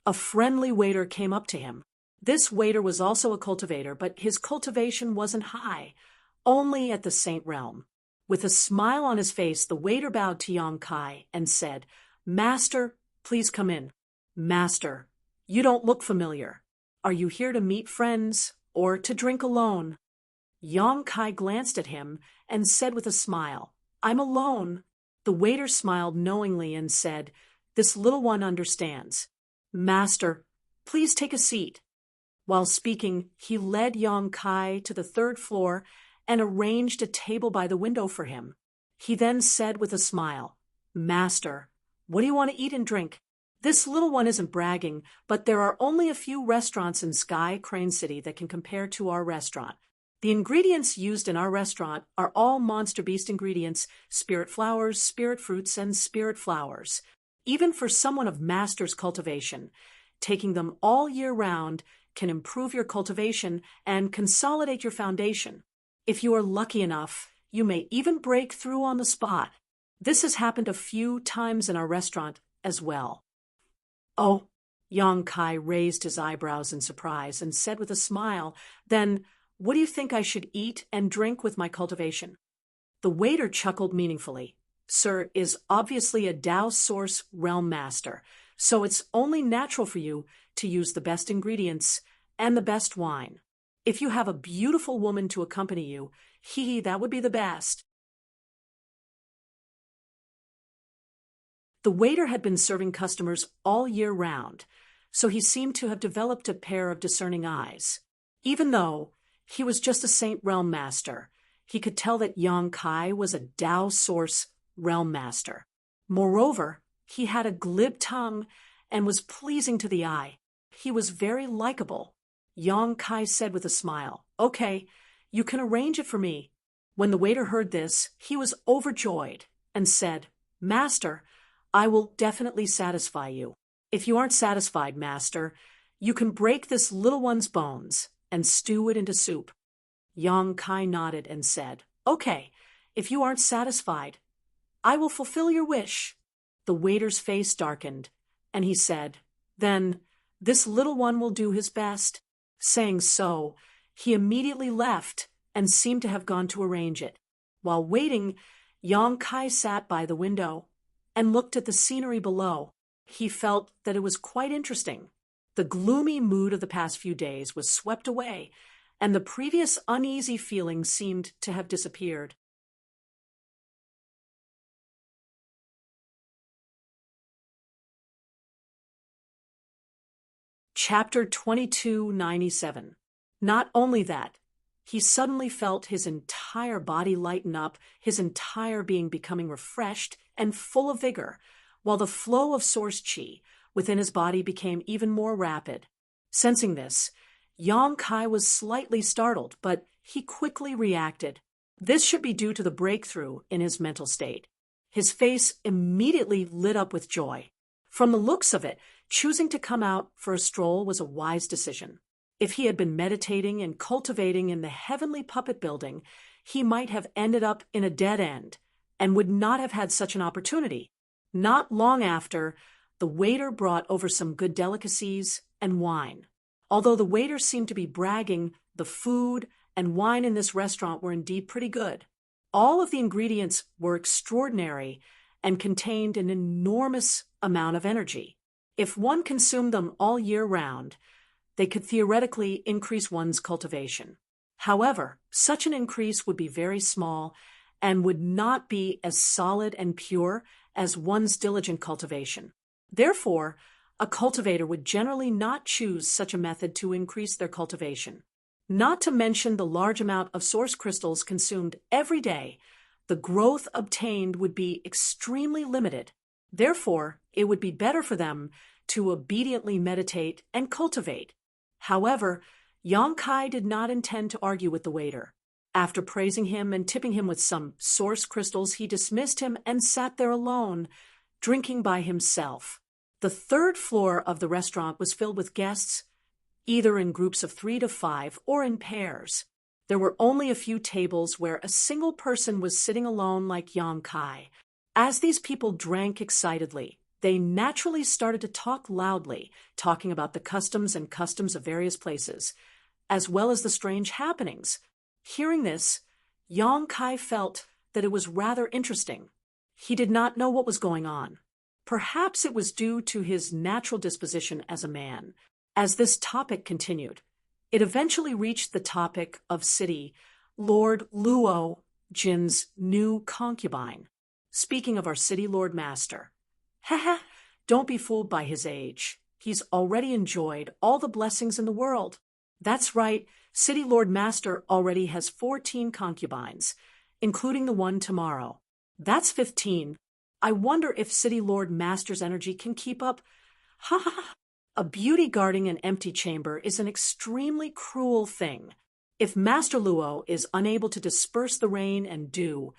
a friendly waiter came up to him. This waiter was also a cultivator, but his cultivation wasn't high, only at the saint realm. With a smile on his face, the waiter bowed to Yang Kai and said, "Master, please come in." "Master, you don't look familiar. Are you here to meet friends or to drink alone?" Yang Kai glanced at him and said with a smile, "I'm alone." The waiter smiled knowingly and said, "This little one understands. Master, please take a seat." While speaking, he led Yang Kai to the 3rd floor and arranged a table by the window for him. He then said with a smile, "Master, what do you want to eat and drink?" This little one isn't bragging, but there are only a few restaurants in Sky Crane City that can compare to our restaurant. The ingredients used in our restaurant are all Monster Beast ingredients: spirit flowers, spirit fruits, and spirit flowers. Even for someone of master's cultivation, taking them all year round can improve your cultivation and consolidate your foundation. If you are lucky enough, you may even break through on the spot. This has happened a few times in our restaurant as well. "Oh," Yang Kai raised his eyebrows in surprise and said with a smile, "Then what do you think I should eat and drink with my cultivation?" The waiter chuckled meaningfully. "Sir is obviously a Tao Source Realm Master, so it's only natural for you to use the best ingredients and the best wine. If you have a beautiful woman to accompany you, that would be the best." The waiter had been serving customers all year round, so he seemed to have developed a pair of discerning eyes. Even though he was just a Saint Realm Master, he could tell that Yang Kai was a Tao Source Realm Master. Moreover, He had a glib tongue and was pleasing to the eye. He was very likable. Yang Kai said with a smile, "Okay, you can arrange it for me." When the waiter heard this, he was overjoyed and said, "Master, I will definitely satisfy you. If you aren't satisfied, master, you can break this little one's bones and stew it into soup." Yang Kai nodded and said, "Okay, if you aren't satisfied, I will fulfill your wish." The waiter's face darkened, and he said, "Then this little one will do his best." Saying so, he immediately left and seemed to have gone to arrange it. While waiting, Yang Kai sat by the window and looked at the scenery below. He felt that it was quite interesting. The gloomy mood of the past few days was swept away, and the previous uneasy feeling seemed to have disappeared. Chapter 2297. Not only that, he suddenly felt his entire body lighten up, his entire being becoming refreshed and full of vigor, while the flow of source qi within his body became even more rapid. Sensing this, Yang Kai was slightly startled, but he quickly reacted. This should be due to the breakthrough in his mental state. His face immediately lit up with joy. From the looks of it, choosing to come out for a stroll was a wise decision. If he had been meditating and cultivating in the heavenly puppet building, he might have ended up in a dead end and would not have had such an opportunity. Not long after, the waiter brought over some good delicacies and wine. Although the waiter seemed to be bragging, the food and wine in this restaurant were indeed pretty good. All of the ingredients were extraordinary and contained an enormous amount of energy. If one consumed them all year round, they could theoretically increase one's cultivation. However, such an increase would be very small and would not be as solid and pure as one's diligent cultivation. Therefore, a cultivator would generally not choose such a method to increase their cultivation. Not to mention the large amount of source crystals consumed every day, the growth obtained would be extremely limited. Therefore, it would be better for them to obediently meditate and cultivate. However, Yang Kai did not intend to argue with the waiter. After praising him and tipping him with some source crystals, he dismissed him and sat there alone, drinking by himself. The third floor of the restaurant was filled with guests, either in groups of 3 to 5 or in pairs. There were only a few tables where a single person was sitting alone like Yang Kai. As these people drank excitedly, they naturally started to talk loudly, talking about the customs of various places, as well as the strange happenings. Hearing this, Yang Kai felt that it was rather interesting. He did not know what was going on. Perhaps it was due to his natural disposition as a man. As this topic continued, it eventually reached the topic of City Lord Luo Jin's new concubine. Speaking of our City Lord Master. Haha, don't be fooled by his age. He's already enjoyed all the blessings in the world. That's right, City Lord Master already has 14 concubines, including the one tomorrow. That's 15. I wonder if City Lord Master's energy can keep up. Ha ha ha. A beauty guarding an empty chamber is an extremely cruel thing. If Master Luo is unable to disperse the rain and dew,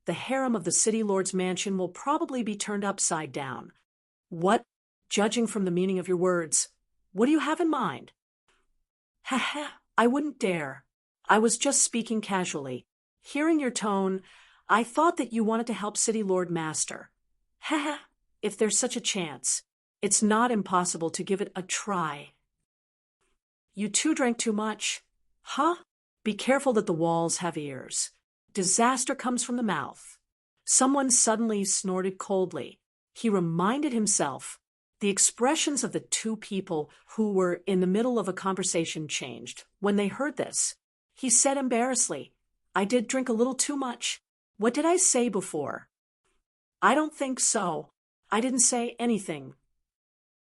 the harem of the City Lord's mansion will probably be turned upside down. What? Judging from the meaning of your words, what do you have in mind? Ha ha, I wouldn't dare. I was just speaking casually. Hearing your tone, I thought that you wanted to help City Lord Master. Ha ha, if there's such a chance, it's not impossible to give it a try. You two drank too much. Huh? Be careful that the walls have ears. Disaster comes from the mouth. Someone suddenly snorted coldly. He reminded himself. The expressions of the two people who were in the middle of a conversation changed when they heard this. He said embarrassedly, I did drink a little too much. What did I say before? I don't think so. I didn't say anything.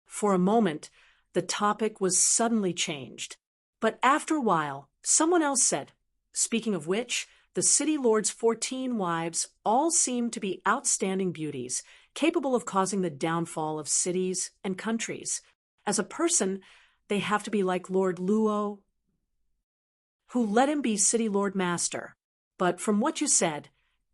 For a moment, the topic was suddenly changed. But after a while, someone else said, speaking of which, the City Lord's 14 wives all seemed to be outstanding beauties, capable of causing the downfall of cities and countries. As a person, they have to be like Lord Luo, who let him be City Lord Master. But from what you said,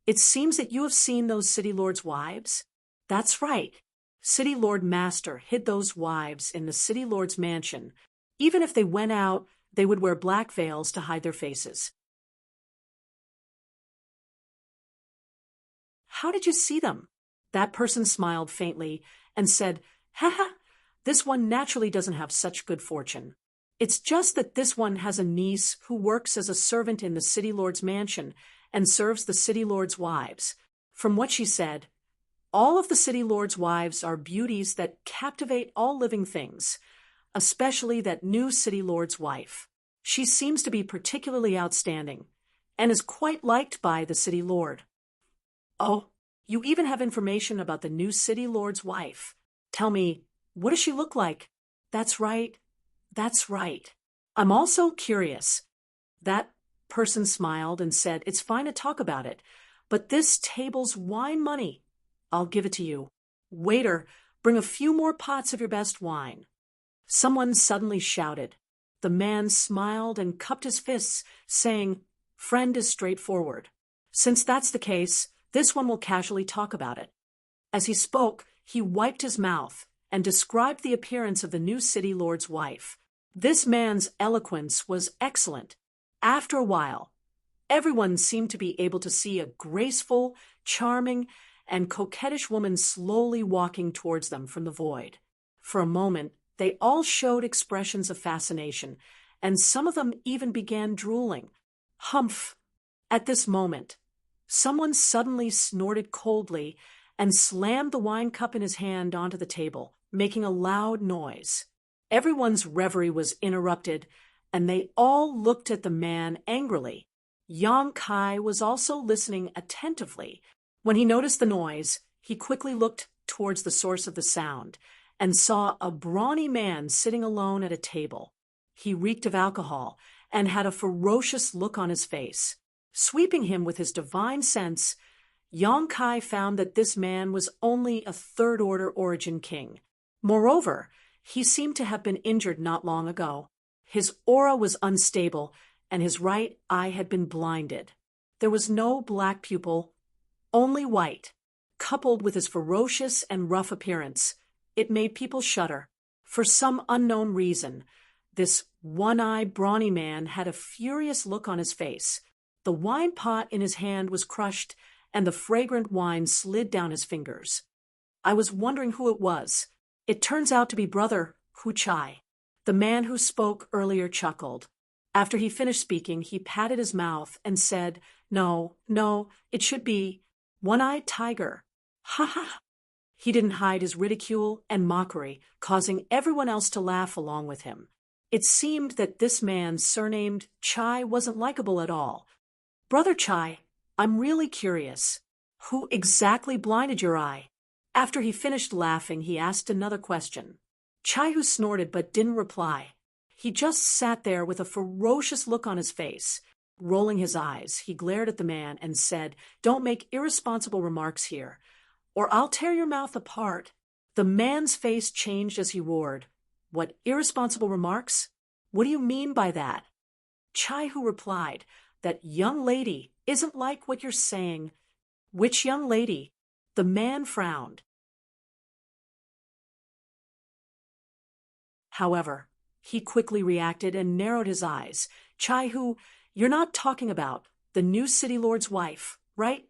it seems that you have seen those City Lords' wives? That's right. City Lord Master hid those wives in the City Lord's mansion. Even if they went out, they would wear black veils to hide their faces. How did you see them? That person smiled faintly and said, "Haha, this one naturally doesn't have such good fortune. It's just that this one has a niece who works as a servant in the City Lord's mansion and serves the City Lord's wives. From what she said, all of the City Lord's wives are beauties that captivate all living things, especially that new City Lord's wife. She seems to be particularly outstanding and is quite liked by the City Lord." "Oh, you even have information about the new City Lord's wife. Tell me, what does she look like?" "That's right. That's right. I'm also curious." That person smiled and said, "It's fine to talk about it, but this table's wine money. I'll give it to you. Waiter, bring a few more pots of your best wine." Someone suddenly shouted. The man smiled and cupped his fists, saying, "Friend is straightforward. Since that's the case, this one will casually talk about it." As he spoke, he wiped his mouth and described the appearance of the new City Lord's wife. This man's eloquence was excellent. After a while, everyone seemed to be able to see a graceful, charming, and coquettish woman slowly walking towards them from the void. For a moment, they all showed expressions of fascination, and some of them even began drooling. Humph! At this moment, someone suddenly snorted coldly and slammed the wine cup in his hand onto the table, making a loud noise. Everyone's reverie was interrupted, and they all looked at the man angrily. Yang Kai was also listening attentively. When he noticed the noise, he quickly looked towards the source of the sound and saw a brawny man sitting alone at a table. He reeked of alcohol and had a ferocious look on his face. Sweeping him with his divine sense, Yang Kai found that this man was only a third-order origin king. Moreover, he seemed to have been injured not long ago. His aura was unstable, and his right eye had been blinded. There was no black pupil, only white. Coupled with his ferocious and rough appearance, it made people shudder. For some unknown reason, this one-eyed, brawny man had a furious look on his face. The wine pot in his hand was crushed, and the fragrant wine slid down his fingers. I was wondering who it was. It turns out to be Brother Hu Chai. The man who spoke earlier chuckled. After he finished speaking, he patted his mouth and said, No, it should be One-Eyed Tiger. Ha ha! He didn't hide his ridicule and mockery, causing everyone else to laugh along with him. It seemed that this man surnamed Chai wasn't likable at all. "Brother Chai, I'm really curious. Who exactly blinded your eye?" After he finished laughing, he asked another question. Chai Hu snorted but didn't reply. He just sat there with a ferocious look on his face. Rolling his eyes, he glared at the man and said, "Don't make irresponsible remarks here, or I'll tear your mouth apart." The man's face changed as he roared. "What irresponsible remarks? What do you mean by that?" Chai Hu replied, "That young lady isn't like what you're saying." "Which young lady?" The man frowned. However, he quickly reacted and narrowed his eyes. "Chai Hu, you're not talking about the new City Lord's wife, right?"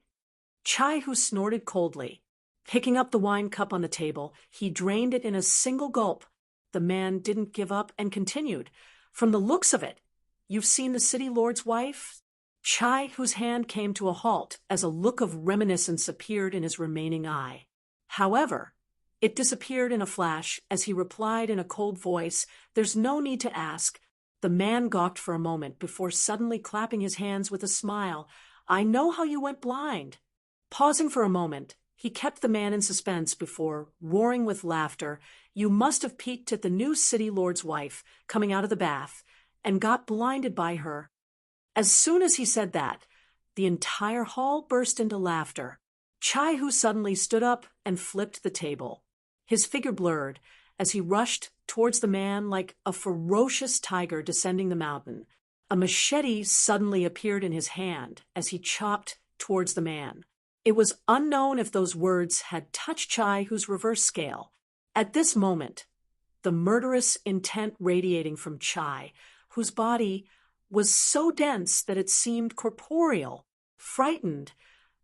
Chai Hu snorted coldly. Picking up the wine cup on the table, he drained it in a single gulp. The man didn't give up and continued, "From the looks of it, you've seen the City Lord's wife?" Chai Hu's hand came to a halt as a look of reminiscence appeared in his remaining eye. However, it disappeared in a flash as he replied in a cold voice, "There's no need to ask." The man gawked for a moment before suddenly clapping his hands with a smile. "I know how you went blind." Pausing for a moment, he kept the man in suspense before, roaring with laughter, "You must have peeked at the new City Lord's wife coming out of the bath and got blinded by her." As soon as he said that, the entire hall burst into laughter. Chai Hu suddenly stood up and flipped the table. His figure blurred as he rushed towards the man like a ferocious tiger descending the mountain. A machete suddenly appeared in his hand as he chopped towards the man. It was unknown if those words had touched Chai Hu's reverse scale. At this moment, the murderous intent radiating from Chai, whose body was so dense that it seemed corporeal. Frightened,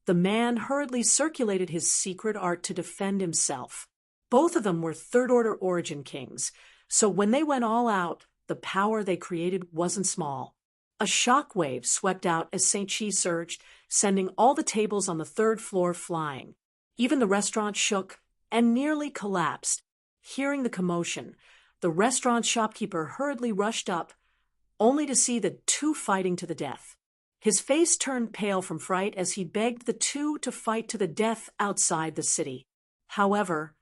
the man hurriedly circulated his secret art to defend himself. Both of them were third-order origin kings, so when they went all out, the power they created wasn't small. A shockwave swept out as St. Chi surged, sending all the tables on the third floor flying. Even the restaurant shook and nearly collapsed. Hearing the commotion, the restaurant shopkeeper hurriedly rushed up, only to see the two fighting to the death. His face turned pale from fright as he begged the two to fight to the death outside the city. However,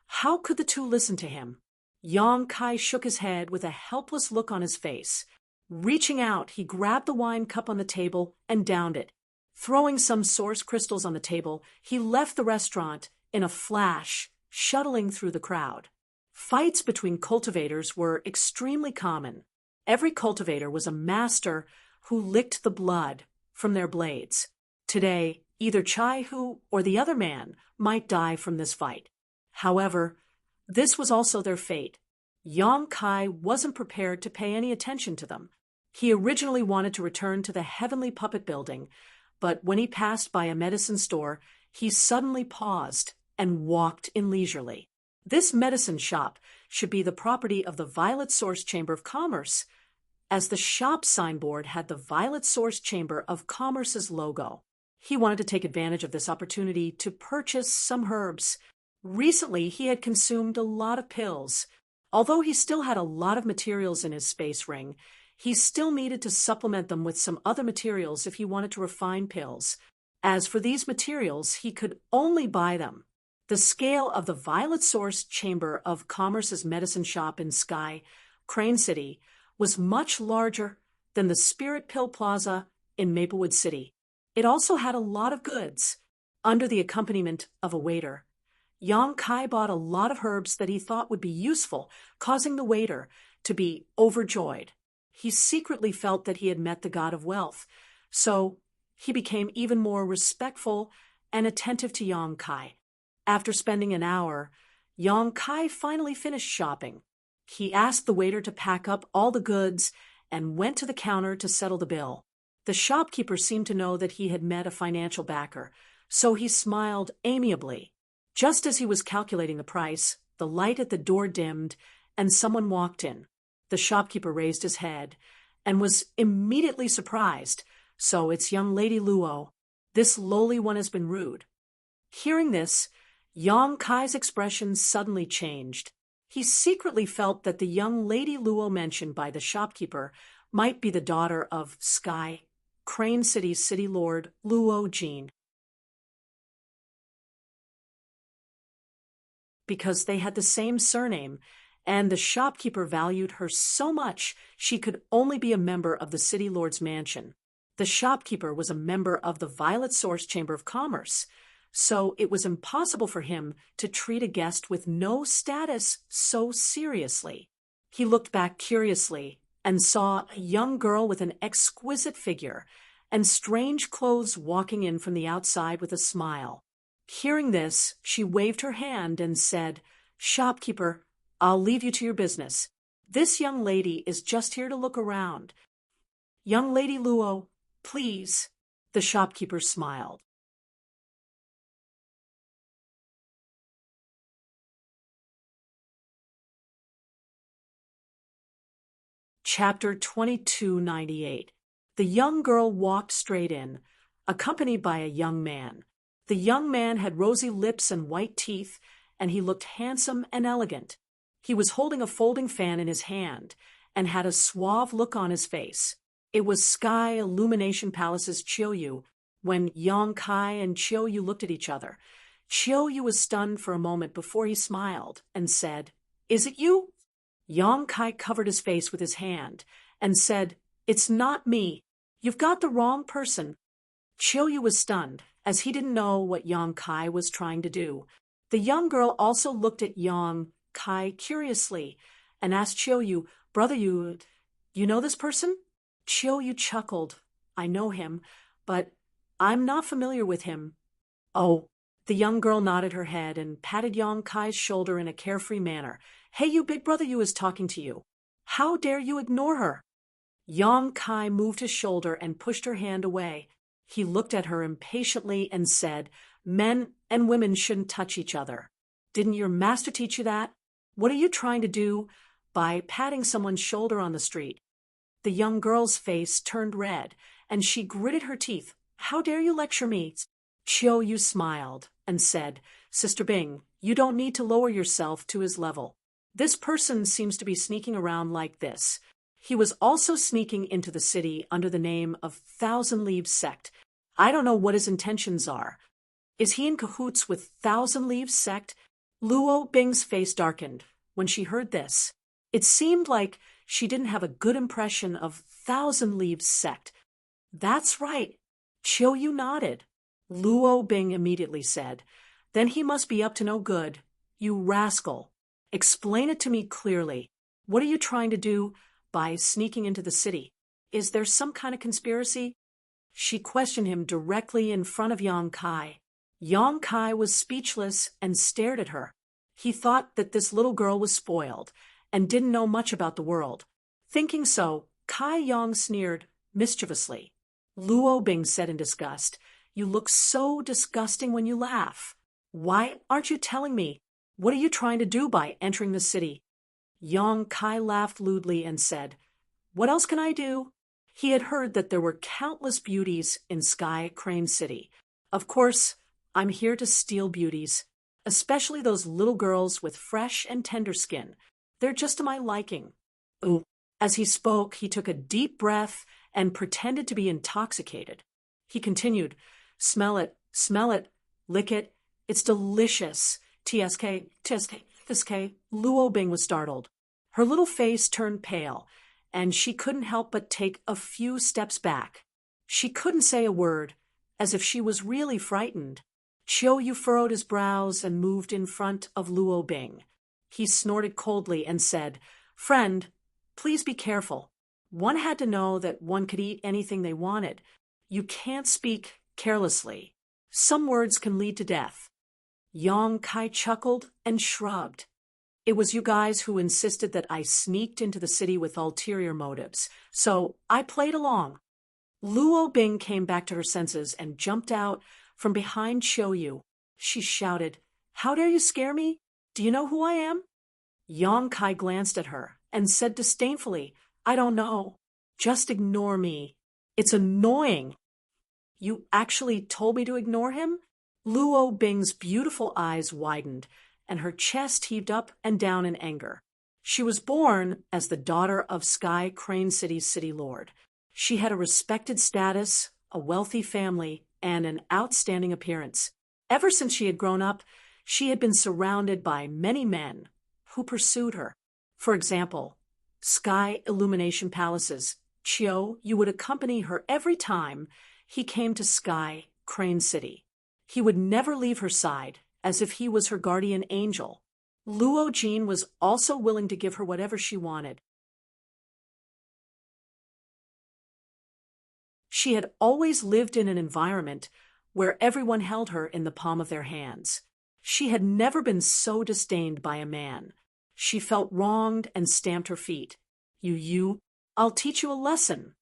how could the two listen to him? Yang Kai shook his head with a helpless look on his face. Reaching out, he grabbed the wine cup on the table and downed it. Throwing some source crystals on the table, he left the restaurant in a flash, shuttling through the crowd. Fights between cultivators were extremely common. Every cultivator was a master who licked the blood from their blades. Today, either Chai Hu or the other man might die from this fight. However, this was also their fate. Yang Kai wasn't prepared to pay any attention to them. He originally wanted to return to the heavenly puppet building, but when he passed by a medicine store, he suddenly paused and walked in leisurely. This medicine shop should be the property of the Violet Source Chamber of Commerce, as the shop signboard had the Violet Source Chamber of Commerce's logo. He wanted to take advantage of this opportunity to purchase some herbs. Recently, he had consumed a lot of pills. Although he still had a lot of materials in his space ring, he still needed to supplement them with some other materials if he wanted to refine pills. As for these materials, he could only buy them. The scale of the Violet Source Chamber of Commerce's medicine shop in Sky, Crane City, was much larger than the Spirit Pill Plaza in Maplewood City. It also had a lot of goods. Under the accompaniment of a waiter, Yang Kai bought a lot of herbs that he thought would be useful, causing the waiter to be overjoyed. He secretly felt that he had met the god of wealth, so he became even more respectful and attentive to Yang Kai. After spending an hour, Yang Kai finally finished shopping. He asked the waiter to pack up all the goods and went to the counter to settle the bill. The shopkeeper seemed to know that he had met a financial backer, so he smiled amiably. Just as he was calculating the price, the light at the door dimmed and someone walked in. The shopkeeper raised his head and was immediately surprised. So it's young Lady Luo. This lowly one has been rude. Hearing this, Yang Kai's expression suddenly changed. He secretly felt that the young Lady Luo mentioned by the shopkeeper might be the daughter of Sky, Crane City's city lord Luo Jin, because they had the same surname, and the shopkeeper valued her so much she could only be a member of the city lord's mansion. The shopkeeper was a member of the Violet Source Chamber of Commerce, so it was impossible for him to treat a guest with no status so seriously. He looked back curiously and saw a young girl with an exquisite figure and strange clothes walking in from the outside with a smile. Hearing this, she waved her hand and said, "Shopkeeper, I'll leave you to your business. This young lady is just here to look around." "Young Lady Luo, please," the shopkeeper smiled. Chapter 2298. The young girl walked straight in, accompanied by a young man. The young man had rosy lips and white teeth, and he looked handsome and elegant. He was holding a folding fan in his hand and had a suave look on his face. It was Sky Illumination Palace's Chiou-Yu. When Yang Kai and Chiou-Yu looked at each other, Chiou-Yu was stunned for a moment before he smiled and said, "Is it you?" Yang Kai covered his face with his hand and said, "It's not me. You've got the wrong person." Chiou-Yu was stunned, as he didn't know what Yang Kai was trying to do. The young girl also looked at Yang Kai curiously and asked Chiu Yu, "Brother, you know this person?" Chiu Yu chuckled. "I know him, but I'm not familiar with him." "Oh." The young girl nodded her head and patted Yang Kai's shoulder in a carefree manner. "Hey, you, big brother Yu is talking to you. How dare you ignore her?" Yang Kai moved his shoulder and pushed her hand away. He looked at her impatiently and said, "Men and women shouldn't touch each other. Didn't your master teach you that? What are you trying to do by patting someone's shoulder on the street?" The young girl's face turned red, and she gritted her teeth. "How dare you lecture me?" Chiu Yu smiled and said, "Sister Bing, you don't need to lower yourself to his level. This person seems to be sneaking around like this. He was also sneaking into the city under the name of Thousand Leaves Sect. I don't know what his intentions are. Is he in cahoots with Thousand Leaves Sect?" Luo Bing's face darkened when she heard this. It seemed like she didn't have a good impression of Thousand Leaves Sect. "That's right." Chiu Yu nodded. Luo Bing immediately said, "Then he must be up to no good. You rascal. Explain it to me clearly. What are you trying to do by sneaking into the city? Is there some kind of conspiracy?" She questioned him directly in front of Yang Kai. Yang Kai was speechless and stared at her. He thought that this little girl was spoiled and didn't know much about the world. Thinking so, Kai Yang sneered mischievously. Luo Bing said in disgust, "You look so disgusting when you laugh. Why aren't you telling me? What are you trying to do by entering the city?" Yang Kai laughed lewdly and said, "What else can I do?" He had heard that there were countless beauties in Sky Crane City. "Of course, I'm here to steal beauties, especially those little girls with fresh and tender skin. They're just to my liking." Ooh. As he spoke, he took a deep breath and pretended to be intoxicated. He continued, smell it, lick it. It's delicious. TSK. Luo Bing was startled. Her little face turned pale, and she couldn't help but take a few steps back. She couldn't say a word, as if she was really frightened. Chiu Yu furrowed his brows and moved in front of Luo Bing. He snorted coldly and said, "Friend, please be careful. One had to know that one could eat anything they wanted. You can't speak carelessly. Some words can lead to death." Yang Kai chuckled and shrugged. "It was you guys who insisted that I sneaked into the city with ulterior motives, so I played along." Luo Bing came back to her senses and jumped out from behind Chiu Yu. She shouted, "How dare you scare me? Do you know who I am?" Yang Kai glanced at her and said disdainfully, "I don't know. Just ignore me. It's annoying." "You actually told me to ignore him?" Luo Bing's beautiful eyes widened, and her chest heaved up and down in anger. She was born as the daughter of Sky Crane City's city lord. She had a respected status, a wealthy family, and an outstanding appearance. Ever since she had grown up, she had been surrounded by many men who pursued her. For example, Sky Illumination Palaces. Chiu Yu would accompany her every time he came to Sky Crane City. He would never leave her side, as if he was her guardian angel. Luo Jin was also willing to give her whatever she wanted. She had always lived in an environment where everyone held her in the palm of their hands. She had never been so disdained by a man. She felt wronged and stamped her feet. You, I'll teach you a lesson."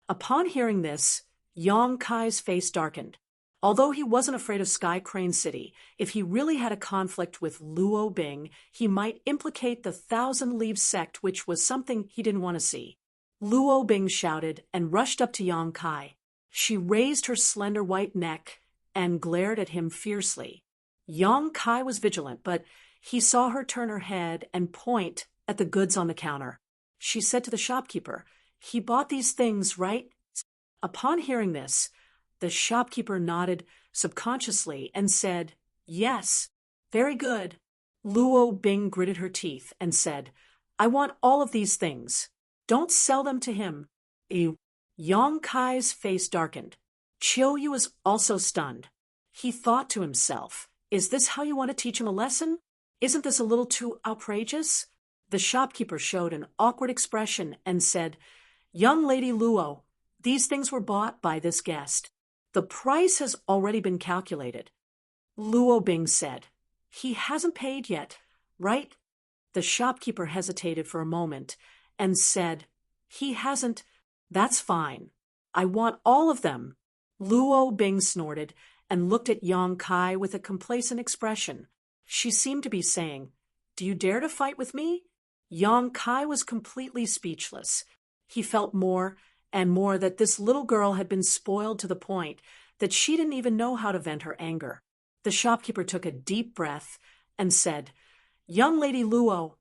Upon hearing this, Yang Kai's face darkened. Although he wasn't afraid of Sky Crane City, if he really had a conflict with Luo Bing, he might implicate the Thousand Leaves Sect, which was something he didn't want to see. Luo Bing shouted and rushed up to Yang Kai. She raised her slender white neck and glared at him fiercely. Yang Kai was vigilant, but he saw her turn her head and point at the goods on the counter. She said to the shopkeeper, "He bought these things, right?" Upon hearing this, the shopkeeper nodded subconsciously and said, "Yes, very good." Luo Bing gritted her teeth and said, "I want all of these things. Don't sell them to him." Yang Kai's face darkened. Chiu Yu was also stunned. He thought to himself, is this how you want to teach him a lesson? Isn't this a little too outrageous? The shopkeeper showed an awkward expression and said, Young Lady Luo, these things were bought by this guest. The price has already been calculated. Luo Bing said, He hasn't paid yet, right? The shopkeeper hesitated for a moment and said, He hasn't. That's fine. I want all of them. Luo Bing snorted and looked at Yang Kai with a complacent expression. She seemed to be saying, Do you dare to fight with me? Yang Kai was completely speechless. He felt more and more that this little girl had been spoiled to the point that she didn't even know how to vent her anger. The shopkeeper took a deep breath and said, Young Lady Luo,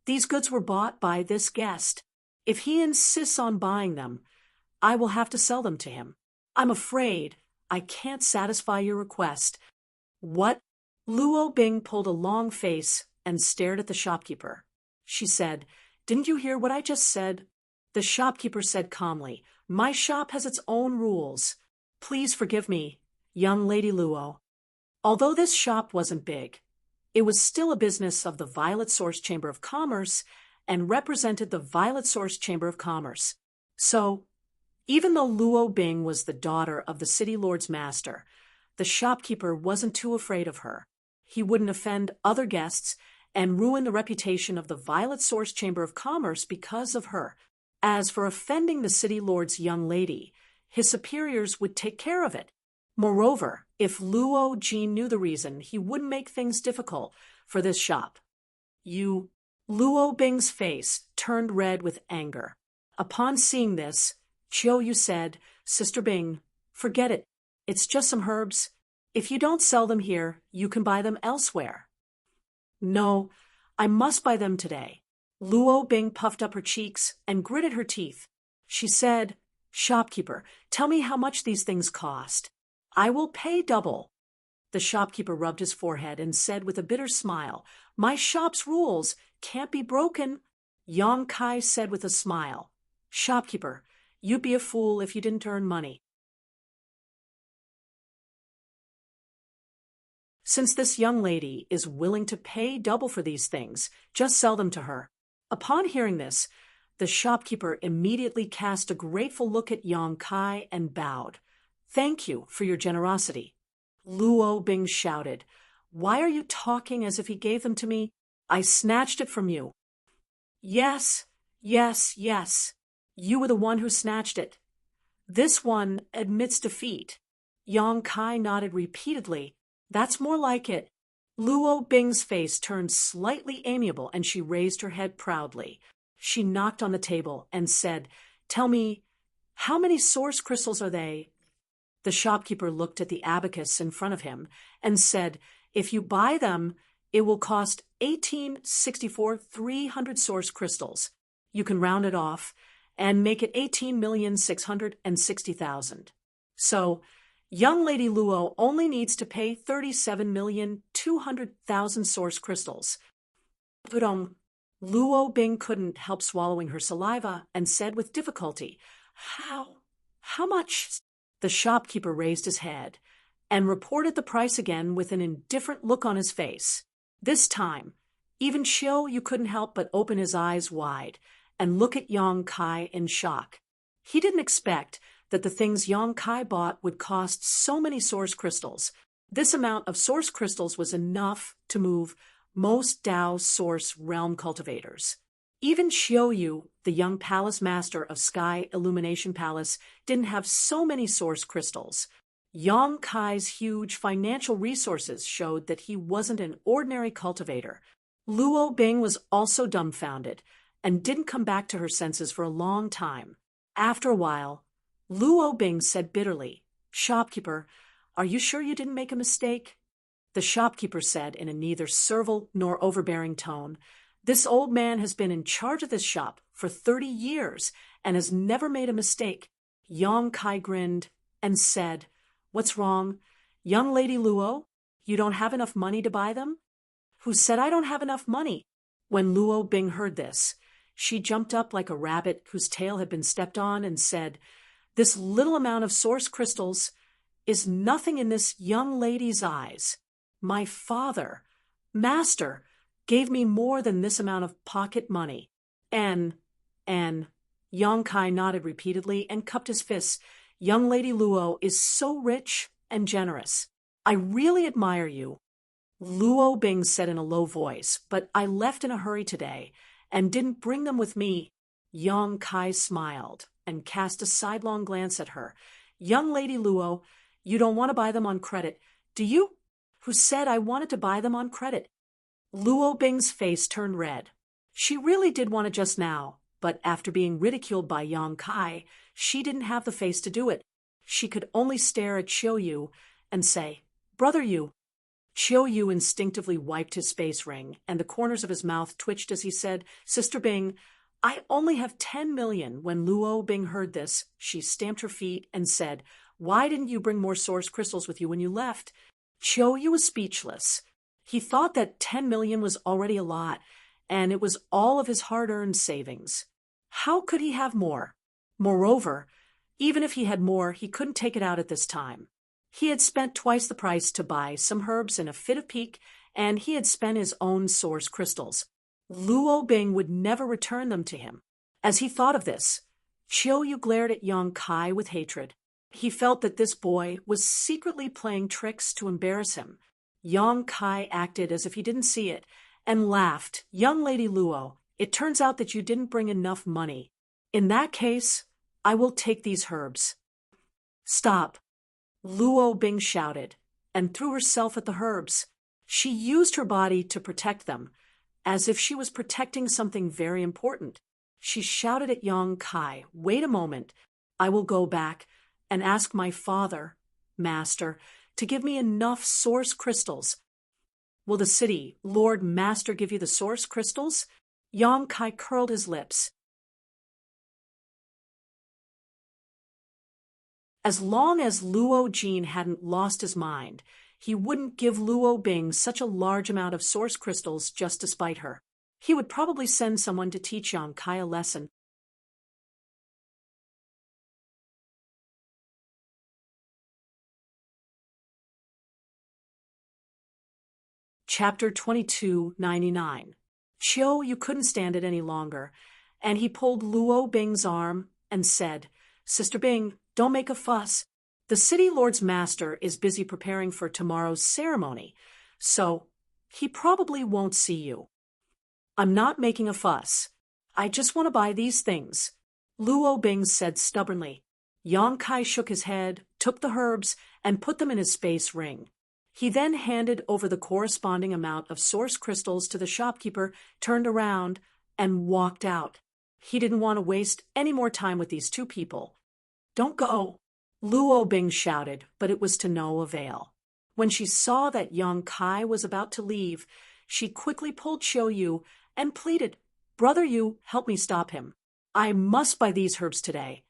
these goods were bought by this guest. If he insists on buying them, I will have to sell them to him. I'm afraid I can't satisfy your request. What? Luo Bing pulled a long face and stared at the shopkeeper. She said, Didn't you hear what I just said? The shopkeeper said calmly, My shop has its own rules. Please forgive me, young Lady Luo. Although this shop wasn't big, it was still a business of the Violet Source Chamber of Commerce and represented the Violet Source Chamber of Commerce. So, even though Luo Bing was the daughter of the City Lord's master, the shopkeeper wasn't too afraid of her. He wouldn't offend other guests and ruin the reputation of the Violet Source Chamber of Commerce because of her. As for offending the City Lord's young lady, his superiors would take care of it. Moreover, if Luo Jin knew the reason, he wouldn't make things difficult for this shop. Luo Bing's face turned red with anger. Upon seeing this, Chiu Yu said, Sister Bing, forget it. It's just some herbs. If you don't sell them here, you can buy them elsewhere. No, I must buy them today. Luo Bing puffed up her cheeks and gritted her teeth. She said, Shopkeeper, tell me how much these things cost. I will pay double. The shopkeeper rubbed his forehead and said with a bitter smile, My shop's rules can't be broken. Yang Kai said with a smile, Shopkeeper, you'd be a fool if you didn't earn money. Since this young lady is willing to pay double for these things, just sell them to her. Upon hearing this, the shopkeeper immediately cast a grateful look at Yang Kai and bowed. Thank you for your generosity. Luo Bing shouted, Why are you talking as if he gave them to me? I snatched it from you. Yes, yes, yes. You were the one who snatched it. This one admits defeat. Yang Kai nodded repeatedly. That's more like it. Luo Bing's face turned slightly amiable and she raised her head proudly. She knocked on the table and said, Tell me, how many source crystals are they? The shopkeeper looked at the abacus in front of him and said, If you buy them, it will cost 300 source crystals. You can round it off and make it 18,660,000. So, young Lady Luo only needs to pay 37,200,000 source crystals. Pudong. Luo Bing couldn't help swallowing her saliva and said with difficulty, How much? The shopkeeper raised his head and reported the price again with an indifferent look on his face. This time, even Chiu Yu couldn't help but open his eyes wide and look at Yang Kai in shock. He didn't expect that the things Yang Kai bought would cost so many source crystals. This amount of source crystals was enough to move most Dao source realm cultivators. Even Chiu Yu, the young palace master of Sky Illumination Palace, didn't have so many source crystals. Yang Kai's huge financial resources showed that he wasn't an ordinary cultivator. Luo Bing was also dumbfounded and didn't come back to her senses for a long time. After a while, Luo Bing said bitterly, Shopkeeper, are you sure you didn't make a mistake? The shopkeeper said in a neither servile nor overbearing tone, This old man has been in charge of this shop for 30 years and has never made a mistake. Yang Kai grinned and said, What's wrong? Young Lady Luo, you don't have enough money to buy them? Who said I don't have enough money? When Luo Bing heard this, she jumped up like a rabbit whose tail had been stepped on and said, This little amount of source crystals is nothing in this young lady's eyes. My father, master, gave me more than this amount of pocket money. And, Yang Kai nodded repeatedly and cupped his fists. Young Lady Luo is so rich and generous. I really admire you. Luo Bing said in a low voice, but I left in a hurry today and didn't bring them with me. Yang Kai smiled and cast a sidelong glance at her. Young Lady Luo, you don't want to buy them on credit, do you? Who said I wanted to buy them on credit? Luo Bing's face turned red. She really did want to just now, but after being ridiculed by Yang Kai, she didn't have the face to do it. She could only stare at Chiu Yu and say, Brother Yu. Chiu Yu instinctively wiped his space ring, and the corners of his mouth twitched as he said, Sister Bing, I only have 10 million. When Luo Bing heard this, she stamped her feet and said, Why didn't you bring more source crystals with you when you left? Chiu Yu was speechless. He thought that 10 million was already a lot, and it was all of his hard-earned savings. How could he have more? Moreover, even if he had more, he couldn't take it out at this time. He had spent twice the price to buy some herbs in a fit of pique, and he had spent his own source crystals. Luo Bing would never return them to him. As he thought of this, Chiu Yu glared at Yang Kai with hatred. He felt that this boy was secretly playing tricks to embarrass him. Yang Kai acted as if he didn't see it, and laughed. Young Lady Luo, it turns out that you didn't bring enough money. In that case, I will take these herbs. Stop. Luo Bing shouted, and threw herself at the herbs. She used her body to protect them, as if she was protecting something very important. She shouted at Yang Kai, Wait a moment. I will go back and ask my father, Master, to give me enough source crystals. Will the city Lord Master give you the source crystals? Yang Kai curled his lips. As long as Luo Jin hadn't lost his mind, he wouldn't give Luo Bing such a large amount of source crystals just to spite her. He would probably send someone to teach Yang Kai a lesson. Chapter 2299. Chiu Yu couldn't stand it any longer, and he pulled Luo Bing's arm and said, Sister Bing, don't make a fuss. The city lord's master is busy preparing for tomorrow's ceremony, so he probably won't see you. I'm not making a fuss. I just want to buy these things, Luo Bing said stubbornly. Yang Kai shook his head, took the herbs, and put them in his space ring. He then handed over the corresponding amount of source crystals to the shopkeeper, turned around, and walked out. He didn't want to waste any more time with these two people. Don't go, Luo Bing shouted, but it was to no avail. When she saw that Yang Kai was about to leave, she quickly pulled Chiu Yu and pleaded, Brother Yu, help me stop him. I must buy these herbs today.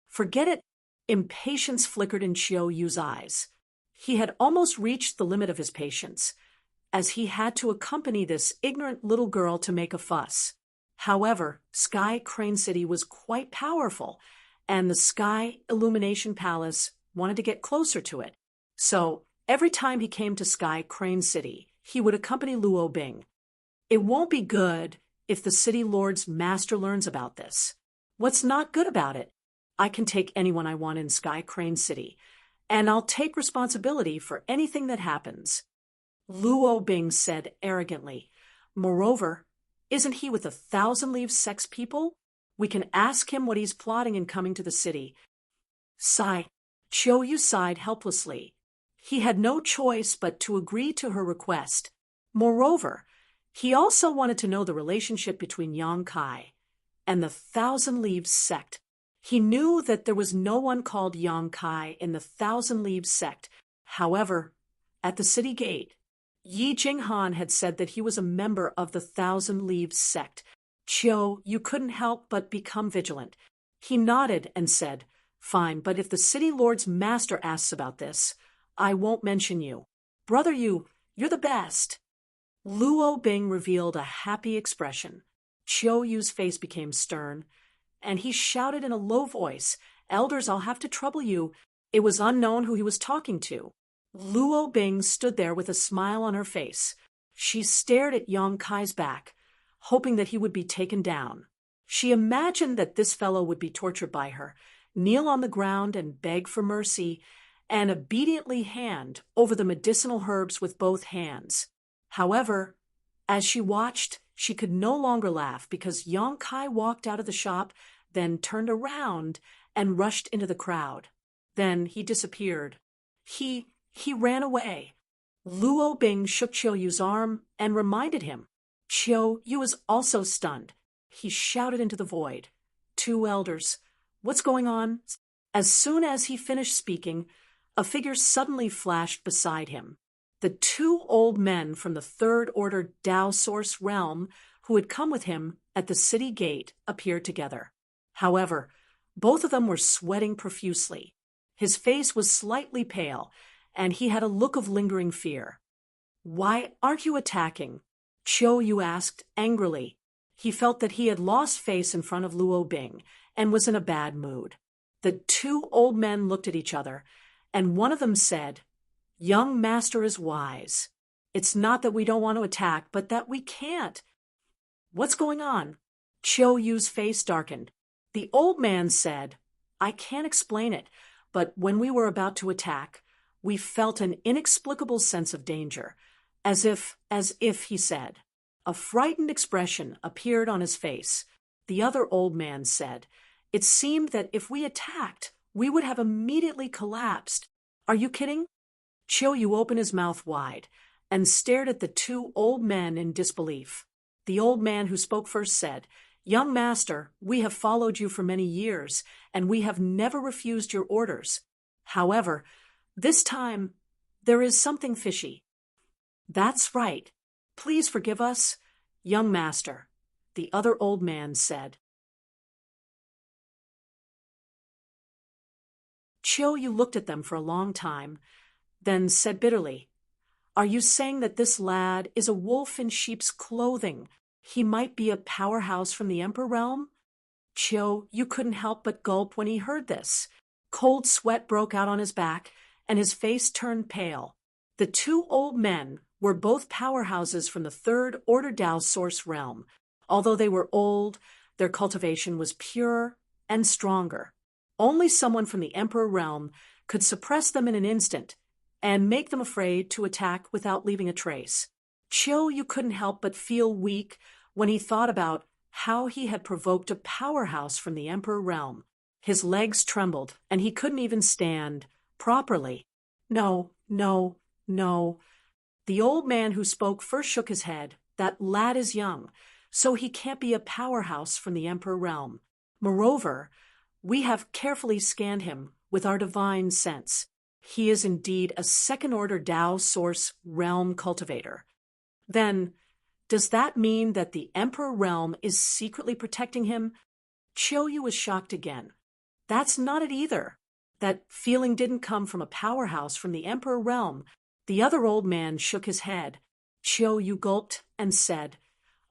Forget it. Impatience flickered in Chiu Yu's eyes. He had almost reached the limit of his patience, as he had to accompany this ignorant little girl to make a fuss. However, Sky Crane City was quite powerful, and the Sky Illumination Palace wanted to get closer to it. So, every time he came to Sky Crane City, he would accompany Luo Bing. It won't be good if the city lord's master learns about this. What's not good about it? I can take anyone I want in Sky Crane City, and I'll take responsibility for anything that happens, Luo Bing said arrogantly. Moreover, isn't he with the 1,000 Leaves sex people? We can ask him what he's plotting in coming to the city. Sigh. Chiu Yu sighed helplessly. He had no choice but to agree to her request. Moreover, he also wanted to know the relationship between Yang Kai and the 1,000 Leaves sect. He knew that there was no one called Yang Kai in the 1,000 Leaves sect. However, at the city gate, Yi Jinghan had said that he was a member of the 1,000 Leaves sect. Chiu Yu couldn't help but become vigilant. He nodded and said, Fine, but if the city lord's master asks about this, I won't mention you. Brother Yu, you're the best. Luo Bing revealed a happy expression. Chiu Yu's face became stern, and he shouted in a low voice, Elders, I'll have to trouble you. It was unknown who he was talking to. Luo Bing stood there with a smile on her face. She stared at Yang Kai's back, hoping that he would be taken down. She imagined that this fellow would be tortured by her, kneel on the ground and beg for mercy, and obediently hand over the medicinal herbs with both hands. However, as she watched, she could no longer laugh because Yang Kai walked out of the shop, then turned around and rushed into the crowd. Then he disappeared. He ran away. Luo Bing shook Qiu Yu's arm and reminded him. Qiu Yu was also stunned. He shouted into the void. Two elders. What's going on? As soon as he finished speaking, a figure suddenly flashed beside him. The two old men from the Third Order Tao Source realm who had come with him at the city gate appeared together. However, both of them were sweating profusely. His face was slightly pale, and he had a look of lingering fear. Why aren't you attacking? Qiu Yu asked angrily. He felt that he had lost face in front of Luo Bing and was in a bad mood. The two old men looked at each other, and one of them said, Young master is wise. It's not that we don't want to attack, but that we can't. What's going on? Qiu Yu's face darkened. The old man said, I can't explain it, but when we were about to attack, we felt an inexplicable sense of danger, as if, he said. A frightened expression appeared on his face. The other old man said, It seemed that if we attacked, we would have immediately collapsed. Are you kidding? Qiu Yu opened his mouth wide and stared at the two old men in disbelief. The old man who spoke first said, Young master, we have followed you for many years, and we have never refused your orders. However, this time, there is something fishy. That's right. Please forgive us, young master, the other old man said. Qiu Yu looked at them for a long time, then said bitterly, Are you saying that this lad is a wolf in sheep's clothing? He might be a powerhouse from the Emperor realm? Qiu Yu couldn't help but gulp when he heard this. Cold sweat broke out on his back, and his face turned pale. The two old men were both powerhouses from the Third Order Tao Source realm. Although they were old, their cultivation was purer and stronger. Only someone from the Emperor realm could suppress them in an instant and make them afraid to attack without leaving a trace. Qiu Yu couldn't help but feel weak when he thought about how he had provoked a powerhouse from the Emperor realm. His legs trembled, and he couldn't even stand properly. No. The old man who spoke first shook his head. That lad is young, so he can't be a powerhouse from the Emperor realm. Moreover, we have carefully scanned him with our divine sense. He is indeed a second-order Tao Source realm cultivator. Then, does that mean that the Emperor realm is secretly protecting him? Qiu Yu was shocked again. That's not it either. That feeling didn't come from a powerhouse from the Emperor realm. The other old man shook his head. Qiu Yu gulped and said,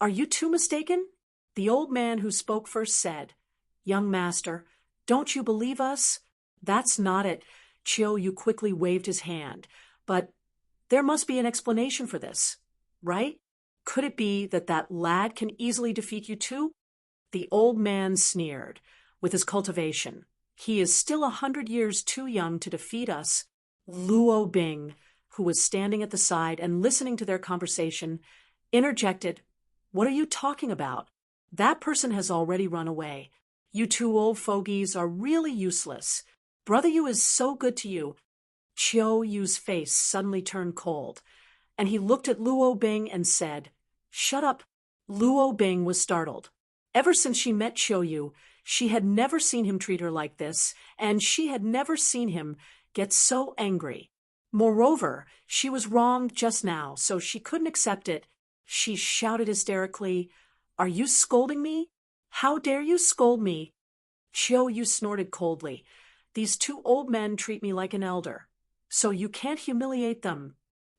Are you too mistaken? The old man who spoke first said, Young master, don't you believe us? That's not it. Qiu Yu quickly waved his hand. But there must be an explanation for this, right? Could it be that that lad can easily defeat you too? The old man sneered. With his cultivation, he is still 100 years too young to defeat us. Luo Bing, who was standing at the side and listening to their conversation, interjected, What are you talking about? That person has already run away. You two old fogies are really useless. Brother Yu is so good to you. Qiu Yu's face suddenly turned cold, and he looked at Luo Bing and said, Shut up. Luo Bing was startled. Ever since she met Qiu Yu, she had never seen him treat her like this, and she had never seen him get so angry. Moreover, she was wrong just now, so she couldn't accept it. She shouted hysterically, Are you scolding me? How dare you scold me? Qiu Yu snorted coldly. These two old men treat me like an elder, so you can't humiliate them.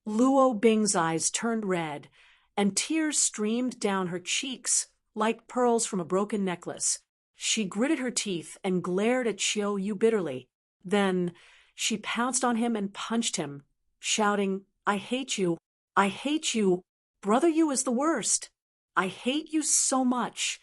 Luo Bing's eyes turned red, and tears streamed down her cheeks like pearls from a broken necklace. She gritted her teeth and glared at Qiu Yu bitterly. Then She pounced on him and punched him, shouting, "I hate you! I hate you! Brother Yu is the worst! I hate you so much!"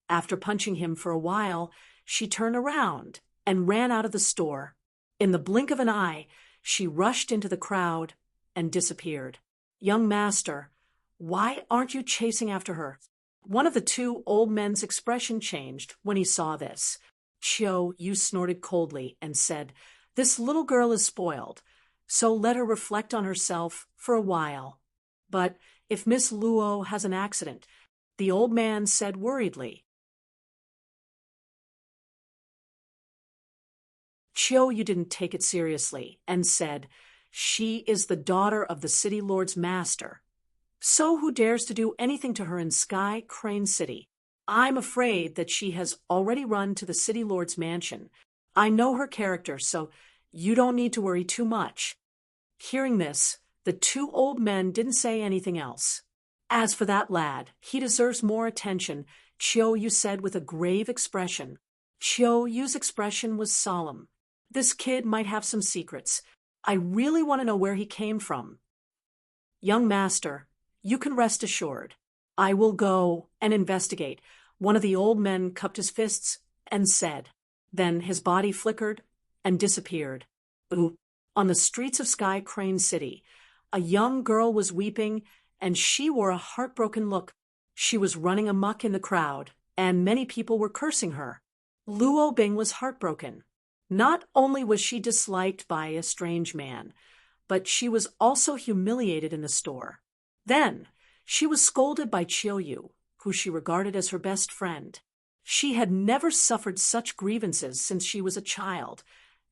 After punching him for a while, she turned around and ran out of the store. In the blink of an eye, she rushed into the crowd and disappeared. "Young master, why aren't you chasing after her?" One of the two old men's expression changed when he saw this. Chiu Yu snorted coldly and said, "This little girl is spoiled, so let her reflect on herself for a while. But if Miss Luo has an accident," the old man said worriedly. Chiu Yu didn't take it seriously and said, "She is the daughter of the city lord's master. So who dares to do anything to her in Sky Crane City? I'm afraid that she has already run to the city lord's mansion. I know her character, so you don't need to worry too much." Hearing this, the two old men didn't say anything else. "As for that lad, he deserves more attention," Chiu Yu said with a grave expression. Chiu Yu's expression was solemn. "This kid might have some secrets. I really want to know where he came from. Young master, you can rest assured. I will go and investigate." One of the old men cupped his fists and said. Then his body flickered and disappeared. Ooh. On the streets of Sky Crane City, a young girl was weeping, and she wore a heartbroken look. She was running amok in the crowd, and many people were cursing her. Luo Bing was heartbroken. Not only was she disliked by a strange man, but she was also humiliated in the store. Then she was scolded by Chiu Yu, who she regarded as her best friend. She had never suffered such grievances since she was a child,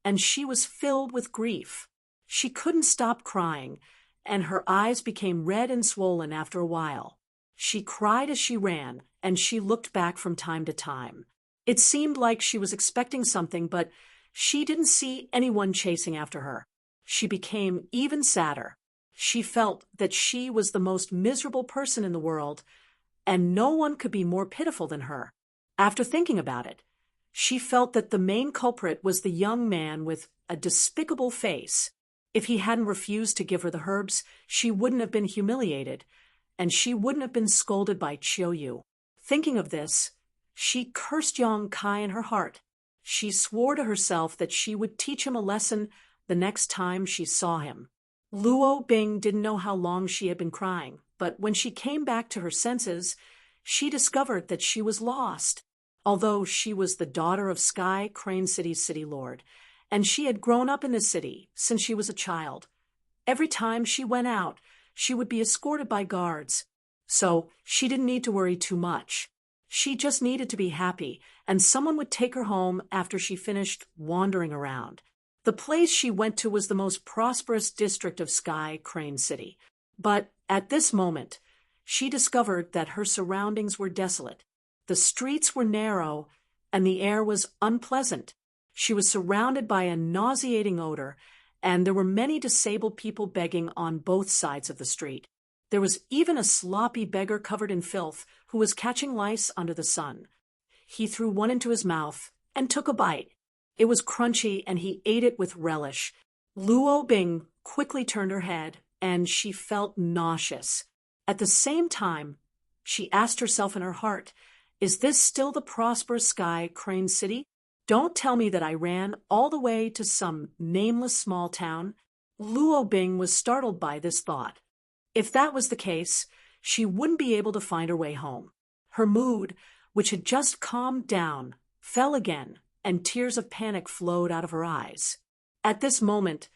and she was filled with grief. She couldn't stop crying, and her eyes became red and swollen after a while. She cried as she ran, and she looked back from time to time. It seemed like she was expecting something, but she didn't see anyone chasing after her. She became even sadder. She felt that she was the most miserable person in the world, and no one could be more pitiful than her. After thinking about it, she felt that the main culprit was the young man with a despicable face. If he hadn't refused to give her the herbs, she wouldn't have been humiliated, and she wouldn't have been scolded by Chiu Yu. Thinking of this, she cursed Yang Kai in her heart. She swore to herself that she would teach him a lesson the next time she saw him. Luo Bing didn't know how long she had been crying, but when she came back to her senses, she discovered that she was lost. Although she was the daughter of Sky Crane City's city lord, and she had grown up in the city since she was a child, every time she went out, she would be escorted by guards. So she didn't need to worry too much. She just needed to be happy, and someone would take her home after she finished wandering around. The place she went to was the most prosperous district of Sky Crane City. But at this moment, she discovered that her surroundings were desolate. The streets were narrow, and the air was unpleasant. She was surrounded by a nauseating odor, and there were many disabled people begging on both sides of the street. There was even a sloppy beggar covered in filth who was catching lice under the sun. He threw one into his mouth and took a bite. It was crunchy, and he ate it with relish. Luo Bing quickly turned her head, and she felt nauseous. At the same time, she asked herself in her heart, "Is this still the prosperous Sky Crane City? Don't tell me that I ran all the way to some nameless small town." Luo Bing was startled by this thought. If that was the case, she wouldn't be able to find her way home. Her mood, which had just calmed down, fell again, and tears of panic flowed out of her eyes. At this moment,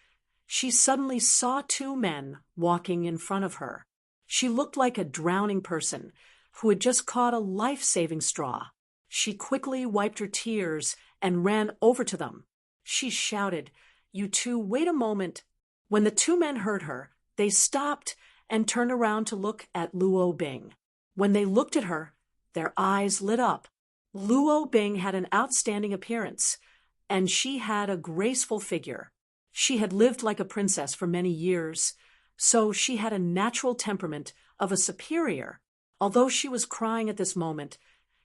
she suddenly saw two men walking in front of her. She looked like a drowning person who had just caught a life-saving straw. She quickly wiped her tears and ran over to them. She shouted, "You two, wait a moment." When the two men heard her, they stopped and turned around to look at Luo Bing. When they looked at her, their eyes lit up. Luo Bing had an outstanding appearance, and she had a graceful figure. She had lived like a princess for many years, so she had a natural temperament of a superior. Although she was crying at this moment,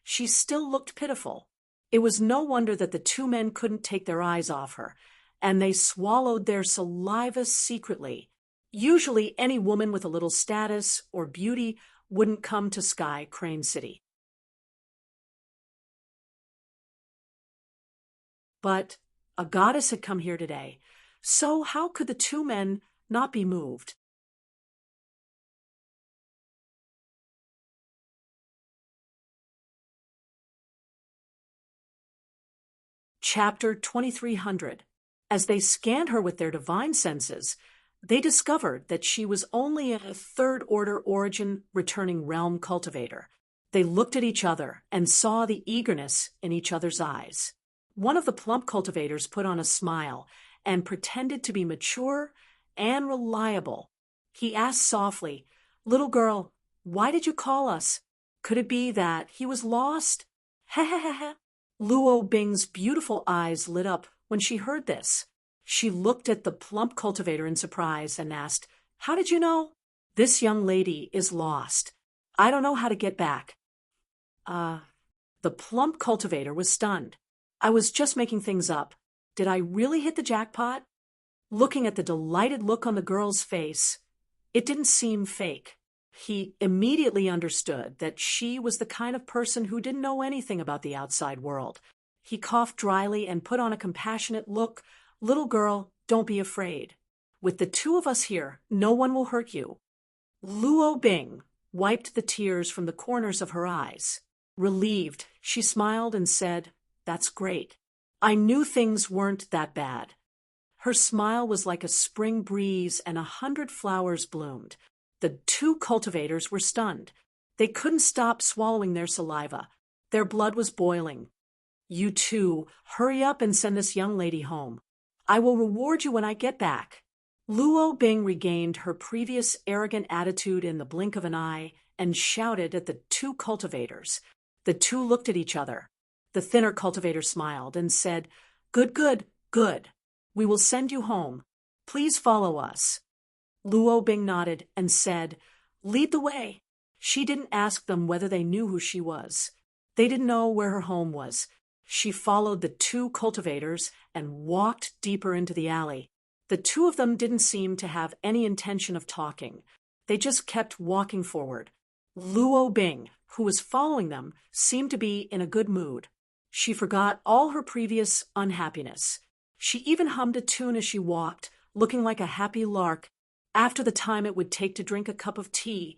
she still looked pitiful. It was no wonder that the two men couldn't take their eyes off her, and they swallowed their saliva secretly. Usually any woman with a little status or beauty wouldn't come to Sky Crane City. But a goddess had come here today, so how could the two men not be moved? Chapter 2300. As they scanned her with their divine senses, they discovered that she was only a third-order origin returning realm cultivator. They looked at each other and saw the eagerness in each other's eyes. One of the plump cultivators put on a smile and pretended to be mature and reliable. He asked softly, "Little girl, why did you call us? Could it be that he was lost?" "Heh heh heh heh." Luo Bing's beautiful eyes lit up when she heard this. She looked at the plump cultivator in surprise and asked, "How did you know?" "This young lady is lost. I don't know how to get back." The plump cultivator was stunned. "I was just making things up. Did I really hit the jackpot?" Looking at the delighted look on the girl's face, it didn't seem fake. He immediately understood that she was the kind of person who didn't know anything about the outside world. He coughed dryly and put on a compassionate look. "Little girl, don't be afraid. With the two of us here, no one will hurt you." Luo Bing wiped the tears from the corners of her eyes. Relieved, she smiled and said, "That's great. I knew things weren't that bad." Her smile was like a spring breeze and 100 flowers bloomed. The two cultivators were stunned. They couldn't stop swallowing their saliva. Their blood was boiling. "You two, hurry up and send this young lady home. I will reward you when I get back." Luo Bing regained her previous arrogant attitude in the blink of an eye and shouted at the two cultivators. The two looked at each other. The thinner cultivator smiled and said, "Good, good, good. We will send you home. Please follow us." Luo Bing nodded and said, "Lead the way." She didn't ask them whether they knew who she was. They didn't know where her home was. She followed the two cultivators and walked deeper into the alley. The two of them didn't seem to have any intention of talking. They just kept walking forward. Luo Bing, who was following them, seemed to be in a good mood. She forgot all her previous unhappiness. She even hummed a tune as she walked, looking like a happy lark. After the time it would take to drink a cup of tea,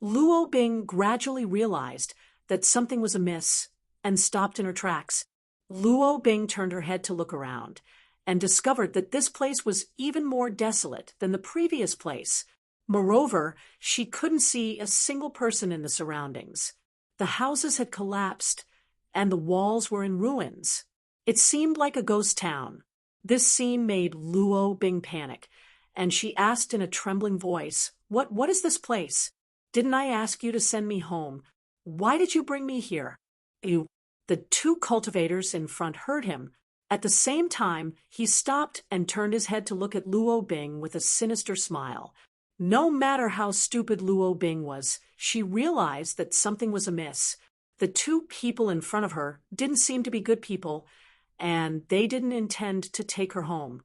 Luo Bing gradually realized that something was amiss and stopped in her tracks. Luo Bing turned her head to look around and discovered that this place was even more desolate than the previous place. Moreover, she couldn't see a single person in the surroundings. The houses had collapsed and the walls were in ruins. It seemed like a ghost town. This scene made Luo Bing panic, and she asked in a trembling voice, What is this place? Didn't I ask you to send me home? Why did you bring me here?" The two cultivators in front heard him. At the same time, he stopped and turned his head to look at Luo Bing with a sinister smile. No matter how stupid Luo Bing was, she realized that something was amiss. The two people in front of her didn't seem to be good people, and they didn't intend to take her home.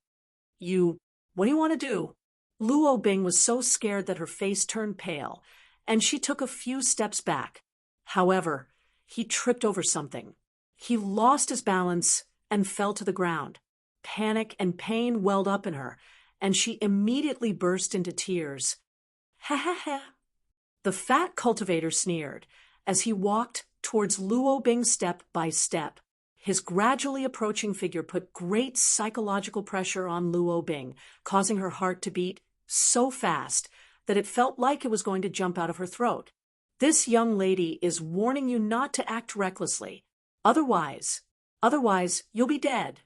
What do you want to do?" Luo Bing was so scared that her face turned pale, and she took a few steps back. However, he tripped over something. He lost his balance and fell to the ground. Panic and pain welled up in her, and she immediately burst into tears. "Ha ha ha." The fat cultivator sneered as he walked towards Luo Bing step by step. His gradually approaching figure put great psychological pressure on Luo Bing, causing her heart to beat so fast that it felt like it was going to jump out of her throat. "This young lady is warning you not to act recklessly. Otherwise, you'll be dead."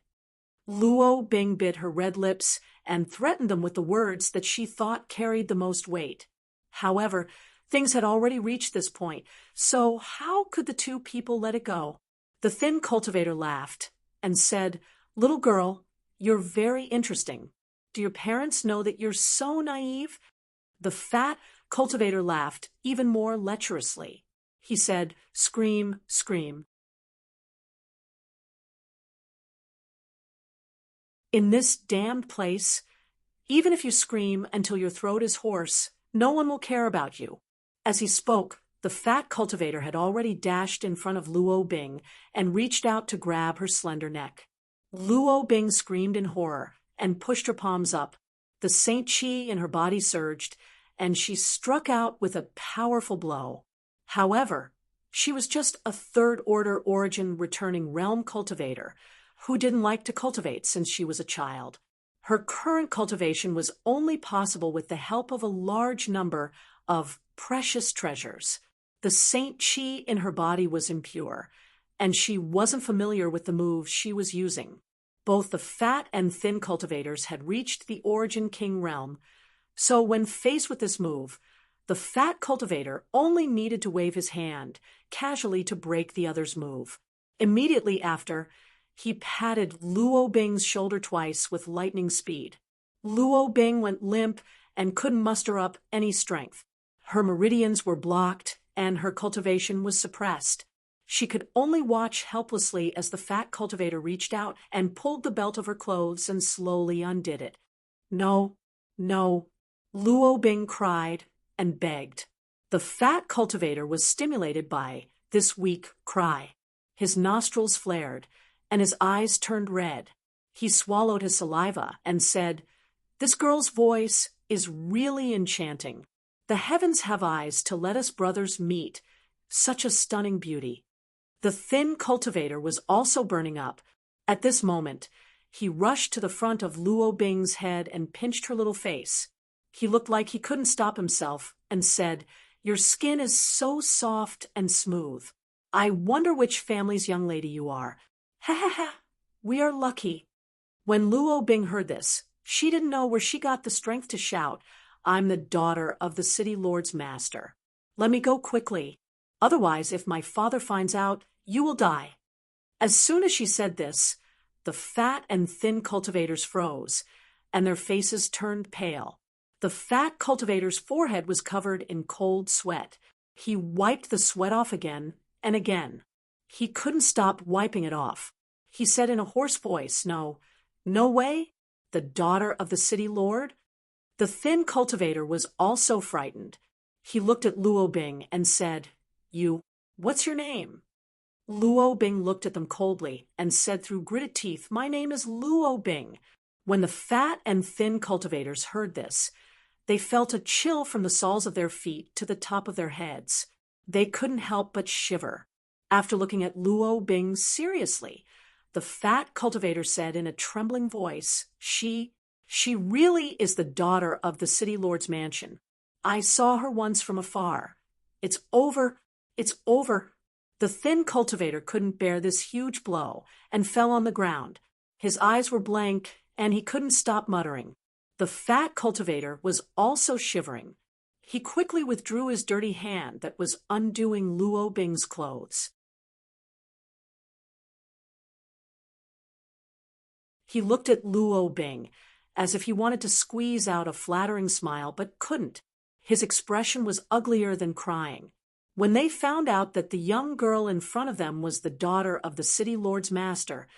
Luo Bing bit her red lips and threatened them with the words that she thought carried the most weight. However, things had already reached this point, so how could the two people let it go? The thin cultivator laughed and said, "Little girl, you're very interesting. Do your parents know that you're so naive?" The fat cultivator laughed even more lecherously. He said, "Scream, scream." In this damned place, even if you scream until your throat is hoarse, no one will care about you." As he spoke, the fat cultivator had already dashed in front of Luo Bing and reached out to grab her slender neck. Luo Bing screamed in horror and pushed her palms up. The Saint Chi in her body surged, and she struck out with a powerful blow. However, she was just a third-order origin returning realm cultivator who didn't like to cultivate since she was a child. Her current cultivation was only possible with the help of a large number of precious treasures. The Saint Chi in her body was impure, and she wasn't familiar with the moves she was using. Both the fat and thin cultivators had reached the Origin King realm, so when faced with this move, the fat cultivator only needed to wave his hand casually to break the other's move. Immediately after, he patted Luo Bing's shoulder twice with lightning speed. Luo Bing went limp and couldn't muster up any strength. Her meridians were blocked, and her cultivation was suppressed. She could only watch helplessly as the fat cultivator reached out and pulled the belt of her clothes and slowly undid it. "No, no," Luo Bing cried and begged. The fat cultivator was stimulated by this weak cry. His nostrils flared, and his eyes turned red. He swallowed his saliva and said, "This girl's voice is really enchanting. The heavens have eyes to let us brothers meet. Such a stunning beauty." The thin cultivator was also burning up. At this moment, he rushed to the front of Luo Bing's head and pinched her little face. He looked like he couldn't stop himself and said, "Your skin is so soft and smooth. I wonder which family's young lady you are. Ha ha ha, we are lucky." When Luo Bing heard this, she didn't know where she got the strength to shout, "I'm the daughter of the city lord's master. Let me go quickly. Otherwise, if my father finds out, you will die." As soon as she said this, the fat and thin cultivators froze, and their faces turned pale. The fat cultivator's forehead was covered in cold sweat. He wiped the sweat off again and again. He couldn't stop wiping it off. He said in a hoarse voice, "No, no way? The daughter of the city lord?" The thin cultivator was also frightened. He looked at Luo Bing and said, What's your name?" Luo Bing looked at them coldly and said through gritted teeth, "My name is Luo Bing." When the fat and thin cultivators heard this, they felt a chill from the soles of their feet to the top of their heads. They couldn't help but shiver. After looking at Luo Bing seriously, the fat cultivator said in a trembling voice, She really is the daughter of the city lord's mansion. I saw her once from afar. It's over. It's over." The thin cultivator couldn't bear this huge blow and fell on the ground. His eyes were blank, and he couldn't stop muttering. The fat cultivator was also shivering. He quickly withdrew his dirty hand that was undoing Luo Bing's clothes. He looked at Luo Bing as if he wanted to squeeze out a flattering smile but couldn't. His expression was uglier than crying. When they found out that the young girl in front of them was the daughter of the city lord's master,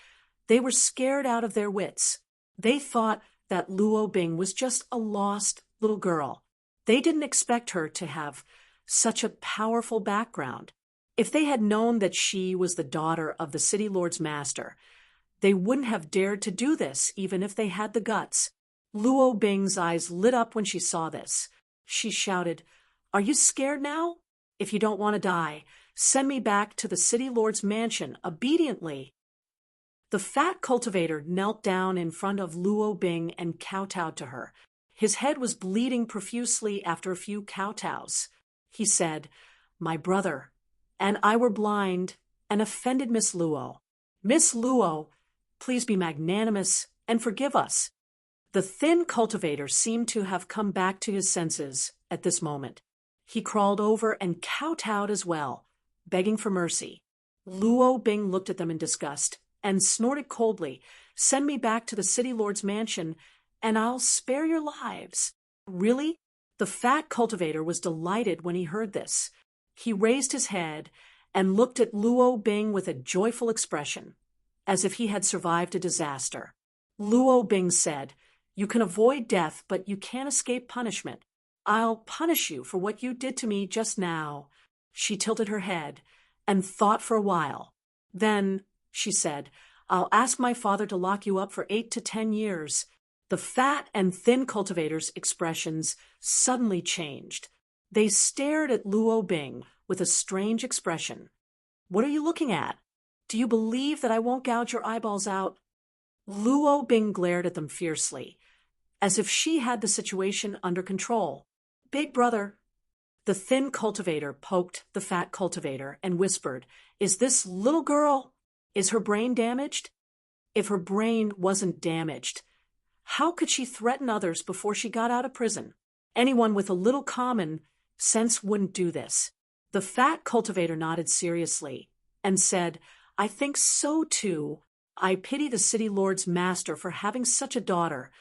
they were scared out of their wits. They thought that Luo Bing was just a lost little girl. They didn't expect her to have such a powerful background. If they had known that she was the daughter of the city lord's master, they wouldn't have dared to do this even if they had the guts. Luo Bing's eyes lit up when she saw this. She shouted, "Are you scared now? If you don't want to die, send me back to the city lord's mansion obediently." The fat cultivator knelt down in front of Luo Bing and kowtowed to her. His head was bleeding profusely after a few kowtows. He said, "My brother and I were blind and offended Miss Luo. Miss Luo, please be magnanimous and forgive us." The thin cultivator seemed to have come back to his senses at this moment. He crawled over and kowtowed as well, begging for mercy. Luo Bing looked at them in disgust and snorted coldly, "Send me back to the city lord's mansion, and I'll spare your lives." "Really?" The fat cultivator was delighted when he heard this. He raised his head and looked at Luo Bing with a joyful expression, as if he had survived a disaster. Luo Bing said, "You can avoid death, but you can't escape punishment. I'll punish you for what you did to me just now." She tilted her head and thought for a while. Then, she said, "I'll ask my father to lock you up for 8 to 10 years. The fat and thin cultivators' expressions suddenly changed. They stared at Luo Bing with a strange expression. "What are you looking at? Do you believe that I won't gouge your eyeballs out?" Luo Bing glared at them fiercely, as if she had the situation under control. "Big brother." The thin cultivator poked the fat cultivator and whispered, "Is this little girl, is her brain damaged?" If her brain wasn't damaged, how could she threaten others before she got out of prison? Anyone with a little common sense wouldn't do this. The fat cultivator nodded seriously and said, "I think so too. I pity the city lord's master for having such a daughter.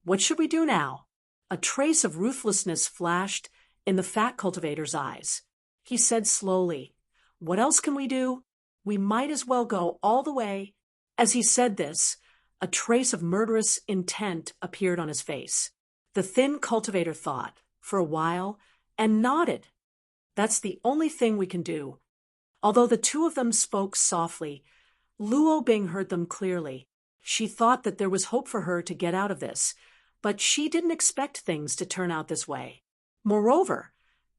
What should we do now?" A trace of ruthlessness flashed in the fat cultivator's eyes. He said slowly, "What else can we do? We might as well go all the way." As he said this, a trace of murderous intent appeared on his face. The thin cultivator thought for a while and nodded. "That's the only thing we can do." Although the two of them spoke softly, Luo Bing heard them clearly. She thought that there was hope for her to get out of this, but she didn't expect things to turn out this way. Moreover,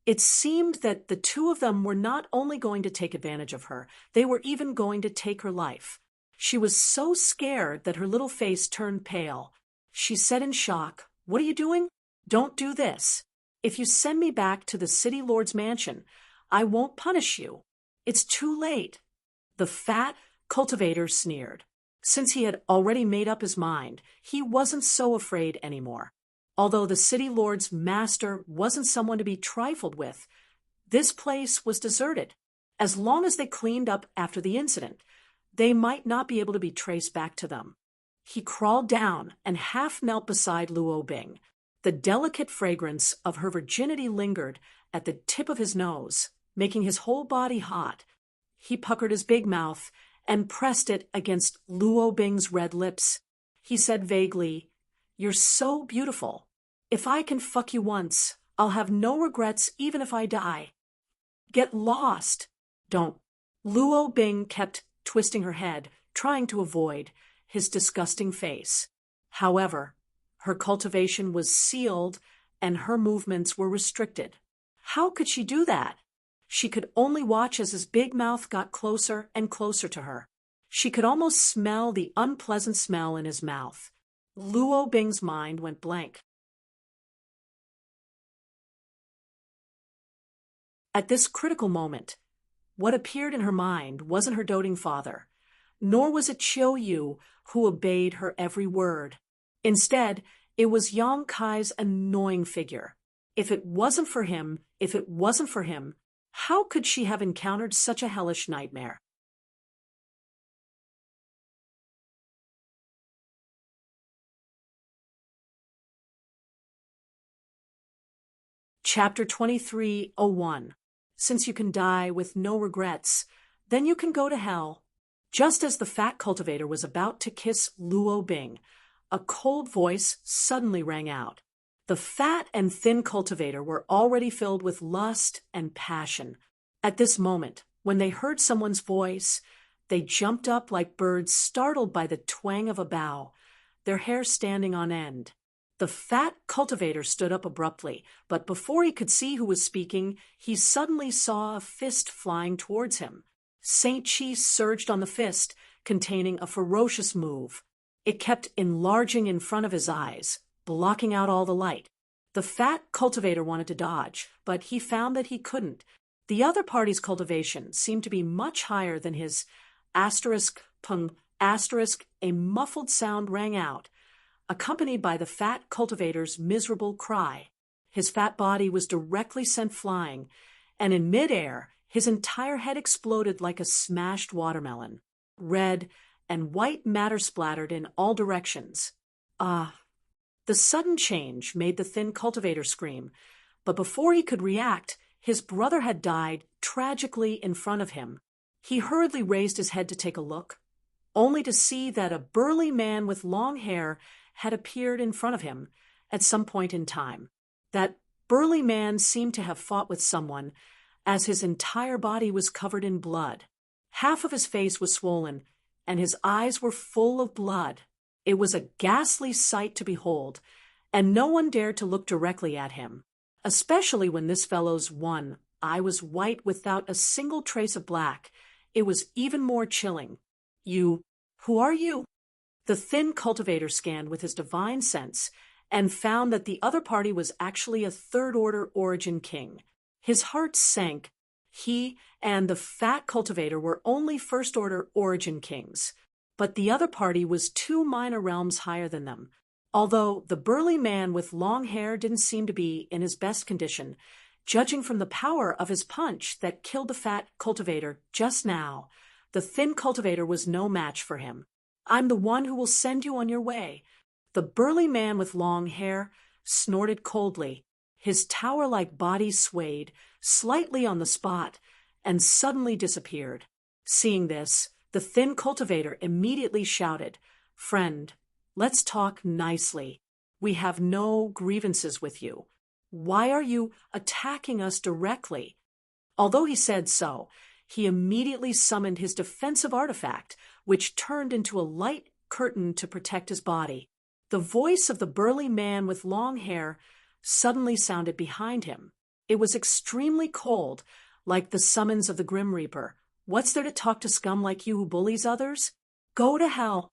it seemed that the two of them were not only going to take advantage of her, they were even going to take her life. She was so scared that her little face turned pale. She said in shock, "What are you doing? Don't do this. If you send me back to the city lord's mansion, I won't punish you. It's too late." The fat cultivator sneered. Since he had already made up his mind, he wasn't so afraid anymore. Although the city lord's master wasn't someone to be trifled with, this place was deserted. As long as they cleaned up after the incident, they might not be able to be traced back to them. He crawled down and half knelt beside Luo Bing. The delicate fragrance of her virginity lingered at the tip of his nose, making his whole body hot. He puckered his big mouth and pressed it against Luo Bing's red lips. He said vaguely, "You're so beautiful. If I can fuck you once, I'll have no regrets even if I die. Get lost." "Don't." Luo Bing kept twisting her head, trying to avoid his disgusting face. However, her cultivation was sealed and her movements were restricted. How could she do that? She could only watch as his big mouth got closer and closer to her. She could almost smell the unpleasant smell in his mouth. Luo Bing's mind went blank. At this critical moment, what appeared in her mind wasn't her doting father, nor was it Chiu Yu who obeyed her every word. Instead, it was Yang Kai's annoying figure. If it wasn't for him, how could she have encountered such a hellish nightmare? Chapter 23:01. Since you can die with no regrets, then you can go to hell. Just as the fat cultivator was about to kiss Luo Bing, a cold voice suddenly rang out. The fat and thin cultivator were already filled with lust and passion. At this moment, when they heard someone's voice, they jumped up like birds startled by the twang of a bow, their hair standing on end. The fat cultivator stood up abruptly, but before he could see who was speaking, he suddenly saw a fist flying towards him. Saint Chi surged on the fist, containing a ferocious move. It kept enlarging in front of his eyes, blocking out all the light. The fat cultivator wanted to dodge, but he found that he couldn't. The other party's cultivation seemed to be much higher than his. Pung, a muffled sound rang out, accompanied by the fat cultivator's miserable cry. His fat body was directly sent flying, and in midair, his entire head exploded like a smashed watermelon. Red and white matter splattered in all directions. The sudden change made the thin cultivator scream, but before he could react, his brother had died tragically in front of him. He hurriedly raised his head to take a look. only to see that a burly man with long hair had appeared in front of him at some point in time. That burly man seemed to have fought with someone, as his entire body was covered in blood. Half of his face was swollen, and his eyes were full of blood. It was a ghastly sight to behold, and no one dared to look directly at him, especially when this fellow's one eye was white without a single trace of black. It was even more chilling. Who are you? The thin cultivator scanned with his divine sense and found that the other party was actually a third-order origin king. His heart sank. He and the fat cultivator were only first-order origin kings, but the other party was 2 minor realms higher than them. Although the burly man with long hair didn't seem to be in his best condition, judging from the power of his punch that killed the fat cultivator just now, the thin cultivator was no match for him. I'm the one who will send you on your way. The burly man with long hair snorted coldly. His tower-like body swayed slightly on the spot and suddenly disappeared. Seeing this, the thin cultivator immediately shouted, "Friend, let's talk nicely. We have no grievances with you. Why are you attacking us directly?" Although he said so, he immediately summoned his defensive artifact, which turned into a light curtain to protect his body. The voice of the burly man with long hair suddenly sounded behind him. It was extremely cold, like the summons of the Grim Reaper. "What's there to talk to scum like you who bullies others? Go to hell."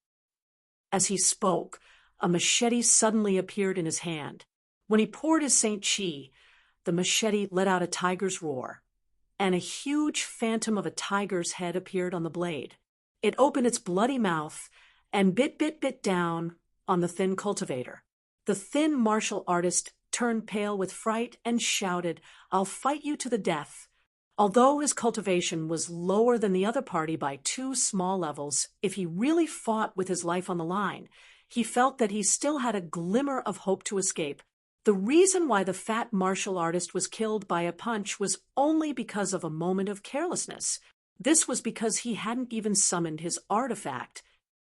As he spoke, a machete suddenly appeared in his hand. When he poured his Saint Chi, the machete let out a tiger's roar, and a huge phantom of a tiger's head appeared on the blade. It opened its bloody mouth and bit down on the thin cultivator. The thin martial artist turned pale with fright and shouted, "I'll fight you to the death." Although his cultivation was lower than the other party by 2 small levels, if he really fought with his life on the line, he felt that he still had a glimmer of hope to escape. The reason why the fat martial artist was killed by a punch was only because of a moment of carelessness. This was because he hadn't even summoned his artifact.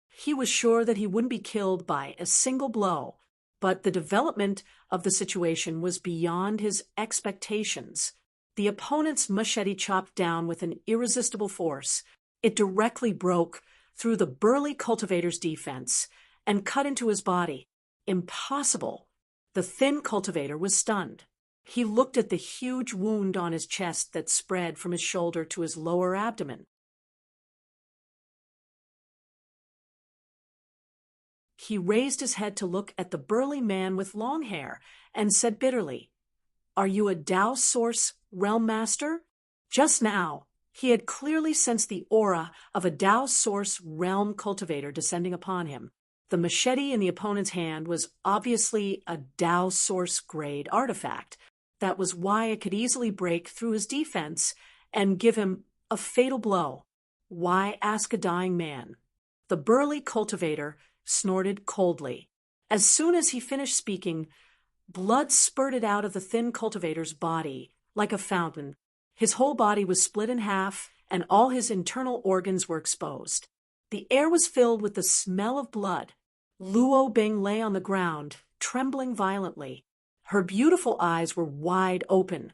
He was sure that he wouldn't be killed by a single blow, but the development of the situation was beyond his expectations. The opponent's machete chopped down with an irresistible force. It directly broke through the burly cultivator's defense and cut into his body. Impossible. The thin cultivator was stunned. He looked at the huge wound on his chest that spread from his shoulder to his lower abdomen. He raised his head to look at the burly man with long hair and said bitterly, "Are you a Tao Source Realm Master?" Just now, he had clearly sensed the aura of a Tao Source Realm cultivator descending upon him. The machete in the opponent's hand was obviously a Tao Source grade artifact. That was why it could easily break through his defense and give him a fatal blow. Why ask a dying man? The burly cultivator snorted coldly. As soon as he finished speaking, blood spurted out of the thin cultivator's body like a fountain. His whole body was split in half, and all his internal organs were exposed. The air was filled with the smell of blood. Luo Bing lay on the ground, trembling violently. Her beautiful eyes were wide open,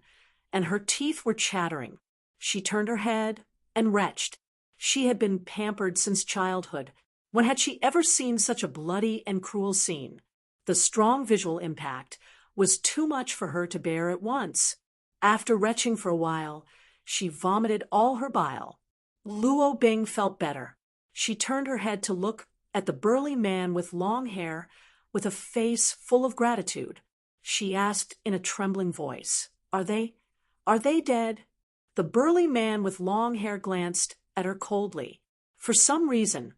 and her teeth were chattering. She turned her head and retched. She had been pampered since childhood. When had she ever seen such a bloody and cruel scene? The strong visual impact was too much for her to bear at once. After retching for a while, she vomited all her bile. Luo Bing felt better. She turned her head to look at the burly man with long hair with a face full of gratitude. She asked in a trembling voice, Are they dead?" The burly man with long hair glanced at her coldly. For some reason,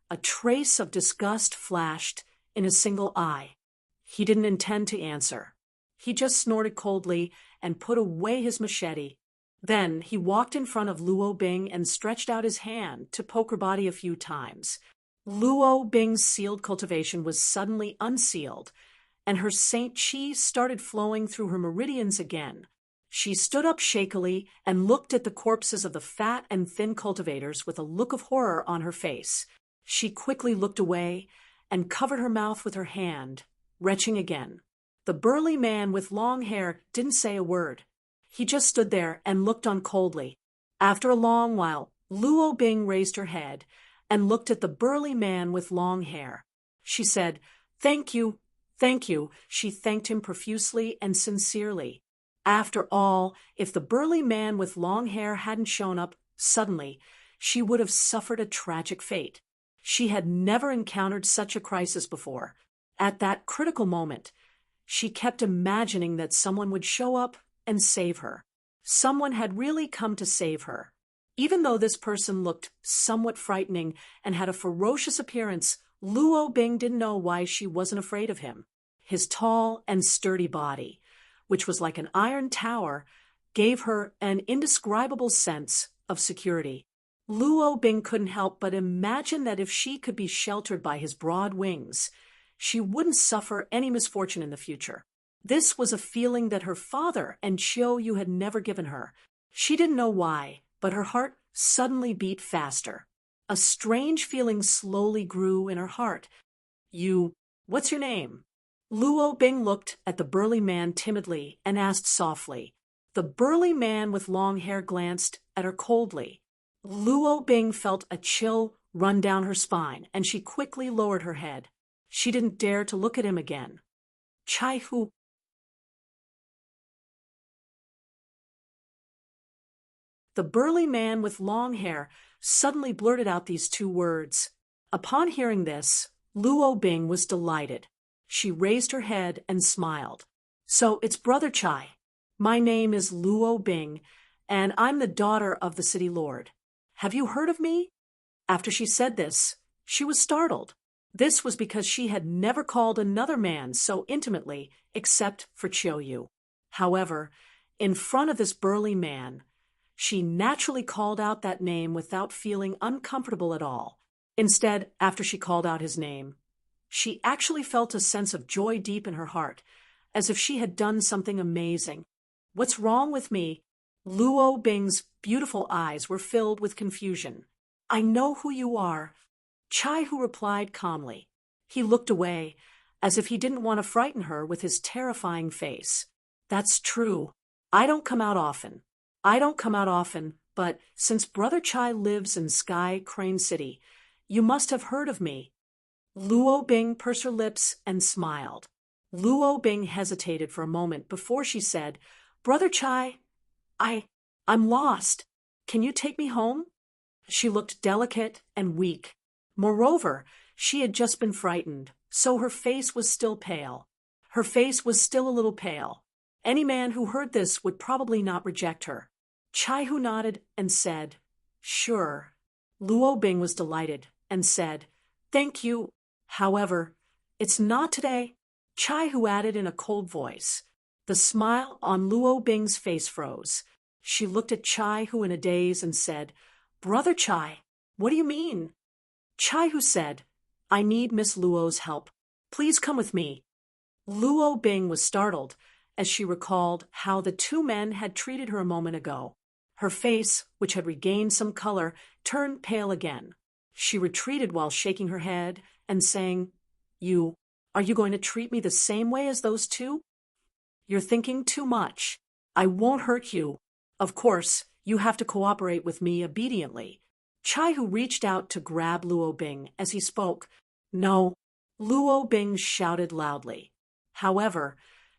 a trace of disgust flashed in his single eye. He didn't intend to answer. He just snorted coldly and put away his machete. Then he walked in front of Luo Bing and stretched out his hand to poke her body a few times. Luo Bing's sealed cultivation was suddenly unsealed, and her Saint Chi started flowing through her meridians again. She stood up shakily and looked at the corpses of the fat and thin cultivators with a look of horror on her face. She quickly looked away and covered her mouth with her hand, retching again. The burly man with long hair didn't say a word. He just stood there and looked on coldly. After a long while, Luo Bing raised her head and looked at the burly man with long hair. She said, "Thank you, thank you." She thanked him profusely and sincerely. After all, if the burly man with long hair hadn't shown up suddenly, she would have suffered a tragic fate. She had never encountered such a crisis before. At that critical moment, she kept imagining that someone would show up and save her. Someone had really come to save her. Even though this person looked somewhat frightening and had a ferocious appearance, Luo Bing didn't know why she wasn't afraid of him. His tall and sturdy body, which was like an iron tower, gave her an indescribable sense of security. Luo Bing couldn't help but imagine that if she could be sheltered by his broad wings, she wouldn't suffer any misfortune in the future. This was a feeling that her father and Chiu Yu had never given her. She didn't know why, but her heart suddenly beat faster. A strange feeling slowly grew in her heart. What's your name?" Luo Bing looked at the burly man timidly and asked softly. The burly man with long hair glanced at her coldly. Luo Bing felt a chill run down her spine, and she quickly lowered her head. She didn't dare to look at him again. "Chai Hu." The burly man with long hair suddenly blurted out these two words. Upon hearing this, Luo Bing was delighted. She raised her head and smiled. "So it's Brother Chai. My name is Luo Bing, and I'm the daughter of the city lord. Have you heard of me?" After she said this, she was startled. This was because she had never called another man so intimately except for Chiu Yu. However, in front of this burly man, she naturally called out that name without feeling uncomfortable at all. Instead, after she called out his name, she actually felt a sense of joy deep in her heart, as if she had done something amazing. "What's wrong with me?" Luo Bing's beautiful eyes were filled with confusion. "I know who you are," Chai Hu replied calmly. He looked away, as if he didn't want to frighten her with his terrifying face. "That's true. I don't come out often. But since Brother Chai lives in Sky Crane City, you must have heard of me." Luo Bing pursed her lips and smiled. Luo Bing hesitated for a moment before she said, "Brother Chai, I'm lost. Can you take me home?" She looked delicate and weak. Moreover, she had just been frightened, so her face was still pale. Her face was still a little pale. Any man who heard this would probably not reject her. Chai Hu nodded and said, "Sure." Luo Bing was delighted and said, "Thank you. However, it's not today," Chai Hu added in a cold voice. The smile on Luo Bing's face froze. She looked at Chai Hu in a daze and said, "Brother Chai, what do you mean?" Chai Hu said, "I need Miss Luo's help. Please come with me." Luo Bing was startled as she recalled how the two men had treated her a moment ago. Her face, which had regained some color, turned pale again. She retreated while shaking her head and saying, Are you going to treat me the same way as those two?" "You're thinking too much. I won't hurt you. Of course, you have to cooperate with me obediently." Chai Hu reached out to grab Luo Bing as he spoke. "No," Luo Bing shouted loudly. However,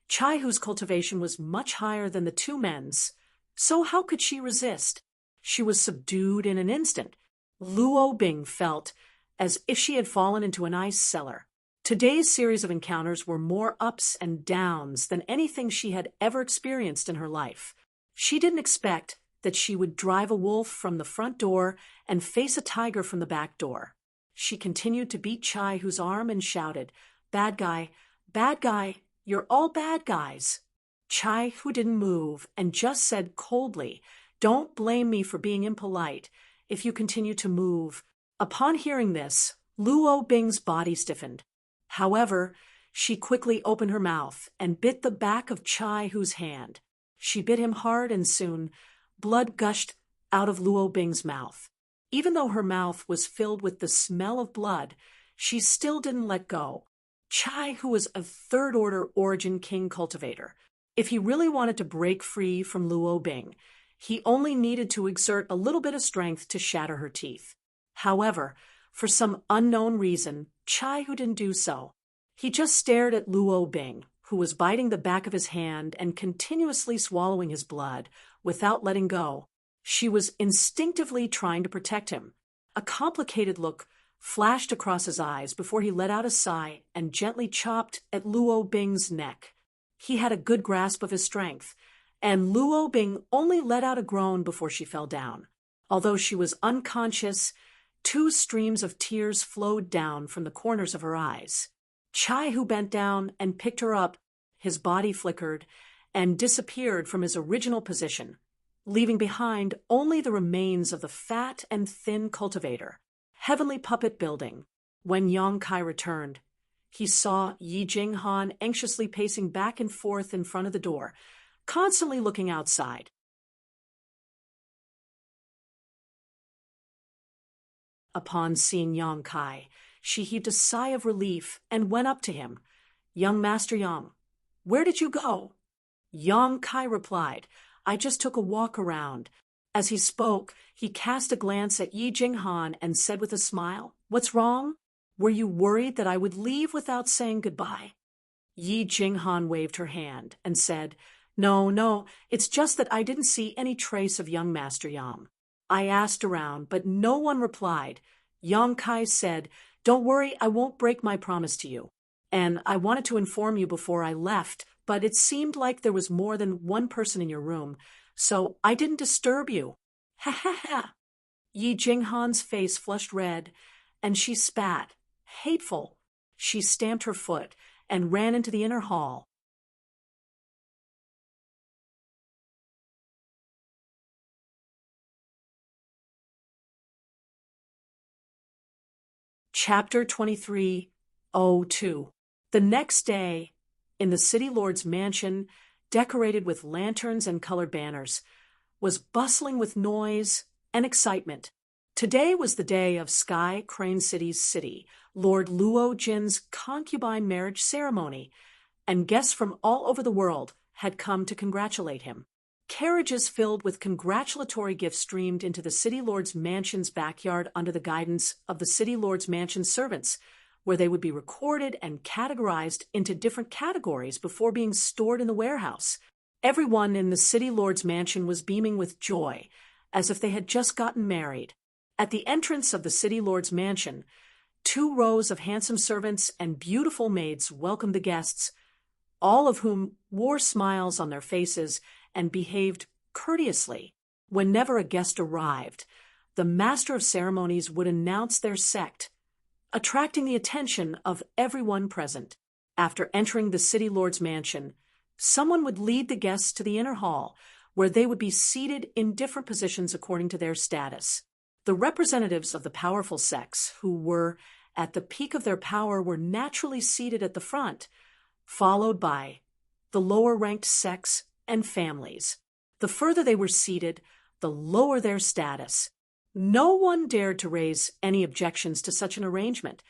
Chai Hu's cultivation was much higher than the two men's, so how could she resist? She was subdued in an instant. Luo Bing felt as if she had fallen into an ice cellar. Today's series of encounters were more ups and downs than anything she had ever experienced in her life. She didn't expect that she would drive a wolf from the front door and face a tiger from the back door. She continued to beat Chai Hu's arm and shouted, bad guy, you're all bad guys." Chai Hu didn't move and just said coldly, "Don't blame me for being impolite if you continue to move." Upon hearing this, Luo Bing's body stiffened. However, she quickly opened her mouth and bit the back of Chai Hu's hand. She bit him hard and soon blood gushed out of Luo Bing's mouth. Even though her mouth was filled with the smell of blood, she still didn't let go. Chai, who was a third-order origin king cultivator, if he really wanted to break free from Luo Bing, he only needed to exert a little bit of strength to shatter her teeth. However, for some unknown reason, Chai Hu didn't do so. He just stared at Luo Bing, who was biting the back of his hand and continuously swallowing his blood without letting go. She was instinctively trying to protect him. A complicated look flashed across his eyes before he let out a sigh and gently chopped at Luo Bing's neck. He had a good grasp of his strength, and Luo Bing only let out a groan before she fell down. Although she was unconscious, 2 streams of tears flowed down from the corners of her eyes. Chai Hu bent down and picked her up. His body flickered and disappeared from his original position, leaving behind only the remains of the fat and thin cultivator. Heavenly Puppet Building. When Yang Kai returned, he saw Yi Jinghan anxiously pacing back and forth in front of the door, constantly looking outside. Upon seeing Yang Kai, she heaved a sigh of relief and went up to him. "Young Master Yang, where did you go?" Yang Kai replied, "I just took a walk around." As he spoke, he cast a glance at Yi Jinghan and said with a smile, "What's wrong? Were you worried that I would leave without saying goodbye?" Yi Jinghan waved her hand and said, No, it's just that I didn't see any trace of young Master Yang. I asked around, but no one replied. Yang Kai said, "Don't worry, I won't break my promise to you. And I wanted to inform you before I left, but it seemed like there was more than one person in your room, so I didn't disturb you." Ha ha ha! Yi Jinghan's face flushed red, and she spat. Hateful! She stamped her foot and ran into the inner hall. Chapter 23:02. The next day, in the city lord's mansion, decorated with lanterns and colored banners, was bustling with noise and excitement. Today was the day of Sky Crane City's city, Lord Luo Jin's concubine marriage ceremony, and guests from all over the world had come to congratulate him. Carriages filled with congratulatory gifts streamed into the City Lord's Mansion's backyard under the guidance of the City Lord's Mansion servants, where they would be recorded and categorized into different categories before being stored in the warehouse. Everyone in the City Lord's Mansion was beaming with joy, as if they had just gotten married. At the entrance of the City Lord's Mansion, 2 rows of handsome servants and beautiful maids welcomed the guests, all of whom wore smiles on their faces and behaved courteously. Whenever a guest arrived, the master of ceremonies would announce their sect, attracting the attention of everyone present. After entering the City Lord's Mansion, someone would lead the guests to the inner hall, where they would be seated in different positions according to their status. The representatives of the powerful sects, who were at the peak of their power, were naturally seated at the front, followed by the lower-ranked sects and families. The further they were seated, the lower their status. No one dared to raise any objections to such an arrangement,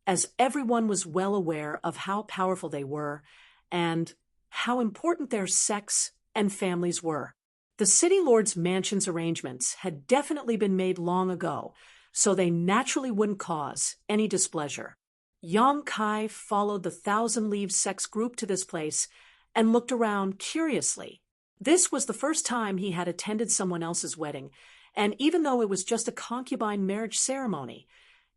as everyone was well aware of how powerful they were and how important their sects and families were. The City Lord's Mansion's arrangements had definitely been made long ago, so they naturally wouldn't cause any displeasure. Yang Kai followed the Thousand Leaves sex group to this place and looked around curiously. This was the first time he had attended someone else's wedding, and even though it was just a concubine marriage ceremony,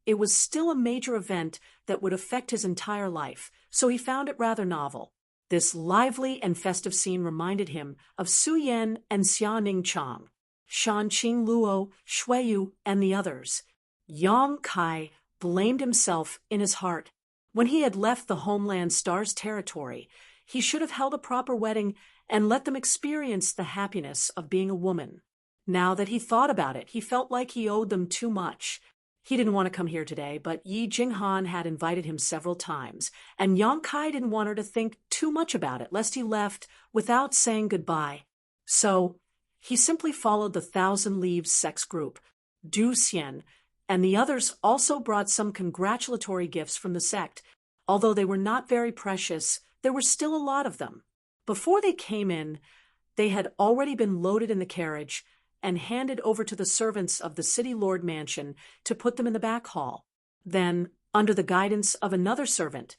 it was still a major event that would affect his entire life, so he found it rather novel. This lively and festive scene reminded him of Su Yan and Xia Ning Chang, Shan Qing Luo, Shuiyu, and the others. Yang Kai blamed himself in his heart. When he had left the Homeland Star's territory, he should have held a proper wedding and let them experience the happiness of being a woman. Now that he thought about it, he felt like he owed them too much. He didn't want to come here today, but Yi Jinghan had invited him several times, and Yang Kai didn't want her to think too much about it, lest he left without saying goodbye. So he simply followed the Thousand Leaves sex group, Du Xian, and the others also brought some congratulatory gifts from the sect. Although they were not very precious, there were still a lot of them. Before they came in, they had already been loaded in the carriage and handed over to the servants of the city lord mansion to put them in the back hall. Then, under the guidance of another servant,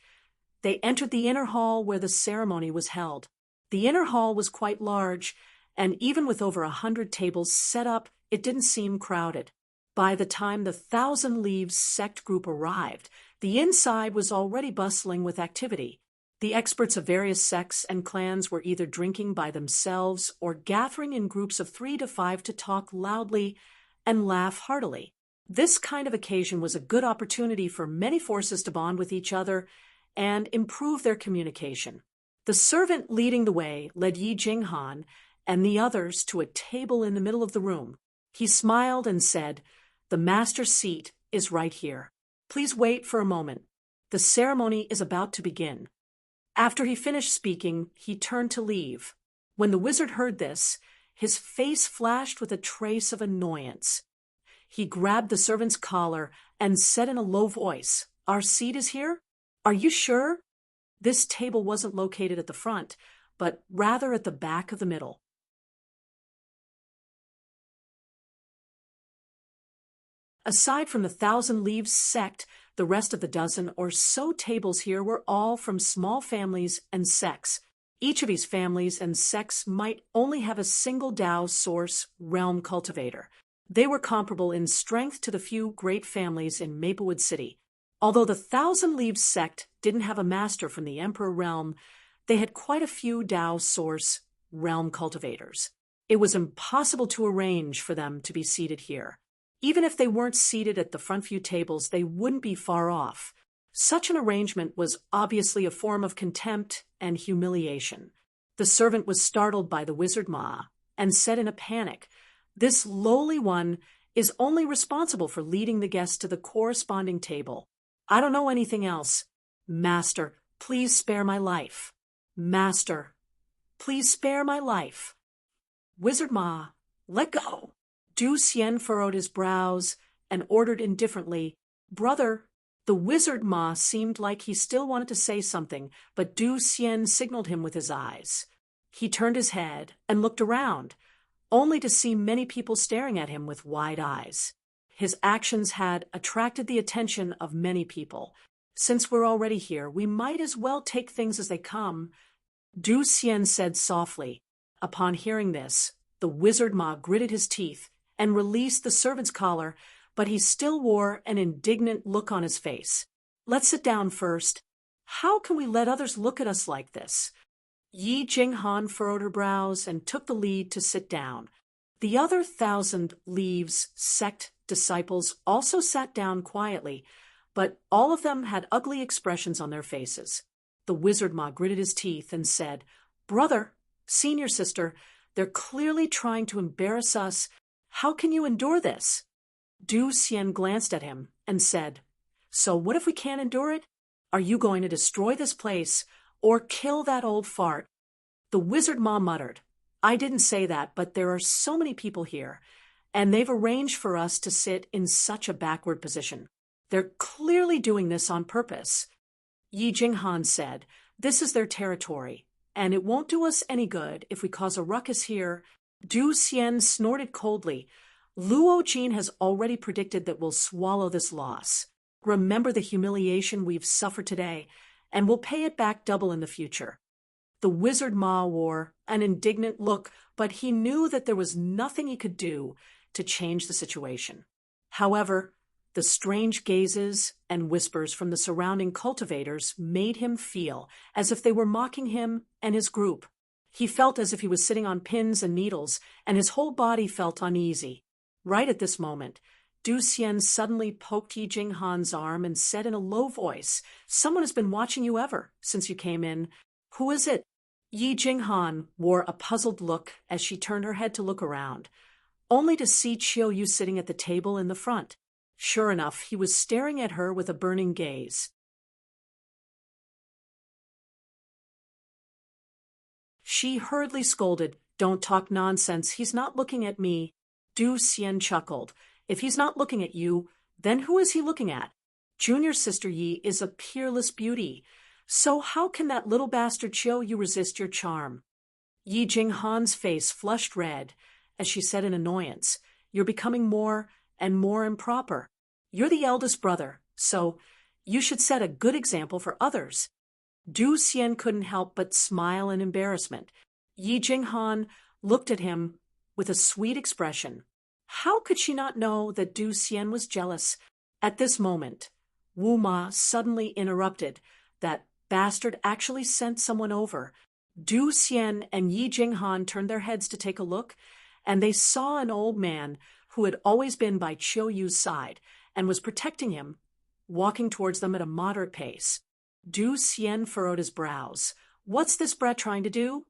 they entered the inner hall where the ceremony was held. The inner hall was quite large, and even with over 100 tables set up, it didn't seem crowded. By the time the Thousand Leaves sect group arrived, the inside was already bustling with activity. The experts of various sects and clans were either drinking by themselves or gathering in groups of 3 to 5 to talk loudly and laugh heartily. This kind of occasion was a good opportunity for many forces to bond with each other and improve their communication. The servant leading the way led Yi Jinghan and the others to a table in the middle of the room. He smiled and said, "The master's seat is right here. Please wait for a moment. The ceremony is about to begin." After he finished speaking, he turned to leave. When the wizard heard this, his face flashed with a trace of annoyance. He grabbed the servant's collar and said in a low voice, "Our seat is here? Are you sure?" This table wasn't located at the front, but rather at the back of the middle. Aside from the Thousand Leaves sect, the rest of the dozen or so tables here were all from small families and sects. Each of these families and sects might only have a single Tao source realm cultivator. They were comparable in strength to the few great families in Maplewood City. Although the Thousand Leaves sect didn't have a master from the Emperor realm, they had quite a few Tao source realm cultivators. It was impossible to arrange for them to be seated here. Even if they weren't seated at the front few tables, they wouldn't be far off. Such an arrangement was obviously a form of contempt and humiliation. The servant was startled by the wizard Ma and said in a panic, "This lowly one is only responsible for leading the guests to the corresponding table. I don't know anything else. Master, please spare my life. Master, please spare my life." Wizard Ma, let go. Du Xian furrowed his brows and ordered indifferently, "Brother." The wizard Ma seemed like he still wanted to say something, but Du Xian signaled him with his eyes. He turned his head and looked around, only to see many people staring at him with wide eyes. His actions had attracted the attention of many people. "Since we're already here, we might as well take things as they come," Du Xian said softly. Upon hearing this, the wizard Ma gritted his teeth and released the servant's collar, but he still wore an indignant look on his face. "Let's sit down first. How can we let others look at us like this?" Yi Jinghan furrowed her brows and took the lead to sit down. The other Thousand Leaves sect disciples also sat down quietly, but all of them had ugly expressions on their faces. The wizard Ma gritted his teeth and said, "Brother, senior sister, they're clearly trying to embarrass us. How can you endure this?" Du Xian glanced at him and said, "So what if we can't endure it? Are you going to destroy this place or kill that old fart?" The wizard Ma muttered, "I didn't say that, but there are so many people here, and they've arranged for us to sit in such a backward position. They're clearly doing this on purpose." Yi Jinghan said, "This is their territory, and it won't do us any good if we cause a ruckus here." Du Xian snorted coldly. "Luo Jin has already predicted that we'll swallow this loss. Remember the humiliation we've suffered today, and we'll pay it back double in the future." The wizard Ma wore an indignant look, but he knew that there was nothing he could do to change the situation. However, the strange gazes and whispers from the surrounding cultivators made him feel as if they were mocking him and his group. He felt as if he was sitting on pins and needles, and his whole body felt uneasy. Right at this moment, Du Xian suddenly poked Yi Jinghan's arm and said in a low voice, "Someone has been watching you ever since you came in. Who is it?" Yi Jinghan wore a puzzled look as she turned her head to look around, only to see Chiu Yu sitting at the table in the front. Sure enough, he was staring at her with a burning gaze. She hurriedly scolded, "Don't talk nonsense, he's not looking at me." Du Xian chuckled. If he's not looking at you, then who is he looking at? Junior sister Yi is a peerless beauty. So how can that little bastard Chiu Yu resist your charm? Yi Jinghan's face flushed red as she said in annoyance, "You're becoming more and more improper. You're the eldest brother, so you should set a good example for others." Du Xian couldn't help but smile in embarrassment. Yi Jinghan looked at him with a sweet expression. How could she not know that Du Xian was jealous? At this moment, Wu Ma suddenly interrupted. That bastard actually sent someone over. Du Xian and Yi Jinghan turned their heads to take a look, and they saw an old man who had always been by Chiu Yu's side and was protecting him, walking towards them at a moderate pace. Du Xian furrowed his brows. What's this brat trying to do?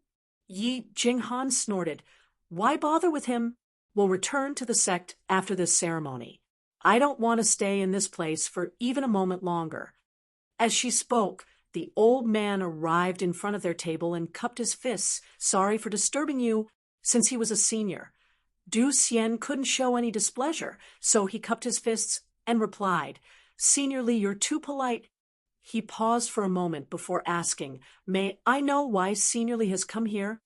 Yi Jinghan snorted. Why bother with him? We'll return to the sect after this ceremony. I don't want to stay in this place for even a moment longer. As she spoke, the old man arrived in front of their table and cupped his fists. Sorry for disturbing you, since he was a senior. Du Xian couldn't show any displeasure, so he cupped his fists and replied, Senior Li, you're too polite. He paused for a moment before asking, May I know why Senior Li has come here?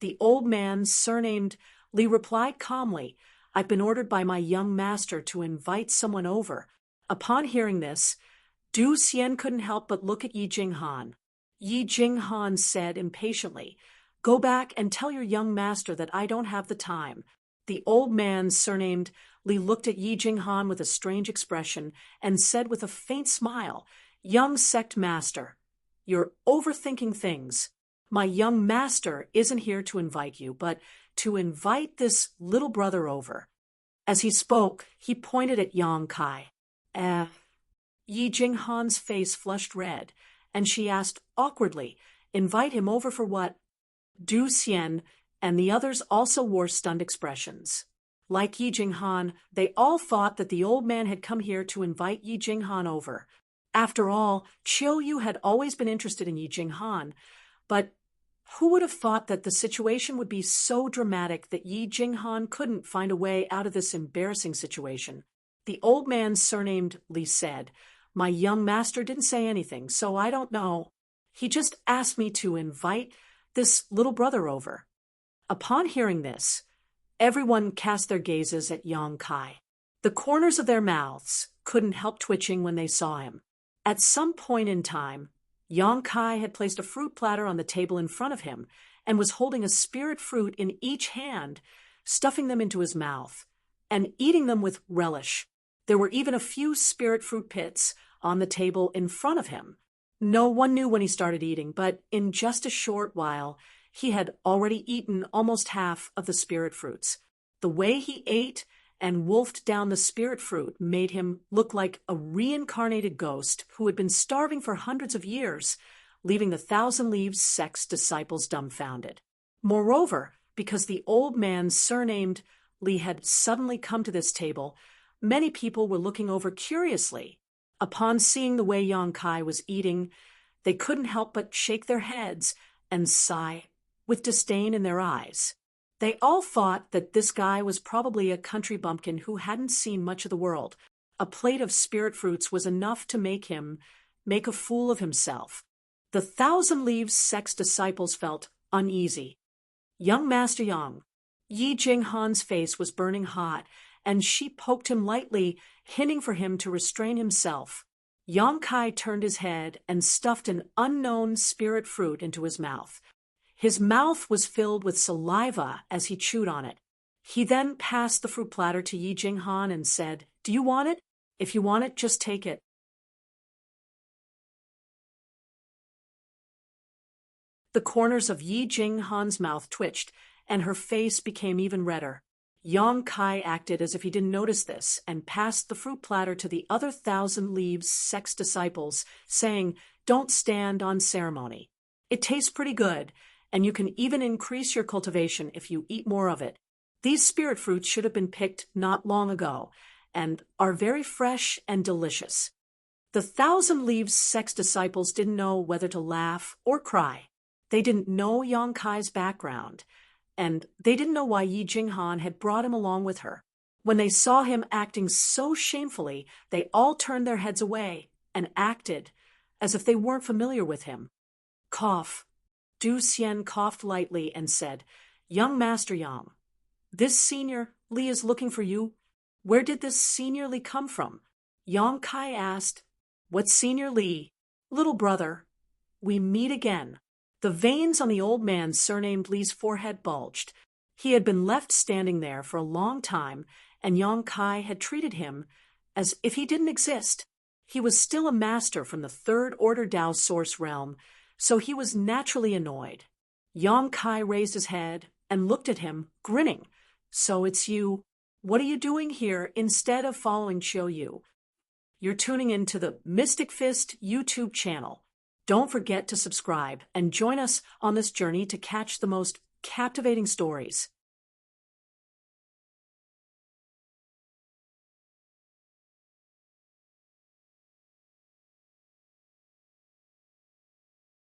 The old man, surnamed Li, replied calmly, I've been ordered by my young master to invite someone over. Upon hearing this, Du Xian couldn't help but look at Yi Jinghan. Yi Jinghan said impatiently, Go back and tell your young master that I don't have the time. The old man, surnamed Li, looked at Yi Jinghan with a strange expression and said with a faint smile, Young sect master, you're overthinking things. My young master isn't here to invite you, but to invite this little brother over. As he spoke, he pointed at Yang Kai. Yi Jinghan's face flushed red, and she asked awkwardly, Invite him over for what? Du Xian and the others also wore stunned expressions. Like Yi Jinghan, they all thought that the old man had come here to invite Yi Jinghan over. After all, Chiu Yu had always been interested in Yi Jinghan, but who would have thought that the situation would be so dramatic that Yi Jinghan couldn't find a way out of this embarrassing situation? The old man, surnamed Li, said, My young master didn't say anything, so I don't know. He just asked me to invite this little brother over. Upon hearing this, everyone cast their gazes at Yang Kai. The corners of their mouths couldn't help twitching when they saw him. At some point in time, Yang Kai had placed a fruit platter on the table in front of him and was holding a spirit fruit in each hand, stuffing them into his mouth and eating them with relish. There were even a few spirit fruit pits on the table in front of him. No one knew when he started eating, but in just a short while, he had already eaten almost half of the spirit fruits. The way he ate and wolfed down the spirit fruit made him look like a reincarnated ghost who had been starving for hundreds of years, leaving the Thousand Leaves sect's disciples dumbfounded. Moreover, because the old man surnamed Li had suddenly come to this table, many people were looking over curiously. Upon seeing the way Yang Kai was eating, they couldn't help but shake their heads and sigh with disdain in their eyes. They all thought that this guy was probably a country bumpkin who hadn't seen much of the world. A plate of spirit fruits was enough to make him make a fool of himself. The Thousand Leaves sect's disciples felt uneasy. Young Master Yang, Yi Jinghan's face was burning hot, and she poked him lightly, hinting for him to restrain himself. Yang Kai turned his head and stuffed an unknown spirit fruit into his mouth. His mouth was filled with saliva as he chewed on it. He then passed the fruit platter to Yi Jinghan and said, Do you want it? If you want it, just take it. The corners of Yi Jinghan's mouth twitched, and her face became even redder. Yang Kai acted as if he didn't notice this and passed the fruit platter to the other Thousand Leaves sect's disciples, saying, Don't stand on ceremony. It tastes pretty good, and you can even increase your cultivation if you eat more of it. These spirit fruits should have been picked not long ago, and are very fresh and delicious. The Thousand Leaves sect's disciples didn't know whether to laugh or cry. They didn't know Yang Kai's background, and they didn't know why Yi Jinghan had brought him along with her. When they saw him acting so shamefully, they all turned their heads away and acted as if they weren't familiar with him. Cough. Du Xian coughed lightly and said, "Young Master Yang, this senior Li is looking for you. Where did this senior Li come from?" Yang Kai asked, "What senior Li?" "Little brother." "We meet again." The veins on the old man surnamed Li's forehead bulged. He had been left standing there for a long time, and Yang Kai had treated him as if he didn't exist. He was still a master from the third order Dao source realm, so he was naturally annoyed. Yang Kai raised his head and looked at him, grinning. "So it's you. What are you doing here instead of following Chiu Yu?" "You're tuning into the Mystic Fist YouTube channel. Don't forget to subscribe and join us on this journey to catch the most captivating stories.